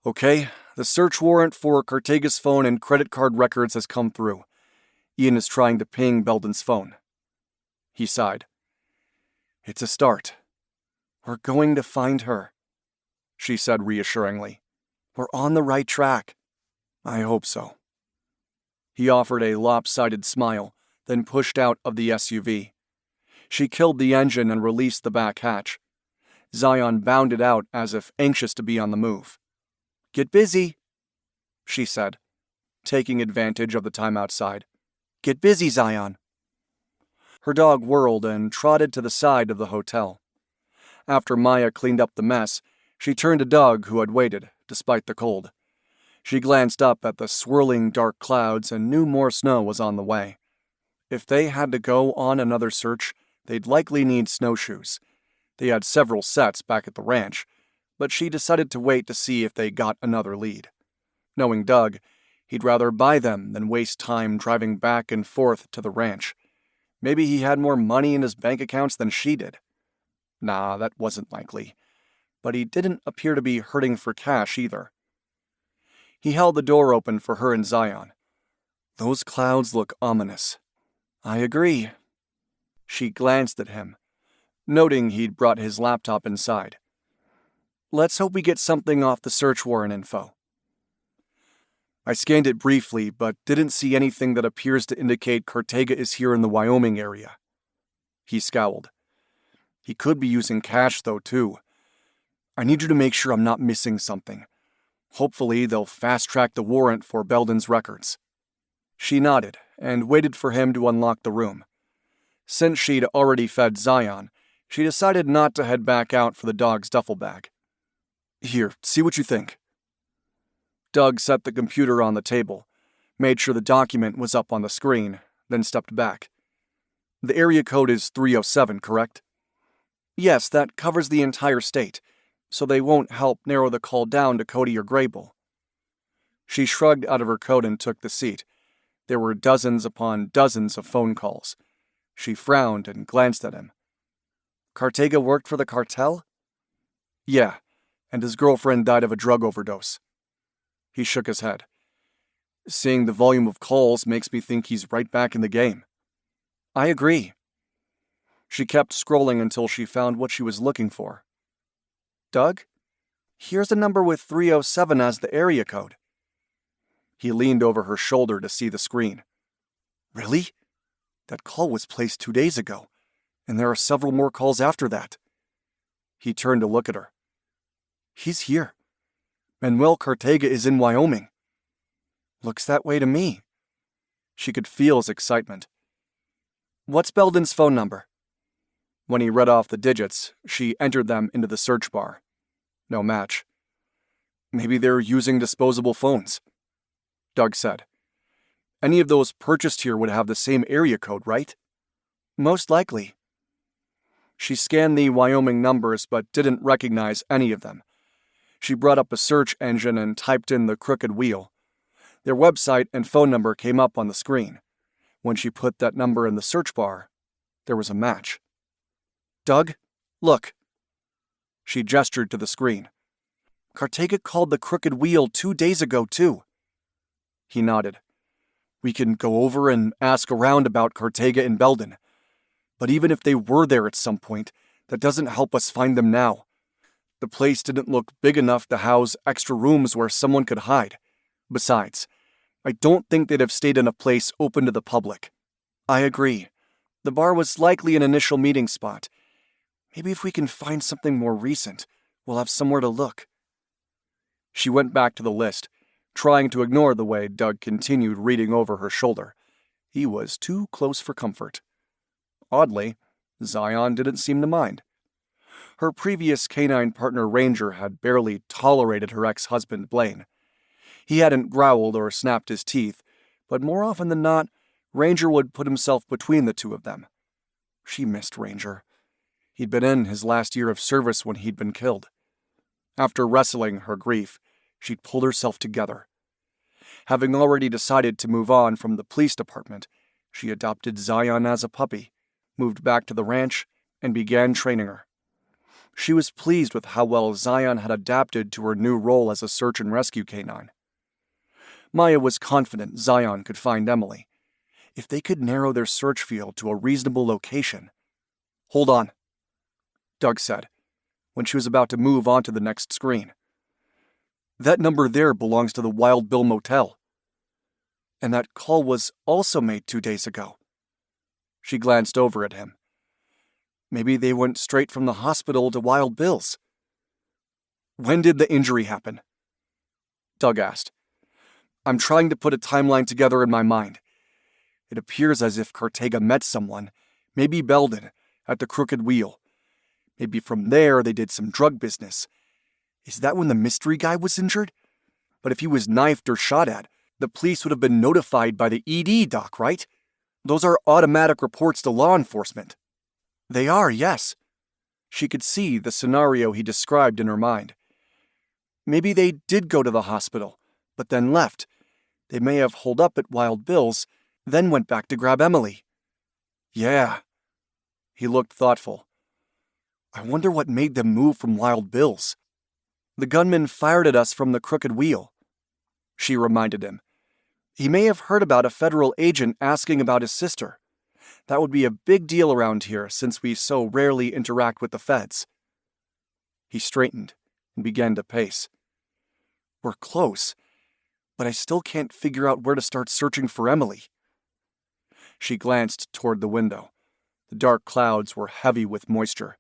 "Okay, the search warrant for Cartega's phone and credit card records has come through. Ian is trying to ping Belden's phone." He sighed. "It's a start. We're going to find her," she said reassuringly. "We're on the right track." "I hope so." He offered a lopsided smile, then pushed out of the SUV. She killed the engine and released the back hatch. Zion bounded out as if anxious to be on the move. "Get busy," she said, taking advantage of the time outside. "Get busy, Zion." Her dog whirled and trotted to the side of the hotel. After Maya cleaned up the mess, she turned to Doug, who had waited, despite the cold. She glanced up at the swirling dark clouds and knew more snow was on the way. If they had to go on another search, they'd likely need snowshoes. They had several sets back at the ranch, but she decided to wait to see if they got another lead. Knowing Doug, he'd rather buy them than waste time driving back and forth to the ranch. Maybe he had more money in his bank accounts than she did. Nah, that wasn't likely. But he didn't appear to be hurting for cash either. He held the door open for her and Zion. "Those clouds look ominous." "I agree." She glanced at him, noting he'd brought his laptop inside. "Let's hope we get something off the search warrant info." "I scanned it briefly, but didn't see anything that appears to indicate Cartega is here in the Wyoming area." He scowled. "He could be using cash, though, too. I need you to make sure I'm not missing something. Hopefully, they'll fast-track the warrant for Belden's records. She nodded and waited for him to unlock the room. Since she'd already fed Zion, she decided not to head back out for the dog's duffel bag. Here, see what you think. Doug set the computer on the table, made sure the document was up on the screen, then stepped back. The area code is 307, correct? Yes, that covers the entire state, so they won't help narrow the call down to Cody or Grable. She shrugged out of her coat and took the seat. There were dozens upon dozens of phone calls. She frowned and glanced at him. Cartega worked for the cartel? Yeah, and his girlfriend died of a drug overdose. He shook his head. Seeing the volume of calls makes me think he's right back in the game. I agree. She kept scrolling until she found what she was looking for. Doug? Here's a number with 307 as the area code. He leaned over her shoulder to see the screen. Really? That call was placed 2 days ago, and there are several more calls after that. He turned to look at her. He's here. Manuel Cartega is in Wyoming. Looks that way to me. She could feel his excitement. What's Belden's phone number? When he read off the digits, she entered them into the search bar. No match. Maybe they're using disposable phones, Doug said. Any of those purchased here would have the same area code, right? Most likely. She scanned the Wyoming numbers but didn't recognize any of them. She brought up a search engine and typed in the Crooked Wheel. Their website and phone number came up on the screen. When she put that number in the search bar, there was a match. Doug, look. She gestured to the screen. Cartega called the Crooked Wheel 2 days ago, too. He nodded. We can go over and ask around about Cartega and Belden. But even if they were there at some point, that doesn't help us find them now. The place didn't look big enough to house extra rooms where someone could hide. Besides, I don't think they'd have stayed in a place open to the public. I agree. The bar was likely an initial meeting spot. Maybe if we can find something more recent, we'll have somewhere to look. She went back to the list, trying to ignore the way Doug continued reading over her shoulder. He was too close for comfort. Oddly, Zion didn't seem to mind. Her previous canine partner Ranger had barely tolerated her ex-husband Blaine. He hadn't growled or snapped his teeth, but more often than not, Ranger would put himself between the two of them. She missed Ranger. He'd been in his last year of service when he'd been killed. After wrestling her grief, she'd pulled herself together. Having already decided to move on from the police department, she adopted Zion as a puppy, moved back to the ranch, and began training her. She was pleased with how well Zion had adapted to her new role as a search and rescue canine. Maya was confident Zion could find Emily, if they could narrow their search field to a reasonable location. Hold on, Doug said, when she was about to move on to the next screen. That number there belongs to the Wild Bill Motel. And that call was also made 2 days ago. She glanced over at him. Maybe they went straight from the hospital to Wild Bill's. When did the injury happen? Doug asked. I'm trying to put a timeline together in my mind. It appears as if Cartega met someone, maybe Belden, at the Crooked Wheel. Maybe from there they did some drug business. Is that when the mystery guy was injured? But if he was knifed or shot at, the police would have been notified by the ED doc, right? Those are automatic reports to law enforcement. They are, yes. She could see the scenario he described in her mind. Maybe they did go to the hospital, but then left. They may have holed up at Wild Bill's, then went back to grab Emily. Yeah. He looked thoughtful. I wonder what made them move from Wild Bill's. The gunman fired at us from the Crooked Wheel, she reminded him. He may have heard about a federal agent asking about his sister. That would be a big deal around here since we so rarely interact with the feds. He straightened and began to pace. We're close, but I still can't figure out where to start searching for Emily. She glanced toward the window. The dark clouds were heavy with moisture.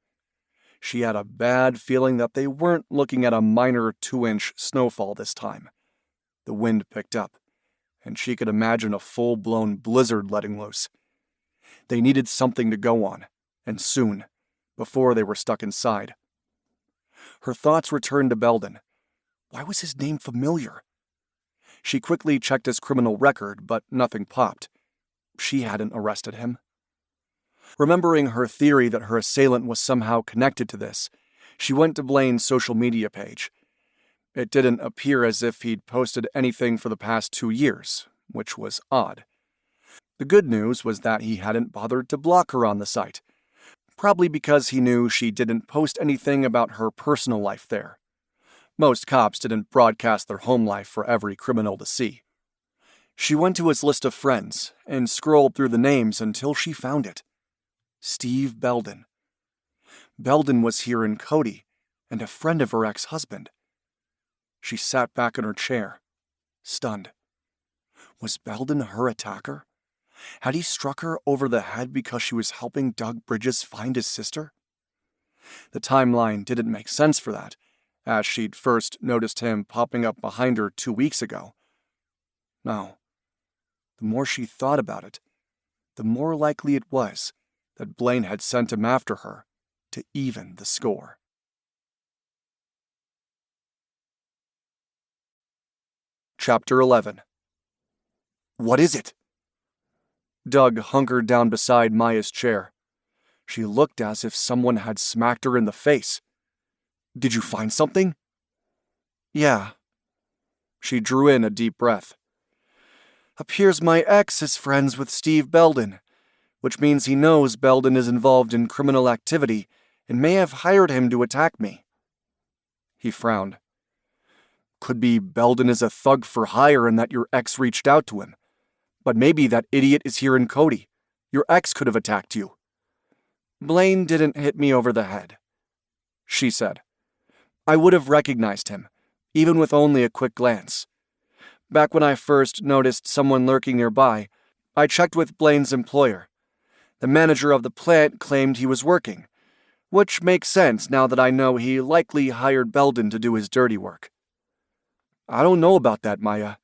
She had a bad feeling that they weren't looking at a minor 2-inch snowfall this time. The wind picked up, and she could imagine a full-blown blizzard letting loose. They needed something to go on, and soon, before they were stuck inside. Her thoughts returned to Belden. Why was his name familiar? She quickly checked his criminal record, but nothing popped. She hadn't arrested him. Remembering her theory that her assailant was somehow connected to this, she went to Blaine's social media page. It didn't appear as if he'd posted anything for the past 2 years, which was odd. The good news was that he hadn't bothered to block her on the site, probably because he knew she didn't post anything about her personal life there. Most cops didn't broadcast their home life for every criminal to see. She went to his list of friends and scrolled through the names until she found it. Steve Belden. Belden was here in Cody, and a friend of her ex-husband. She sat back in her chair, stunned. Was Belden her attacker? Had he struck her over the head because she was helping Doug Bridges find his sister? The timeline didn't make sense for that, as she'd first noticed him popping up behind her 2 weeks ago. No. The more she thought about it, the more likely it was that Blaine had sent him after her to even the score. Chapter 11. What is it? Doug hunkered down beside Maya's chair. She looked as if someone had smacked her in the face. Did you find something? Yeah. She drew in a deep breath. Appears my ex is friends with Steve Belden, which means he knows Belden is involved in criminal activity and may have hired him to attack me. He frowned. Could be Belden is a thug for hire and that your ex reached out to him. But maybe that idiot is here in Cody. Your ex could have attacked you. Blaine didn't hit me over the head, she said. I would have recognized him, even with only a quick glance. Back when I first noticed someone lurking nearby, I checked with Blaine's employer. The manager of the plant claimed he was working, which makes sense now that I know he likely hired Belden to do his dirty work. I don't know about that, Maya.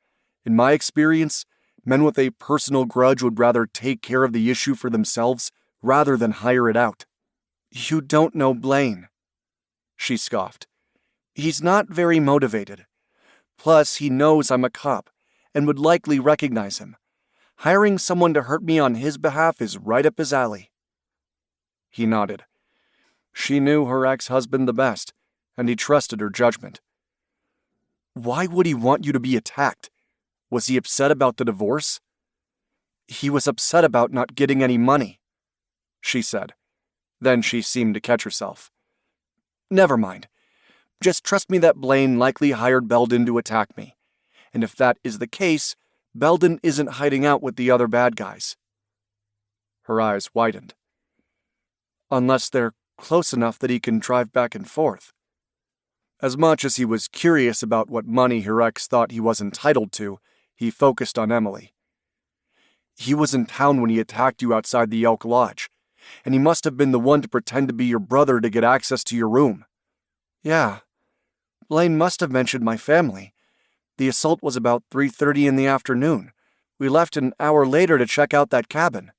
In my experience, men with a personal grudge would rather take care of the issue for themselves rather than hire it out. You don't know Blaine, she scoffed. He's not very motivated. Plus, he knows I'm a cop and would likely recognize him. Hiring someone to hurt me on his behalf is right up his alley. He nodded. She knew her ex-husband the best, and he trusted her judgment. Why would he want you to be attacked? Was he upset about the divorce? He was upset about not getting any money, she said. Then she seemed to catch herself. Never mind. Just trust me that Blaine likely hired Belden to attack me. And if that is the case, Belden isn't hiding out with the other bad guys. Her eyes widened. Unless they're close enough that he can drive back and forth. As much as he was curious about what money her ex thought he was entitled to, he focused on Emily. He was in town when he attacked you outside the Elk Lodge, and he must have been the one to pretend to be your brother to get access to your room. Yeah, Blaine must have mentioned my family. The assault was about 3:30 in the afternoon. We left an hour later to check out that cabin.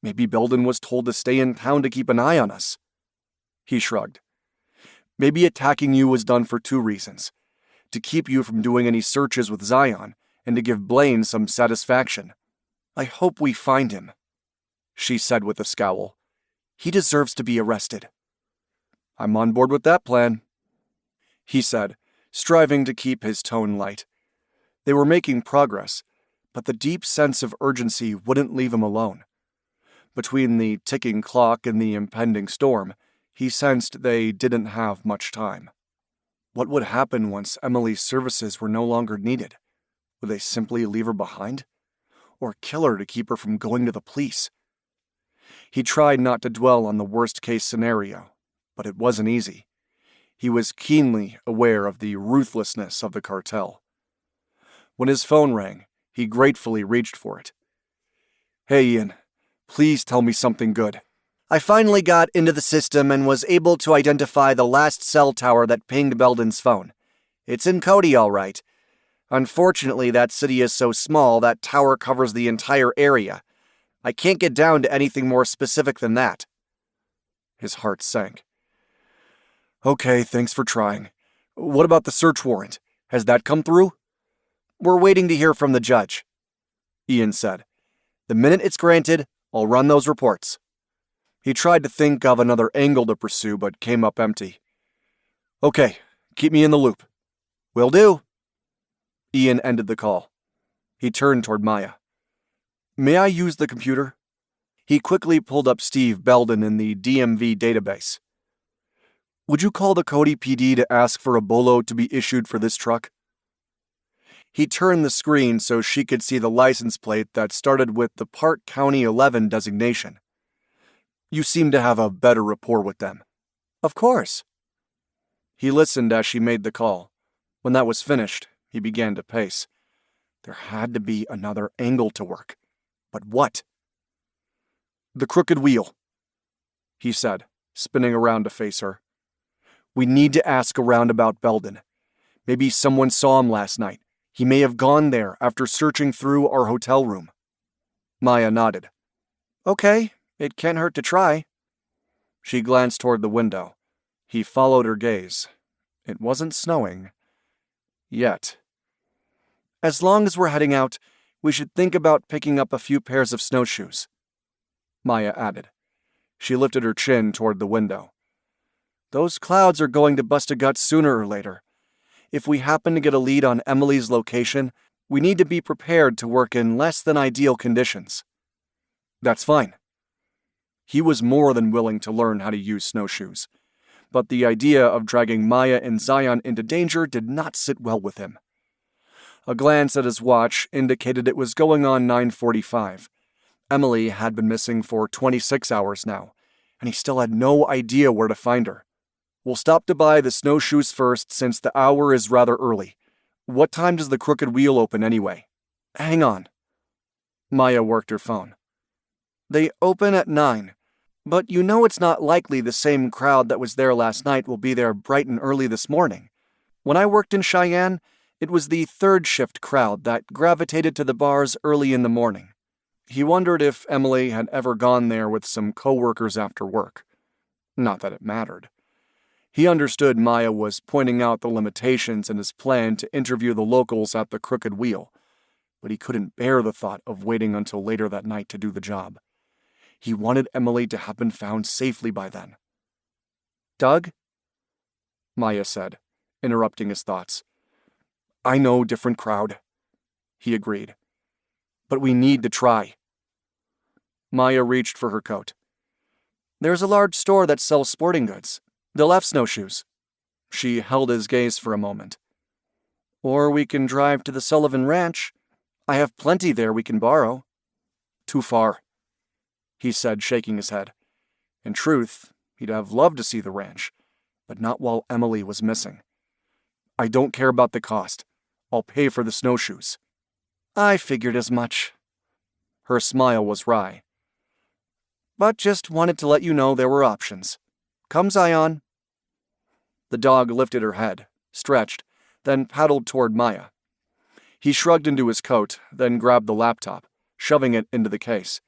Maybe Belden was told to stay in town to keep an eye on us. He shrugged. Maybe attacking you was done for 2 reasons. To keep you from doing any searches with Zion, and to give Blaine some satisfaction. I hope we find him, she said with a scowl. He deserves to be arrested. I'm on board with that plan, he said, striving to keep his tone light. They were making progress, but the deep sense of urgency wouldn't leave him alone. Between the ticking clock and the impending storm, he sensed they didn't have much time. What would happen once Emily's services were no longer needed? Would they simply leave her behind? Or kill her to keep her from going to the police? He tried not to dwell on the worst-case scenario, but it wasn't easy. He was keenly aware of the ruthlessness of the cartel. When his phone rang, he gratefully reached for it. Hey, Ian, please tell me something good. I finally got into the system and was able to identify the last cell tower that pinged Belden's phone. It's in Cody, all right. Unfortunately, that city is so small that tower covers the entire area. I can't get down to anything more specific than that. His heart sank. Okay, thanks for trying. What about the search warrant? Has that come through? We're waiting to hear from the judge, Ian said. The minute it's granted, I'll run those reports. He tried to think of another angle to pursue, but came up empty. Okay, keep me in the loop. Will do. Ian ended the call. He turned toward Maya. May I use the computer? He quickly pulled up Steve Belden in the DMV database. Would you call the Cody PD to ask for a bolo to be issued for this truck? He turned the screen so she could see the license plate that started with the Park County 11 designation. You seem to have a better rapport with them. Of course. He listened as she made the call. When that was finished, he began to pace. There had to be another angle to work. But what? The crooked wheel, he said, spinning around to face her. We need to ask around about Belden. Maybe someone saw him last night. He may have gone there after searching through our hotel room. Maya nodded. Okay, it can't hurt to try. She glanced toward the window. He followed her gaze. It wasn't snowing. Yet. As long as we're heading out, we should think about picking up a few pairs of snowshoes, Maya added. She lifted her chin toward the window. Those clouds are going to bust a gut sooner or later. If we happen to get a lead on Emily's location, we need to be prepared to work in less than ideal conditions. That's fine. He was more than willing to learn how to use snowshoes, but the idea of dragging Maya and Zion into danger did not sit well with him. A glance at his watch indicated it was going on 9:45. Emily had been missing for 26 hours now, and he still had no idea where to find her. We'll stop to buy the snowshoes first since the hour is rather early. What time does the crooked wheel open anyway? Hang on. Maya worked her phone. They open at 9, but you know it's not likely the same crowd that was there last night will be there bright and early this morning. When I worked in Cheyenne, it was the third shift crowd that gravitated to the bars early in the morning. He wondered if Emily had ever gone there with some coworkers after work. Not that it mattered. He understood Maya was pointing out the limitations in his plan to interview the locals at the Crooked Wheel, but he couldn't bear the thought of waiting until later that night to do the job. He wanted Emily to have been found safely by then. Doug? Maya said, interrupting his thoughts. I know, different crowd, he agreed. But we need to try. Maya reached for her coat. There's a large store that sells sporting goods. They'll have snowshoes. She held his gaze for a moment. Or we can drive to the Sullivan Ranch. I have plenty there we can borrow. Too far, he said, shaking his head. In truth, he'd have loved to see the ranch, but not while Emily was missing. I don't care about the cost. I'll pay for the snowshoes. I figured as much. Her smile was wry. But just wanted to let you know there were options. Come, Zion. The dog lifted her head, stretched, then paddled toward Maya. He shrugged into his coat, then grabbed the laptop, shoving it into the case.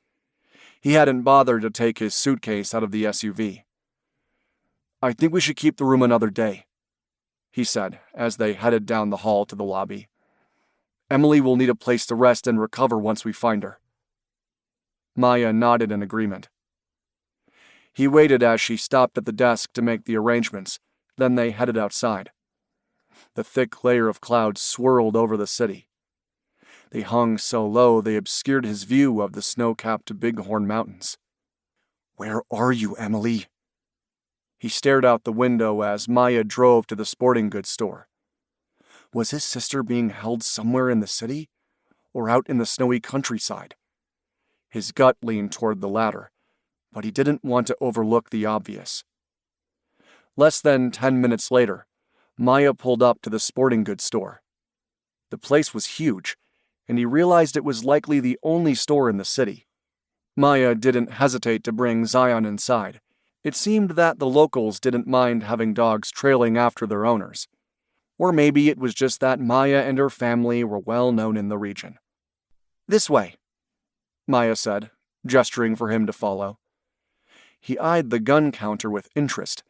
He hadn't bothered to take his suitcase out of the SUV. I think we should keep the room another day, he said as they headed down the hall to the lobby. Emily will need a place to rest and recover once we find her. Maya nodded in agreement. He waited as she stopped at the desk to make the arrangements, then they headed outside. The thick layer of clouds swirled over the city. They hung so low they obscured his view of the snow-capped Bighorn Mountains. Where are you, Emily? He stared out the window as Maya drove to the sporting goods store. Was his sister being held somewhere in the city, or out in the snowy countryside? His gut leaned toward the latter, but he didn't want to overlook the obvious. Less than 10 minutes later, Maya pulled up to the sporting goods store. The place was huge, and he realized it was likely the only store in the city. Maya didn't hesitate to bring Zion inside. It seemed that the locals didn't mind having dogs trailing after their owners. Or maybe it was just that Maya and her family were well known in the region. "This way," Maya said, gesturing for him to follow. He eyed the gun counter with interest,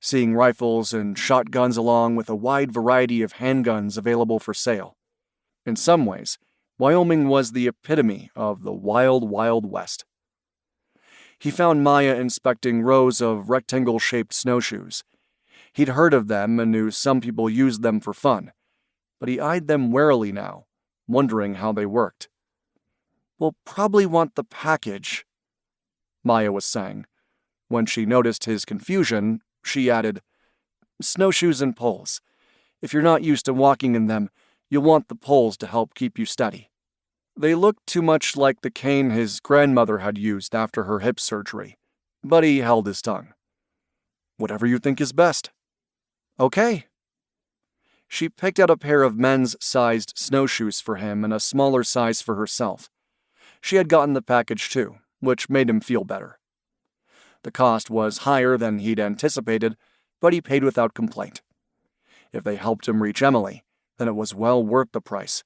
seeing rifles and shotguns along with a wide variety of handguns available for sale. In some ways, Wyoming was the epitome of the wild, wild west. He found Maya inspecting rows of rectangle-shaped snowshoes. He'd heard of them and knew some people used them for fun, but he eyed them warily now, wondering how they worked. "We'll probably want the package," Maya was saying. When she noticed his confusion, she added, "Snowshoes and poles. If you're not used to walking in them, you'll want the poles to help keep you steady." They looked too much like the cane his grandmother had used after her hip surgery, but he held his tongue. "Whatever you think is best." "Okay." She picked out a pair of men's-sized snowshoes for him and a smaller size for herself. She had gotten the package too, which made him feel better. The cost was higher than he'd anticipated, but he paid without complaint. If they helped him reach Emily, then it was well worth the price.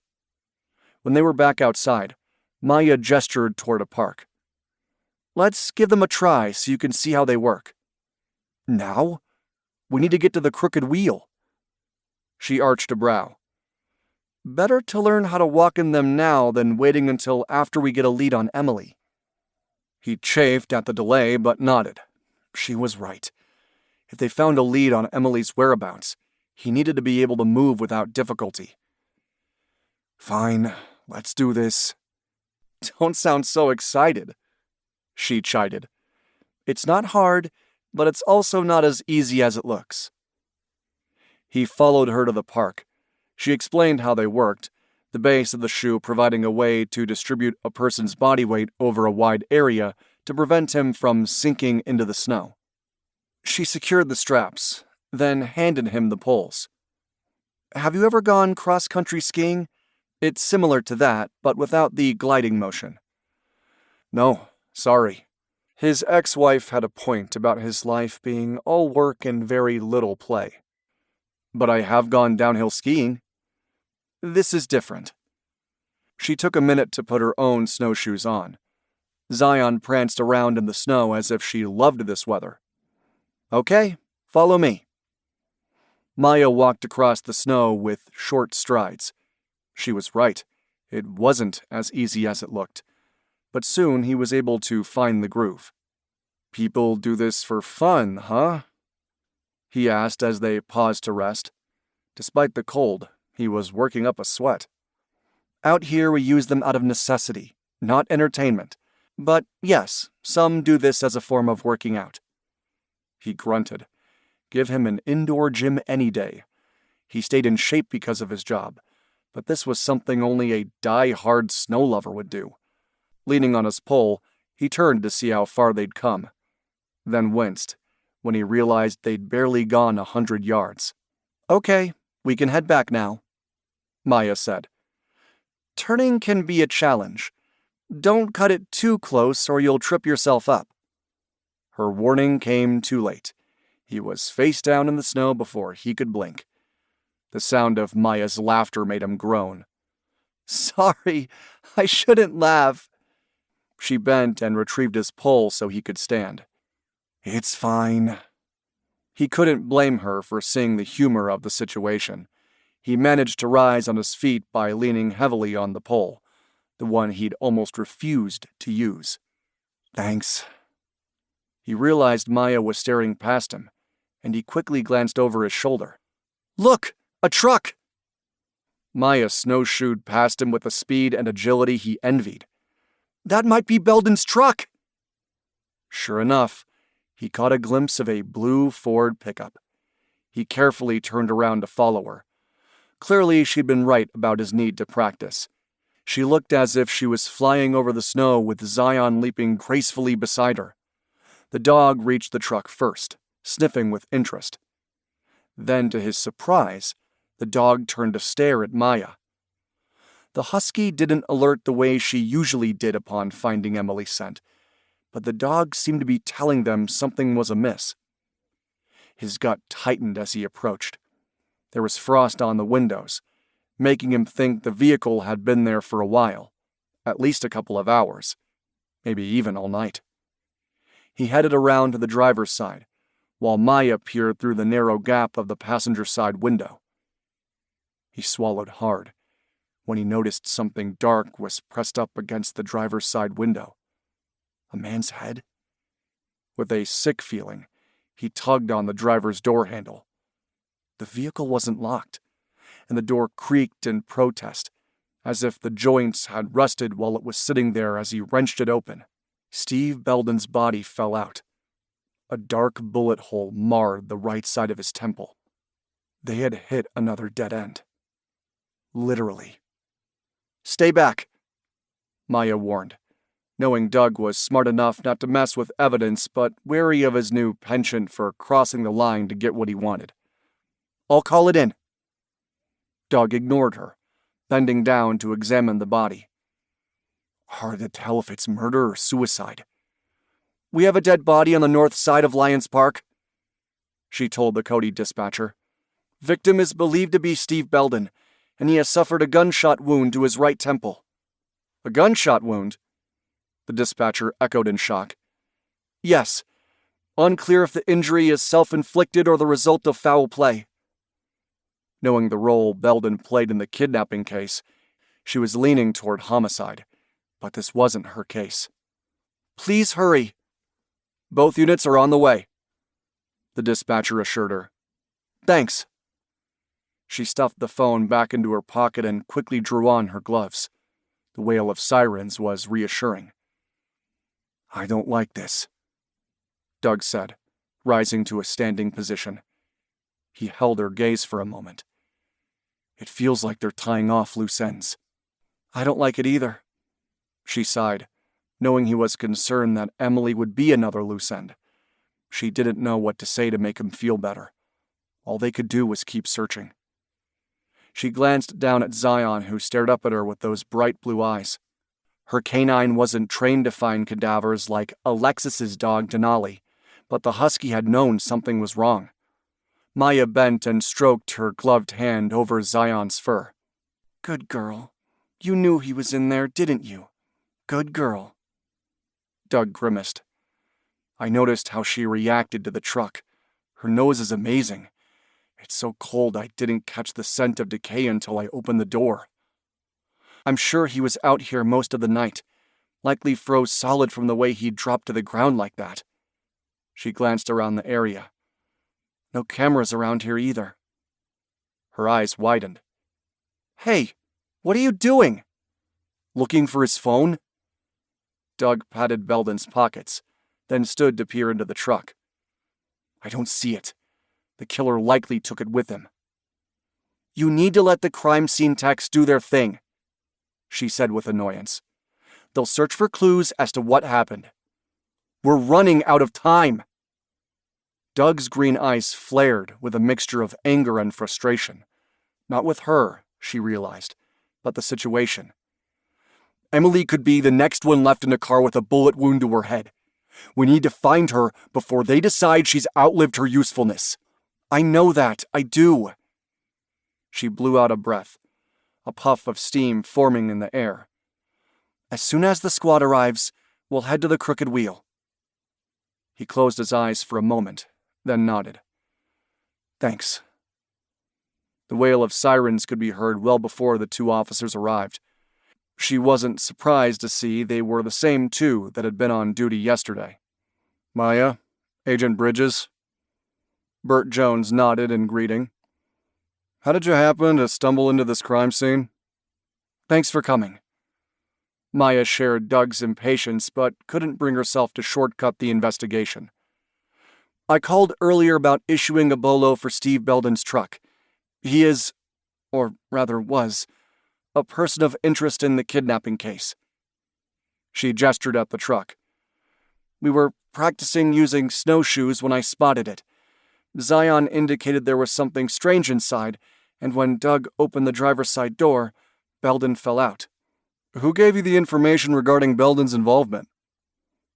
When they were back outside, Maya gestured toward a park. "Let's give them a try so you can see how they work." "Now? We need to get to the crooked wheel." She arched a brow. "Better to learn how to walk in them now than waiting until after we get a lead on Emily." He chafed at the delay but nodded. She was right. If they found a lead on Emily's whereabouts, he needed to be able to move without difficulty. "Fine, let's do this." "Don't sound so excited," she chided. "It's not hard, but it's also not as easy as it looks." He followed her to the park. She explained how they worked, the base of the shoe providing a way to distribute a person's body weight over a wide area to prevent him from sinking into the snow. She secured the straps, then handed him the poles. "Have you ever gone cross-country skiing? It's similar to that, but without the gliding motion." "No, sorry." His ex-wife had a point about his life being all work and very little play. "But I have gone downhill skiing." "This is different." She took a minute to put her own snowshoes on. Zion pranced around in the snow as if she loved this weather. "Okay, follow me." Maya walked across the snow with short strides. She was right. It wasn't as easy as it looked. But soon he was able to find the groove. "People do this for fun, huh?" he asked as they paused to rest. Despite the cold, he was working up a sweat. "Out here we use them out of necessity, not entertainment. But yes, some do this as a form of working out." He grunted. Give him an indoor gym any day. He stayed in shape because of his job, but this was something only a die-hard snow lover would do. Leaning on his pole, he turned to see how far they'd come, then winced when he realized they'd barely gone 100 yards. "Okay, we can head back now," Maya said. "Turning can be a challenge. Don't cut it too close or you'll trip yourself up." Her warning came too late. He was face down in the snow before he could blink. The sound of Maya's laughter made him groan. "Sorry, I shouldn't laugh." She bent and retrieved his pole so he could stand. "It's fine." He couldn't blame her for seeing the humor of the situation. He managed to rise on his feet by leaning heavily on the pole, the one he'd almost refused to use. "Thanks." He realized Maya was staring past him, and he quickly glanced over his shoulder. "Look! A truck!" Maya snowshoed past him with a speed and agility he envied. "That might be Belden's truck!" Sure enough, he caught a glimpse of a blue Ford pickup. He carefully turned around to follow her. Clearly, she'd been right about his need to practice. She looked as if she was flying over the snow with Zion leaping gracefully beside her. The dog reached the truck first, sniffing with interest. Then, to his surprise, the dog turned to stare at Maya. The husky didn't alert the way she usually did upon finding Emily's scent, but the dog seemed to be telling them something was amiss. His gut tightened as he approached. There was frost on the windows, making him think the vehicle had been there for a while, at least a couple of hours, maybe even all night. He headed around to the driver's side, while Maya peered through the narrow gap of the passenger side window. He swallowed hard when he noticed something dark was pressed up against the driver's side window. A man's head? With a sick feeling, he tugged on the driver's door handle. The vehicle wasn't locked, and the door creaked in protest, as if the joints had rusted while it was sitting there as he wrenched it open. Steve Belden's body fell out. A dark bullet hole marred the right side of his temple. They had hit another dead end. Literally. "Stay back," Maya warned, knowing Doug was smart enough not to mess with evidence but wary of his new penchant for crossing the line to get what he wanted. "I'll call it in." Doug ignored her, bending down to examine the body. Hard to tell if it's murder or suicide. "We have a dead body on the north side of Lions Park," she told the Cody dispatcher. "Victim is believed to be Steve Belden, and he has suffered a gunshot wound to his right temple." "A gunshot wound?" The dispatcher echoed in shock. "Yes. Unclear if the injury is self-inflicted or the result of foul play." Knowing the role Belden played in the kidnapping case, she was leaning toward homicide, but this wasn't her case. "Please hurry." "Both units are on the way," the dispatcher assured her. "Thanks." She stuffed the phone back into her pocket and quickly drew on her gloves. The wail of sirens was reassuring. "I don't like this," Doug said, rising to a standing position. He held her gaze for a moment. "It feels like they're tying off loose ends." "I don't like it either," she sighed, knowing he was concerned that Emily would be another loose end. She didn't know what to say to make him feel better. All they could do was keep searching. She glanced down at Zion, who stared up at her with those bright blue eyes. Her canine wasn't trained to find cadavers like Alexis's dog Denali, but the husky had known something was wrong. Maya bent and stroked her gloved hand over Zion's fur. "Good girl. You knew he was in there, didn't you? Good girl." Doug grimaced. "I noticed how she reacted to the truck. Her nose is amazing. It's so cold I didn't catch the scent of decay until I opened the door. I'm sure he was out here most of the night. Likely froze solid from the way he dropped to the ground like that." She glanced around the area. "No cameras around here either." Her eyes widened. "Hey, what are you doing?" "Looking for his phone?" Doug patted Belden's pockets, then stood to peer into the truck. "I don't see it. The killer likely took it with him." "You need to let the crime scene techs do their thing," she said with annoyance. "They'll search for clues as to what happened. We're running out of time." Doug's green eyes flared with a mixture of anger and frustration. Not with her, she realized, but the situation. Emily could be the next one left in the car with a bullet wound to her head. We need to find her before they decide she's outlived her usefulness. I know that, I do. She blew out a breath, a puff of steam forming in the air. As soon as the squad arrives, we'll head to the Crooked Wheel. He closed his eyes for a moment, then nodded. Thanks. The wail of sirens could be heard well before the two officers arrived. She wasn't surprised to see they were the same two that had been on duty yesterday. Maya, Agent Bridges. Burt Jones nodded in greeting. How did you happen to stumble into this crime scene? Thanks for coming. Maya shared Doug's impatience, but couldn't bring herself to shortcut the investigation. I called earlier about issuing a bolo for Steve Belden's truck. He is, or rather was, a person of interest in the kidnapping case. She gestured at the truck. We were practicing using snowshoes when I spotted it. Zion indicated there was something strange inside, and when Doug opened the driver's side door, Belden fell out. Who gave you the information regarding Belden's involvement?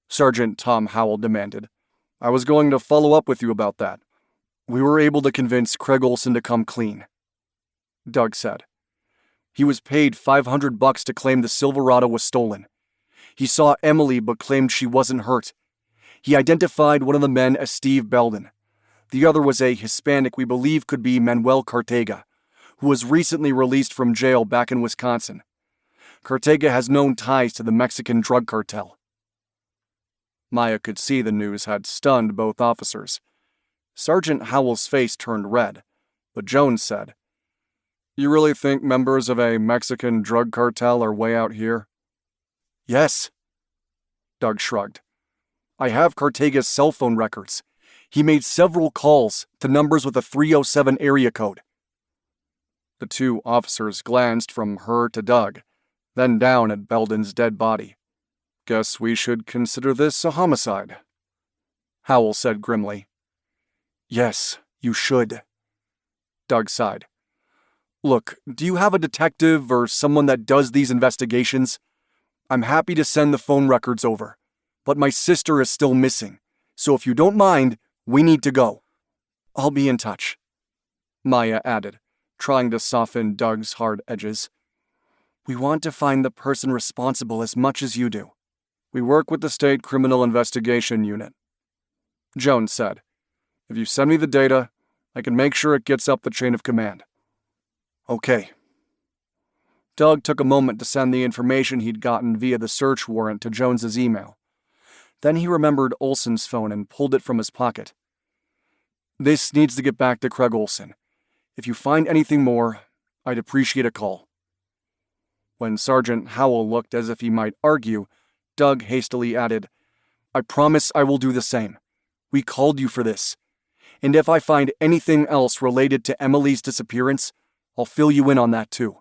Sergeant Tom Howell demanded. I was going to follow up with you about that. We were able to convince Craig Olson to come clean. Doug said. He was paid $500 to claim the Silverado was stolen. He saw Emily but claimed she wasn't hurt. He identified one of the men as Steve Belden. The other was a Hispanic we believe could be Manuel Cartega, who was recently released from jail back in Wisconsin. Cartega has known ties to the Mexican drug cartel. Maya could see the news had stunned both officers. Sergeant Howell's face turned red, but Jones said, You really think members of a Mexican drug cartel are way out here? Yes. Doug shrugged. I have Cartega's cell phone records. He made several calls to numbers with a 307 area code. The two officers glanced from her to Doug, then down at Belden's dead body. Guess we should consider this a homicide, Howell said grimly. Yes, you should. Doug sighed. Look, do you have a detective or someone that does these investigations? I'm happy to send the phone records over, but my sister is still missing, so if you don't mind, we need to go. I'll be in touch, Maya added, trying to soften Doug's hard edges. We want to find the person responsible as much as you do. We work with the State Criminal Investigation Unit, Jones said. If you send me the data, I can make sure it gets up the chain of command. Okay. Doug took a moment to send the information he'd gotten via the search warrant to Jones's email. Then he remembered Olson's phone and pulled it from his pocket. This needs to get back to Craig Olson. If you find anything more, I'd appreciate a call. When Sergeant Howell looked as if he might argue, Doug hastily added, I promise I will do the same. We called you for this. And if I find anything else related to Emily's disappearance, I'll fill you in on that too.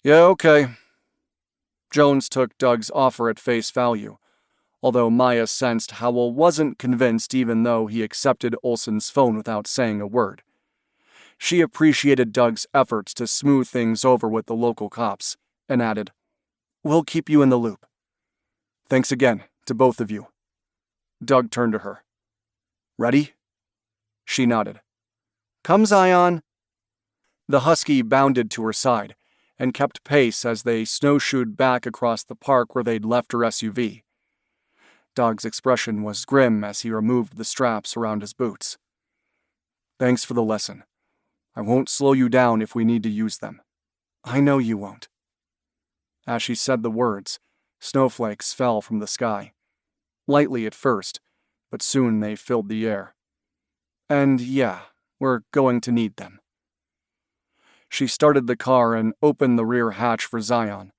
Yeah, okay. Jones took Doug's offer at face value, although Maya sensed Howell wasn't convinced even though he accepted Olson's phone without saying a word. She appreciated Doug's efforts to smooth things over with the local cops, and added, We'll keep you in the loop. Thanks again, to both of you. Doug turned to her. Ready? She nodded. Come, Zion. The husky bounded to her side, and kept pace as they snowshoed back across the park where they'd left her SUV. Doug's expression was grim as he removed the straps around his boots. Thanks for the lesson. I won't slow you down if we need to use them. I know you won't. As she said the words, snowflakes fell from the sky. Lightly at first, but soon they filled the air. And yeah, we're going to need them. She started the car and opened the rear hatch for Zion.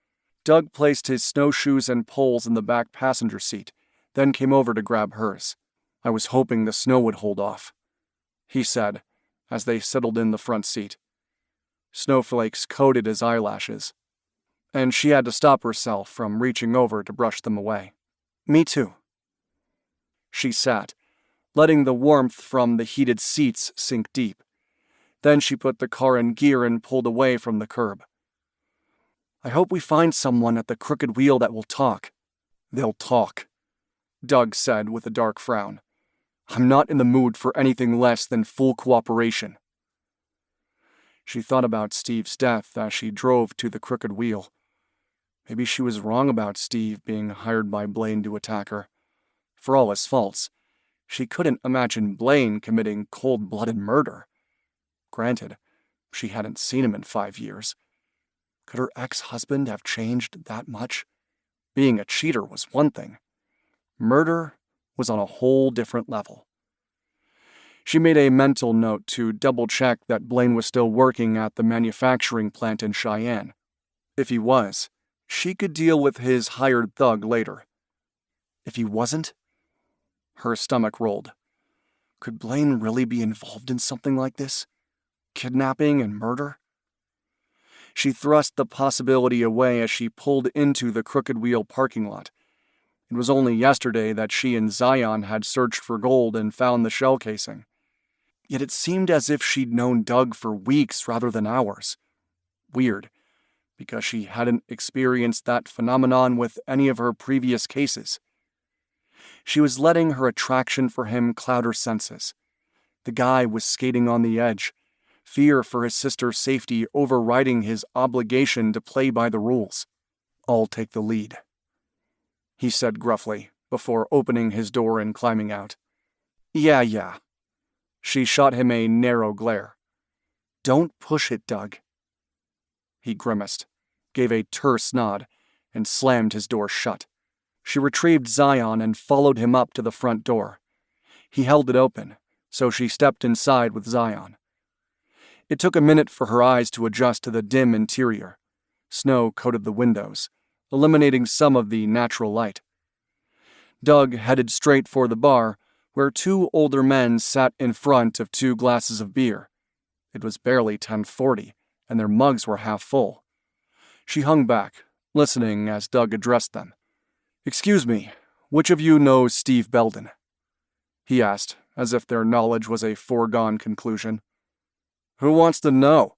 Doug placed his snowshoes and poles in the back passenger seat, then came over to grab hers. I was hoping the snow would hold off, he said, as they settled in the front seat. Snowflakes coated his eyelashes, and she had to stop herself from reaching over to brush them away. Me too. She sat, letting the warmth from the heated seats sink deep. Then she put the car in gear and pulled away from the curb. I hope we find someone at the crooked wheel that will talk. They'll talk, Doug said with a dark frown. I'm not in the mood for anything less than full cooperation. She thought about Steve's death as she drove to the crooked wheel. Maybe she was wrong about Steve being hired by Blaine to attack her. For all his faults, she couldn't imagine Blaine committing cold-blooded murder. Granted, she hadn't seen him in 5 years. Could her ex-husband have changed that much? Being a cheater was one thing. Murder was on a whole different level. She made a mental note to double-check that Blaine was still working at the manufacturing plant in Cheyenne. If he was, she could deal with his hired thug later. If he wasn't? Her stomach rolled. Could Blaine really be involved in something like this? Kidnapping and murder? She thrust the possibility away as she pulled into the Crooked Wheel parking lot. It was only yesterday that she and Zion had searched for gold and found the shell casing. Yet it seemed as if she'd known Doug for weeks rather than hours. Weird, because she hadn't experienced that phenomenon with any of her previous cases. She was letting her attraction for him cloud her senses. The guy was skating on the edge, fear for his sister's safety overriding his obligation to play by the rules. "I'll take the lead," he said gruffly, before opening his door and climbing out. Yeah. She shot him a narrow glare. "Don't push it, Doug." He grimaced, gave a terse nod, and slammed his door shut. She retrieved Zion and followed him up to the front door. He held it open, so she stepped inside with Zion. It took a minute for her eyes to adjust to the dim interior. Snow coated the windows, eliminating some of the natural light. Doug headed straight for the bar, where two older men sat in front of 2 glasses of beer. It was barely 10:40, and their mugs were half full. She hung back, listening as Doug addressed them. "Excuse me, which of you knows Steve Belden?" he asked, as if their knowledge was a foregone conclusion. "Who wants to know?"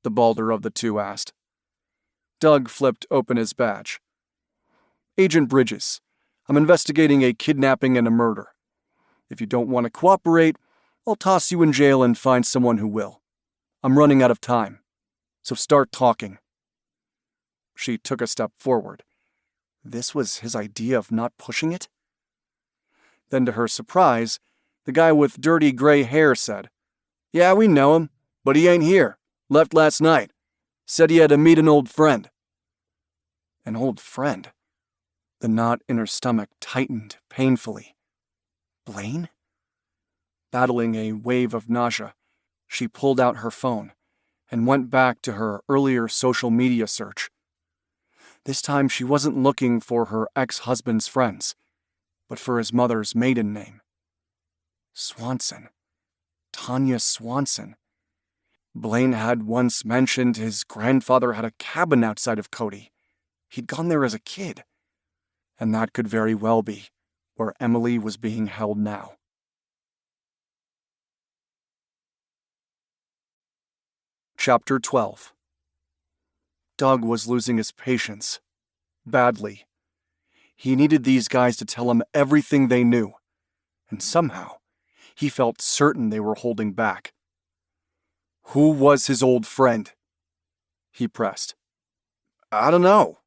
the balder of the two asked. Doug flipped open his badge. "Agent Bridges. I'm investigating a kidnapping and a murder. If you don't want to cooperate, I'll toss you in jail and find someone who will. I'm running out of time, so start talking." She took a step forward. This was his idea of not pushing it? Then, to her surprise, the guy with dirty gray hair said, "Yeah, we know him, but he ain't here. Left last night. Said he had to meet an old friend." An old friend? The knot in her stomach tightened painfully. Blaine? Battling a wave of nausea, she pulled out her phone and went back to her earlier social media search. This time she wasn't looking for her ex-husband's friends, but for his mother's maiden name. Swanson. Tanya Swanson. Blaine had once mentioned his grandfather had a cabin outside of Cody. He'd gone there as a kid. And that could very well be where Emily was being held now. Chapter 12. Doug was losing his patience. Badly. He needed these guys to tell him everything they knew. And somehow, he felt certain they were holding back. "Who was his old friend?" he pressed. "I don't know."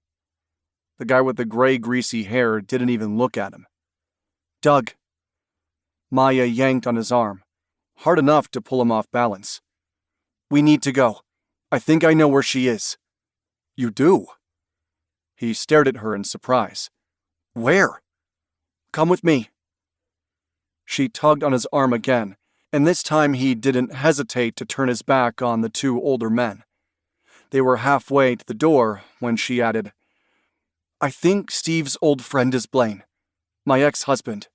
The guy with the gray, greasy hair didn't even look at him. "Doug." Maya yanked on his arm, hard enough to pull him off balance. "We need to go. I think I know where she is." "You do?" He stared at her in surprise. "Where?" "Come with me." She tugged on his arm again, and this time he didn't hesitate to turn his back on the 2 older men. They were halfway to the door when she added, "I think Steve's old friend is Blaine, my ex-husband."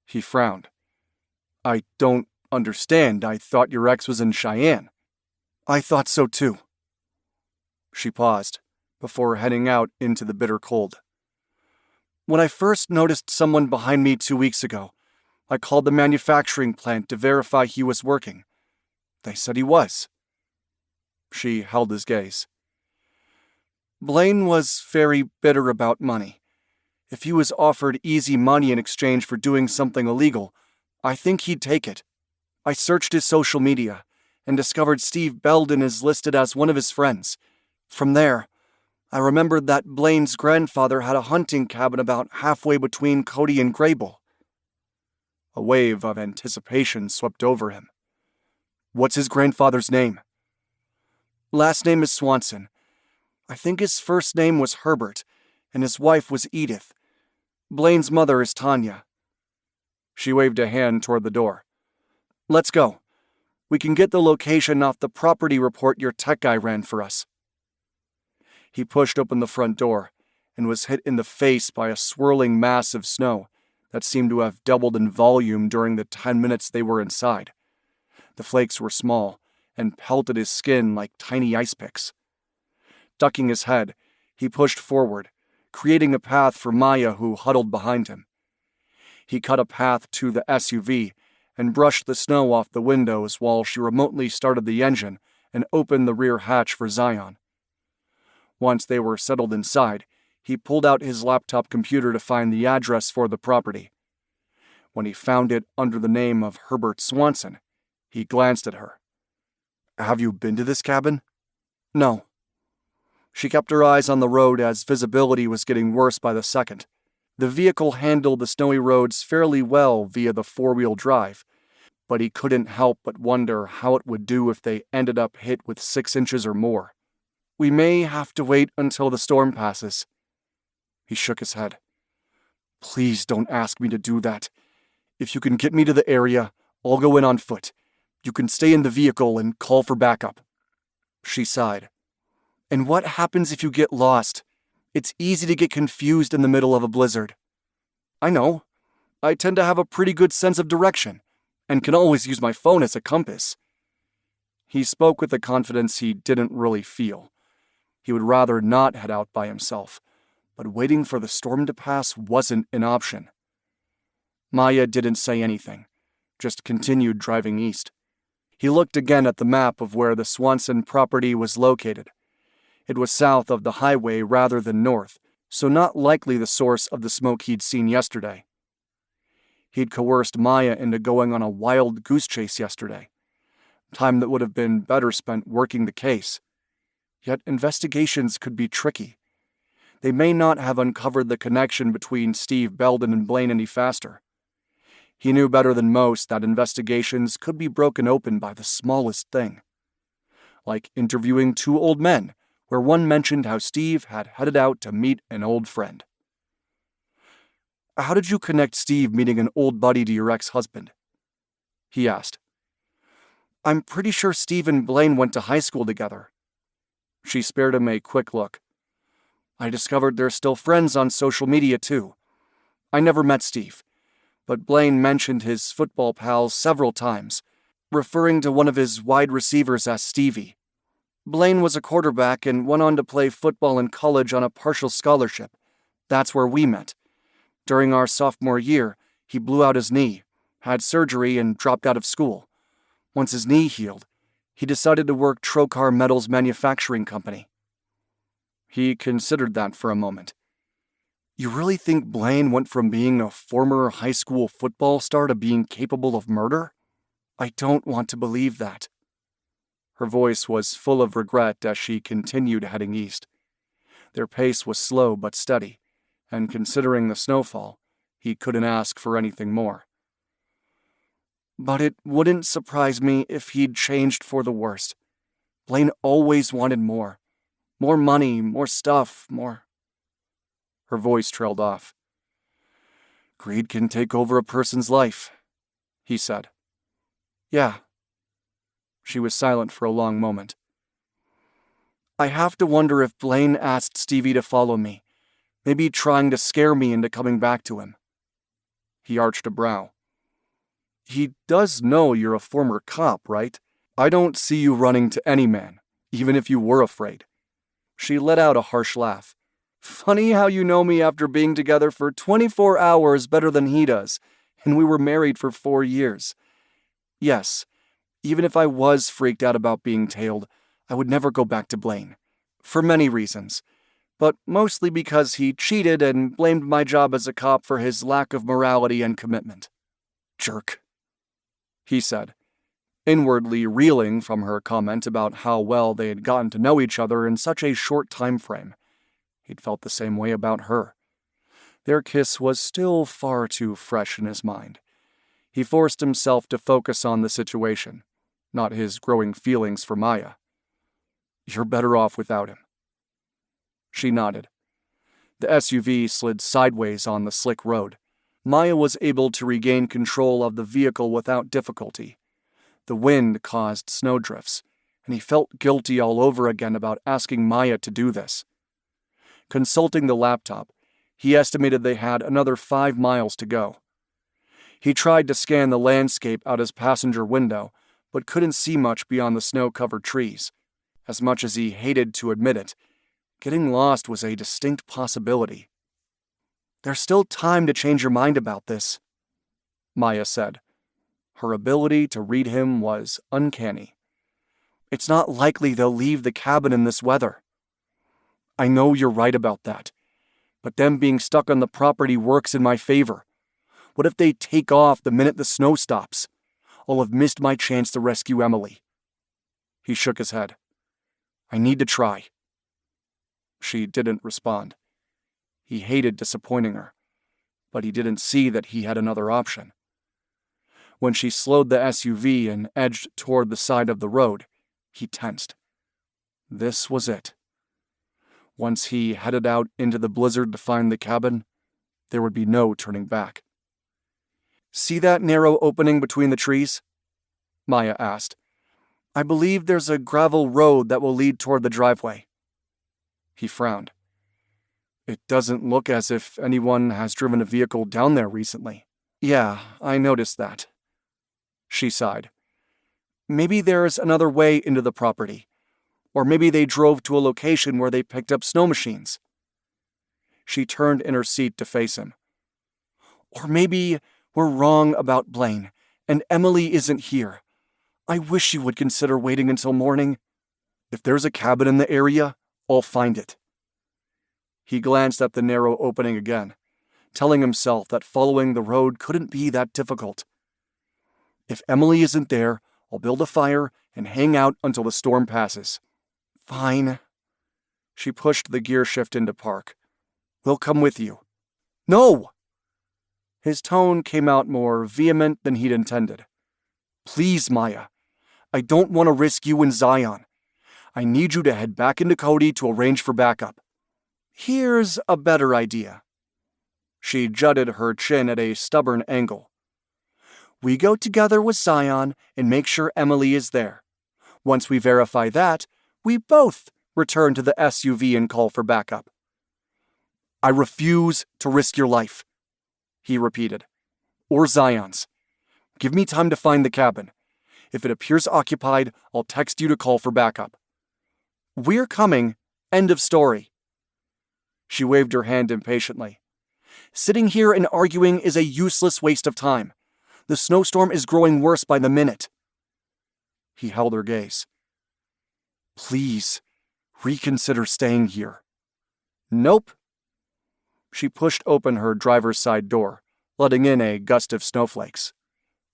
He frowned. "I don't understand. I thought your ex was in Cheyenne." "I thought so too." She paused, before heading out into the bitter cold. "When I first noticed someone behind me 2 weeks ago, I called the manufacturing plant to verify he was working. They said he was." She held his gaze. "Blaine was very bitter about money. If he was offered easy money in exchange for doing something illegal, I think he'd take it. I searched his social media and discovered Steve Belden is listed as one of his friends. From there, I remembered that Blaine's grandfather had a hunting cabin about halfway between Cody and Grable." A wave of anticipation swept over him. "What's his grandfather's name?" "Last name is Swanson. I think his first name was Herbert, and his wife was Edith. Blaine's mother is Tanya." She waved a hand toward the door. "Let's go. We can get the location off the property report your tech guy ran for us." He pushed open the front door and was hit in the face by a swirling mass of snow that seemed to have doubled in volume during the 10 minutes they were inside. The flakes were small and pelted his skin like tiny ice picks. Ducking his head, he pushed forward, creating a path for Maya, who huddled behind him. He cut a path to the SUV and brushed the snow off the windows while she remotely started the engine and opened the rear hatch for Zion. Once they were settled inside, he pulled out his laptop computer to find the address for the property. When he found it under the name of Herbert Swanson, he glanced at her. "Have you been to this cabin?" "No." She kept her eyes on the road as visibility was getting worse by the second. The vehicle handled the snowy roads fairly well via the four-wheel drive, but he couldn't help but wonder how it would do if they ended up hit with 6 inches or more. "We may have to wait until the storm passes." He shook his head. "Please don't ask me to do that. If you can get me to the area, I'll go in on foot. You can stay in the vehicle and call for backup." She sighed. "And what happens if you get lost? It's easy to get confused in the middle of a blizzard." "I know. I tend to have a pretty good sense of direction, and can always use my phone as a compass." He spoke with a confidence he didn't really feel. He would rather not head out by himself, but waiting for the storm to pass wasn't an option. Maya didn't say anything, just continued driving east. He looked again at the map of where the Swanson property was located. It was south of the highway rather than north, so not likely the source of the smoke he'd seen yesterday. He'd coerced Maya into going on a wild goose chase yesterday, time that would have been better spent working the case. Yet investigations could be tricky. They may not have uncovered the connection between Steve Belden and Blaine any faster. He knew better than most that investigations could be broken open by the smallest thing. Like interviewing 2 old men, where one mentioned how Steve had headed out to meet an old friend. "How did you connect Steve meeting an old buddy to your ex-husband?" he asked. "I'm pretty sure Steve and Blaine went to high school together." She spared him a quick look. "I discovered they're still friends on social media, too. I never met Steve, but Blaine mentioned his football pals several times, referring to one of his wide receivers as Stevie. Blaine was a quarterback and went on to play football in college on a partial scholarship. That's where we met. During our sophomore year, he blew out his knee, had surgery, and dropped out of school. Once his knee healed, he decided to work Trocar Metals Manufacturing Company." He considered that for a moment. "You really think Blaine went from being a former high school football star to being capable of murder? I don't want to believe that." Her voice was full of regret as she continued heading east. Their pace was slow but steady, and considering the snowfall, he couldn't ask for anything more. "But it wouldn't surprise me if he'd changed for the worst. Blaine always wanted more. More money, more stuff, more..." Her voice trailed off. "Greed can take over a person's life," he said. "Yeah." She was silent for a long moment. "I have to wonder if Blaine asked Stevie to follow me, maybe trying to scare me into coming back to him." He arched a brow. "He does know you're a former cop, right? I don't see you running to any man, even if you were afraid." She let out a harsh laugh. "Funny how you know me after being together for 24 hours better than he does, and we were married for 4 years. Yes, even if I was freaked out about being tailed, I would never go back to Blaine. For many reasons, but mostly because he cheated and blamed my job as a cop for his lack of morality and commitment." "Jerk," he said, inwardly reeling from her comment about how well they had gotten to know each other in such a short time frame. He'd felt the same way about her. Their kiss was still far too fresh in his mind. He forced himself to focus on the situation, not his growing feelings for Maya. "You're better off without him." She nodded. The SUV slid sideways on the slick road. Maya was able to regain control of the vehicle without difficulty. The wind caused snowdrifts, and he felt guilty all over again about asking Maya to do this. Consulting the laptop, he estimated they had another 5 miles to go. He tried to scan the landscape out his passenger window, but couldn't see much beyond the snow-covered trees. As much as he hated to admit it, getting lost was a distinct possibility. "There's still time to change your mind about this," Maya said. Her ability to read him was uncanny. "It's not likely they'll leave the cabin in this weather." I know you're right about that. But them being stuck on the property works in my favor. What if they take off the minute the snow stops? I'll have missed my chance to rescue Emily. He shook his head. I need to try. She didn't respond. He hated disappointing her, but he didn't see that he had another option. When she slowed the SUV and edged toward the side of the road, he tensed. This was it. Once he headed out into the blizzard to find the cabin, there would be no turning back. See that narrow opening between the trees? Maya asked. I believe there's a gravel road that will lead toward the driveway. He frowned. It doesn't look as if anyone has driven a vehicle down there recently. Yeah, I noticed that. She sighed. Maybe there's another way into the property. Or maybe they drove to a location where they picked up snow machines. She turned in her seat to face him. Or maybe we're wrong about Blaine, and Emily isn't here. I wish you would consider waiting until morning. If there's a cabin in the area, I'll find it. He glanced at the narrow opening again, telling himself that following the road couldn't be that difficult. If Emily isn't there, I'll build a fire and hang out until the storm passes. Fine. She pushed the gear shift into park. We'll come with you. No! His tone came out more vehement than he'd intended. Please, Maya. I don't want to risk you and Zion. I need you to head back into Cody to arrange for backup. Here's a better idea. She jutted her chin at a stubborn angle. We go together with Zion and make sure Emily is there. Once we verify that, we both return to the SUV and call for backup. I refuse to risk your life, he repeated. Or Zion's. Give me time to find the cabin. If it appears occupied, I'll text you to call for backup. We're coming. End of story. She waved her hand impatiently. Sitting here and arguing is a useless waste of time. The snowstorm is growing worse by the minute. He held her gaze. Please, reconsider staying here. Nope. She pushed open her driver's side door, letting in a gust of snowflakes.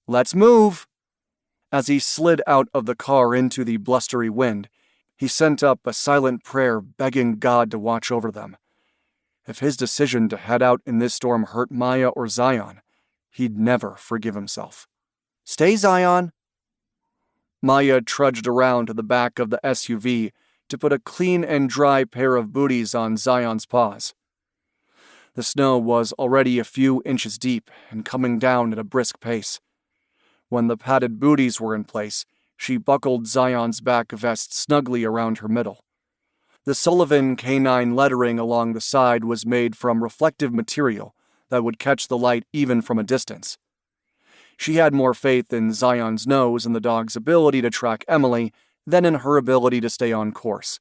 Let's move. As he slid out of the car into the blustery wind, he sent up a silent prayer begging God to watch over them. If his decision to head out in this storm hurt Maya or Zion, he'd never forgive himself. Stay, Zion. Maya trudged around to the back of the SUV to put a clean and dry pair of booties on Zion's paws. The snow was already a few inches deep and coming down at a brisk pace. When the padded booties were in place, she buckled Zion's back vest snugly around her middle. The Sullivan canine lettering along the side was made from reflective material that would catch the light even from a distance. She had more faith in Zion's nose and the dog's ability to track Emily than in her ability to stay on course.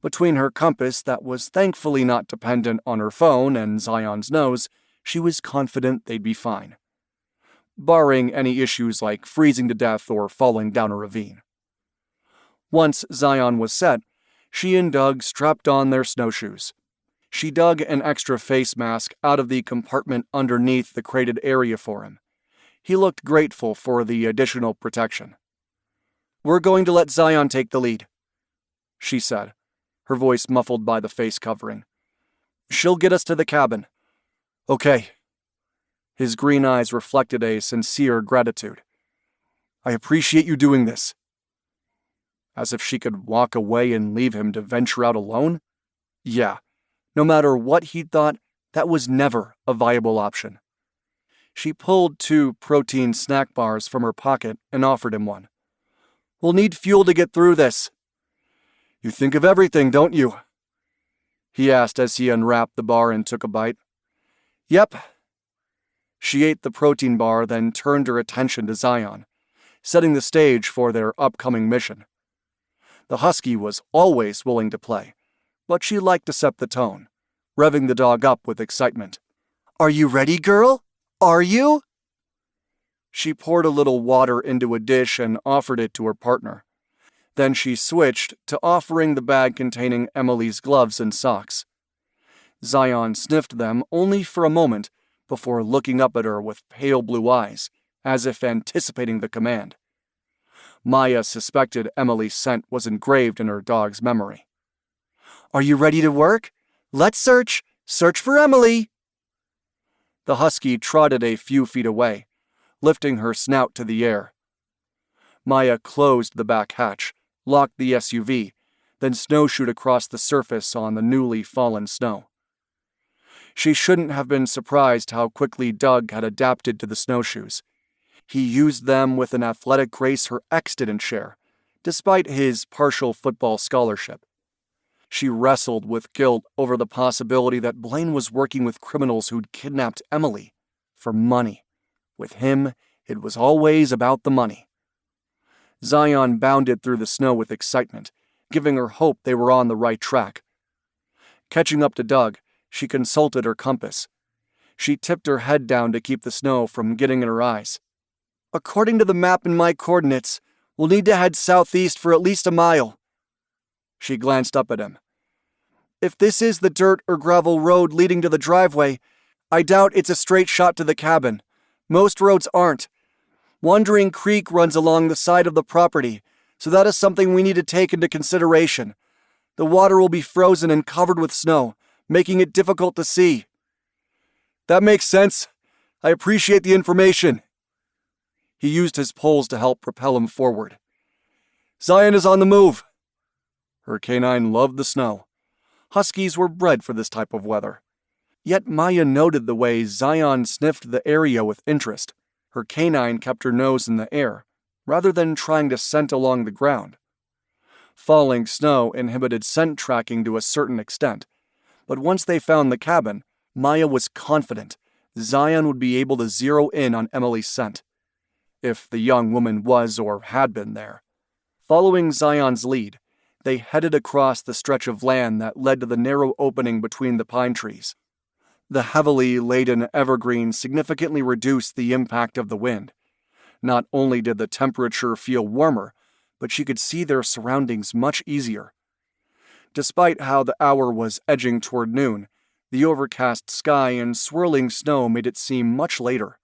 Between her compass that was thankfully not dependent on her phone and Zion's nose, she was confident they'd be fine, barring any issues like freezing to death or falling down a ravine. Once Zion was set, she and Doug strapped on their snowshoes. She dug an extra face mask out of the compartment underneath the crated area for him. He looked grateful for the additional protection. We're going to let Zion take the lead, she said, her voice muffled by the face covering. She'll get us to the cabin. Okay. His green eyes reflected a sincere gratitude. I appreciate you doing this. As if she could walk away and leave him to venture out alone? Yeah, no matter what he'd thought, that was never a viable option. She pulled 2 protein snack bars from her pocket and offered him one. We'll need fuel to get through this. You think of everything, don't you? He asked as he unwrapped the bar and took a bite. Yep. She ate the protein bar, then turned her attention to Zion, setting the stage for their upcoming mission. The husky was always willing to play, but she liked to set the tone, revving the dog up with excitement. Are you ready, girl? Are you? She poured a little water into a dish and offered it to her partner. Then she switched to offering the bag containing Emily's gloves and socks. Zion sniffed them only for a moment before looking up at her with pale blue eyes, as if anticipating the command. Maya suspected Emily's scent was engraved in her dog's memory. "Are you ready to work? Let's search! Search for Emily!" The husky trotted a few feet away, lifting her snout to the air. Maya closed the back hatch, locked the SUV, then snowshoed across the surface on the newly fallen snow. She shouldn't have been surprised how quickly Doug had adapted to the snowshoes. He used them with an athletic grace her ex didn't share, despite his partial football scholarship. She wrestled with guilt over the possibility that Blaine was working with criminals who'd kidnapped Emily for money. With him, it was always about the money. Zion bounded through the snow with excitement, giving her hope they were on the right track. Catching up to Doug, she consulted her compass. She tipped her head down to keep the snow from getting in her eyes. "According to the map and my coordinates, we'll need to head southeast for at least a mile." She glanced up at him. "If this is the dirt or gravel road leading to the driveway, I doubt it's a straight shot to the cabin. Most roads aren't. Wandering Creek runs along the side of the property, so that is something we need to take into consideration. The water will be frozen and covered with snow, making it difficult to see." "That makes sense. I appreciate the information." He used his poles to help propel him forward. "Zion is on the move." Her canine loved the snow. Huskies were bred for this type of weather. Yet Maya noted the way Zion sniffed the area with interest. Her canine kept her nose in the air, rather than trying to scent along the ground. Falling snow inhibited scent tracking to a certain extent, but once they found the cabin, Maya was confident Zion would be able to zero in on Emily's scent, if the young woman was or had been there. Following Zion's lead, they headed across the stretch of land that led to the narrow opening between the pine trees. The heavily laden evergreens significantly reduced the impact of the wind. Not only did the temperature feel warmer, but she could see their surroundings much easier. Despite how the hour was edging toward noon, the overcast sky and swirling snow made it seem much later.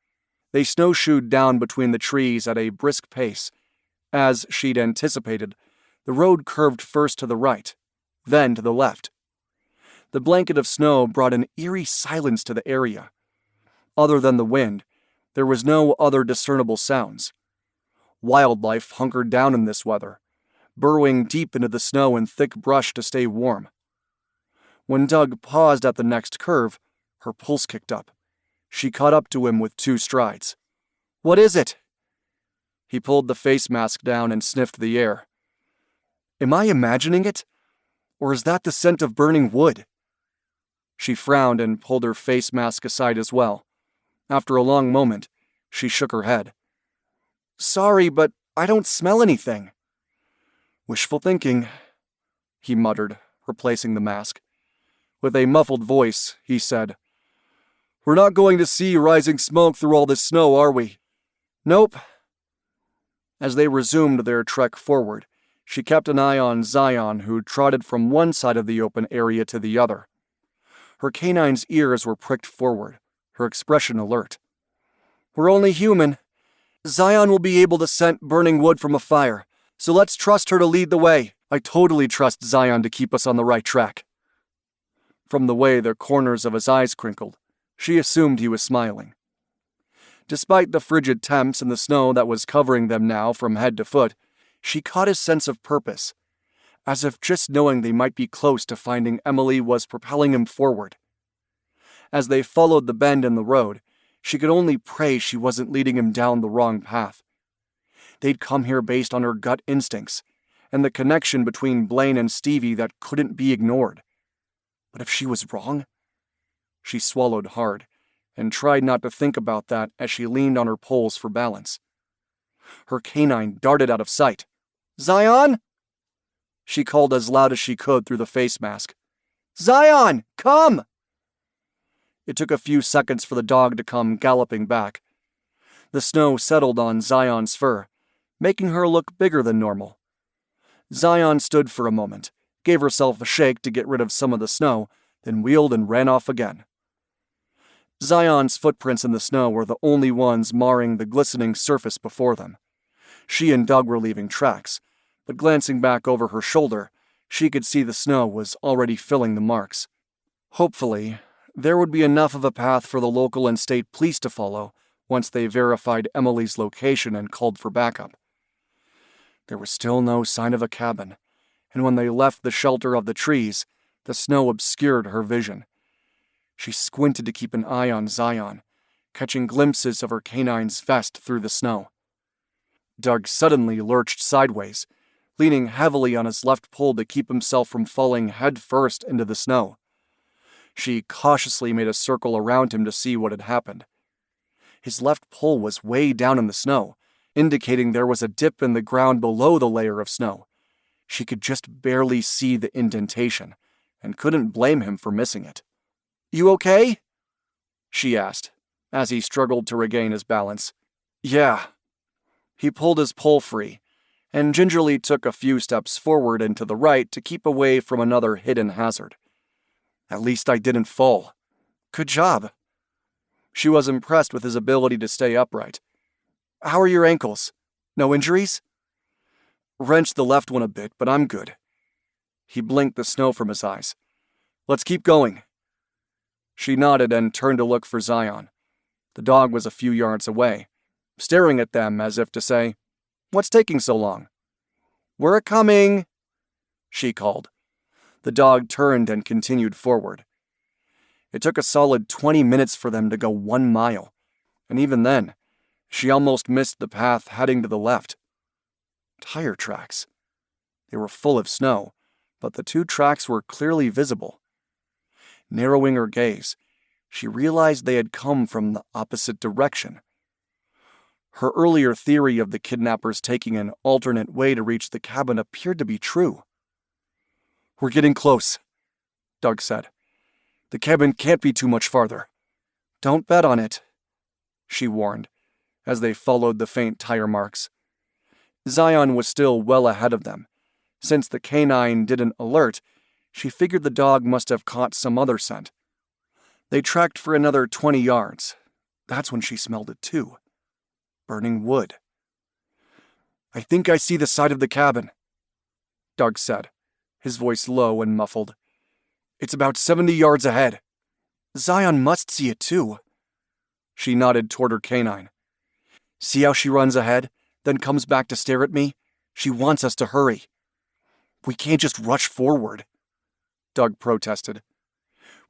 They snowshoed down between the trees at a brisk pace. As she'd anticipated, the road curved first to the right, then to the left. The blanket of snow brought an eerie silence to the area. Other than the wind, there was no other discernible sounds. Wildlife hunkered down in this weather, burrowing deep into the snow and thick brush to stay warm. When Doug paused at the next curve, her pulse kicked up. She caught up to him with 2 strides. "What is it?" He pulled the face mask down and sniffed the air. "Am I imagining it? Or is that the scent of burning wood?" She frowned and pulled her face mask aside as well. After a long moment, she shook her head. "Sorry, but I don't smell anything." "Wishful thinking," he muttered, replacing the mask. With a muffled voice, he said, "We're not going to see rising smoke through all this snow, are we?" "Nope." As they resumed their trek forward, she kept an eye on Zion, who trotted from one side of the open area to the other. Her canine's ears were pricked forward, her expression alert. "We're only human. Zion will be able to scent burning wood from a fire, so let's trust her to lead the way. I totally trust Zion to keep us on the right track." From the way the corners of his eyes crinkled, she assumed he was smiling. Despite the frigid temps and the snow that was covering them now from head to foot, she caught his sense of purpose, as if just knowing they might be close to finding Emily was propelling him forward. As they followed the bend in the road, she could only pray she wasn't leading him down the wrong path. They'd come here based on her gut instincts, and the connection between Blaine and Stevie that couldn't be ignored. But if she was wrong? She swallowed hard, and tried not to think about that as she leaned on her poles for balance. Her canine darted out of sight. "Zion?" She called as loud as she could through the face mask. "Zion, come!" It took a few seconds for the dog to come galloping back. The snow settled on Zion's fur, making her look bigger than normal. Zion stood for a moment, gave herself a shake to get rid of some of the snow, then wheeled and ran off again. Zion's footprints in the snow were the only ones marring the glistening surface before them. She and Doug were leaving tracks, but glancing back over her shoulder, she could see the snow was already filling the marks. Hopefully, there would be enough of a path for the local and state police to follow once they verified Emily's location and called for backup. There was still no sign of a cabin, and when they left the shelter of the trees, the snow obscured her vision. She squinted to keep an eye on Zion, catching glimpses of her canine's vest through the snow. Doug suddenly lurched sideways, leaning heavily on his left pole to keep himself from falling headfirst into the snow. She cautiously made a circle around him to see what had happened. His left pole was way down in the snow, indicating there was a dip in the ground below the layer of snow. She could just barely see the indentation, and couldn't blame him for missing it. "You okay?" she asked, as he struggled to regain his balance. "Yeah." He pulled his pole free, and gingerly took a few steps forward and to the right to keep away from another hidden hazard. "At least I didn't fall. Good job." She was impressed with his ability to stay upright. "How are your ankles? No injuries?" "Wrenched the left one a bit, but I'm good." He blinked the snow from his eyes. "Let's keep going." She nodded and turned to look for Zion. The dog was a few yards away, staring at them as if to say, "What's taking so long?" "We're coming," she called. The dog turned and continued forward. It took a solid 20 minutes for them to go 1 mile, and even then, she almost missed the path heading to the left. Tire tracks. They were full of snow, but the 2 tracks were clearly visible. Narrowing her gaze, she realized they had come from the opposite direction. Her earlier theory of the kidnappers taking an alternate way to reach the cabin appeared to be true. "We're getting close," Doug said. "The cabin can't be too much farther." "Don't bet on it," she warned, as they followed the faint tire marks. Zion was still well ahead of them. Since the canine didn't alert, she figured the dog must have caught some other scent. They trekked for another 20 yards. That's when she smelled it too. Burning wood. "I think I see the side of the cabin," Doug said, his voice low and muffled. "It's about 70 yards ahead." "Zion must see it too." She nodded toward her canine. "See how she runs ahead, then comes back to stare at me? She wants us to hurry." "We can't just rush forward," Doug protested.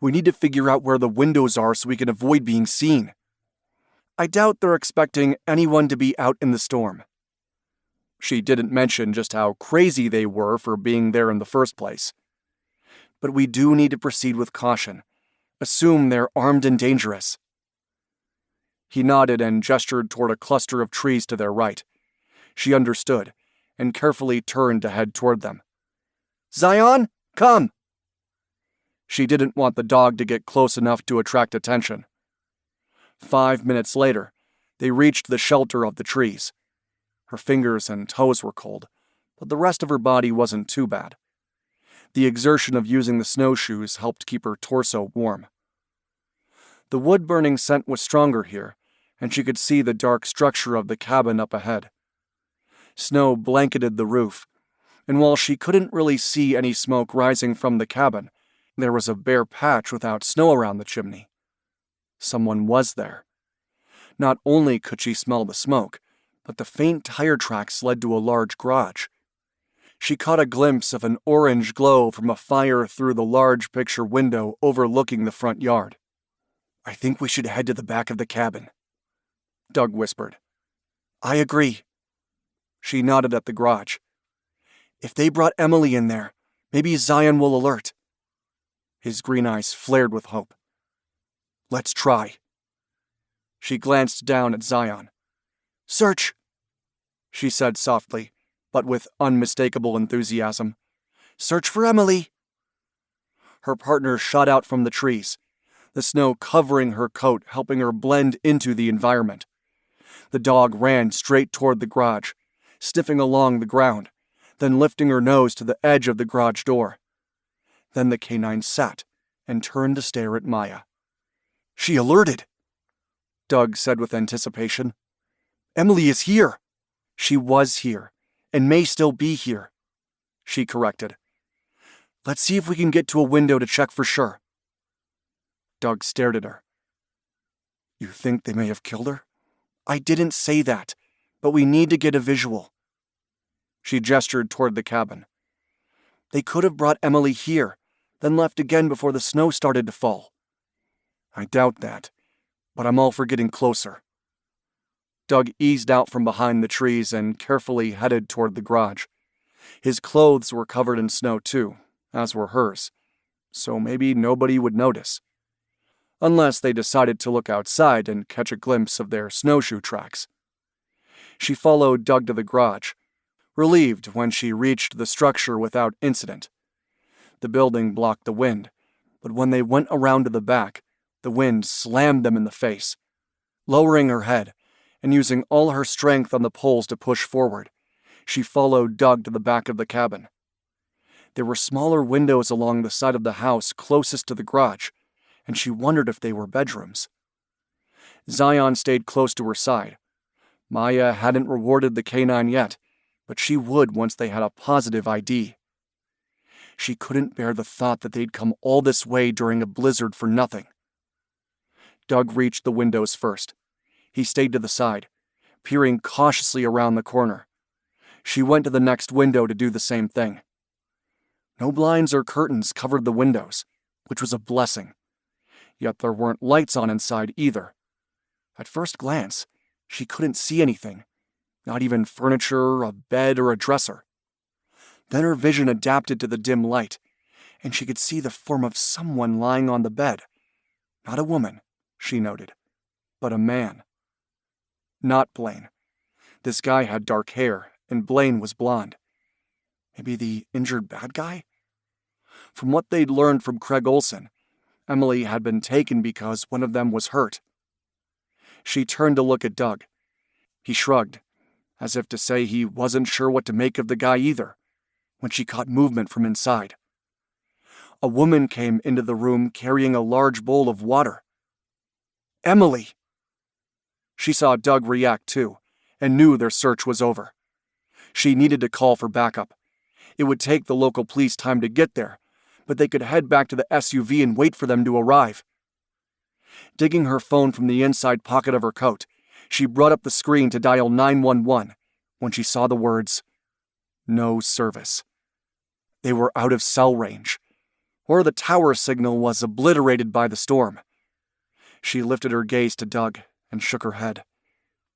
"We need to figure out where the windows are so we can avoid being seen." "I doubt they're expecting anyone to be out in the storm." She didn't mention just how crazy they were for being there in the first place. "But we do need to proceed with caution. Assume they're armed and dangerous." He nodded and gestured toward a cluster of trees to their right. She understood, and carefully turned to head toward them. "Zion, come!" She didn't want the dog to get close enough to attract attention. 5 minutes later, they reached the shelter of the trees. Her fingers and toes were cold, but the rest of her body wasn't too bad. The exertion of using the snowshoes helped keep her torso warm. The wood-burning scent was stronger here, and she could see the dark structure of the cabin up ahead. Snow blanketed the roof, and while she couldn't really see any smoke rising from the cabin, there was a bare patch without snow around the chimney. Someone was there. Not only could she smell the smoke, but the faint tire tracks led to a large garage. She caught a glimpse of an orange glow from a fire through the large picture window overlooking the front yard. "I think we should head to the back of the cabin," Doug whispered. "I agree." She nodded at the garage. "If they brought Emily in there, maybe Zion will alert." His green eyes flared with hope. "Let's try." She glanced down at Zion. "Search," she said softly, but with unmistakable enthusiasm. "Search for Emily." Her partner shot out from the trees, the snow covering her coat, helping her blend into the environment. The dog ran straight toward the garage, sniffing along the ground, then lifting her nose to the edge of the garage door. Then the canine sat and turned to stare at Maya. She alerted, Doug said with anticipation. Emily is here. She was here, and may still be here, she corrected. Let's see if we can get to a window to check for sure. Doug stared at her. You think they may have killed her? I didn't say that, but we need to get a visual. She gestured toward the cabin. They could have brought Emily here, then left again before the snow started to fall. I doubt that, but I'm all for getting closer. Doug eased out from behind the trees and carefully headed toward the garage. His clothes were covered in snow too, as were hers, so maybe nobody would notice. Unless they decided to look outside and catch a glimpse of their snowshoe tracks. She followed Doug to the garage, relieved when she reached the structure without incident. The building blocked the wind, but when they went around to the back, the wind slammed them in the face. Lowering her head and using all her strength on the poles to push forward, she followed Doug to the back of the cabin. There were smaller windows along the side of the house closest to the garage, and she wondered if they were bedrooms. Zion stayed close to her side. Maya hadn't rewarded the canine yet, but she would once they had a positive ID. She couldn't bear the thought that they'd come all this way during a blizzard for nothing. Doug reached the windows first. He stayed to the side, peering cautiously around the corner. She went to the next window to do the same thing. No blinds or curtains covered the windows, which was a blessing. Yet there weren't lights on inside either. At first glance, she couldn't see anything, not even furniture, a bed, or a dresser. Then her vision adapted to the dim light, and she could see the form of someone lying on the bed. Not a woman, she noted, but a man. Not Blaine. This guy had dark hair, and Blaine was blonde. Maybe the injured bad guy? From what they'd learned from Craig Olson, Emily had been taken because one of them was hurt. She turned to look at Doug. He shrugged, as if to say he wasn't sure what to make of the guy either, when she caught movement from inside. A woman came into the room carrying a large bowl of water. Emily! She saw Doug react too, and knew their search was over. She needed to call for backup. It would take the local police time to get there, but they could head back to the SUV and wait for them to arrive. Digging her phone from the inside pocket of her coat, she brought up the screen to dial 911 when she saw the words, "No service." They were out of cell range, or the tower signal was obliterated by the storm. She lifted her gaze to Doug and shook her head.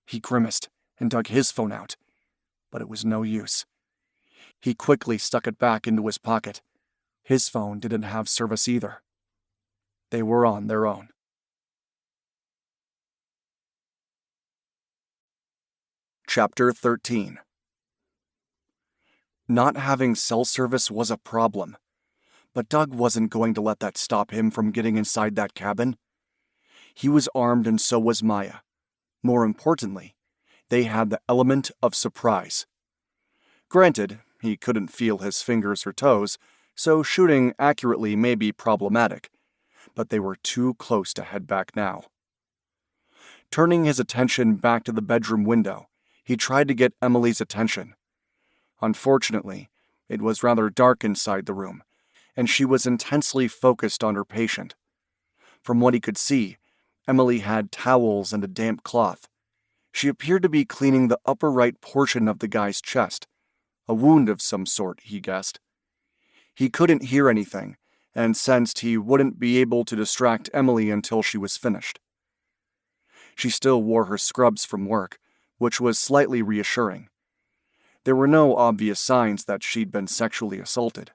He grimaced and dug his phone out, but it was no use. He quickly stuck it back into his pocket. His phone didn't have service either. They were on their own. Chapter 13. Not having cell service was a problem, but Doug wasn't going to let that stop him from getting inside that cabin. He was armed and so was Maya. More importantly, they had the element of surprise. Granted, he couldn't feel his fingers or toes, so shooting accurately may be problematic, but they were too close to head back now. Turning his attention back to the bedroom window, he tried to get Emily's attention. Unfortunately, it was rather dark inside the room, and she was intensely focused on her patient. From what he could see, Emily had towels and a damp cloth. She appeared to be cleaning the upper right portion of the guy's chest, a wound of some sort, he guessed. He couldn't hear anything, and sensed he wouldn't be able to distract Emily until she was finished. She still wore her scrubs from work, which was slightly reassuring. There were no obvious signs that she'd been sexually assaulted.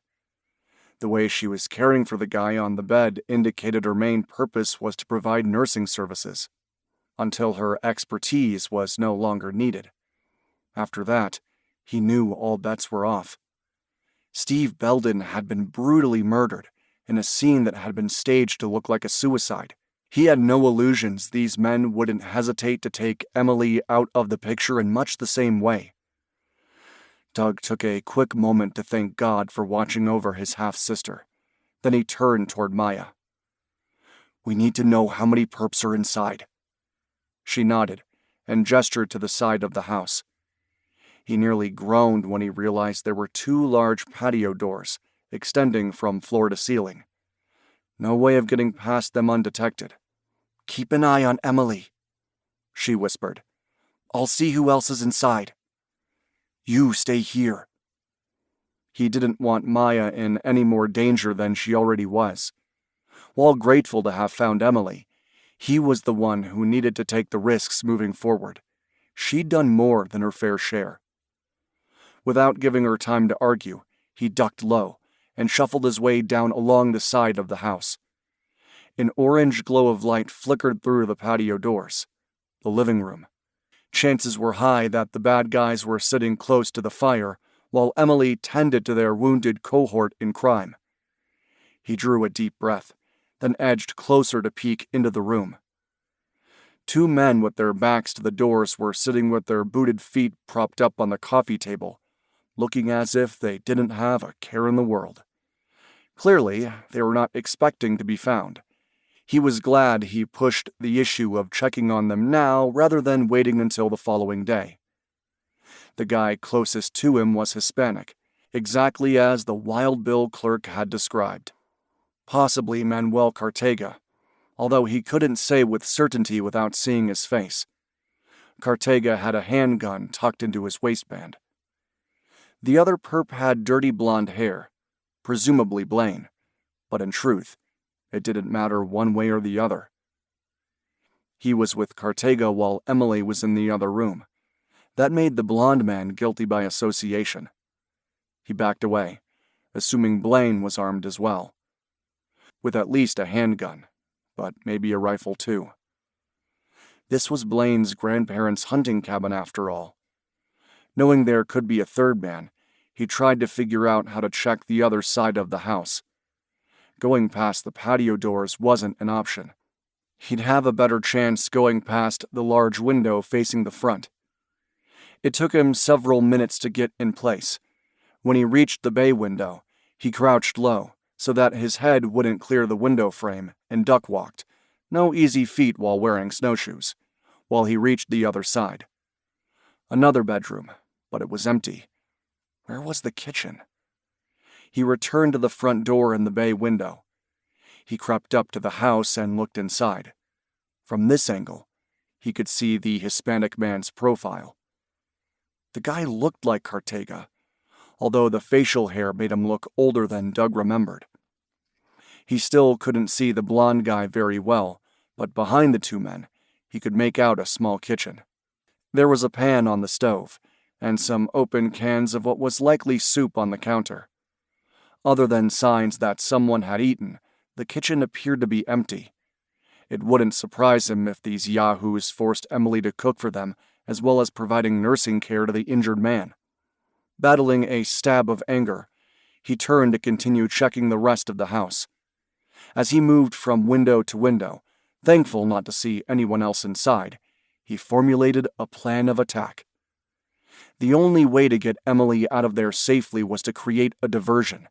The way she was caring for the guy on the bed indicated her main purpose was to provide nursing services, until her expertise was no longer needed. After that, he knew all bets were off. Steve Belden had been brutally murdered in a scene that had been staged to look like a suicide. He had no illusions these men wouldn't hesitate to take Emily out of the picture in much the same way. Doug took a quick moment to thank God for watching over his half-sister. Then he turned toward Maya. "We need to know how many perps are inside." She nodded and gestured to the side of the house. He nearly groaned when he realized there were 2 large patio doors extending from floor to ceiling. No way of getting past them undetected. "Keep an eye on Emily," she whispered. "I'll see who else is inside." "You stay here." He didn't want Maya in any more danger than she already was. While grateful to have found Emily, he was the one who needed to take the risks moving forward. She'd done more than her fair share. Without giving her time to argue, he ducked low and shuffled his way down along the side of the house. An orange glow of light flickered through the patio doors. The living room. Chances were high that the bad guys were sitting close to the fire while Emily tended to their wounded cohort in crime. He drew a deep breath, then edged closer to peek into the room. 2 men with their backs to the doors were sitting with their booted feet propped up on the coffee table, looking as if they didn't have a care in the world. Clearly, they were not expecting to be found. He was glad he pushed the issue of checking on them now rather than waiting until the following day. The guy closest to him was Hispanic, exactly as the Wild Bill clerk had described. Possibly Manuel Cartega, although he couldn't say with certainty without seeing his face. Cartega had a handgun tucked into his waistband. The other perp had dirty blonde hair, presumably Blaine, but in truth, it didn't matter one way or the other. He was with Cartega while Emily was in the other room. That made the blonde man guilty by association. He backed away, assuming Blaine was armed as well. With at least a handgun, but maybe a rifle too. This was Blaine's grandparents' hunting cabin after all. Knowing there could be a third man, he tried to figure out how to check the other side of the house. Going past the patio doors wasn't an option. He'd have a better chance going past the large window facing the front. It took him several minutes to get in place. When he reached the bay window, he crouched low so that his head wouldn't clear the window frame and duck-walked, no easy feat while wearing snowshoes, while he reached the other side. Another bedroom, but it was empty. Where was the kitchen? He returned to the front door and the bay window. He crept up to the house and looked inside. From this angle, he could see the Hispanic man's profile. The guy looked like Cartega, although the facial hair made him look older than Doug remembered. He still couldn't see the blonde guy very well, but behind the 2 men, he could make out a small kitchen. There was a pan on the stove, and some open cans of what was likely soup on the counter. Other than signs that someone had eaten, the kitchen appeared to be empty. It wouldn't surprise him if these yahoos forced Emily to cook for them, as well as providing nursing care to the injured man. Battling a stab of anger, he turned to continue checking the rest of the house. As he moved from window to window, thankful not to see anyone else inside, he formulated a plan of attack. The only way to get Emily out of there safely was to create a diversion.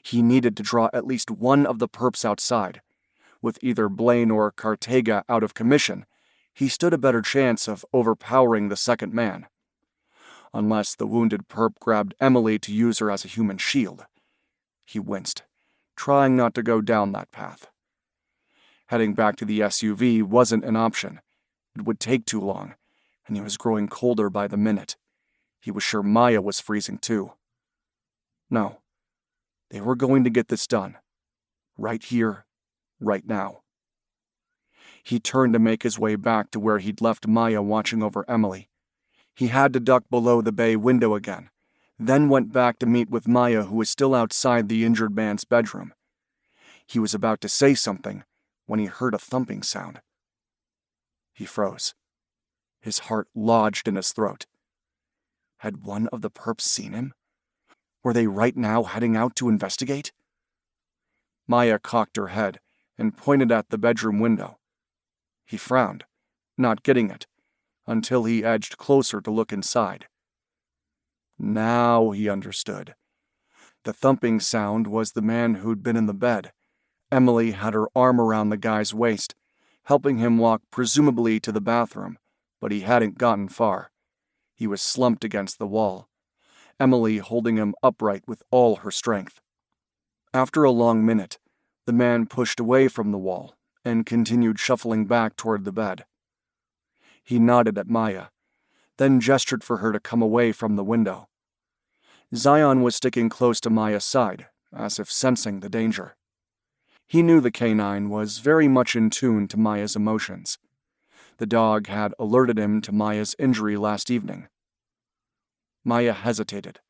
He needed to draw at least one of the perps outside. With either Blaine or Cartega out of commission, he stood a better chance of overpowering the second man. Unless the wounded perp grabbed Emily to use her as a human shield. He winced, trying not to go down that path. Heading back to the SUV wasn't an option. It would take too long, and he was growing colder by the minute. He was sure Maya was freezing too. No, they were going to get this done. Right here, right now. He turned to make his way back to where he'd left Maya watching over Emily. He had to duck below the bay window again, then went back to meet with Maya, who was still outside the injured man's bedroom. He was about to say something when he heard a thumping sound. He froze. His heart lodged in his throat. Had one of the perps seen him? Were they right now heading out to investigate? Maya cocked her head and pointed at the bedroom window. He frowned, not getting it, until he edged closer to look inside. Now he understood. The thumping sound was the man who'd been in the bed. Emily had her arm around the guy's waist, helping him walk presumably to the bathroom, but he hadn't gotten far. He was slumped against the wall, Emily holding him upright with all her strength. After a long minute, the man pushed away from the wall and continued shuffling back toward the bed. He nodded at Maya, then gestured for her to come away from the window. Zion was sticking close to Maya's side, as if sensing the danger. He knew the canine was very much in tune to Maya's emotions. The dog had alerted him to Maya's injury last evening. Maya hesitated,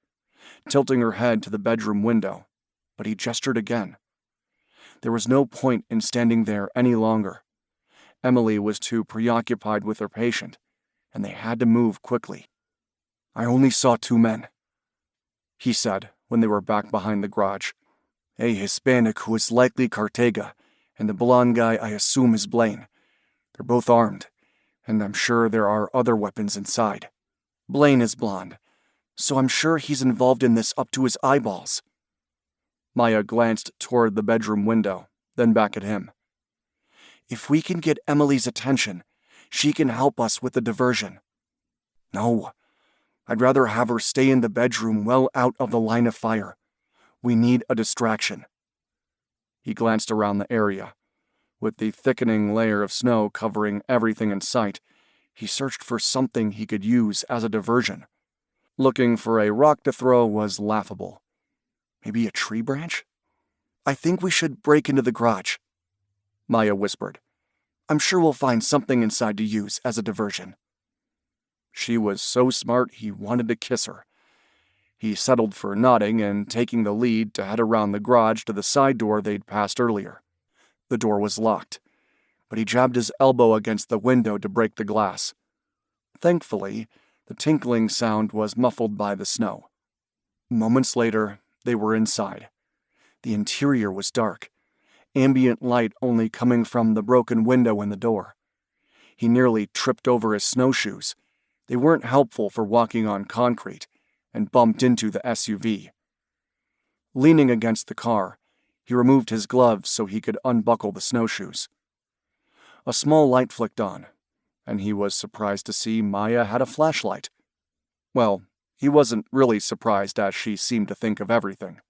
tilting her head to the bedroom window, but he gestured again. There was no point in standing there any longer. Emily was too preoccupied with her patient, and they had to move quickly. "I only saw 2 men," he said when they were back behind the garage. "A Hispanic who is likely Cartega, and the blonde guy I assume is Blaine. They're both armed, and I'm sure there are other weapons inside. Blaine is blonde, so I'm sure he's involved in this up to his eyeballs." Maya glanced toward the bedroom window, then back at him. "If we can get Emily's attention, she can help us with the diversion." "No, I'd rather have her stay in the bedroom well out of the line of fire. We need a distraction." He glanced around the area. With the thickening layer of snow covering everything in sight, he searched for something he could use as a diversion. Looking for a rock to throw was laughable. Maybe a tree branch? "I think we should break into the garage," Maya whispered. "I'm sure we'll find something inside to use as a diversion." She was so smart he wanted to kiss her. He settled for nodding and taking the lead to head around the garage to the side door they'd passed earlier. The door was locked, but he jabbed his elbow against the window to break the glass. Thankfully, the tinkling sound was muffled by the snow. Moments later, they were inside. The interior was dark, ambient light only coming from the broken window in the door. He nearly tripped over his snowshoes. They weren't helpful for walking on concrete, and bumped into the SUV. Leaning against the car, he removed his gloves so he could unbuckle the snowshoes. A small light flicked on, and he was surprised to see Maya had a flashlight. Well, he wasn't really surprised, as she seemed to think of everything.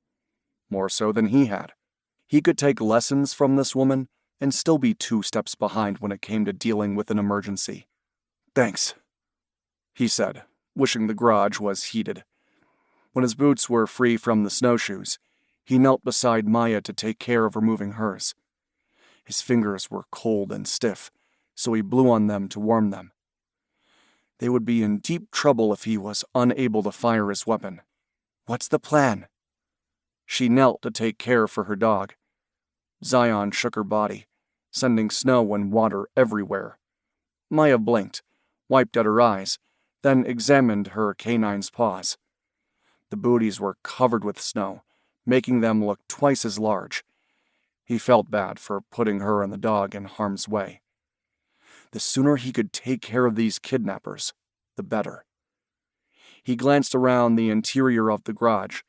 More so than he had. He could take lessons from this woman and still be 2 steps behind when it came to dealing with an emergency. "Thanks," he said, wishing the garage was heated. When his boots were free from the snowshoes, he knelt beside Maya to take care of removing hers. His fingers were cold and stiff, so he blew on them to warm them. They would be in deep trouble if he was unable to fire his weapon. "What's the plan?" She knelt to take care for her dog. Zion shook her body, sending snow and water everywhere. Maya blinked, wiped at her eyes, then examined her canine's paws. The booties were covered with snow, making them look twice as large. He felt bad for putting her and the dog in harm's way. The sooner he could take care of these kidnappers, the better. He glanced around the interior of the garage.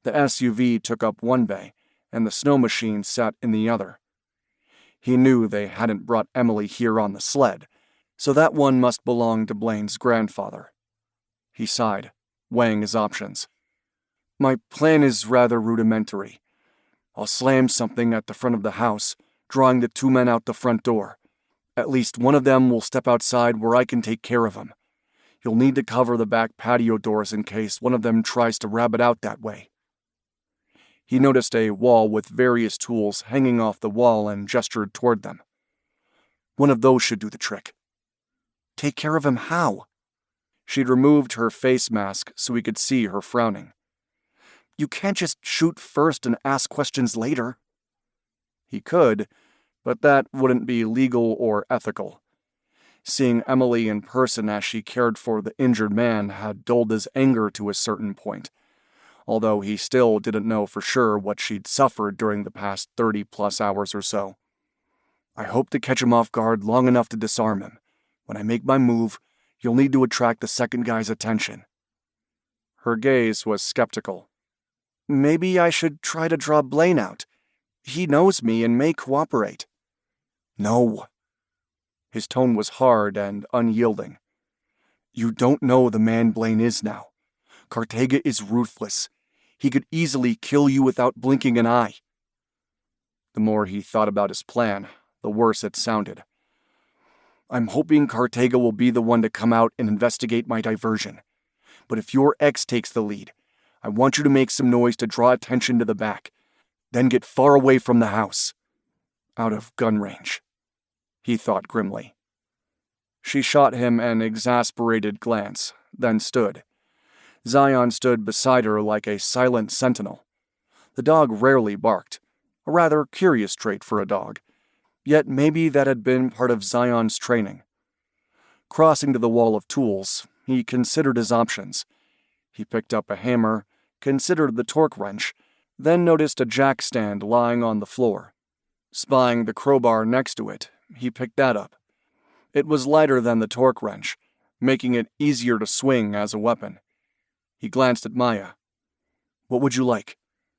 The SUV took up one bay, and the snow machine sat in the other. He knew they hadn't brought Emily here on the sled, so that one must belong to Blaine's grandfather. He sighed, weighing his options. "My plan is rather rudimentary. I'll slam something at the front of the house, drawing the 2 men out the front door. At least one of them will step outside where I can take care of him. You'll need to cover the back patio doors in case one of them tries to rabbit out that way." He noticed a wall with various tools hanging off the wall and gestured toward them. "One of those should do the trick." "Take care of him how?" She'd removed her face mask so he could see her frowning. "You can't just shoot first and ask questions later." He could, but that wouldn't be legal or ethical. Seeing Emily in person as she cared for the injured man had dulled his anger to a certain point, although he still didn't know for sure what she'd suffered during the past 30-plus hours or so. "I hope to catch him off guard long enough to disarm him. When I make my move, you'll need to attract the second guy's attention." Her gaze was skeptical. Maybe I should try to draw Blaine out. He knows me and may cooperate. No. His tone was hard and unyielding. You don't know the man Blaine is now. Cartega is ruthless. He could easily kill you without blinking an eye. The more he thought about his plan, the worse it sounded. I'm hoping Cartega will be the one to come out and investigate my diversion. But if your ex takes the lead, I want you to make some noise to draw attention to the back, then get far away from the house. Out of gun range, he thought grimly. She shot him an exasperated glance, then stood. Zion stood beside her like a silent sentinel. The dog rarely barked, a rather curious trait for a dog, yet maybe that had been part of Zion's training. Crossing to the wall of tools, he considered his options. He picked up a hammer, considered the torque wrench, then noticed a jack stand lying on the floor. Spying the crowbar next to it, he picked that up. It was lighter than the torque wrench, making it easier to swing as a weapon. He glanced at Maya. What would you like,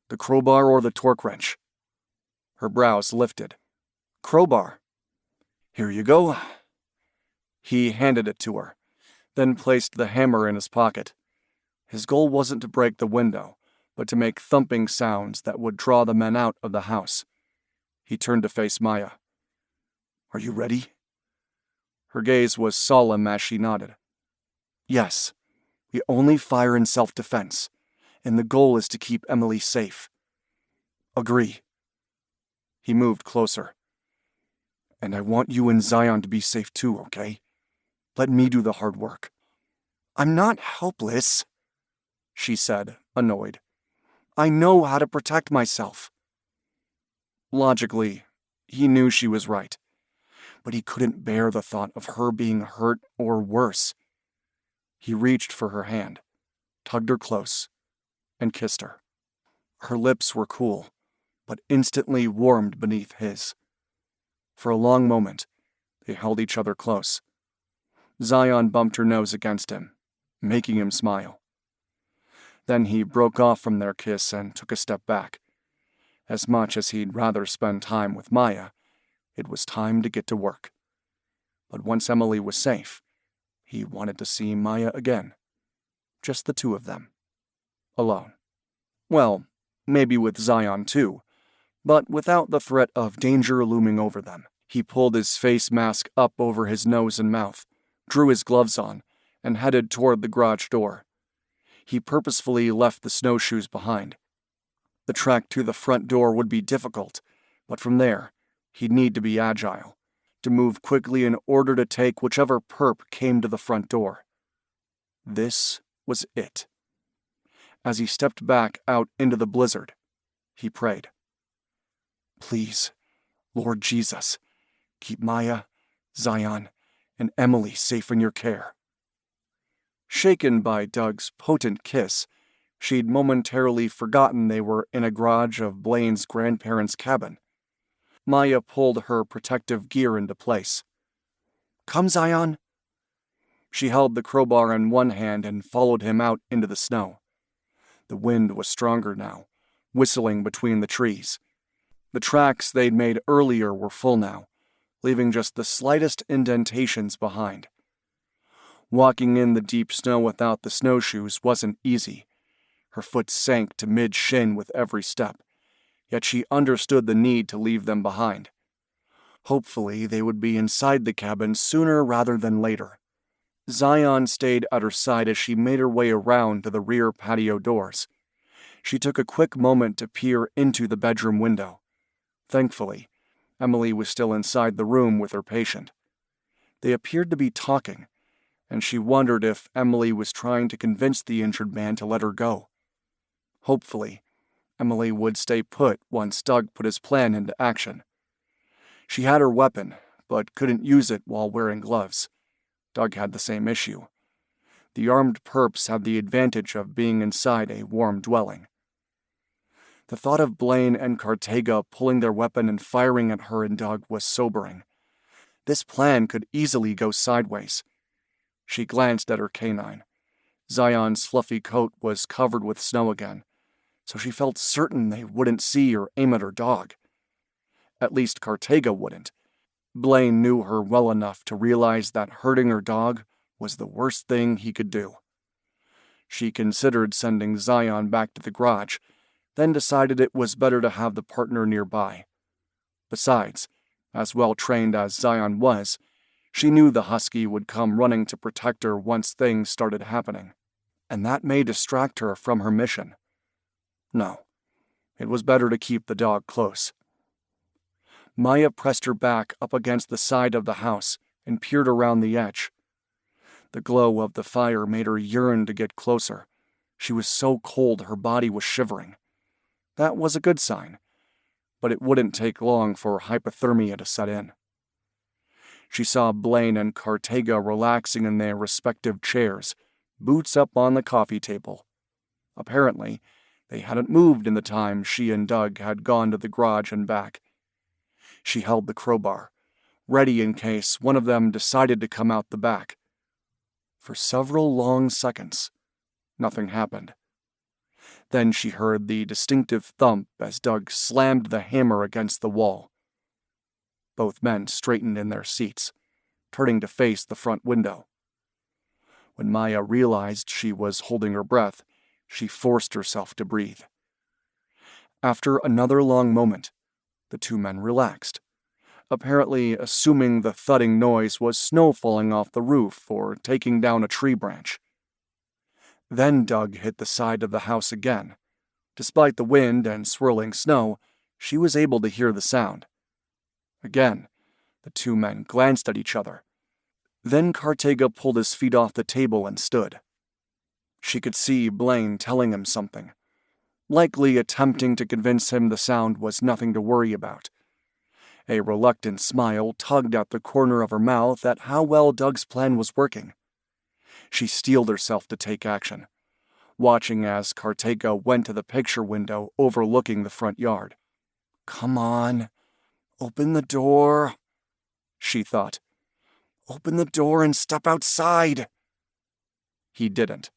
the crowbar or the torque wrench? Her brows lifted. Crowbar. Here you go. He handed it to her, then placed the hammer in his pocket. His goal wasn't to break the window, but to make thumping sounds that would draw the men out of the house. He turned to face Maya. Are you ready? Her gaze was solemn as she nodded. Yes, we only fire in self-defense, and the goal is to keep Emily safe. Agree. He moved closer. And I want you and Zion to be safe too, okay? Let me do the hard work. I'm not helpless, she said, annoyed. I know how to protect myself. Logically, he knew she was right, but he couldn't bear the thought of her being hurt or worse. He reached for her hand, tugged her close, and kissed her. Her lips were cool, but instantly warmed beneath his. For a long moment, they held each other close. Zion bumped her nose against him, making him smile. Then he broke off from their kiss and took a step back. As much as he'd rather spend time with Maya, it was time to get to work. But once Emily was safe, he wanted to see Maya again. Just the two of them. Alone. Well, maybe with Zion too, but without the threat of danger looming over them. He pulled his face mask up over his nose and mouth, drew his gloves on, and headed toward the garage door. He purposefully left the snowshoes behind. The trek to the front door would be difficult, but from there, he'd need to be agile, to move quickly in order to take whichever perp came to the front door. This was it. As he stepped back out into the blizzard, he prayed. Please, Lord Jesus, keep Maya, Zion, and Emily safe in your care. Shaken by Doug's potent kiss, she'd momentarily forgotten they were in a garage of Blaine's grandparents' cabin. Maya pulled her protective gear into place. Come, Zion. She held the crowbar in one hand and followed him out into the snow. The wind was stronger now, whistling between the trees. The tracks they'd made earlier were full now, leaving just the slightest indentations behind. Walking in the deep snow without the snowshoes wasn't easy. Her foot sank to mid-shin with every step, yet she understood the need to leave them behind. Hopefully, they would be inside the cabin sooner rather than later. Zion stayed at her side as she made her way around to the rear patio doors. She took a quick moment to peer into the bedroom window. Thankfully, Emily was still inside the room with her patient. They appeared to be talking, and she wondered if Emily was trying to convince the injured man to let her go. Hopefully, Emily would stay put once Doug put his plan into action. She had her weapon, but couldn't use it while wearing gloves. Doug had the same issue. The armed perps had the advantage of being inside a warm dwelling. The thought of Blaine and Cartega pulling their weapon and firing at her and Doug was sobering. This plan could easily go sideways. She glanced at her canine. Zion's fluffy coat was covered with snow again, so she felt certain they wouldn't see or aim at her dog. At least Cartega wouldn't. Blaine knew her well enough to realize that hurting her dog was the worst thing he could do. She considered sending Zion back to the garage, then decided it was better to have the partner nearby. Besides, as well-trained as Zion was, she knew the husky would come running to protect her once things started happening, and that may distract her from her mission. No, it was better to keep the dog close. Maya pressed her back up against the side of the house and peered around the edge. The glow of the fire made her yearn to get closer. She was so cold her body was shivering. That was a good sign, but it wouldn't take long for hypothermia to set in. She saw Blaine and Cartega relaxing in their respective chairs, boots up on the coffee table. Apparently, they hadn't moved in the time she and Doug had gone to the garage and back. She held the crowbar, ready in case one of them decided to come out the back. For several long seconds, nothing happened. Then she heard the distinctive thump as Doug slammed the hammer against the wall. Both men straightened in their seats, turning to face the front window. When Maya realized she was holding her breath, she forced herself to breathe. After another long moment, the two men relaxed, apparently assuming the thudding noise was snow falling off the roof or taking down a tree branch. Then Doug hit the side of the house again. Despite the wind and swirling snow, she was able to hear the sound. Again, the two men glanced at each other. Then Cartega pulled his feet off the table and stood. She could see Blaine telling him something, likely attempting to convince him the sound was nothing to worry about. A reluctant smile tugged at the corner of her mouth at how well Doug's plan was working. She steeled herself to take action, watching as Cartega went to the picture window overlooking the front yard. "Come on, open the door," she thought. "Open the door and step outside." He didn't.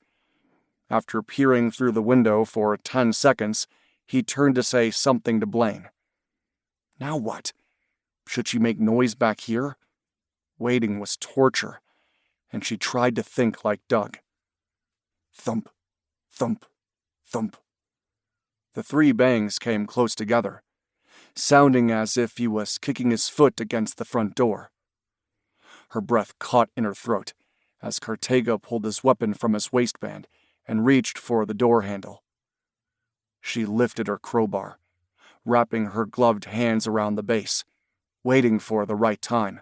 After peering through the window for 10 seconds, he turned to say something to Blaine. Now what? Should she make noise back here? Waiting was torture, and she tried to think like Doug. Thump, thump, thump. The 3 bangs came close together, sounding as if he was kicking his foot against the front door. Her breath caught in her throat as Cartega pulled his weapon from his waistband and reached for the door handle. She lifted her crowbar, wrapping her gloved hands around the base, waiting for the right time.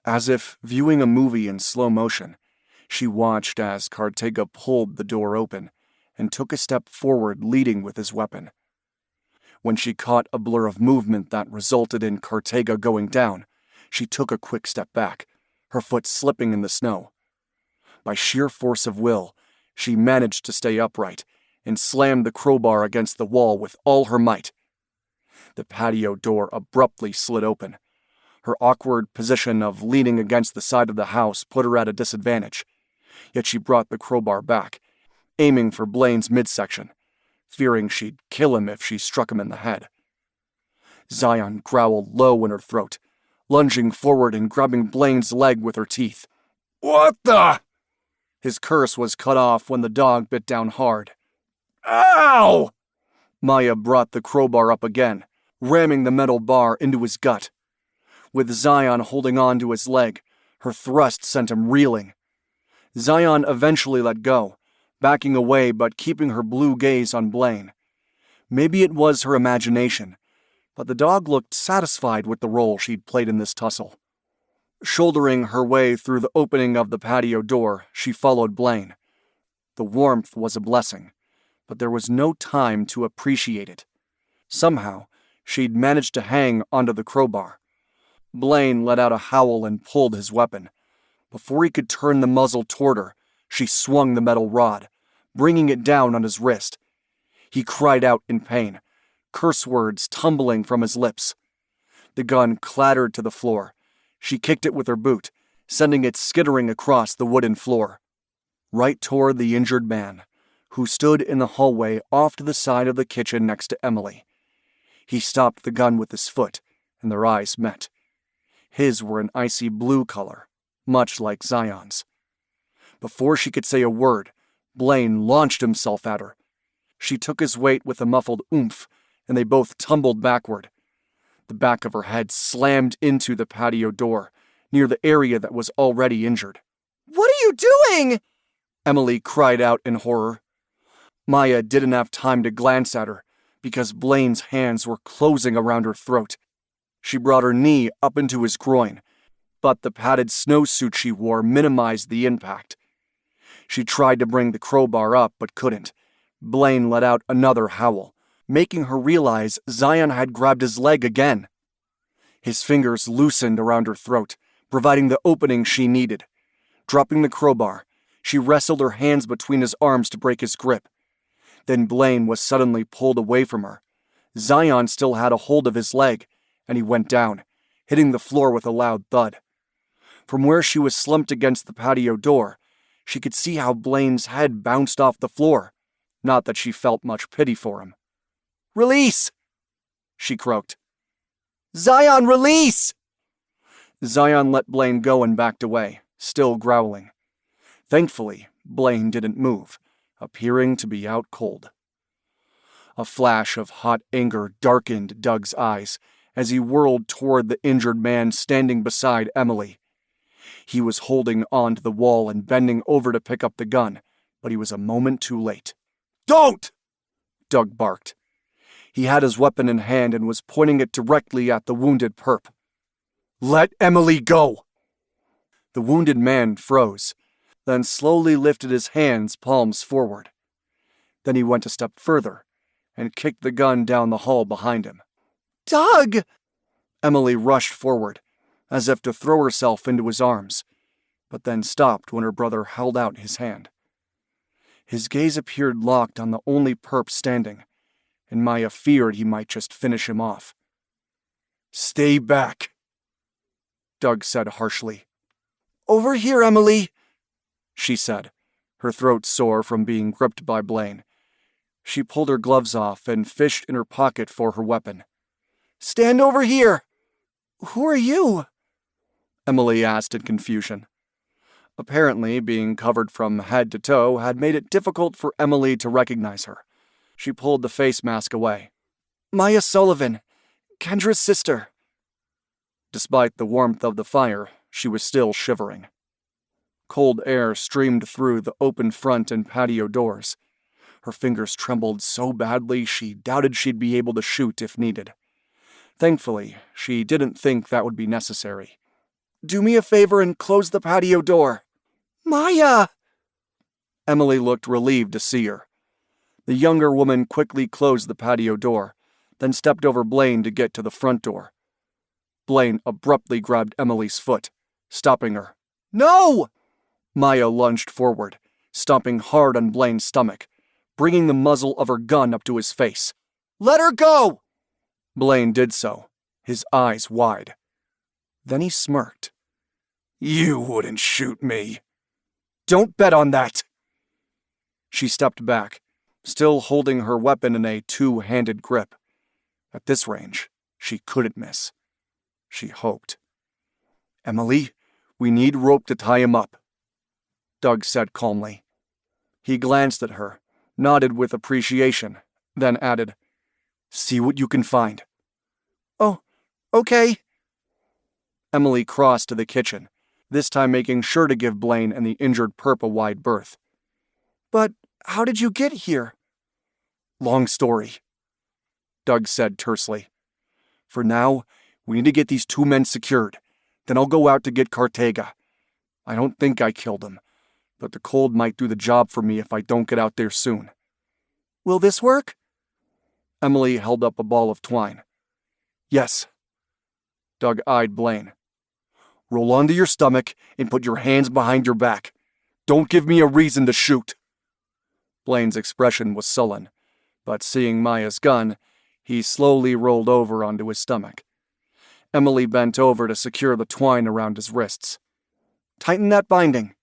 As if viewing a movie in slow motion, she watched as Cartega pulled the door open and took a step forward, leading with his weapon. When she caught a blur of movement that resulted in Cartega going down, she took a quick step back, her foot slipping in the snow. By sheer force of will, she managed to stay upright and slammed the crowbar against the wall with all her might. The patio door abruptly slid open. Her awkward position of leaning against the side of the house put her at a disadvantage, yet she brought the crowbar back, aiming for Blaine's midsection, fearing she'd kill him if she struck him in the head. Zion growled low in her throat, lunging forward and grabbing Blaine's leg with her teeth. "What the?" His curse was cut off when the dog bit down hard. "Ow!" Maya brought the crowbar up again, ramming the metal bar into his gut. With Zion holding on to his leg, her thrust sent him reeling. Zion eventually let go, backing away but keeping her blue gaze on Blaine. Maybe it was her imagination, but the dog looked satisfied with the role she'd played in this tussle. Shouldering her way through the opening of the patio door, she followed Blaine. The warmth was a blessing, but there was no time to appreciate it. Somehow, she'd managed to hang onto the crowbar. Blaine let out a howl and pulled his weapon. Before he could turn the muzzle toward her, she swung the metal rod, bringing it down on his wrist. He cried out in pain, curse words tumbling from his lips. The gun clattered to the floor. She kicked it with her boot, sending it skittering across the wooden floor. right toward the injured man, who stood in the hallway off to the side of the kitchen next to Emily. He stopped the gun with his foot, and their eyes met. His were an icy blue color, much like Zion's. Before she could say a word, Blaine launched himself at her. She took his weight with a muffled oomph, and they both tumbled backward. The back of her head slammed into the patio door, near the area that was already injured. "What are you doing?" Emily cried out in horror. Maya didn't have time to glance at her, because Blaine's hands were closing around her throat. She brought her knee up into his groin, but the padded snowsuit she wore minimized the impact. She tried to bring the crowbar up, but couldn't. Blaine let out another howl, making her realize Zion had grabbed his leg again. His fingers loosened around her throat, providing the opening she needed. Dropping the crowbar, she wrestled her hands between his arms to break his grip. Then Blaine was suddenly pulled away from her. Zion still had a hold of his leg, and he went down, hitting the floor with a loud thud. From where she was slumped against the patio door, she could see how Blaine's head bounced off the floor. Not that she felt much pity for him. "Release!" she croaked. "Zion, release!" Zion let Blaine go and backed away, still growling. Thankfully, Blaine didn't move, appearing to be out cold. A flash of hot anger darkened Doug's eyes as he whirled toward the injured man standing beside Emily. He was holding on to the wall and bending over to pick up the gun, but he was a moment too late. Don't! Doug barked. He had his weapon in hand and was pointing it directly at the wounded perp. Let Emily go! The wounded man froze, then slowly lifted his hands palms forward. Then he went a step further and kicked the gun down the hall behind him. "Doug!" Emily rushed forward, as if to throw herself into his arms, but then stopped when her brother held out his hand. His gaze appeared locked on the only perp standing, and Maya feared he might just finish him off. Stay back, Doug said harshly. "Over here, Emily," she said, her throat sore from being gripped by Blaine. She pulled her gloves off and fished in her pocket for her weapon. "Stand over here." "Who are you?" Emily asked in confusion. Apparently, being covered from head to toe had made it difficult for Emily to recognize her. She pulled the face mask away. "Maya Sullivan, Kendra's sister." Despite the warmth of the fire, she was still shivering. Cold air streamed through the open front and patio doors. Her fingers trembled so badly she doubted she'd be able to shoot if needed. Thankfully, she didn't think that would be necessary. "Do me a favor and close the patio door." "Maya!" Emily looked relieved to see her. The younger woman quickly closed the patio door, then stepped over Blaine to get to the front door. Blaine abruptly grabbed Emily's foot, stopping her. "No!" Maya lunged forward, stomping hard on Blaine's stomach, bringing the muzzle of her gun up to his face. "Let her go!" Blaine did so, his eyes wide. Then he smirked. You wouldn't shoot me. Don't bet on that. She stepped back, still holding her weapon in a two-handed grip. At this range, she couldn't miss. She hoped. Emily, we need rope to tie him up, Doug said calmly. He glanced at her, nodded with appreciation, then added, See what you can find. "Oh, okay." Emily crossed to the kitchen, this time making sure to give Blaine and the injured perp a wide berth. "But how did you get here?" Long story, Doug said tersely. For now, we need to get these two men secured. Then I'll go out to get Cartega. I don't think I killed him, but the cold might do the job for me if I don't get out there soon. "Will this work?" Emily held up a ball of twine. Yes. Doug eyed Blaine. Roll onto your stomach and put your hands behind your back. Don't give me a reason to shoot. Blaine's expression was sullen, but seeing Maya's gun, he slowly rolled over onto his stomach. Emily bent over to secure the twine around his wrists. Tighten that binding,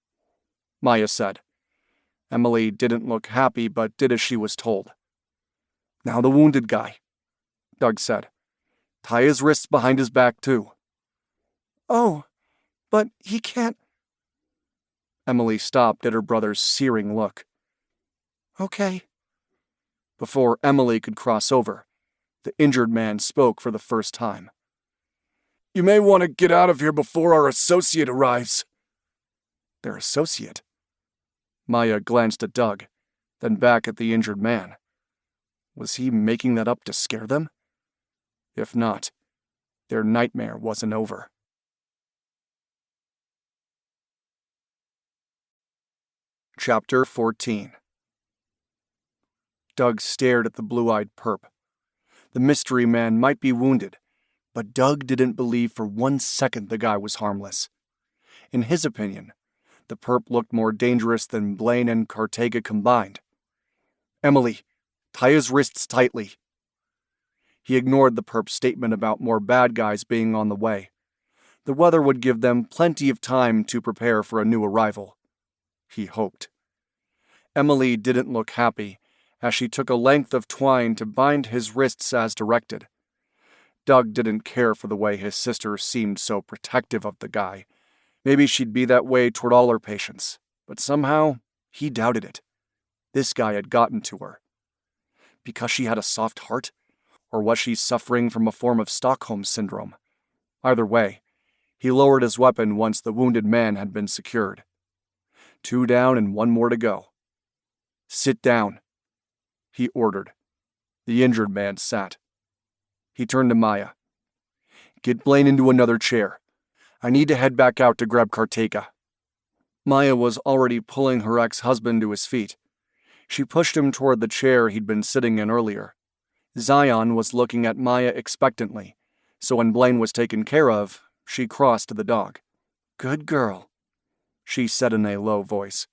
Maya said. Emily didn't look happy but did as she was told. "Now the wounded guy," Doug said. "Tie his wrists behind his back, too." "Oh, but he can't—" Emily stopped at her brother's searing look. "Okay." Before Emily could cross over, the injured man spoke for the first time. "You may want to get out of here before our associate arrives." Their associate? Maya glanced at Doug, then back at the injured man. Was he making that up to scare them? If not, their nightmare wasn't over. Chapter 14. Doug stared at the blue-eyed perp. The mystery man might be wounded, but Doug didn't believe for 1 second the guy was harmless. In his opinion, the perp looked more dangerous than Blaine and Cartega combined. "Emily, tie his wrists tightly." He ignored the perp's statement about more bad guys being on the way. The weather would give them plenty of time to prepare for a new arrival. He hoped. Emily didn't look happy as she took a length of twine to bind his wrists as directed. Doug didn't care for the way his sister seemed so protective of the guy. Maybe she'd be that way toward all her patients, but somehow he doubted it. This guy had gotten to her. Because she had a soft heart? Or was she suffering from a form of Stockholm Syndrome? Either way, he lowered his weapon once the wounded man had been secured. 2 down and 1 more to go. "Sit down," he ordered. The injured man sat. He turned to Maya. "Get Blaine into another chair. I need to head back out to grab Cartega." Maya was already pulling her ex-husband to his feet. She pushed him toward the chair he'd been sitting in earlier. Zion was looking at Maya expectantly, so when Blaine was taken care of, she crossed to the dog. "Good girl," she said in a low voice.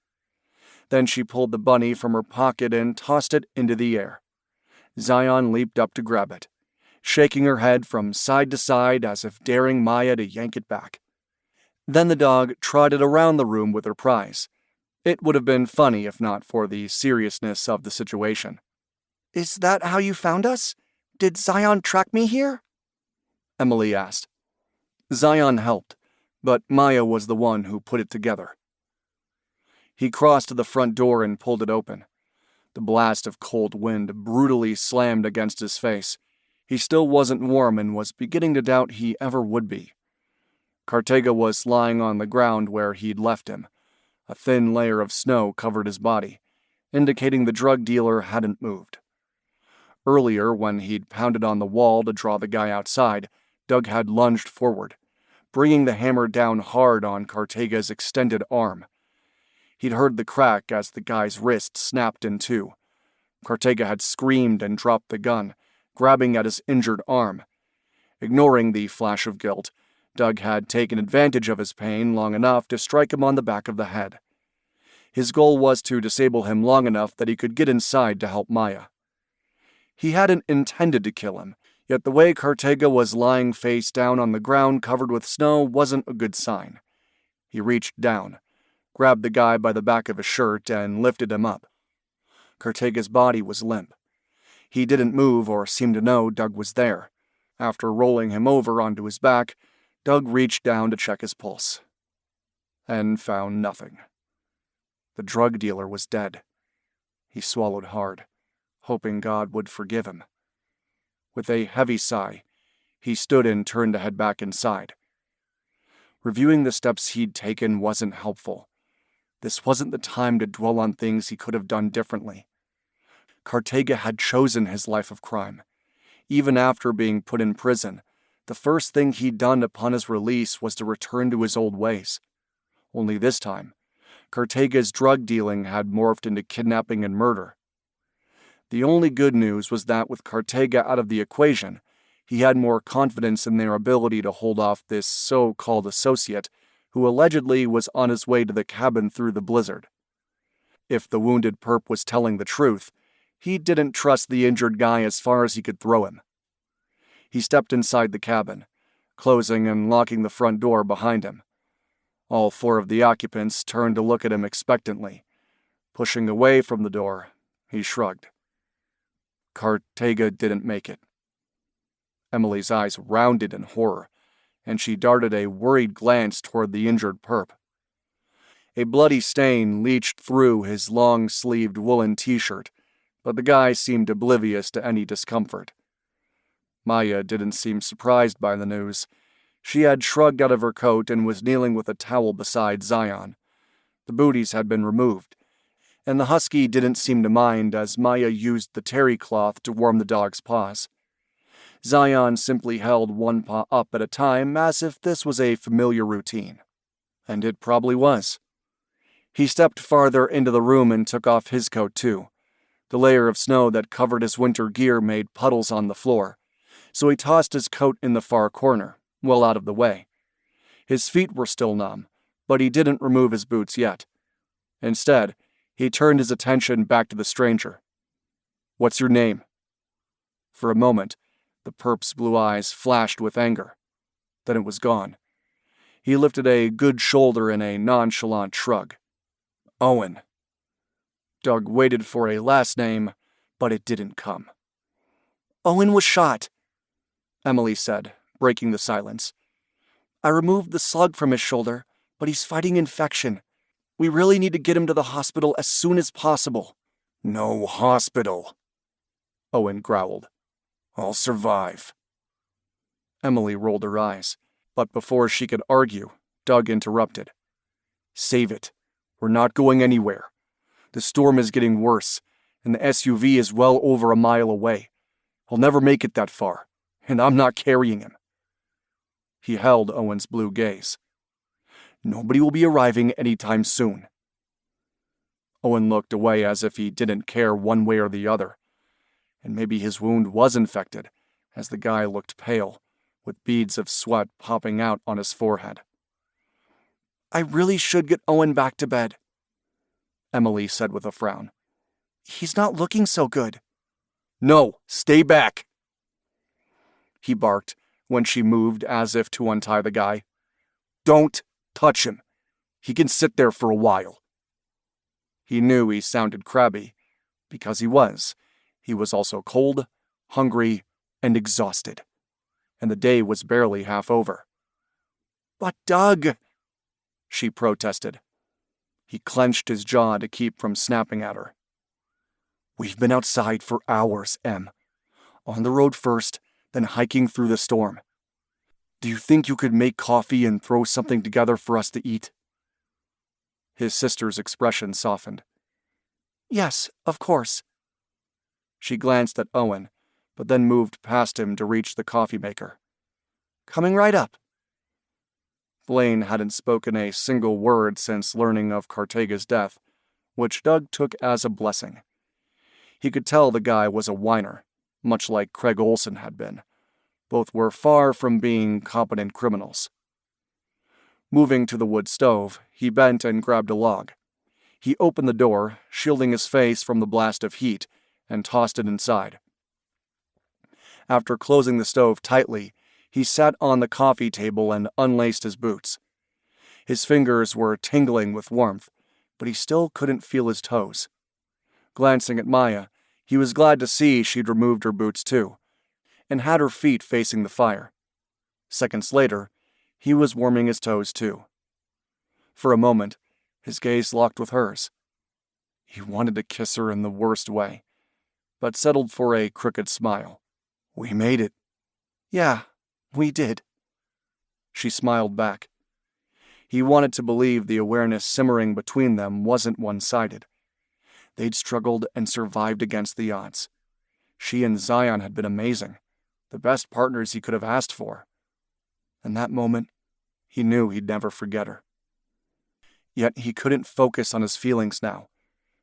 Then she pulled the bunny from her pocket and tossed it into the air. Zion leaped up to grab it, shaking her head from side to side as if daring Maya to yank it back. Then the dog trotted around the room with her prize. It would have been funny if not for the seriousness of the situation. "Is that how you found us? Did Zion track me here?" Emily asked. Zion helped, but Maya was the one who put it together. He crossed to the front door and pulled it open. The blast of cold wind brutally slammed against his face. He still wasn't warm and was beginning to doubt he ever would be. Cartega was lying on the ground where he'd left him. A thin layer of snow covered his body, indicating the drug dealer hadn't moved. Earlier, when he'd pounded on the wall to draw the guy outside, Doug had lunged forward, bringing the hammer down hard on Cartega's extended arm. He'd heard the crack as the guy's wrist snapped in two. Cartega had screamed and dropped the gun, grabbing at his injured arm. Ignoring the flash of guilt, Doug had taken advantage of his pain long enough to strike him on the back of the head. His goal was to disable him long enough that he could get inside to help Maya. He hadn't intended to kill him, yet the way Cartega was lying face down on the ground covered with snow wasn't a good sign. He reached down, grabbed the guy by the back of his shirt, and lifted him up. Cartega's body was limp. He didn't move or seem to know Doug was there. After rolling him over onto his back, Doug reached down to check his pulse. And found nothing. The drug dealer was dead. He swallowed hard, hoping God would forgive him. With a heavy sigh, he stood and turned to head back inside. Reviewing the steps he'd taken wasn't helpful. This wasn't the time to dwell on things he could have done differently. Cartega had chosen his life of crime. Even after being put in prison, the first thing he'd done upon his release was to return to his old ways. Only this time, Cartega's drug dealing had morphed into kidnapping and murder. The only good news was that with Cartega out of the equation, he had more confidence in their ability to hold off this so-called associate who allegedly was on his way to the cabin through the blizzard. If the wounded perp was telling the truth, he didn't trust the injured guy as far as he could throw him. He stepped inside the cabin, closing and locking the front door behind him. All 4 of the occupants turned to look at him expectantly. Pushing away from the door, he shrugged. Cartega didn't make it. Emily's eyes rounded in horror, and she darted a worried glance toward the injured perp. A bloody stain leached through his long-sleeved woolen t-shirt, but the guy seemed oblivious to any discomfort. Maya didn't seem surprised by the news. She had shrugged out of her coat and was kneeling with a towel beside Zion. The booties had been removed, and the husky didn't seem to mind as Maya used the terry cloth to warm the dog's paws. Zion simply held one paw up at a time as if this was a familiar routine. And it probably was. He stepped farther into the room and took off his coat too. The layer of snow that covered his winter gear made puddles on the floor, so he tossed his coat in the far corner, well out of the way. His feet were still numb, but he didn't remove his boots yet. Instead, he turned his attention back to the stranger. "What's your name?" For a moment, the perp's blue eyes flashed with anger. Then it was gone. He lifted a good shoulder in a nonchalant shrug. "Owen." Doug waited for a last name, but it didn't come. Owen was shot, Emily said, breaking the silence. I removed the slug from his shoulder, but he's fighting infection. We really need to get him to the hospital as soon as possible. "No hospital," Owen growled. "I'll survive." Emily rolled her eyes, but before she could argue, Doug interrupted. "Save it. We're not going anywhere. The storm is getting worse, and the SUV is well over a mile away. I'll never make it that far, and I'm not carrying him." He held Owen's blue gaze. "Nobody will be arriving anytime soon." Owen looked away as if he didn't care one way or the other. And maybe his wound was infected, as the guy looked pale, with beads of sweat popping out on his forehead. I really should get Owen back to bed, Emily said with a frown. He's not looking so good. "No, stay back," he barked when she moved as if to untie the guy. "Don't touch him. He can sit there for a while." He knew he sounded crabby, because he was. He was also cold, hungry, and exhausted. And the day was barely half over. "But Doug," she protested. He clenched his jaw to keep from snapping at her. "We've been outside for hours, Em. On the road first, then hiking through the storm. Do you think you could make coffee and throw something together for us to eat?" His sister's expression softened. "Yes, of course." She glanced at Owen, but then moved past him to reach the coffee maker. "Coming right up." Blaine hadn't spoken a single word since learning of Cartega's death, which Doug took as a blessing. He could tell the guy was a whiner, much like Craig Olson had been. Both were far from being competent criminals. Moving to the wood stove, he bent and grabbed a log. He opened the door, shielding his face from the blast of heat, and tossed it inside. After closing the stove tightly, he sat on the coffee table and unlaced his boots. His fingers were tingling with warmth, but he still couldn't feel his toes. Glancing at Maya, he was glad to see she'd removed her boots too, and had her feet facing the fire. Seconds later, he was warming his toes too. For a moment, his gaze locked with hers. He wanted to kiss her in the worst way, but settled for a crooked smile. "We made it." "Yeah, we did." She smiled back. He wanted to believe the awareness simmering between them wasn't one-sided. They'd struggled and survived against the odds. She and Zion had been amazing, the best partners he could have asked for. In that moment, he knew he'd never forget her. Yet he couldn't focus on his feelings now.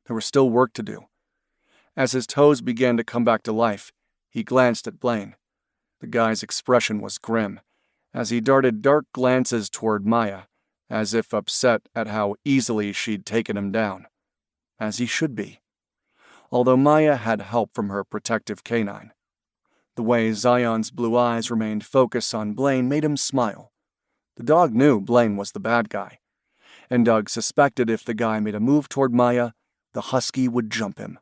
There was still work to do. As his toes began to come back to life, he glanced at Blaine. The guy's expression was grim, as he darted dark glances toward Maya, as if upset at how easily she'd taken him down. As he should be. Although Maya had help from her protective canine. The way Zion's blue eyes remained focused on Blaine made him smile. The dog knew Blaine was the bad guy, and Doug suspected if the guy made a move toward Maya, the husky would jump him.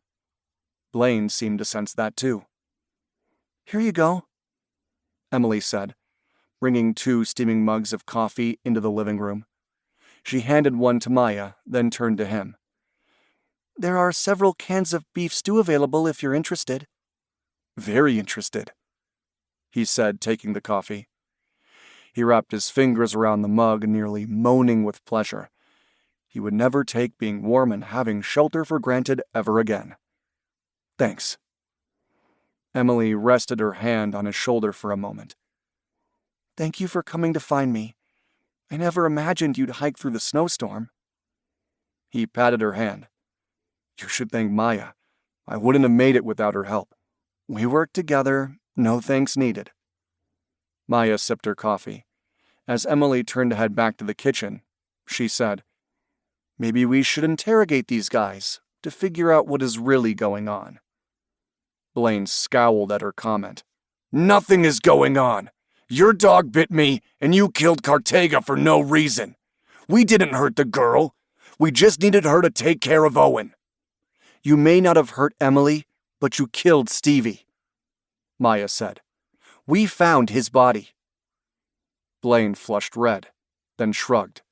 Blaine seemed to sense that too. "Here you go," Emily said, bringing 2 steaming mugs of coffee into the living room. She handed one to Maya, then turned to him. "There are several cans of beef stew available if you're interested." "Very interested," he said, taking the coffee. He wrapped his fingers around the mug, nearly moaning with pleasure. He would never take being warm and having shelter for granted ever again. "Thanks." Emily rested her hand on his shoulder for a moment. "Thank you for coming to find me. I never imagined you'd hike through the snowstorm." He patted her hand. "You should thank Maya. I wouldn't have made it without her help. We worked together, no thanks needed." Maya sipped her coffee. As Emily turned to head back to the kitchen, she said, "Maybe we should interrogate these guys to figure out what is really going on." Blaine scowled at her comment. "Nothing is going on. Your dog bit me, and you killed Cartega for no reason. We didn't hurt the girl. We just needed her to take care of Owen." "You may not have hurt Emily, but you killed Stevie," Maya said. "We found his body." Blaine flushed red, then shrugged.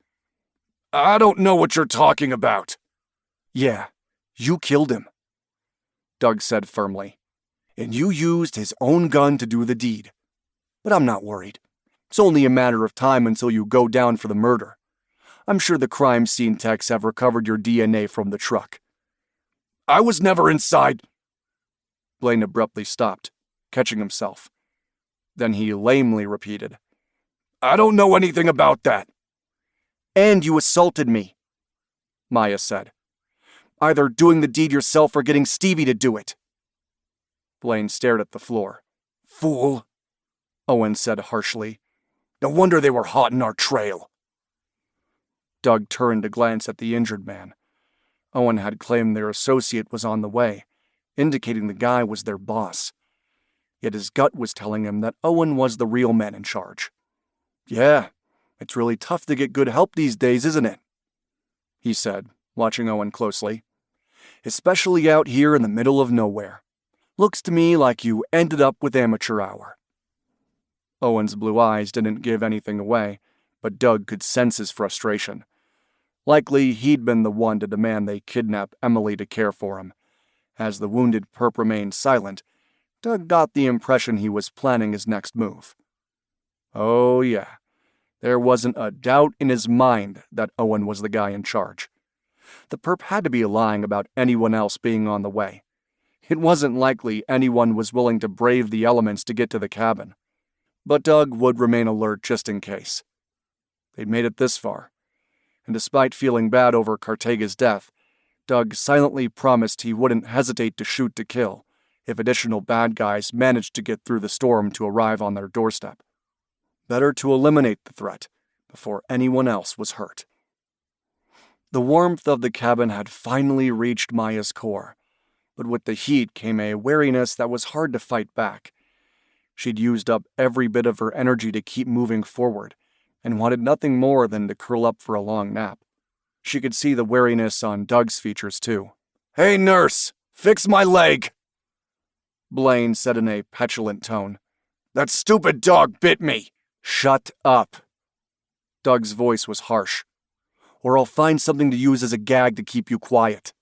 "I don't know what you're talking about." "Yeah, you killed him," Doug said firmly. "and you used his own gun to do the deed. But I'm not worried. It's only a matter of time until you go down for the murder. I'm sure the crime scene techs have recovered your DNA from the truck." "I was never inside." Blaine abruptly stopped, catching himself. Then he lamely repeated, "I don't know anything about that." "And you assaulted me," Maya said. "either doing the deed yourself or getting Stevie to do it." Blaine stared at the floor. "Fool," Owen said harshly. "No wonder they were hot in our trail." Doug turned to glance at the injured man. Owen had claimed their associate was on the way, indicating the guy was their boss. Yet his gut was telling him that Owen was the real man in charge. "Yeah, it's really tough to get good help these days, isn't it?" he said, watching Owen closely. "Especially out here in the middle of nowhere. Looks to me like you ended up with amateur hour." Owen's blue eyes didn't give anything away, but Doug could sense his frustration. Likely he'd been the one to demand they kidnap Emily to care for him. As the wounded perp remained silent, Doug got the impression he was planning his next move. Oh yeah, there wasn't a doubt in his mind that Owen was the guy in charge. The perp had to be lying about anyone else being on the way. It wasn't likely anyone was willing to brave the elements to get to the cabin. But Doug would remain alert just in case. They'd made it this far, and despite feeling bad over Cartega's death, Doug silently promised he wouldn't hesitate to shoot to kill if additional bad guys managed to get through the storm to arrive on their doorstep. Better to eliminate the threat before anyone else was hurt. The warmth of the cabin had finally reached Maya's core, but with the heat came a wariness that was hard to fight back. She'd used up every bit of her energy to keep moving forward, and wanted nothing more than to curl up for a long nap. She could see the wariness on Doug's features, too. "Hey, nurse, fix my leg," Blaine said in a petulant tone. "That stupid dog bit me." "Shut up." Doug's voice was harsh. "Or I'll find something to use as a gag to keep you quiet."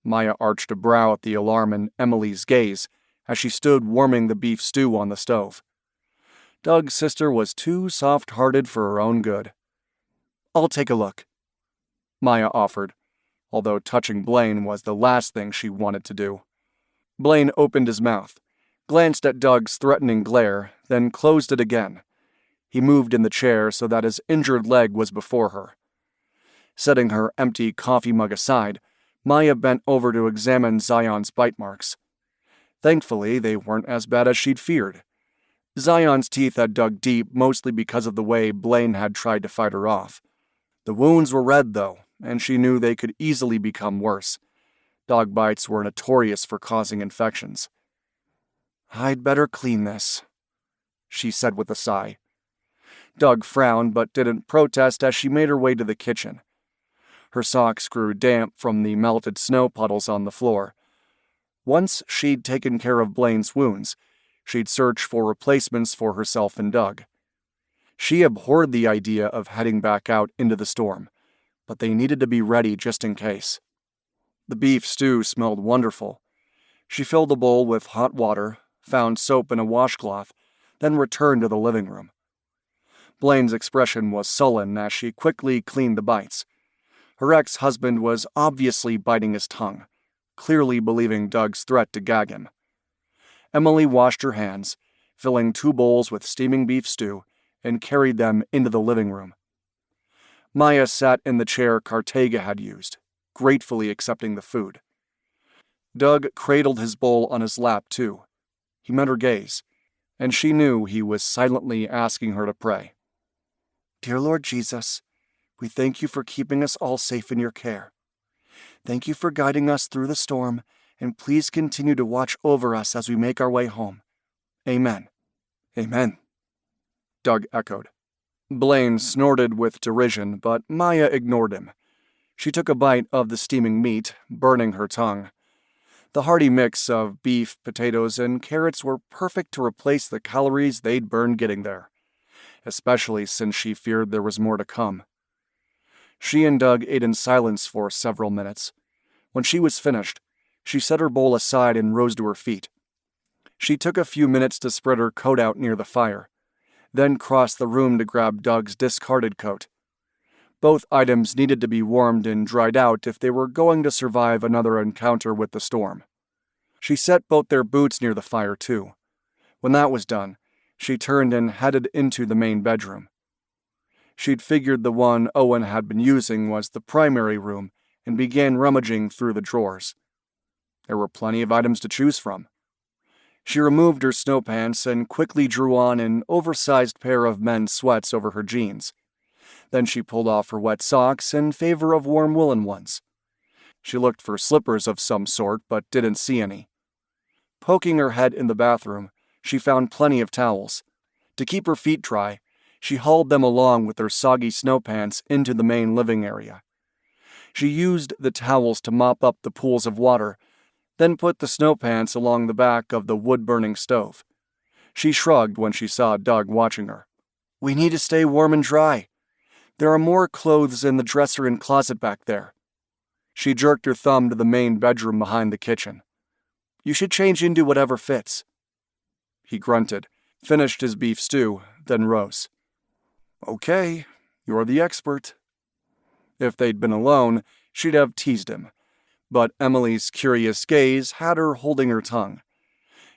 Maya arched a brow at the alarm in Emily's gaze as she stood warming the beef stew on the stove. Doug's sister was too soft-hearted for her own good. "I'll take a look," Maya offered, although touching Blaine was the last thing she wanted to do. Blaine opened his mouth, glanced at Doug's threatening glare, then closed it again. He moved in the chair so that his injured leg was before her. Setting her empty coffee mug aside, Maya bent over to examine Zion's bite marks. Thankfully, they weren't as bad as she'd feared. Zion's teeth had dug deep mostly because of the way Blaine had tried to fight her off. The wounds were red, though, and she knew they could easily become worse. Dog bites were notorious for causing infections. "I'd better clean this," she said with a sigh. Doug frowned but didn't protest as she made her way to the kitchen. Her socks grew damp from the melted snow puddles on the floor. Once she'd taken care of Blaine's wounds, she'd search for replacements for herself and Doug. She abhorred the idea of heading back out into the storm, but they needed to be ready just in case. The beef stew smelled wonderful. She filled a bowl with hot water, found soap and a washcloth, then returned to the living room. Blaine's expression was sullen as she quickly cleaned the bites. Her ex-husband was obviously biting his tongue, clearly believing Doug's threat to gag him. Emily washed her hands, filling 2 bowls with steaming beef stew, and carried them into the living room. Maya sat in the chair Cartega had used, gratefully accepting the food. Doug cradled his bowl on his lap, too. He met her gaze, and she knew he was silently asking her to pray. Dear Lord Jesus, we thank you for keeping us all safe in your care. Thank you for guiding us through the storm, and please continue to watch over us as we make our way home. Amen. Amen, Doug echoed. Blaine snorted with derision, but Maya ignored him. She took a bite of the steaming meat, burning her tongue. The hearty mix of beef, potatoes, and carrots were perfect to replace the calories they'd burned getting there, especially since she feared there was more to come. She and Doug ate in silence for several minutes. When she was finished, she set her bowl aside and rose to her feet. She took a few minutes to spread her coat out near the fire, then crossed the room to grab Doug's discarded coat. Both items needed to be warmed and dried out if they were going to survive another encounter with the storm. She set both their boots near the fire, too. When that was done, she turned and headed into the main bedroom. She'd figured the one Owen had been using was the primary room and began rummaging through the drawers. There were plenty of items to choose from. She removed her snow pants and quickly drew on an oversized pair of men's sweats over her jeans. Then she pulled off her wet socks in favor of warm woolen ones. She looked for slippers of some sort, but didn't see any. Poking her head in the bathroom, she found plenty of towels. To keep her feet dry, she hauled them along with her soggy snow pants into the main living area. She used the towels to mop up the pools of water, then put the snow pants along the back of the wood-burning stove. She shrugged when she saw Doug watching her. We need to stay warm and dry. There are more clothes in the dresser and closet back there. She jerked her thumb to the main bedroom behind the kitchen. You should change into whatever fits. He grunted, finished his beef stew, then rose. Okay, you're the expert. If they'd been alone, she'd have teased him. But Emily's curious gaze had her holding her tongue.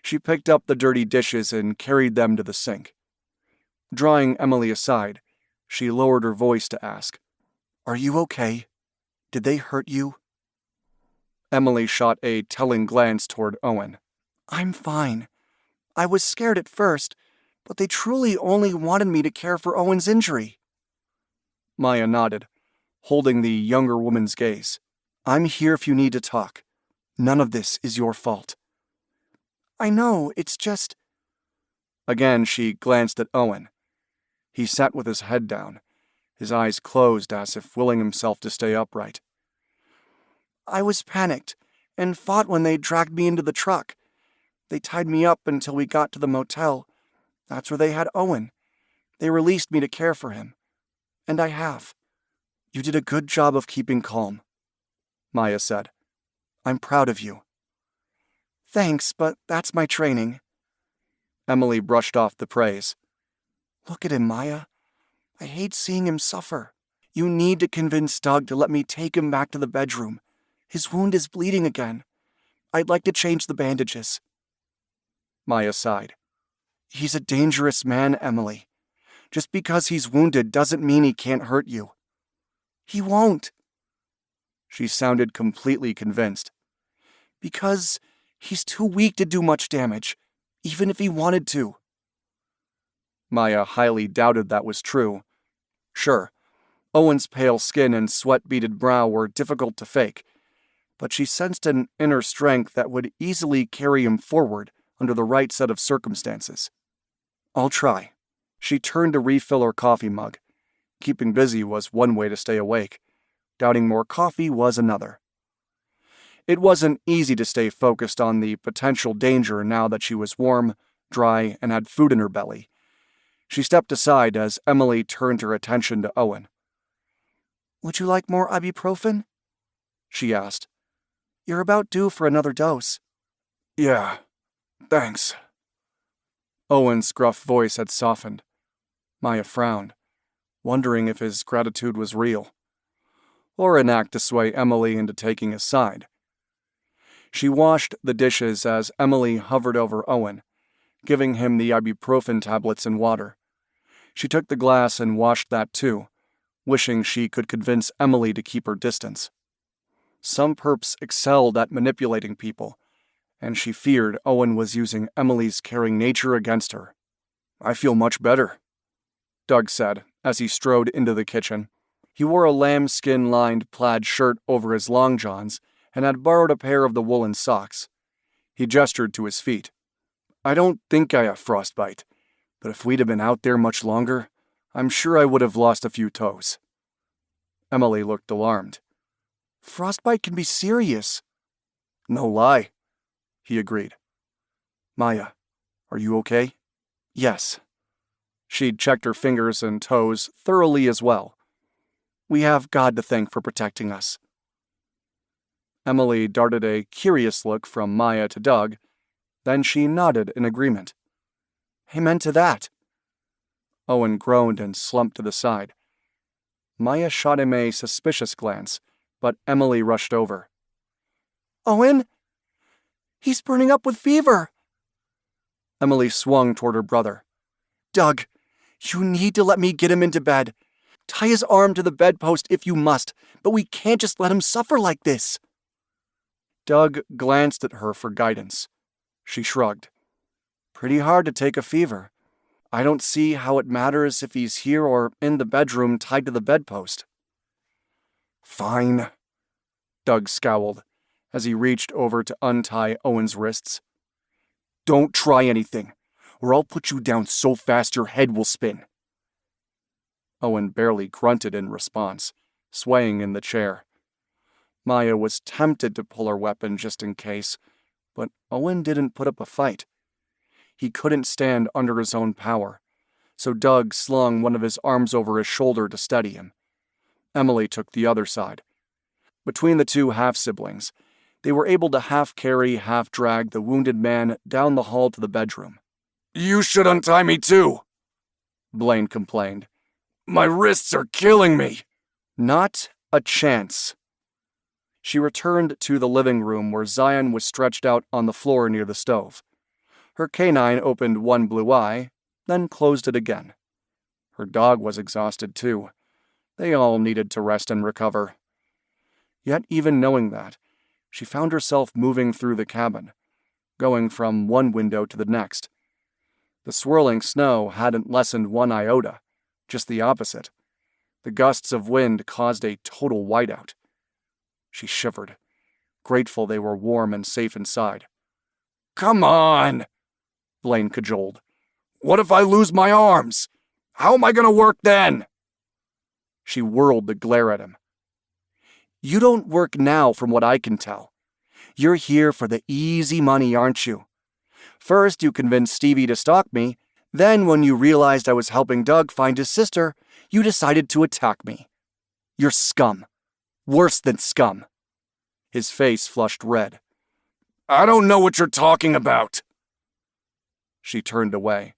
She picked up the dirty dishes and carried them to the sink. Drawing Emily aside, she lowered her voice to ask, Are you okay? Did they hurt you? Emily shot a telling glance toward Owen. I'm fine. I was scared at first, but they truly only wanted me to care for Owen's injury. Maya nodded, holding the younger woman's gaze. I'm here if you need to talk. None of this is your fault. I know, it's just... Again, she glanced at Owen. He sat with his head down, his eyes closed as if willing himself to stay upright. I was panicked and fought when they dragged me into the truck. They tied me up until we got to the motel. That's where they had Owen. They released me to care for him. And I have. You did a good job of keeping calm, Maya said. I'm proud of you. Thanks, but that's my training. Emily brushed off the praise. Look at him, Maya. I hate seeing him suffer. You need to convince Doug to let me take him back to the bedroom. His wound is bleeding again. I'd like to change the bandages. Maya sighed. He's a dangerous man, Emily. Just because he's wounded doesn't mean he can't hurt you. He won't. She sounded completely convinced. Because he's too weak to do much damage, even if he wanted to. Maya highly doubted that was true. Sure, Owen's pale skin and sweat-beaded brow were difficult to fake, but she sensed an inner strength that would easily carry him forward under the right set of circumstances. I'll try. She turned to refill her coffee mug. Keeping busy was one way to stay awake. Doubting more coffee was another. It wasn't easy to stay focused on the potential danger now that she was warm, dry, and had food in her belly. She stepped aside as Emily turned her attention to Owen. "Would you like more ibuprofen?" she asked. "You're about due for another dose." "Yeah, thanks." Owen's gruff voice had softened. Maya frowned, wondering if his gratitude was real, or an act to sway Emily into taking his side. She washed the dishes as Emily hovered over Owen, giving him the ibuprofen tablets and water. She took the glass and washed that too, wishing she could convince Emily to keep her distance. Some perps excelled at manipulating people, and she feared Owen was using Emily's caring nature against her. "I feel much better," Doug said as he strode into the kitchen. He wore a lambskin-lined plaid shirt over his long johns and had borrowed a pair of the woolen socks. He gestured to his feet. "I don't think I have frostbite, but if we'd have been out there much longer, I'm sure I would have lost a few toes." Emily looked alarmed. "Frostbite can be serious." "No lie," he agreed. "Maya, are you okay?" "Yes." She'd checked her fingers and toes thoroughly as well. "We have God to thank for protecting us." Emily darted a curious look from Maya to Doug, then she nodded in agreement. "Amen to that." Owen groaned and slumped to the side. Maya shot him a suspicious glance, but Emily rushed over. "Owen? He's burning up with fever." Emily swung toward her brother. "Doug, you need to let me get him into bed. Tie his arm to the bedpost if you must, but we can't just let him suffer like this." Doug glanced at her for guidance. She shrugged. "Pretty hard to take a fever. I don't see how it matters if he's here or in the bedroom tied to the bedpost." "Fine," Doug scowled as he reached over to untie Owen's wrists. "Don't try anything, or I'll put you down so fast your head will spin." Owen barely grunted in response, swaying in the chair. Maya was tempted to pull her weapon just in case, but Owen didn't put up a fight. He couldn't stand under his own power, so Doug slung one of his arms over his shoulder to steady him. Emily took the other side. Between the two half-siblings, they were able to half-carry, half-drag the wounded man down the hall to the bedroom. "You should untie me too," Blaine complained. "My wrists are killing me." "Not a chance." She returned to the living room where Zion was stretched out on the floor near the stove. Her canine opened one blue eye, then closed it again. Her dog was exhausted too. They all needed to rest and recover. Yet even knowing that, she found herself moving through the cabin, going from one window to the next. The swirling snow hadn't lessened one iota, just the opposite. The gusts of wind caused a total whiteout. She shivered, grateful they were warm and safe inside. "Come on," Blaine cajoled. "What if I lose my arms? How am I going to work then?" She whirled to glare at him. "You don't work now from what I can tell. You're here for the easy money, aren't you? First you convinced Stevie to stalk me, then when you realized I was helping Doug find his sister, you decided to attack me. You're scum. Worse than scum." His face flushed red. "I don't know what you're talking about." She turned away,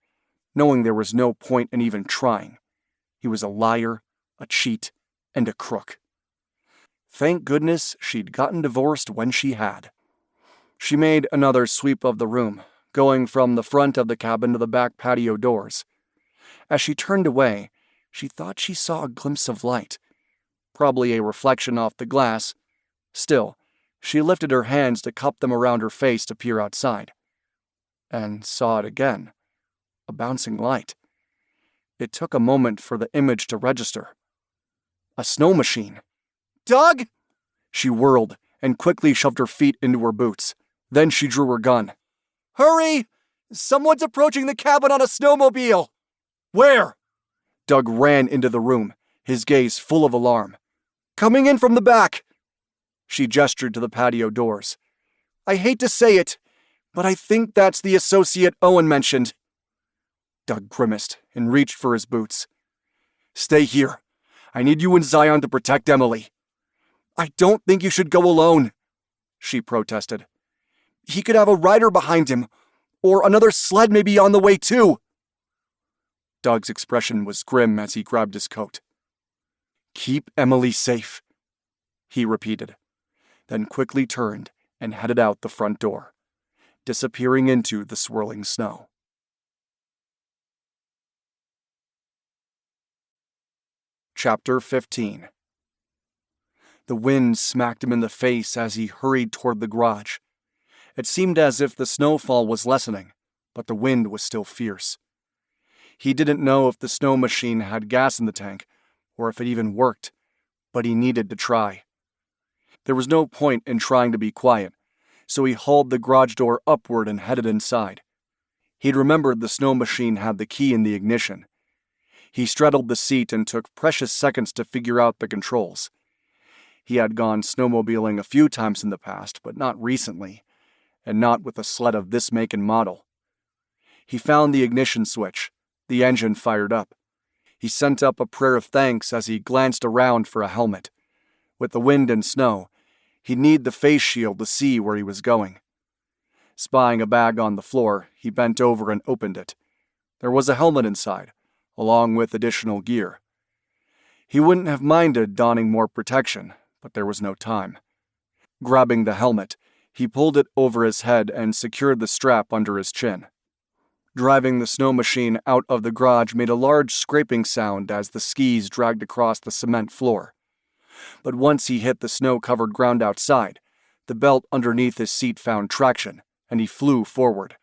knowing there was no point in even trying. He was a liar, a cheat, and a crook. Thank goodness she'd gotten divorced when she had. She made another sweep of the room, going from the front of the cabin to the back patio doors. As she turned away, she thought she saw a glimpse of light, probably a reflection off the glass. Still, she lifted her hands to cup them around her face to peer outside. And saw it again. A bouncing light. It took a moment for the image to register. A snow machine. "Doug!" She whirled and quickly shoved her feet into her boots. Then she drew her gun. "Hurry! Someone's approaching the cabin on a snowmobile!" "Where?" Doug ran into the room, his gaze full of alarm. Coming in from the back. She gestured to the patio doors. I hate to say it, but I think that's the associate Owen mentioned. Doug grimaced and reached for his boots. Stay here. I need you and Zion to protect Emily. I don't think you should go alone, she protested. He could have a rider behind him, or another sled may be on the way too. Doug's expression was grim as he grabbed his coat. Keep Emily safe, he repeated, then quickly turned and headed out the front door, disappearing into the swirling snow. Chapter 15. The wind smacked him in the face as he hurried toward the garage. It seemed as if the snowfall was lessening, but the wind was still fierce. He didn't know if the snow machine had gas in the tank, or if it even worked, but he needed to try. There was no point in trying to be quiet, so he hauled the garage door upward and headed inside. He'd remembered the snow machine had the key in the ignition. He straddled the seat and took precious seconds to figure out the controls. He had gone snowmobiling a few times in the past, but not recently, and not with a sled of this make and model. He found the ignition switch. The engine fired up. He sent up a prayer of thanks as he glanced around for a helmet. With the wind and snow, he'd need the face shield to see where he was going. Spying a bag on the floor, he bent over and opened it. There was a helmet inside, along with additional gear. He wouldn't have minded donning more protection, but there was no time. Grabbing the helmet, he pulled it over his head and secured the strap under his chin. Driving the snow machine out of the garage made a large scraping sound as the skis dragged across the cement floor. But once he hit the snow-covered ground outside, the belt underneath his seat found traction, and he flew forward.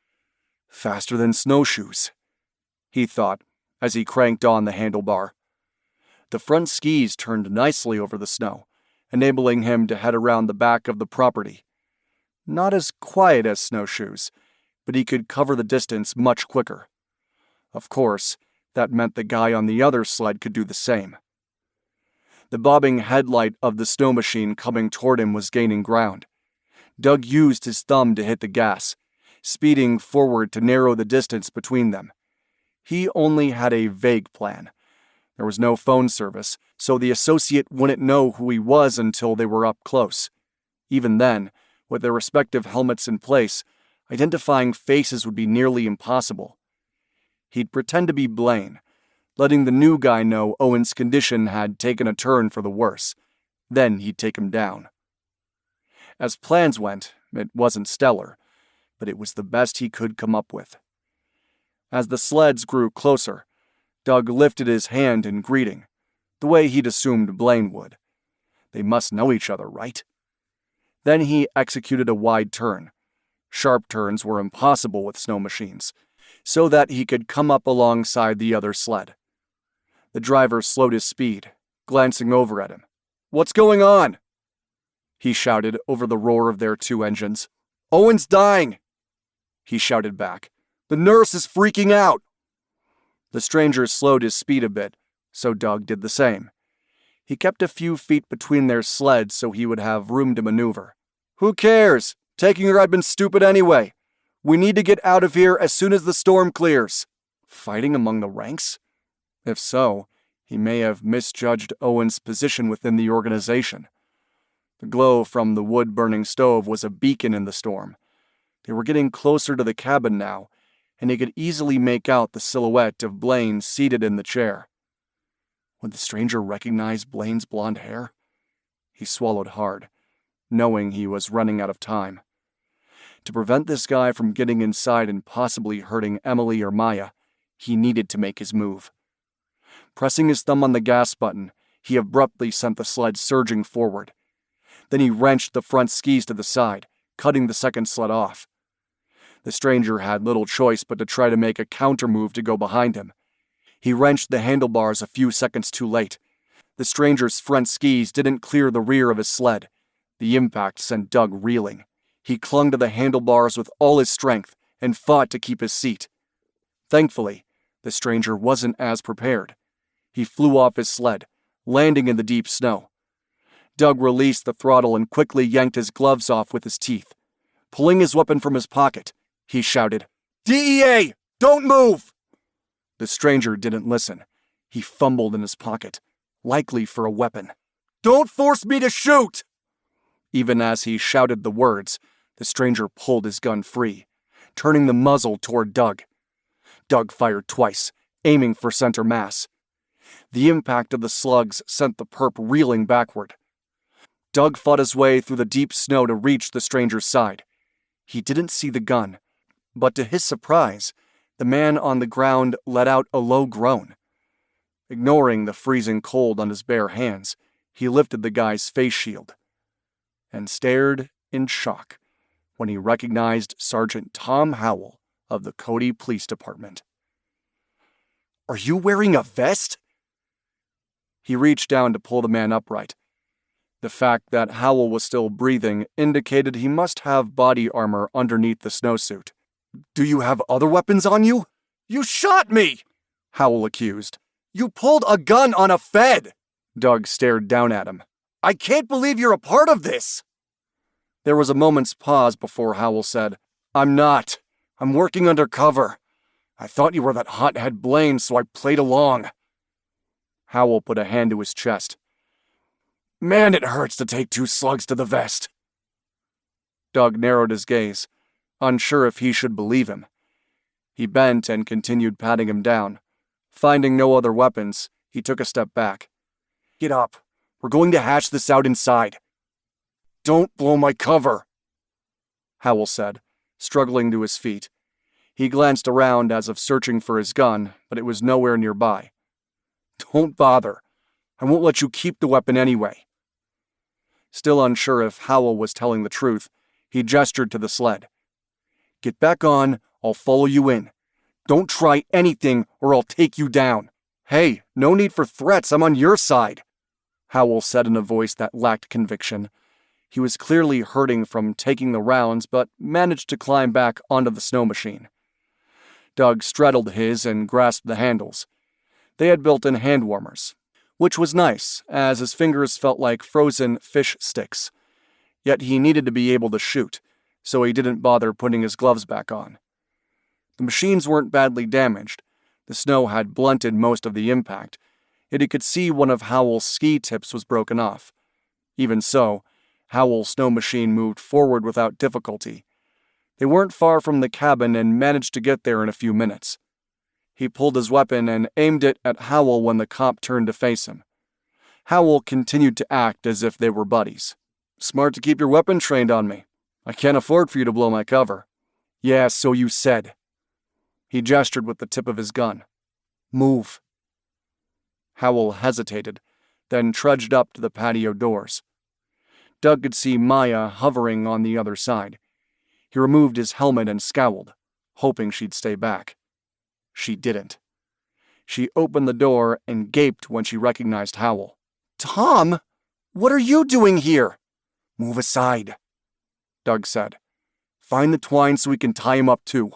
Faster than snowshoes, he thought, as he cranked on the handlebar. The front skis turned nicely over the snow, enabling him to head around the back of the property. Not as quiet as snowshoes, but he could cover the distance much quicker. Of course, that meant the guy on the other sled could do the same. The bobbing headlight of the snow machine coming toward him was gaining ground. Doug used his thumb to hit the gas, speeding forward to narrow the distance between them. He only had a vague plan. There was no phone service, so the associate wouldn't know who he was until they were up close. Even then, with their respective helmets in place, identifying faces would be nearly impossible. He'd pretend to be Blaine, letting the new guy know Owen's condition had taken a turn for the worse. Then he'd take him down. As plans went, it wasn't stellar, but it was the best he could come up with. As the sleds grew closer, Doug lifted his hand in greeting, the way he'd assumed Blaine would. They must know each other, right? Then he executed a wide turn. Sharp turns were impossible with snow machines, so that he could come up alongside the other sled. The driver slowed his speed, glancing over at him. "What's going on?" he shouted over the roar of their two engines. "Owen's dying," he shouted back. "The nurse is freaking out." The stranger slowed his speed a bit, so Doug did the same. He kept a few feet between their sleds so he would have room to maneuver. "Who cares? Taking her I've been stupid anyway. We need to get out of here as soon as the storm clears." Fighting among the ranks? If so, he may have misjudged Owen's position within the organization. The glow from the wood-burning stove was a beacon in the storm. They were getting closer to the cabin now, and he could easily make out the silhouette of Blaine seated in the chair. Would the stranger recognize Blaine's blonde hair? He swallowed hard, knowing he was running out of time. To prevent this guy from getting inside and possibly hurting Emily or Maya, he needed to make his move. Pressing his thumb on the gas button, he abruptly sent the sled surging forward. Then he wrenched the front skis to the side, cutting the second sled off. The stranger had little choice but to try to make a counter-move to go behind him. He wrenched the handlebars a few seconds too late. The stranger's front skis didn't clear the rear of his sled. The impact sent Doug reeling. He clung to the handlebars with all his strength and fought to keep his seat. Thankfully, the stranger wasn't as prepared. He flew off his sled, landing in the deep snow. Doug released the throttle and quickly yanked his gloves off with his teeth. Pulling his weapon from his pocket, he shouted, "DEA! Don't move!" The stranger didn't listen. He fumbled in his pocket, likely for a weapon. "Don't force me to shoot!" Even as he shouted the words, the stranger pulled his gun free, turning the muzzle toward Doug. Doug fired twice, aiming for center mass. The impact of the slugs sent the perp reeling backward. Doug fought his way through the deep snow to reach the stranger's side. He didn't see the gun, but to his surprise, the man on the ground let out a low groan. Ignoring the freezing cold on his bare hands, he lifted the guy's face shield and stared in shock when he recognized Sergeant Tom Howell of the Cody Police Department. "Are you wearing a vest?" He reached down to pull the man upright. The fact that Howell was still breathing indicated he must have body armor underneath the snowsuit. "Do you have other weapons on you?" "You shot me!" Howell accused. "You pulled a gun on a Fed!" Doug stared down at him. "I can't believe you're a part of this!" There was a moment's pause before Howell said, "I'm not. I'm working undercover. I thought you were that hothead Blaine, so I played along." Howell put a hand to his chest. "Man, it hurts to take 2 slugs to the vest." Doug narrowed his gaze, unsure if he should believe him. He bent and continued patting him down. Finding no other weapons, he took a step back. "Get up. We're going to hash this out inside." "Don't blow my cover," Howell said, struggling to his feet. He glanced around as if searching for his gun, but it was nowhere nearby. "Don't bother. I won't let you keep the weapon anyway." Still unsure if Howell was telling the truth, he gestured to the sled. "Get back on. I'll follow you in. Don't try anything or I'll take you down." "Hey, no need for threats. I'm on your side," Howell said in a voice that lacked conviction. He was clearly hurting from taking the rounds, but managed to climb back onto the snow machine. Doug straddled his and grasped the handles. They had built-in hand warmers, which was nice, as his fingers felt like frozen fish sticks. Yet he needed to be able to shoot, so he didn't bother putting his gloves back on. The machines weren't badly damaged. The snow had blunted most of the impact, yet he could see one of Howell's ski tips was broken off. Even so, Howell's snow machine moved forward without difficulty. They weren't far from the cabin and managed to get there in a few minutes. He pulled his weapon and aimed it at Howell when the cop turned to face him. Howell continued to act as if they were buddies. "Smart to keep your weapon trained on me. I can't afford for you to blow my cover." "Yeah, so you said." He gestured with the tip of his gun. "Move." Howell hesitated, then trudged up to the patio doors. Doug could see Maya hovering on the other side. He removed his helmet and scowled, hoping she'd stay back. She didn't. She opened the door and gaped when she recognized Howell. "Tom, what are you doing here?" "Move aside," Doug said. "Find the twine so we can tie him up too."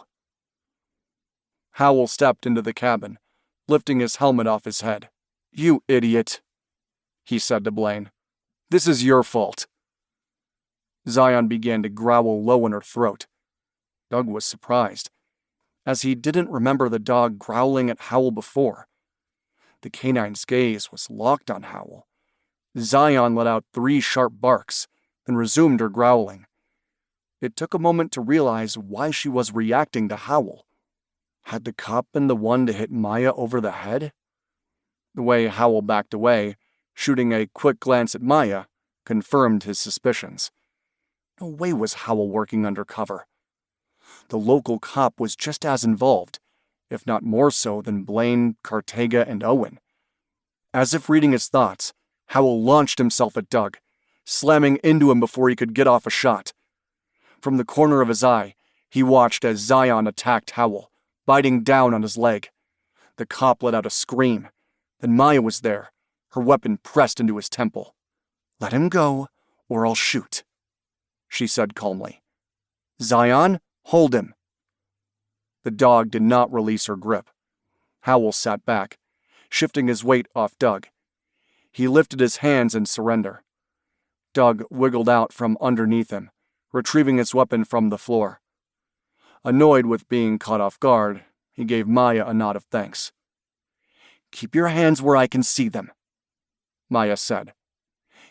Howell stepped into the cabin, lifting his helmet off his head. "You idiot," he said to Blaine. "This is your fault." Zion began to growl low in her throat. Doug was surprised, as he didn't remember the dog growling at Howell before. The canine's gaze was locked on Howell. Zion let out 3 sharp barks, then resumed her growling. It took a moment to realize why she was reacting to Howell. Had the cop been the one to hit Maya over the head? The way Howell backed away, shooting a quick glance at Maya, confirmed his suspicions. No way was Howell working undercover. The local cop was just as involved, if not more so than Blaine, Cartega, and Owen. As if reading his thoughts, Howell launched himself at Doug, slamming into him before he could get off a shot. From the corner of his eye, he watched as Zion attacked Howell, biting down on his leg. The cop let out a scream. Then Maya was there, her weapon pressed into his temple. "Let him go, or I'll shoot," she said calmly. "Zion, hold him." The dog did not release her grip. Howell sat back, shifting his weight off Doug. He lifted his hands in surrender. Doug wiggled out from underneath him, retrieving his weapon from the floor. Annoyed with being caught off guard, he gave Maya a nod of thanks. "Keep your hands where I can see them," Maya said.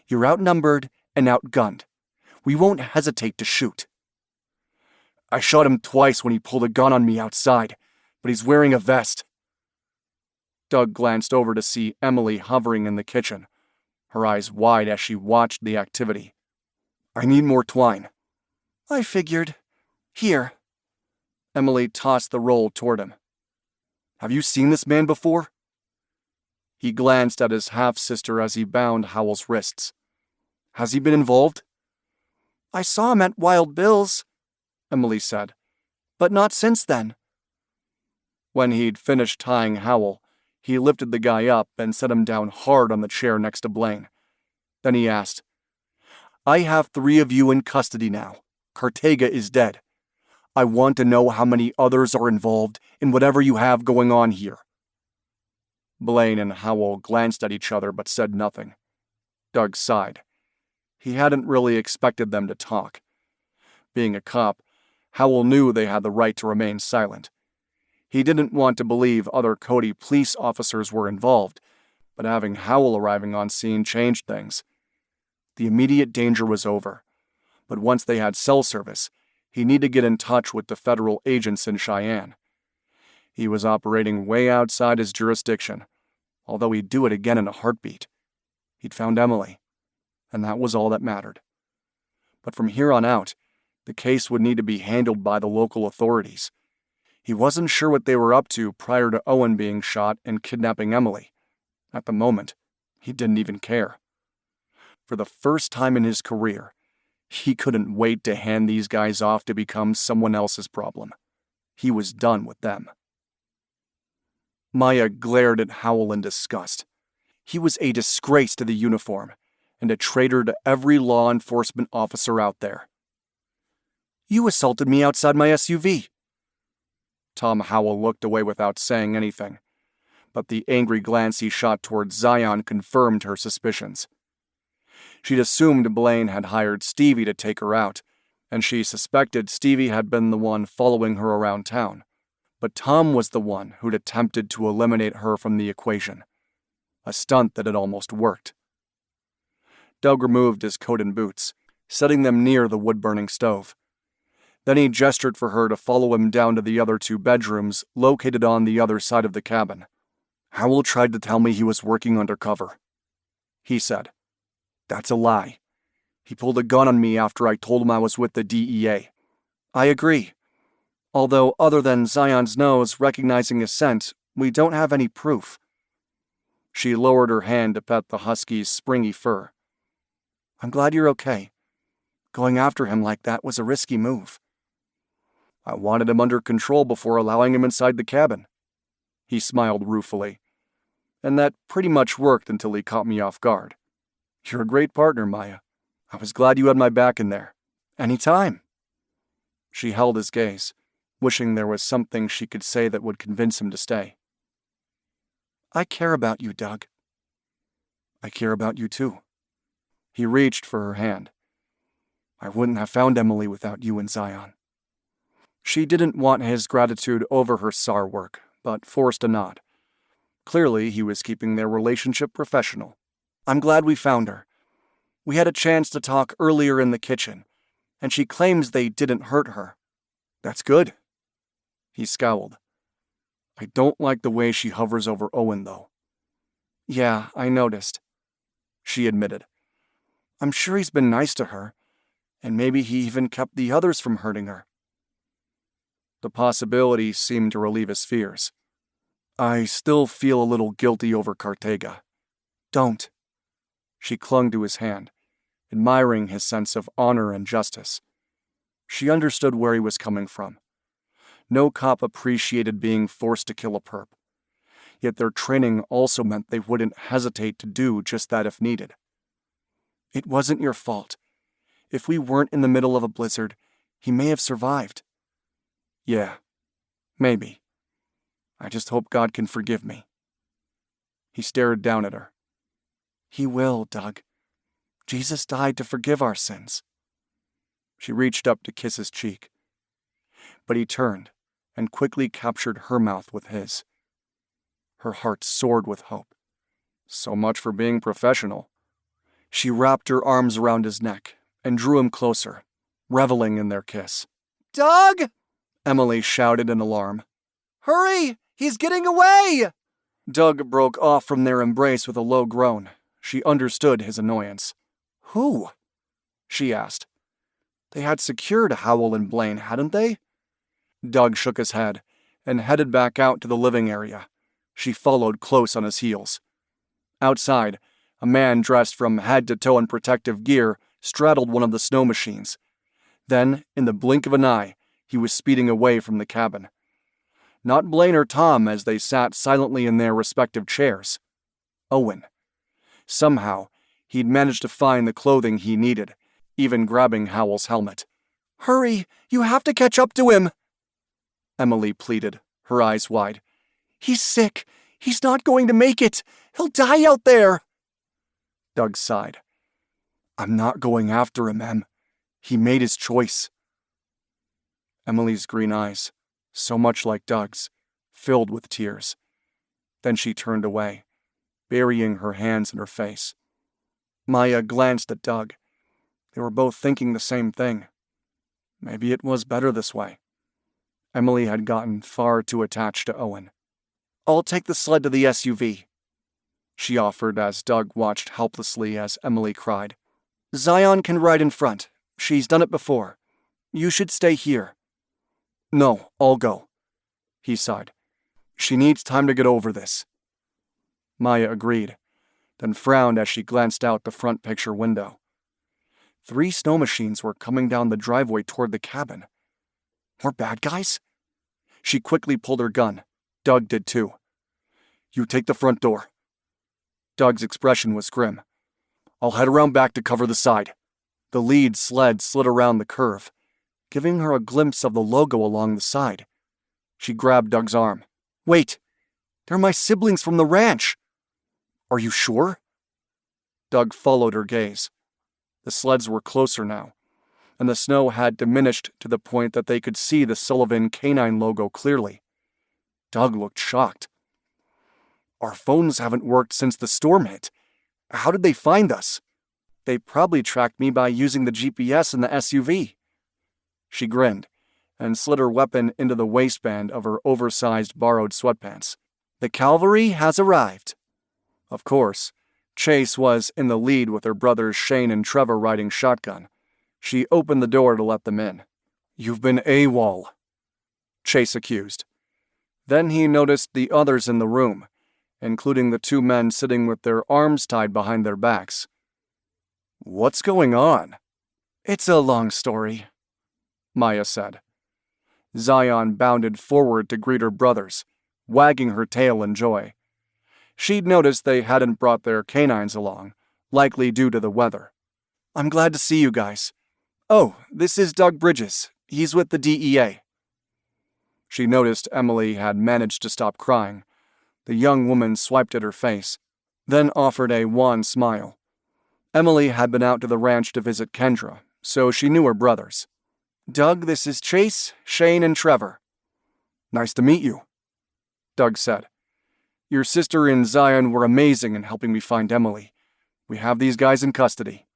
"You're outnumbered and outgunned. We won't hesitate to shoot." "I shot him twice when he pulled a gun on me outside, but he's wearing a vest." Doug glanced over to see Emily hovering in the kitchen, her eyes wide as she watched the activity. "I need more twine." "I figured. Here." Emily tossed the roll toward him. "Have you seen this man before?" He glanced at his half-sister as he bound Howell's wrists. "Has he been involved?" "I saw him at Wild Bill's," Emily said. "but not since then." When he'd finished tying Howell, he lifted the guy up and set him down hard on the chair next to Blaine. Then he asked, "I have 3 of you in custody now. Cartega is dead. I want to know how many others are involved in whatever you have going on here." Blaine and Howell glanced at each other but said nothing. Doug sighed. He hadn't really expected them to talk. Being a cop, Howell knew they had the right to remain silent. He didn't want to believe other Cody police officers were involved, but having Howell arriving on scene changed things. The immediate danger was over, but once they had cell service, he needed to get in touch with the federal agents in Cheyenne. He was operating way outside his jurisdiction, although he'd do it again in a heartbeat. He'd found Emily, and that was all that mattered. But from here on out, the case would need to be handled by the local authorities. He wasn't sure what they were up to prior to Owen being shot and kidnapping Emily. At the moment, he didn't even care. For the first time in his career, he couldn't wait to hand these guys off to become someone else's problem. He was done with them. Maya glared at Howell in disgust. He was a disgrace to the uniform, and a traitor to every law enforcement officer out there. "You assaulted me outside my SUV." Tom Howell looked away without saying anything, but the angry glance he shot towards Zion confirmed her suspicions. She'd assumed Blaine had hired Stevie to take her out, and she suspected Stevie had been the one following her around town. But Tom was the one who'd attempted to eliminate her from the equation, a stunt that had almost worked. Doug removed his coat and boots, setting them near the wood-burning stove. Then he gestured for her to follow him down to the other 2 bedrooms located on the other side of the cabin. "Howell tried to tell me he was working undercover," he said. "That's a lie. He pulled a gun on me after I told him I was with the DEA. I agree. Although other than Zion's nose recognizing his scent, we don't have any proof." She lowered her hand to pet the husky's springy fur. "I'm glad you're okay. Going after him like that was a risky move." "I wanted him under control before allowing him inside the cabin." He smiled ruefully. "And that pretty much worked until he caught me off guard. You're a great partner, Maya. I was glad you had my back in there. Any time." She held his gaze, wishing there was something she could say that would convince him to stay. "I care about you, Doug." "I care about you too." He reached for her hand. "I wouldn't have found Emily without you and Zion." She didn't want his gratitude over her SAR work, but forced a nod. Clearly, he was keeping their relationship professional. "I'm glad we found her. We had a chance to talk earlier in the kitchen, and she claims they didn't hurt her." "That's good." He scowled. "I don't like the way she hovers over Owen, though." "Yeah, I noticed," she admitted. "I'm sure he's been nice to her, and maybe he even kept the others from hurting her." The possibility seemed to relieve his fears. "I still feel a little guilty over Cartega." "Don't." She clung to his hand, admiring his sense of honor and justice. She understood where he was coming from. No cop appreciated being forced to kill a perp. Yet their training also meant they wouldn't hesitate to do just that if needed. "It wasn't your fault. If we weren't in the middle of a blizzard, he may have survived." "Yeah, maybe. I just hope God can forgive me." He stared down at her. "He will, Doug. Jesus died to forgive our sins. She reached up to kiss his cheek, but he turned and quickly captured her mouth with his. Her heart soared with hope. So much for being professional. She wrapped her arms around his neck and drew him closer, reveling in their kiss. "Doug!" Emily shouted in alarm. "Hurry! He's getting away!" Doug broke off from their embrace with a low groan. She understood his annoyance. "Who?" she asked. They had secured Howell and Blaine, hadn't they? Doug shook his head and headed back out to the living area. She followed close on his heels. Outside, a man dressed from head to toe in protective gear straddled one of the snow machines. Then, in the blink of an eye, he was speeding away from the cabin. Not Blaine or Tom as they sat silently in their respective chairs. Owen. Somehow, he'd managed to find the clothing he needed, even grabbing Howell's helmet. "Hurry! You have to catch up to him!" Emily pleaded, her eyes wide. "He's sick. He's not going to make it. He'll die out there." Doug sighed. "I'm not going after him, Em. He made his choice." Emily's green eyes, so much like Doug's, filled with tears. Then she turned away, burying her hands in her face. Maya glanced at Doug. They were both thinking the same thing. Maybe it was better this way. Emily had gotten far too attached to Owen. "I'll take the sled to the SUV," she offered as Doug watched helplessly as Emily cried. "Zion can ride in front. She's done it before. You should stay here." "No, I'll go," he sighed. "She needs time to get over this." Maya agreed, then frowned as she glanced out the front picture window. 3 snow machines were coming down the driveway toward the cabin. More bad guys? She quickly pulled her gun. Doug did too. "You take the front door." Doug's expression was grim. "I'll head around back to cover the side." The lead sled slid around the curve, giving her a glimpse of the logo along the side. She grabbed Doug's arm. "Wait! They're my siblings from the ranch." "Are you sure?" Doug followed her gaze. The sleds were closer now, and the snow had diminished to the point that they could see the Sullivan canine logo clearly. Doug looked shocked. "Our phones haven't worked since the storm hit. How did they find us?" "They probably tracked me by using the GPS in the SUV." She grinned and slid her weapon into the waistband of her oversized borrowed sweatpants. "The cavalry has arrived." Of course, Chase was in the lead with her brothers Shane and Trevor riding shotgun. She opened the door to let them in. "You've been AWOL," Chase accused. Then he noticed the others in the room, including the 2 men sitting with their arms tied behind their backs. "What's going on?" "It's a long story," Maya said. Zion bounded forward to greet her brothers, wagging her tail in joy. She'd noticed they hadn't brought their canines along, likely due to the weather. "I'm glad to see you guys. Oh, this is Doug Bridges. He's with the DEA." She noticed Emily had managed to stop crying. The young woman swiped at her face, then offered a wan smile. Emily had been out to the ranch to visit Kendra, so she knew her brothers. "Doug, this is Chase, Shane, and Trevor." "Nice to meet you," Doug said. "Your sister and Zion were amazing in helping me find Emily. We have these guys in custody."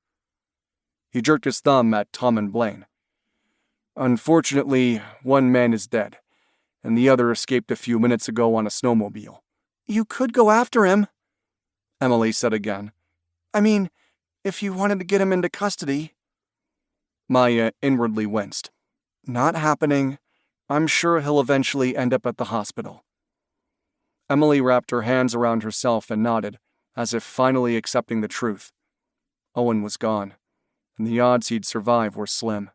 He jerked his thumb at Tom and Blaine. "Unfortunately, one man is dead, and the other escaped a few minutes ago on a snowmobile." "You could go after him," Emily said again. "I mean, if you wanted to get him into custody." Maya inwardly winced. "Not happening. I'm sure he'll eventually end up at the hospital." Emily wrapped her hands around herself and nodded, as if finally accepting the truth. Owen was gone, and the odds he'd survive were slim.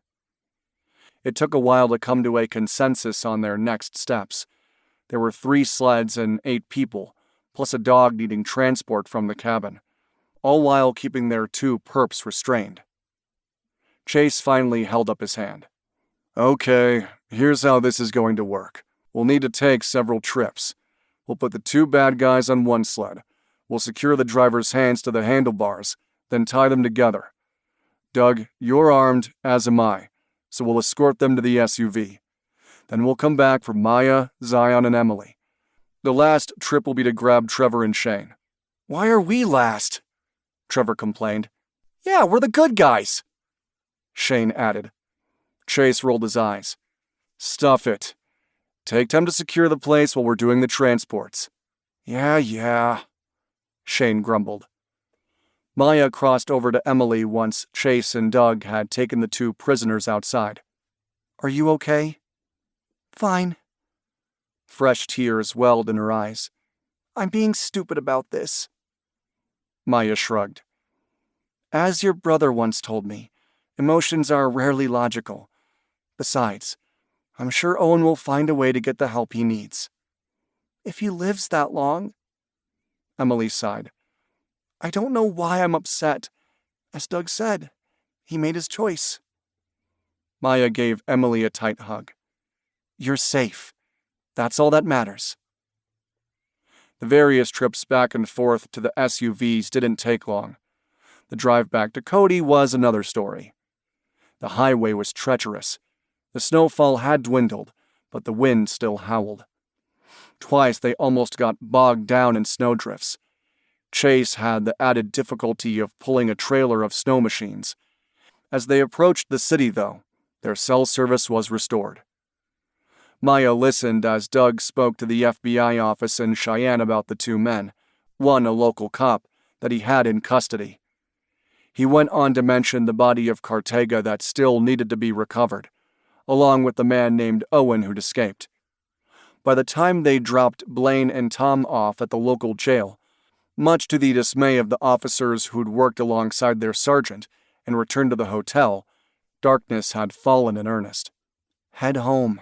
It took a while to come to a consensus on their next steps. There were 3 sleds and 8 people, plus a dog needing transport from the cabin, all while keeping their 2 perps restrained. Chase finally held up his hand. "Okay, here's how this is going to work. We'll need to take several trips. We'll put the 2 bad guys on one sled. We'll secure the driver's hands to the handlebars, Then tie them together. Doug, you're armed, as am I, so we'll escort them to the SUV. Then we'll come back for Maya, Zion, and Emily. The last trip will be to grab Trevor and Shane. Why are we last? Trevor complained. Yeah, we're the good guys, Shane added. Chase rolled his eyes. Stuff it. Take time to secure the place while we're doing the transports. Yeah, Shane grumbled. Maya crossed over to Emily once Chase and Doug had taken the two prisoners outside. Are you okay? Fine. Fresh tears welled in her eyes. I'm being stupid about this. Maya shrugged. As your brother once told me, emotions are rarely logical. Besides, I'm sure Owen will find a way to get the help he needs. If he lives that long. Emily sighed. I don't know why I'm upset. As Doug said, he made his choice. Maya gave Emily a tight hug. You're safe. That's all that matters. The various trips back and forth to the SUVs didn't take long. The drive back to Cody was another story. The highway was treacherous. The snowfall had dwindled, but the wind still howled. Twice they almost got bogged down in snowdrifts. Chase had the added difficulty of pulling a trailer of snow machines. As they approached the city, though, their cell service was restored. Maya listened as Doug spoke to the FBI office in Cheyenne about the two men, one a local cop, that he had in custody. He went on to mention the body of Cartega that still needed to be recovered, along with the man named Owen who'd escaped. By the time they dropped Blaine and Tom off at the local jail, much to the dismay of the officers who'd worked alongside their sergeant and returned to the hotel, darkness had fallen in earnest. Head home,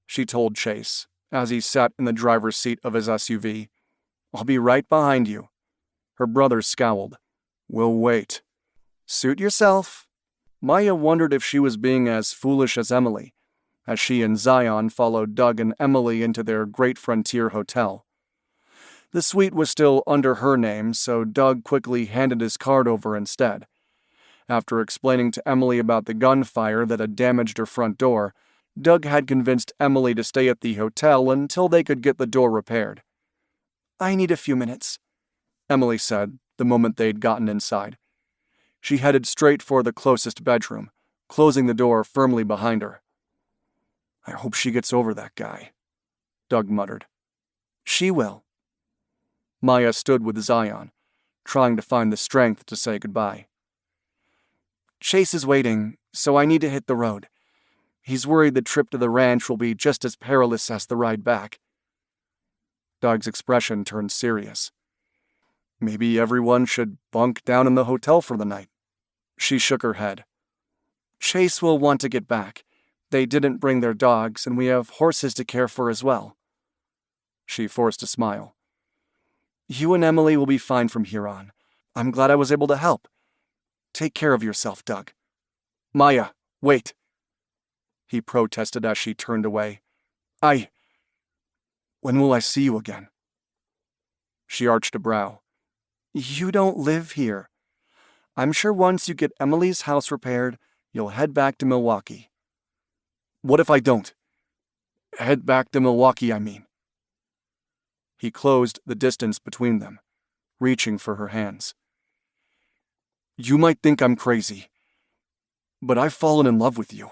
she told Chase as he sat in the driver's seat of his SUV. I'll be right behind you. Her brother scowled. We'll wait. Suit yourself. Maya wondered if she was being as foolish as Emily, as she and Zion followed Doug and Emily into their Great Frontier Hotel. The suite was still under her name, so Doug quickly handed his card over instead. After explaining to Emily about the gunfire that had damaged her front door, Doug had convinced Emily to stay at the hotel until they could get the door repaired. I need a few minutes, Emily said the moment they'd gotten inside. She headed straight for the closest bedroom, closing the door firmly behind her. I hope she gets over that guy, Doug muttered. She will. Maya stood with Zion, trying to find the strength to say goodbye. Chase is waiting, so I need to hit the road. He's worried the trip to the ranch will be just as perilous as the ride back. Doug's expression turned serious. Maybe everyone should bunk down in the hotel for the night. She shook her head. Chase will want to get back. They didn't bring their dogs, and we have horses to care for as well. She forced a smile. You and Emily will be fine from here on. I'm glad I was able to help. Take care of yourself, Doug. Maya, wait. He protested as she turned away. When will I see you again? She arched a brow. You don't live here. I'm sure once you get Emily's house repaired, you'll head back to Milwaukee. What if I don't? Head back to Milwaukee, I mean. He closed the distance between them, reaching for her hands. You might think I'm crazy, but I've fallen in love with you.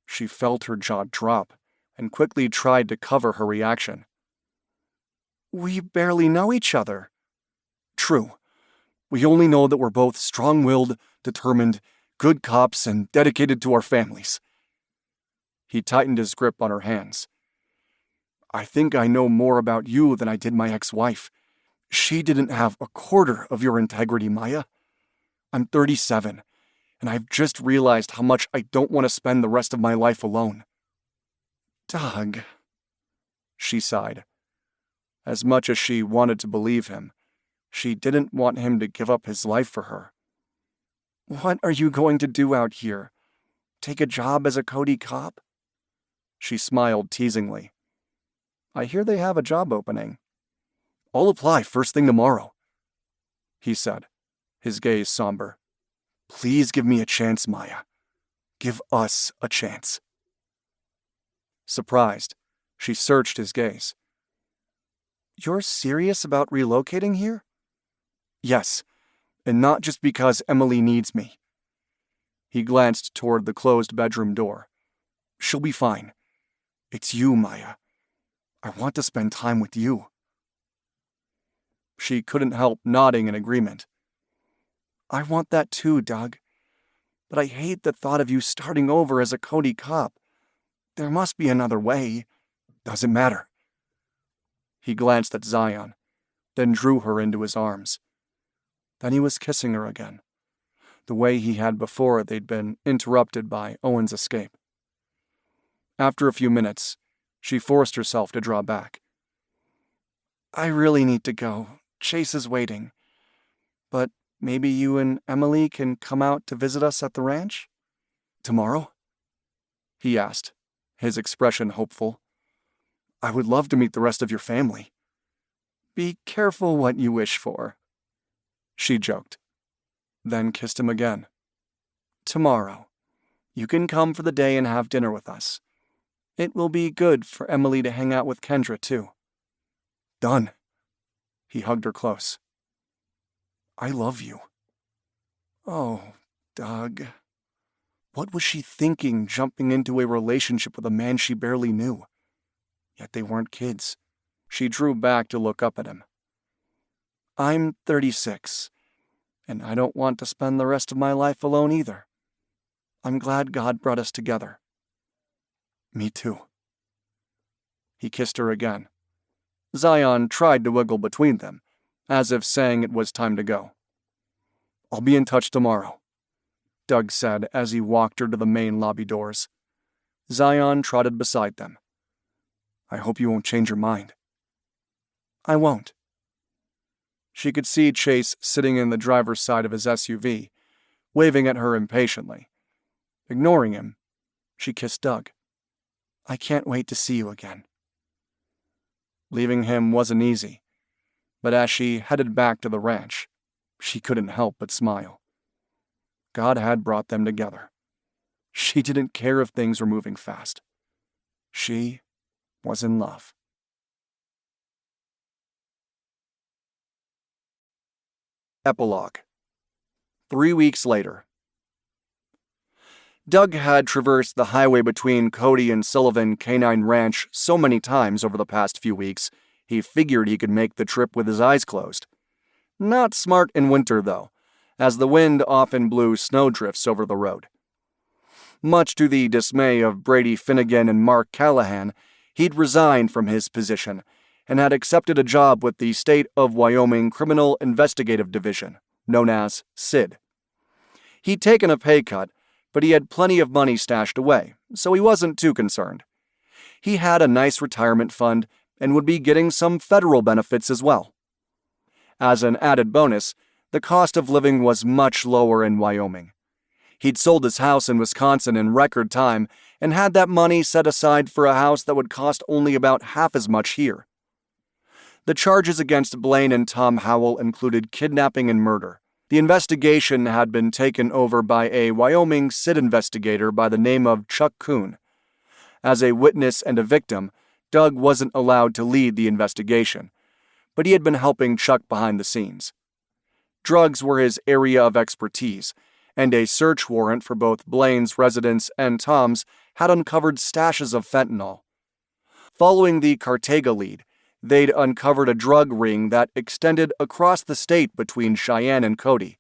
She felt her jaw drop and quickly tried to cover her reaction. We barely know each other. True. We only know that we're both strong-willed, determined, good cops, and dedicated to our families. He tightened his grip on her hands. I think I know more about you than I did my ex-wife. She didn't have a quarter of your integrity, Maya. I'm 37, and I've just realized how much I don't want to spend the rest of my life alone. Doug, she sighed. As much as she wanted to believe him, she didn't want him to give up his life for her. What are you going to do out here? Take a job as a Cody cop? She smiled teasingly. I hear they have a job opening. I'll apply first thing tomorrow, he said, his gaze somber. Please give me a chance, Maya. Give us a chance. Surprised, she searched his gaze. You're serious about relocating here? Yes, and not just because Emily needs me. He glanced toward the closed bedroom door. She'll be fine. It's you, Maya. I want to spend time with you. She couldn't help nodding in agreement. I want that too, Doug. But I hate the thought of you starting over as a Cody cop. There must be another way. Doesn't matter. He glanced at Zion, then drew her into his arms. Then he was kissing her again, the way he had before they'd been interrupted by Owen's escape. After a few minutes, she forced herself to draw back. I really need to go. Chase is waiting. But maybe you and Emily can come out to visit us at the ranch? Tomorrow? He asked, his expression hopeful. I would love to meet the rest of your family. Be careful what you wish for, she joked, then kissed him again. Tomorrow. You can come for the day and have dinner with us. It will be good for Emily to hang out with Kendra, too. Done. He hugged her close. I love you. Oh, Doug. What was she thinking jumping into a relationship with a man she barely knew? Yet they weren't kids. She drew back to look up at him. I'm 36, and I don't want to spend the rest of my life alone either. I'm glad God brought us together. Me too. He kissed her again. Zion tried to wiggle between them, as if saying it was time to go. I'll be in touch tomorrow, Doug said as he walked her to the main lobby doors. Zion trotted beside them. I hope you won't change your mind. I won't. She could see Chase sitting in the driver's side of his SUV, waving at her impatiently. Ignoring him, she kissed Doug. I can't wait to see you again. Leaving him wasn't easy, but as she headed back to the ranch, she couldn't help but smile. God had brought them together. She didn't care if things were moving fast. She was in love. Epilogue. 3 weeks later. Doug had traversed the highway between Cody and Sullivan Canine Ranch so many times over the past few weeks, he figured he could make the trip with his eyes closed. Not smart in winter, though, as the wind often blew snowdrifts over the road. Much to the dismay of Brady Finnegan and Mark Callahan, he'd resigned from his position and had accepted a job with the State of Wyoming Criminal Investigative Division, known as SID. He'd taken a pay cut, but he had plenty of money stashed away, so he wasn't too concerned. He had a nice retirement fund and would be getting some federal benefits as well. As an added bonus, the cost of living was much lower in Wyoming. He'd sold his house in Wisconsin in record time and had that money set aside for a house that would cost only about half as much here. The charges against Blaine and Tom Howell included kidnapping and murder. The investigation had been taken over by a Wyoming SID investigator by the name of Chuck Kuhn. As a witness and a victim, Doug wasn't allowed to lead the investigation, but he had been helping Chuck behind the scenes. Drugs were his area of expertise, and a search warrant for both Blaine's residence and Tom's had uncovered stashes of fentanyl. Following the Cartega lead, they'd uncovered a drug ring that extended across the state between Cheyenne and Cody.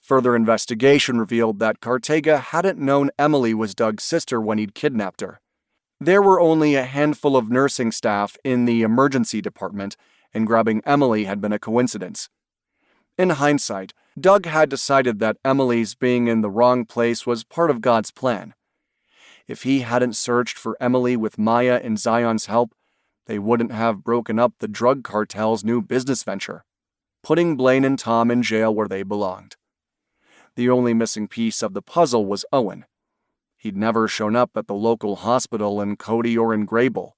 Further investigation revealed that Cartega hadn't known Emily was Doug's sister when he'd kidnapped her. There were only a handful of nursing staff in the emergency department, and grabbing Emily had been a coincidence. In hindsight, Doug had decided that Emily's being in the wrong place was part of God's plan. If he hadn't searched for Emily with Maya and Zion's help, they wouldn't have broken up the drug cartel's new business venture, putting Blaine and Tom in jail where they belonged. The only missing piece of the puzzle was Owen. He'd never shown up at the local hospital in Cody or in Grable.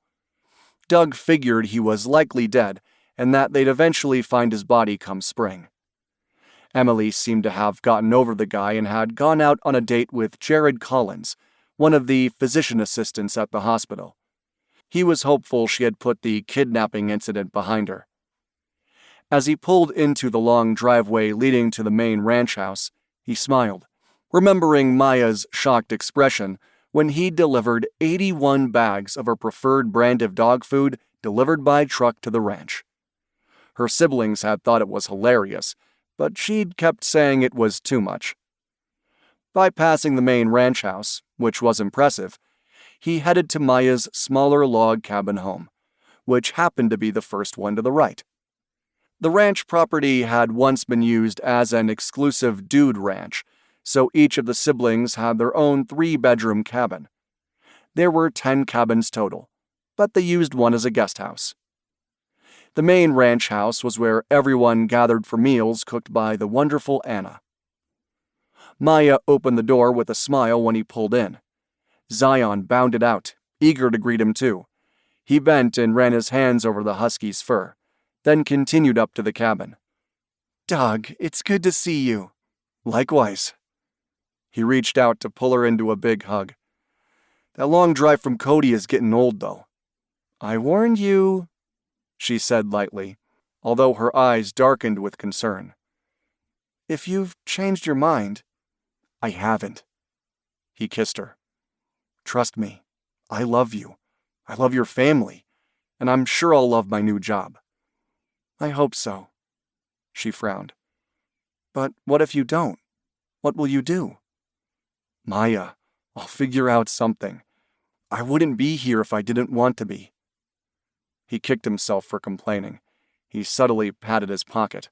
Doug figured he was likely dead and that they'd eventually find his body come spring. Emily seemed to have gotten over the guy and had gone out on a date with Jared Collins, one of the physician assistants at the hospital. He was hopeful she had put the kidnapping incident behind her. As he pulled into the long driveway leading to the main ranch house, he smiled, remembering Maya's shocked expression when he delivered 81 bags of her preferred brand of dog food delivered by truck to the ranch. Her siblings had thought it was hilarious, but she'd kept saying it was too much. Bypassing the main ranch house, which was impressive, he headed to Maya's smaller log cabin home, which happened to be the first one to the right. The ranch property had once been used as an exclusive dude ranch, so each of the siblings had their own 3-bedroom cabin. There were 10 cabins total, but they used one as a guest house. The main ranch house was where everyone gathered for meals cooked by the wonderful Anna. Maya opened the door with a smile when he pulled in. Zion bounded out, eager to greet him too. He bent and ran his hands over the husky's fur, then continued up to the cabin. "Doug, it's good to see you." "Likewise." He reached out to pull her into a big hug. "That long drive from Cody is getting old, though." "I warned you," she said lightly, although her eyes darkened with concern. "If you've changed your mind." "I haven't." He kissed her. "Trust me, I love you. I love your family, and I'm sure I'll love my new job." "I hope so." She frowned. "But what if you don't? What will you do?" "Maya, I'll figure out something. I wouldn't be here if I didn't want to be." He kicked himself for complaining. He subtly patted his pocket.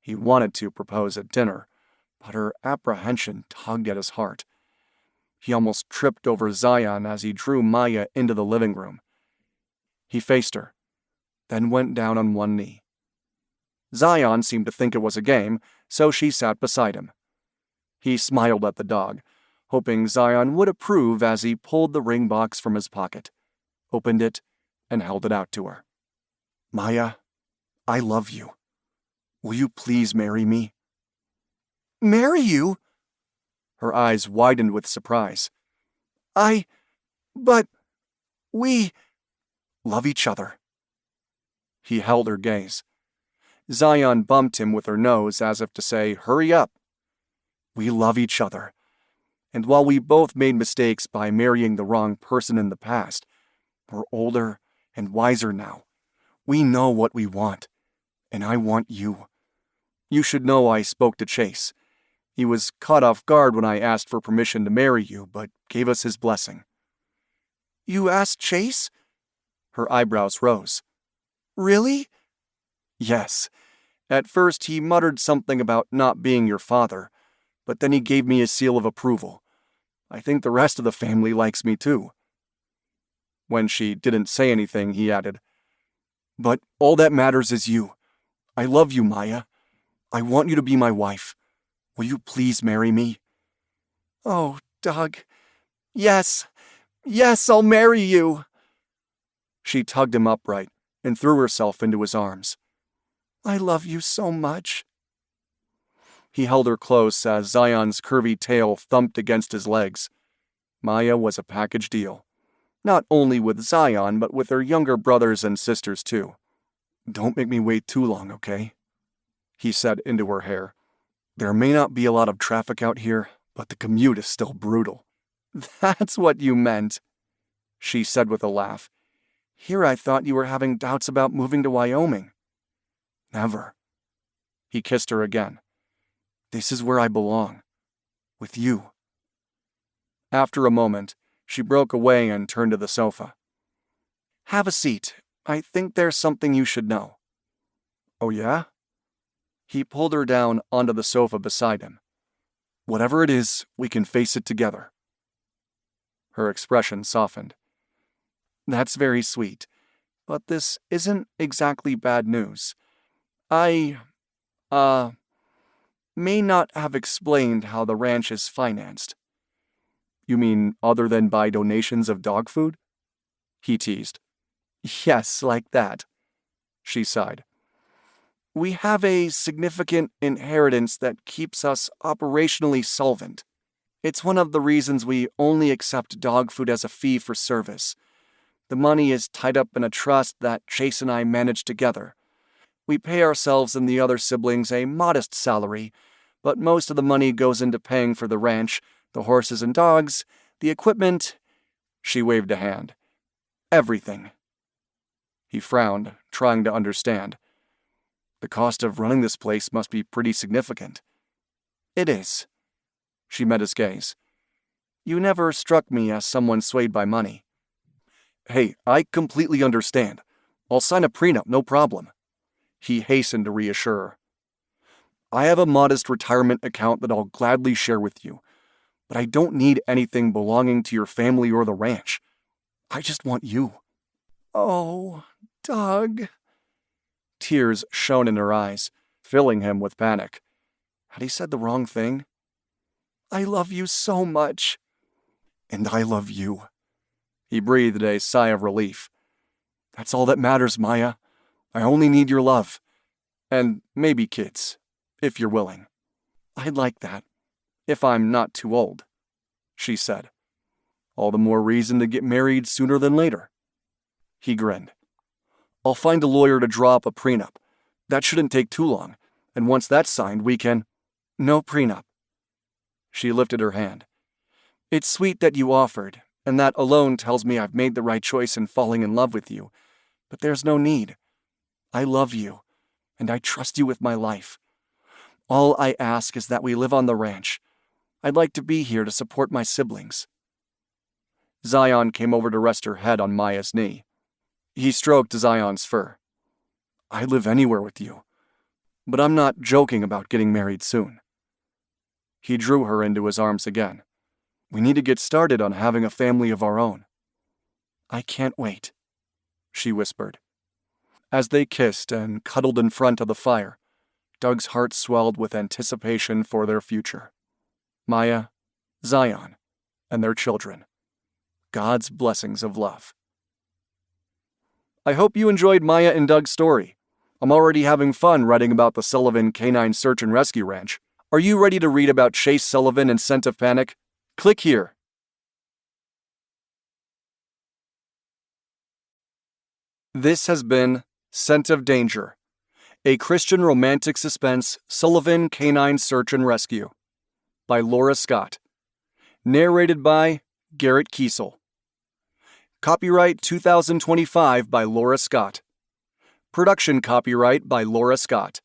He wanted to propose at dinner, but her apprehension tugged at his heart. He almost tripped over Zion as he drew Maya into the living room. He faced her, then went down on one knee. Zion seemed to think it was a game, so she sat beside him. He smiled at the dog, hoping Zion would approve as he pulled the ring box from his pocket, opened it, and held it out to her. "Maya, I love you. Will you please marry me?" "Marry you?" Her eyes widened with surprise. But we love each other." He held her gaze. Zion bumped him with her nose as if to say, "Hurry up." "We love each other. And while we both made mistakes by marrying the wrong person in the past, we're older and wiser now. We know what we want, and I want you. You should know I spoke to Chase. He was caught off guard when I asked for permission to marry you, but gave us his blessing." "You asked Chase?" Her eyebrows rose. "Really?" "Yes. At first he muttered something about not being your father, but then he gave me a seal of approval. I think the rest of the family likes me too." When she didn't say anything, he added, "But all that matters is you. I love you, Maya. I want you to be my wife. Will you please marry me?" "Oh, Doug. Yes. Yes, I'll marry you." She tugged him upright and threw herself into his arms. "I love you so much." He held her close as Zion's curvy tail thumped against his legs. Maya was a package deal. Not only with Zion, but with her younger brothers and sisters too. "Don't make me wait too long, okay?" he said into her hair. "There may not be a lot of traffic out here, but the commute is still brutal." "That's what you meant," she said with a laugh. "Here I thought you were having doubts about moving to Wyoming." "Never." He kissed her again. "This is where I belong. With you." After a moment, she broke away and turned to the sofa. "Have a seat. I think there's something you should know." "Oh, yeah?" He pulled her down onto the sofa beside him. "Whatever it is, we can face it together." Her expression softened. "That's very sweet, but this isn't exactly bad news. I may not have explained how the ranch is financed." "You mean other than by donations of dog food?" he teased. "Yes, like that," she sighed. We have a significant inheritance that keeps us operationally solvent. It's one of the reasons we only accept dog food as a fee for service. The money is tied up in a trust that Chase and I manage together. We pay ourselves and the other siblings a modest salary, but most of the money goes into paying for the ranch, the horses and dogs, the equipment. She waved a hand. Everything. He frowned, trying to understand. The cost of running this place must be pretty significant. It is. She met his gaze. You never struck me as someone swayed by money. Hey, I completely understand. I'll sign a prenup, no problem. He hastened to reassure her. I have a modest retirement account that I'll gladly share with you, but I don't need anything belonging to your family or the ranch. I just want you. Oh, Doug. Tears shone in her eyes, filling him with panic. Had he said the wrong thing? I love you so much. And I love you. He breathed a sigh of relief. That's all that matters, Maya. I only need your love. And maybe kids, if you're willing. I'd like that, if I'm not too old, she said. All the more reason to get married sooner than later. He grinned. I'll find a lawyer to draw up a prenup. That shouldn't take too long, and once that's signed, we can— No prenup. She lifted her hand. It's sweet that you offered, and that alone tells me I've made the right choice in falling in love with you, but there's no need. I love you, and I trust you with my life. All I ask is that we live on the ranch. I'd like to be here to support my siblings. Zion came over to rest her head on Maya's knee. He stroked Zion's fur. I'd live anywhere with you, but I'm not joking about getting married soon. He drew her into his arms again. We need to get started on having a family of our own. I can't wait, she whispered. As they kissed and cuddled in front of the fire, Doug's heart swelled with anticipation for their future. Maya, Zion, and their children. God's blessings of love. I hope you enjoyed Maya and Doug's story. I'm already having fun writing about the Sullivan Canine Search and Rescue Ranch. Are you ready to read about Chase Sullivan and Scent of Panic? Click here. This has been Scent of Danger, a Christian romantic suspense Sullivan Canine Search and Rescue by Laura Scott. Narrated by Garrett Kiesel. Copyright 2025 by Laura Scott. Production copyright by Laura Scott.